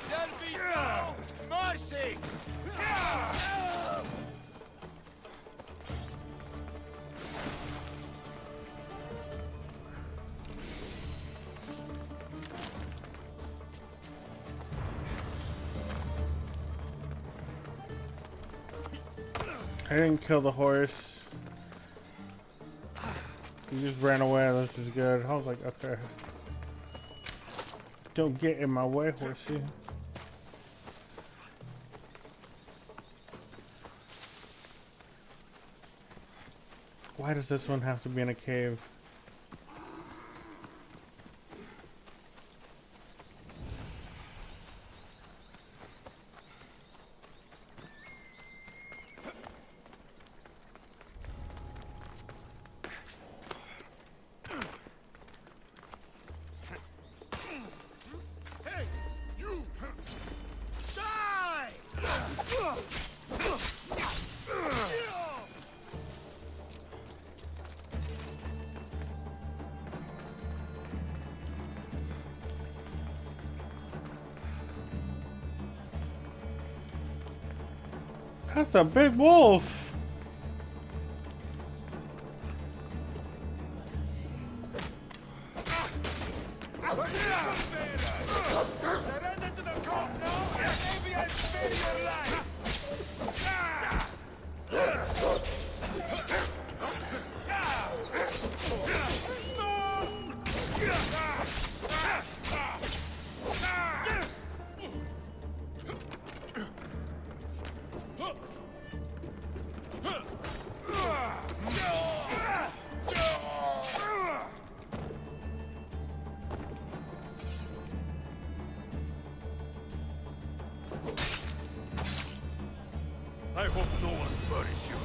S4: There'll be no mercy!
S3: I didn't kill the horse. He just ran away. This is good. I was like, okay. Don't get in my way, horsey. Why does this one have to be in a cave? That's a big wolf.
S4: Surrender to the cult now, and maybe I'll spare your life. I hope no one buries you.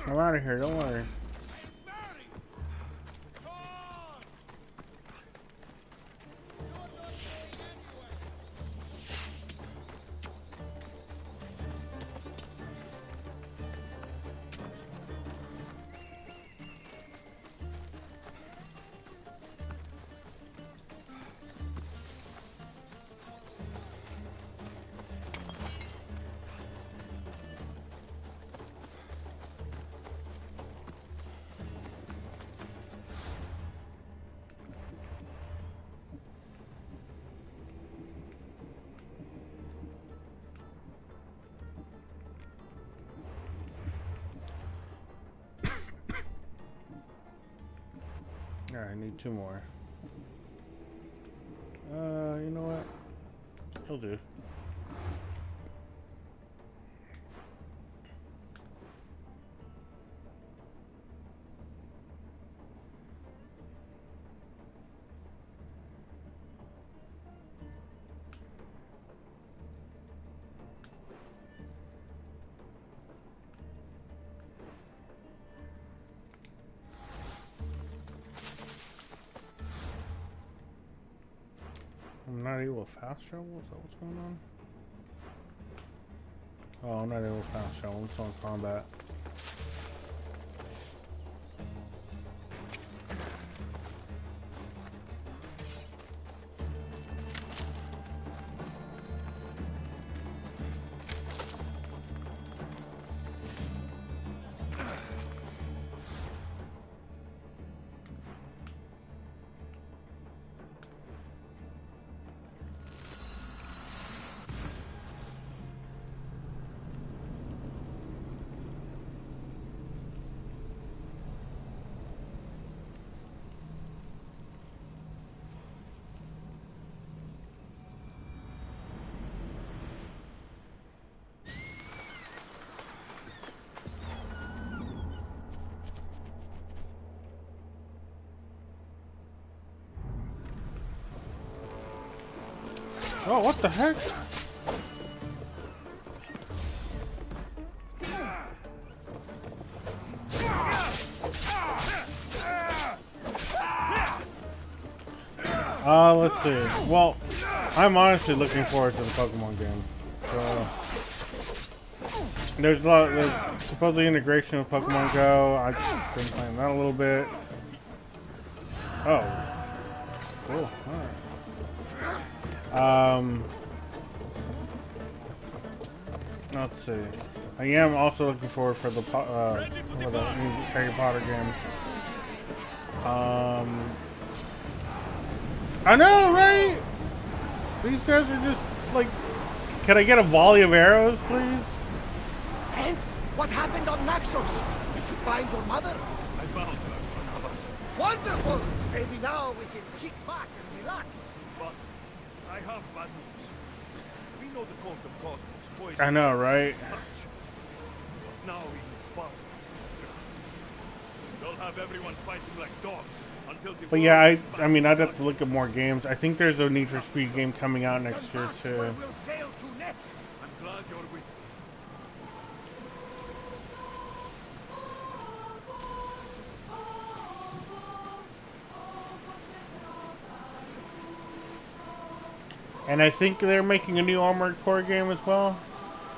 S3: I'm out of here, don't worry. Alright, I need 2 more. You know what? He'll do. I'm not able to fast travel? Is that what's going on? Oh, I'm not able to fast travel. I'm still in combat. Oh, what the heck? Let's see. Well, I'm honestly looking forward to the Pokemon game. So, there's supposedly integration with Pokemon Go. I've been playing that a little bit. Oh. Cool. Alright. Let's see. I am also looking forward for the new Harry Potter game. I know, right? These guys are just like. Can I get a volley of arrows, please?
S10: And what happened on Naxos? Did you find your mother?
S4: I found her, Barnabas.
S10: Wonderful! Maybe now we can kick back and relax.
S4: But I have bad news. We know the cult of Cosmos poisons.
S3: I know, right?
S4: Now even Spartans. They'll have everyone fighting like dogs until the
S3: But yeah, I mean, I'd have to look at more games. I think there's a Need for Speed game coming out next year too.
S10: We'll sail to next.
S4: I'm glad you're with me.
S3: And I think they're making a new Armored Core game as well.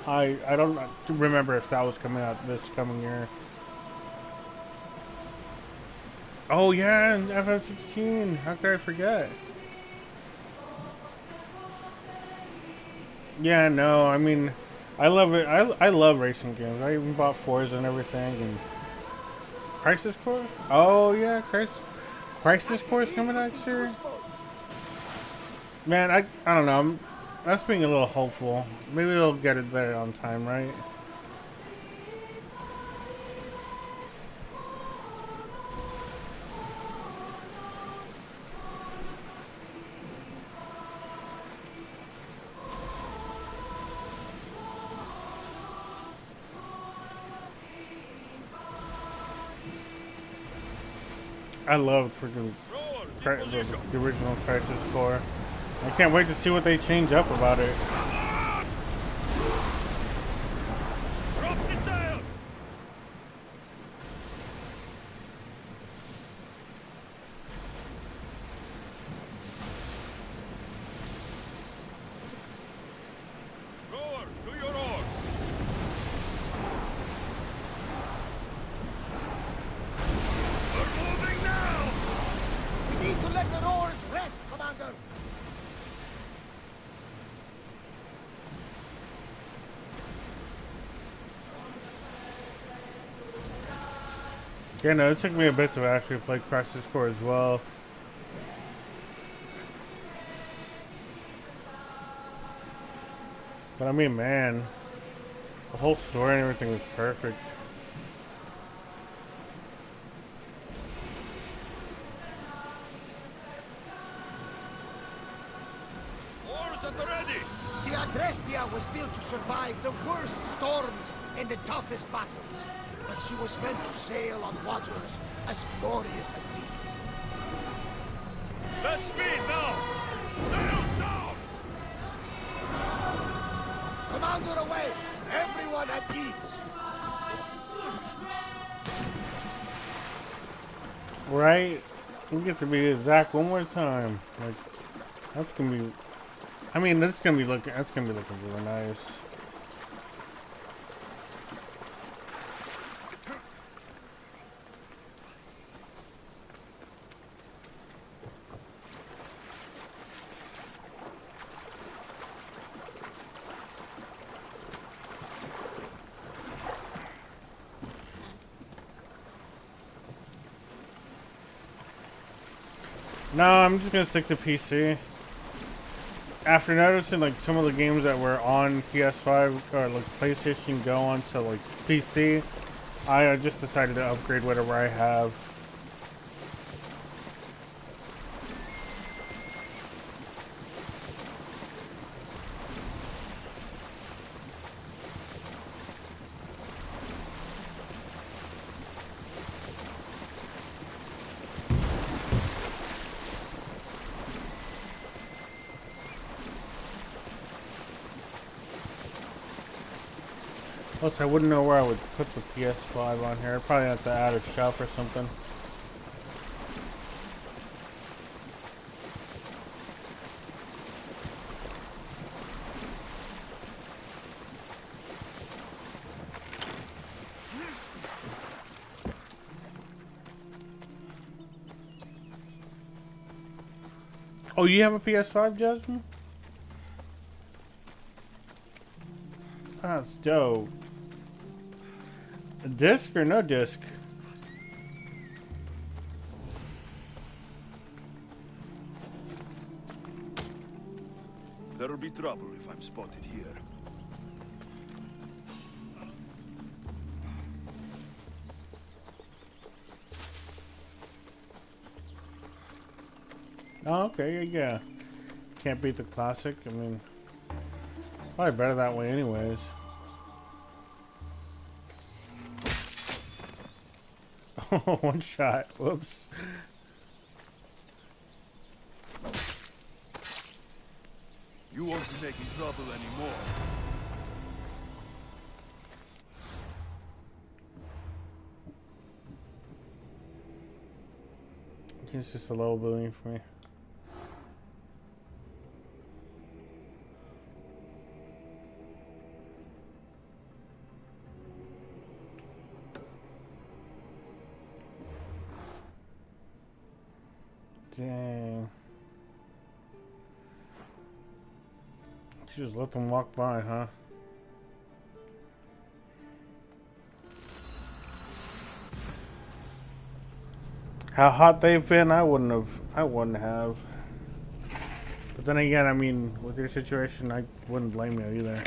S3: I don't remember if that was coming out this coming year. Oh yeah, and FF16. How could I forget? Yeah, no, I mean, I love it. I love racing games. I even bought Forza and everything. And Crisis Core? Oh yeah, Crisis Core is coming out next year. Man, I don't know. That's being a little hopeful. Maybe they'll get it there on time, right? I love freaking the original Crisis Core. I can't wait to see what they change up about it.
S4: Drop the sail! Rowers, do your oars! We're moving now!
S10: We need to let the rowers rest, Commander.
S3: Yeah, no, it took me a bit to actually play Crisis Core as well. But I mean, man, the whole story and everything was perfect.
S4: Oars at the ready!
S10: The Agrestia was built to survive the worst storms and the toughest battles. But she was meant to sail on waters as glorious as this.
S4: Less speed now! Sails down!
S10: Commander away! Everyone at ease!
S3: Right? We get to be exact one more time. Like, that's gonna be. I mean, that's gonna be looking really nice. No, I'm just gonna stick to PC. After noticing like some of the games that were on PS5 or like PlayStation go on to like PC, I just decided to upgrade whatever I have. Plus, I wouldn't know where I would put the PS5 on here. I'd probably have to add a shelf or something. Oh, you have a PS5, Jasmine? That's dope. A disc or no disc?
S4: There'll be trouble if I'm spotted here.
S3: Oh, okay, yeah. Can't beat the classic. I mean, probably better that way anyways. Oh, one shot. Whoops.
S4: You won't be making trouble anymore.
S3: It's just a low building for me. Dang. You just let them walk by, huh? How hot they've been, I wouldn't have. But then again, I mean, with your situation, I wouldn't blame you either.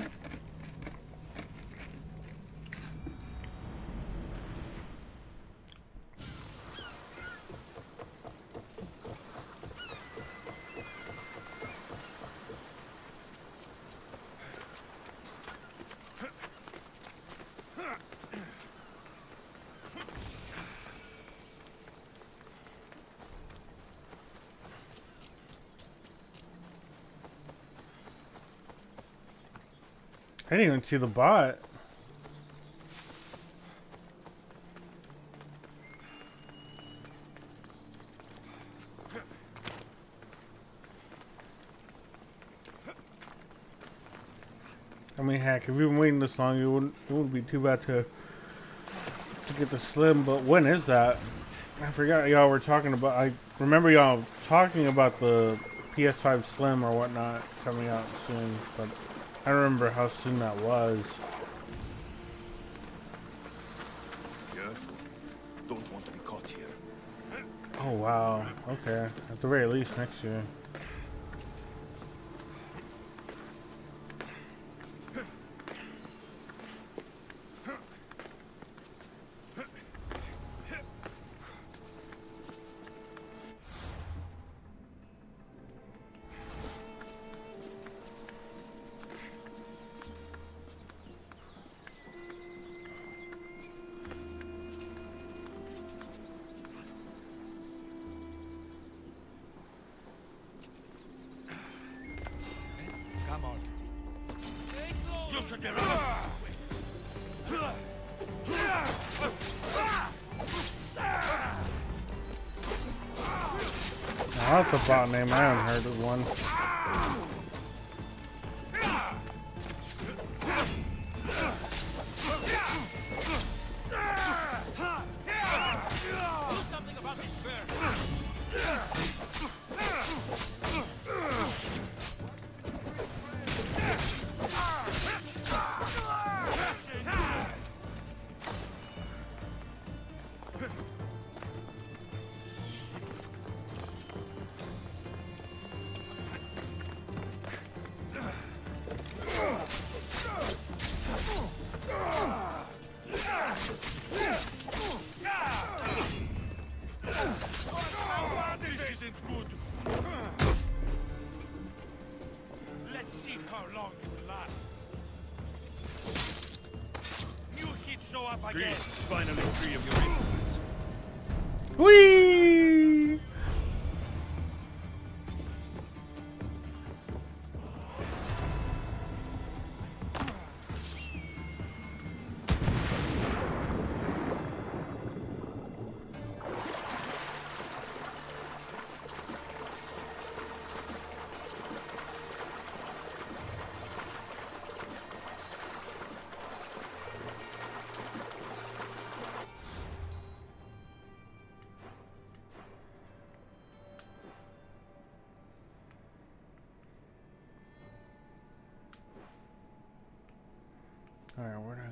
S3: I didn't even see the bot. I mean, heck, if you've been waiting this long, it wouldn't be too bad to get the Slim. But when is that? I forgot y'all were talking about. I remember y'all talking about the PS5 Slim or whatnot coming out soon, but I don't remember how soon that was.
S4: Careful. Don't want to be caught here.
S3: Oh wow. Okay. At the very least next year.
S4: Come on. You should get out.
S3: Oh, that's a bot name. I haven't heard of one.
S4: Do something about this bear. This isn't good. Let's see how long it lasts. New hit show up again. Greece is finally free of your influence.
S3: Whee!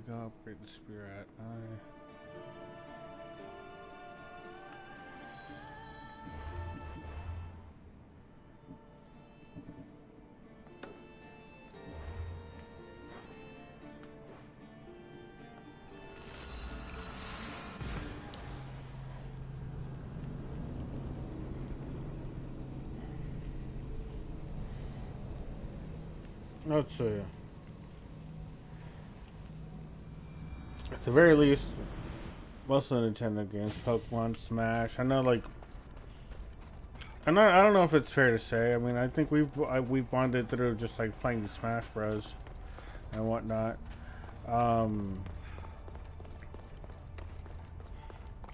S3: go upgrade the spear at? Let's see. At the very least, most of the Nintendo games, Pokemon, Smash. I know, like, I don't know if it's fair to say. I mean, I think we've bonded through just like playing the Smash Bros. And whatnot. I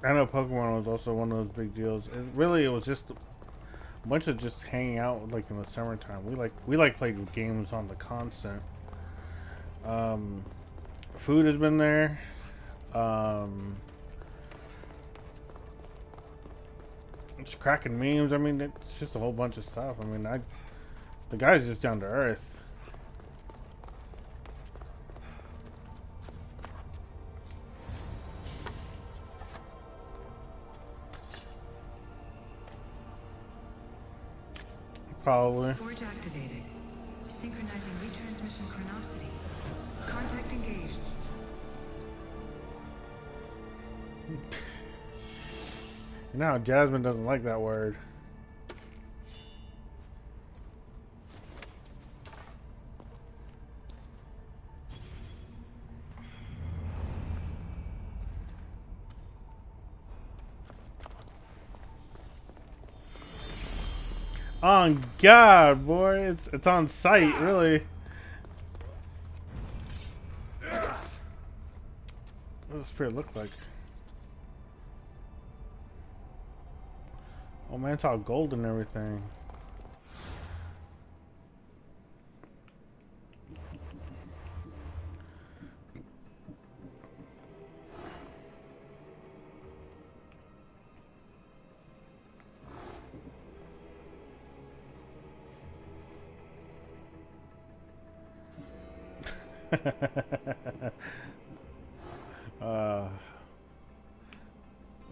S3: know Pokemon was also one of those big deals. It was just a bunch of just hanging out like in the summertime. We like playing games on the constant. Food has been there. It's cracking memes. I mean, it's just a whole bunch of stuff. I mean, the guy's just down to earth. Probably.
S5: Forge activated. Synchronizing retransmission chronicity. Contact engaged.
S3: You know how Jasmine doesn't like that word. Oh God, boy, it's on site, really. What does the spirit look like? Oh man, it's all gold and everything.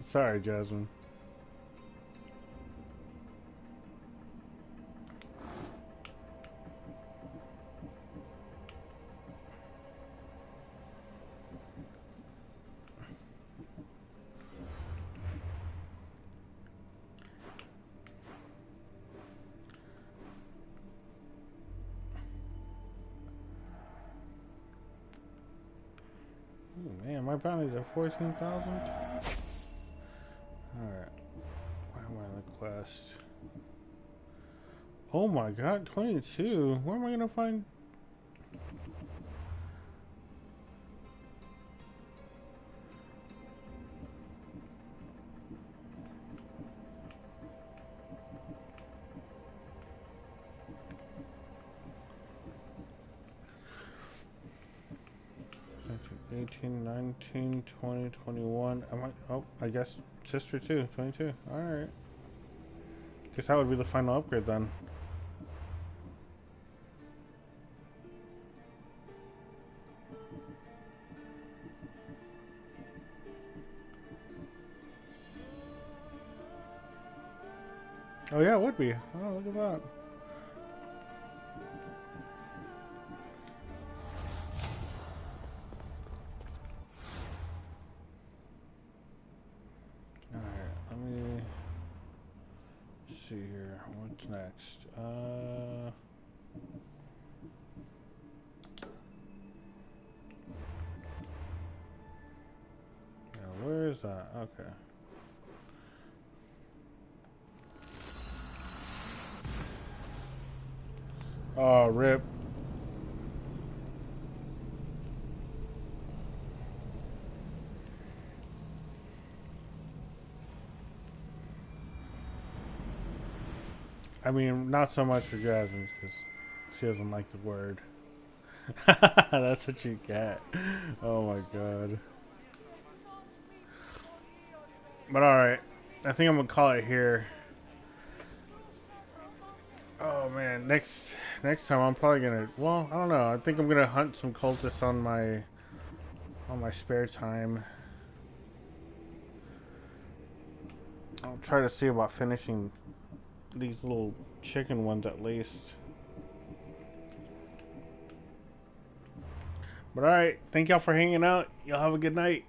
S3: Sorry, Jasmine. Man, my bounty's at 14,000. Alright. Why am I on the quest? Oh my God, 22. Where am I gonna find? – 18, 19, 20, 21. Oh, I guess sister too. 22. Alright. Guess that would be the final upgrade then. Oh yeah, it would be. Oh, look at that. See here, what's next? Yeah, where is that? Okay. Oh, rip. I mean, not so much for Jasmine, because she doesn't like the word. That's what you get. Oh my God. But alright. I think I'm going to call it here. Oh man, next time I'm probably going to... Well, I don't know. I think I'm going to hunt some cultists on my on my spare time. I'll try to see about finishing these little chicken ones at least. But alright, thank y'all for hanging out. Y'all have a good night.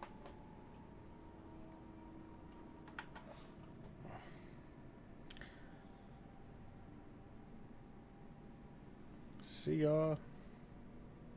S3: See y'all.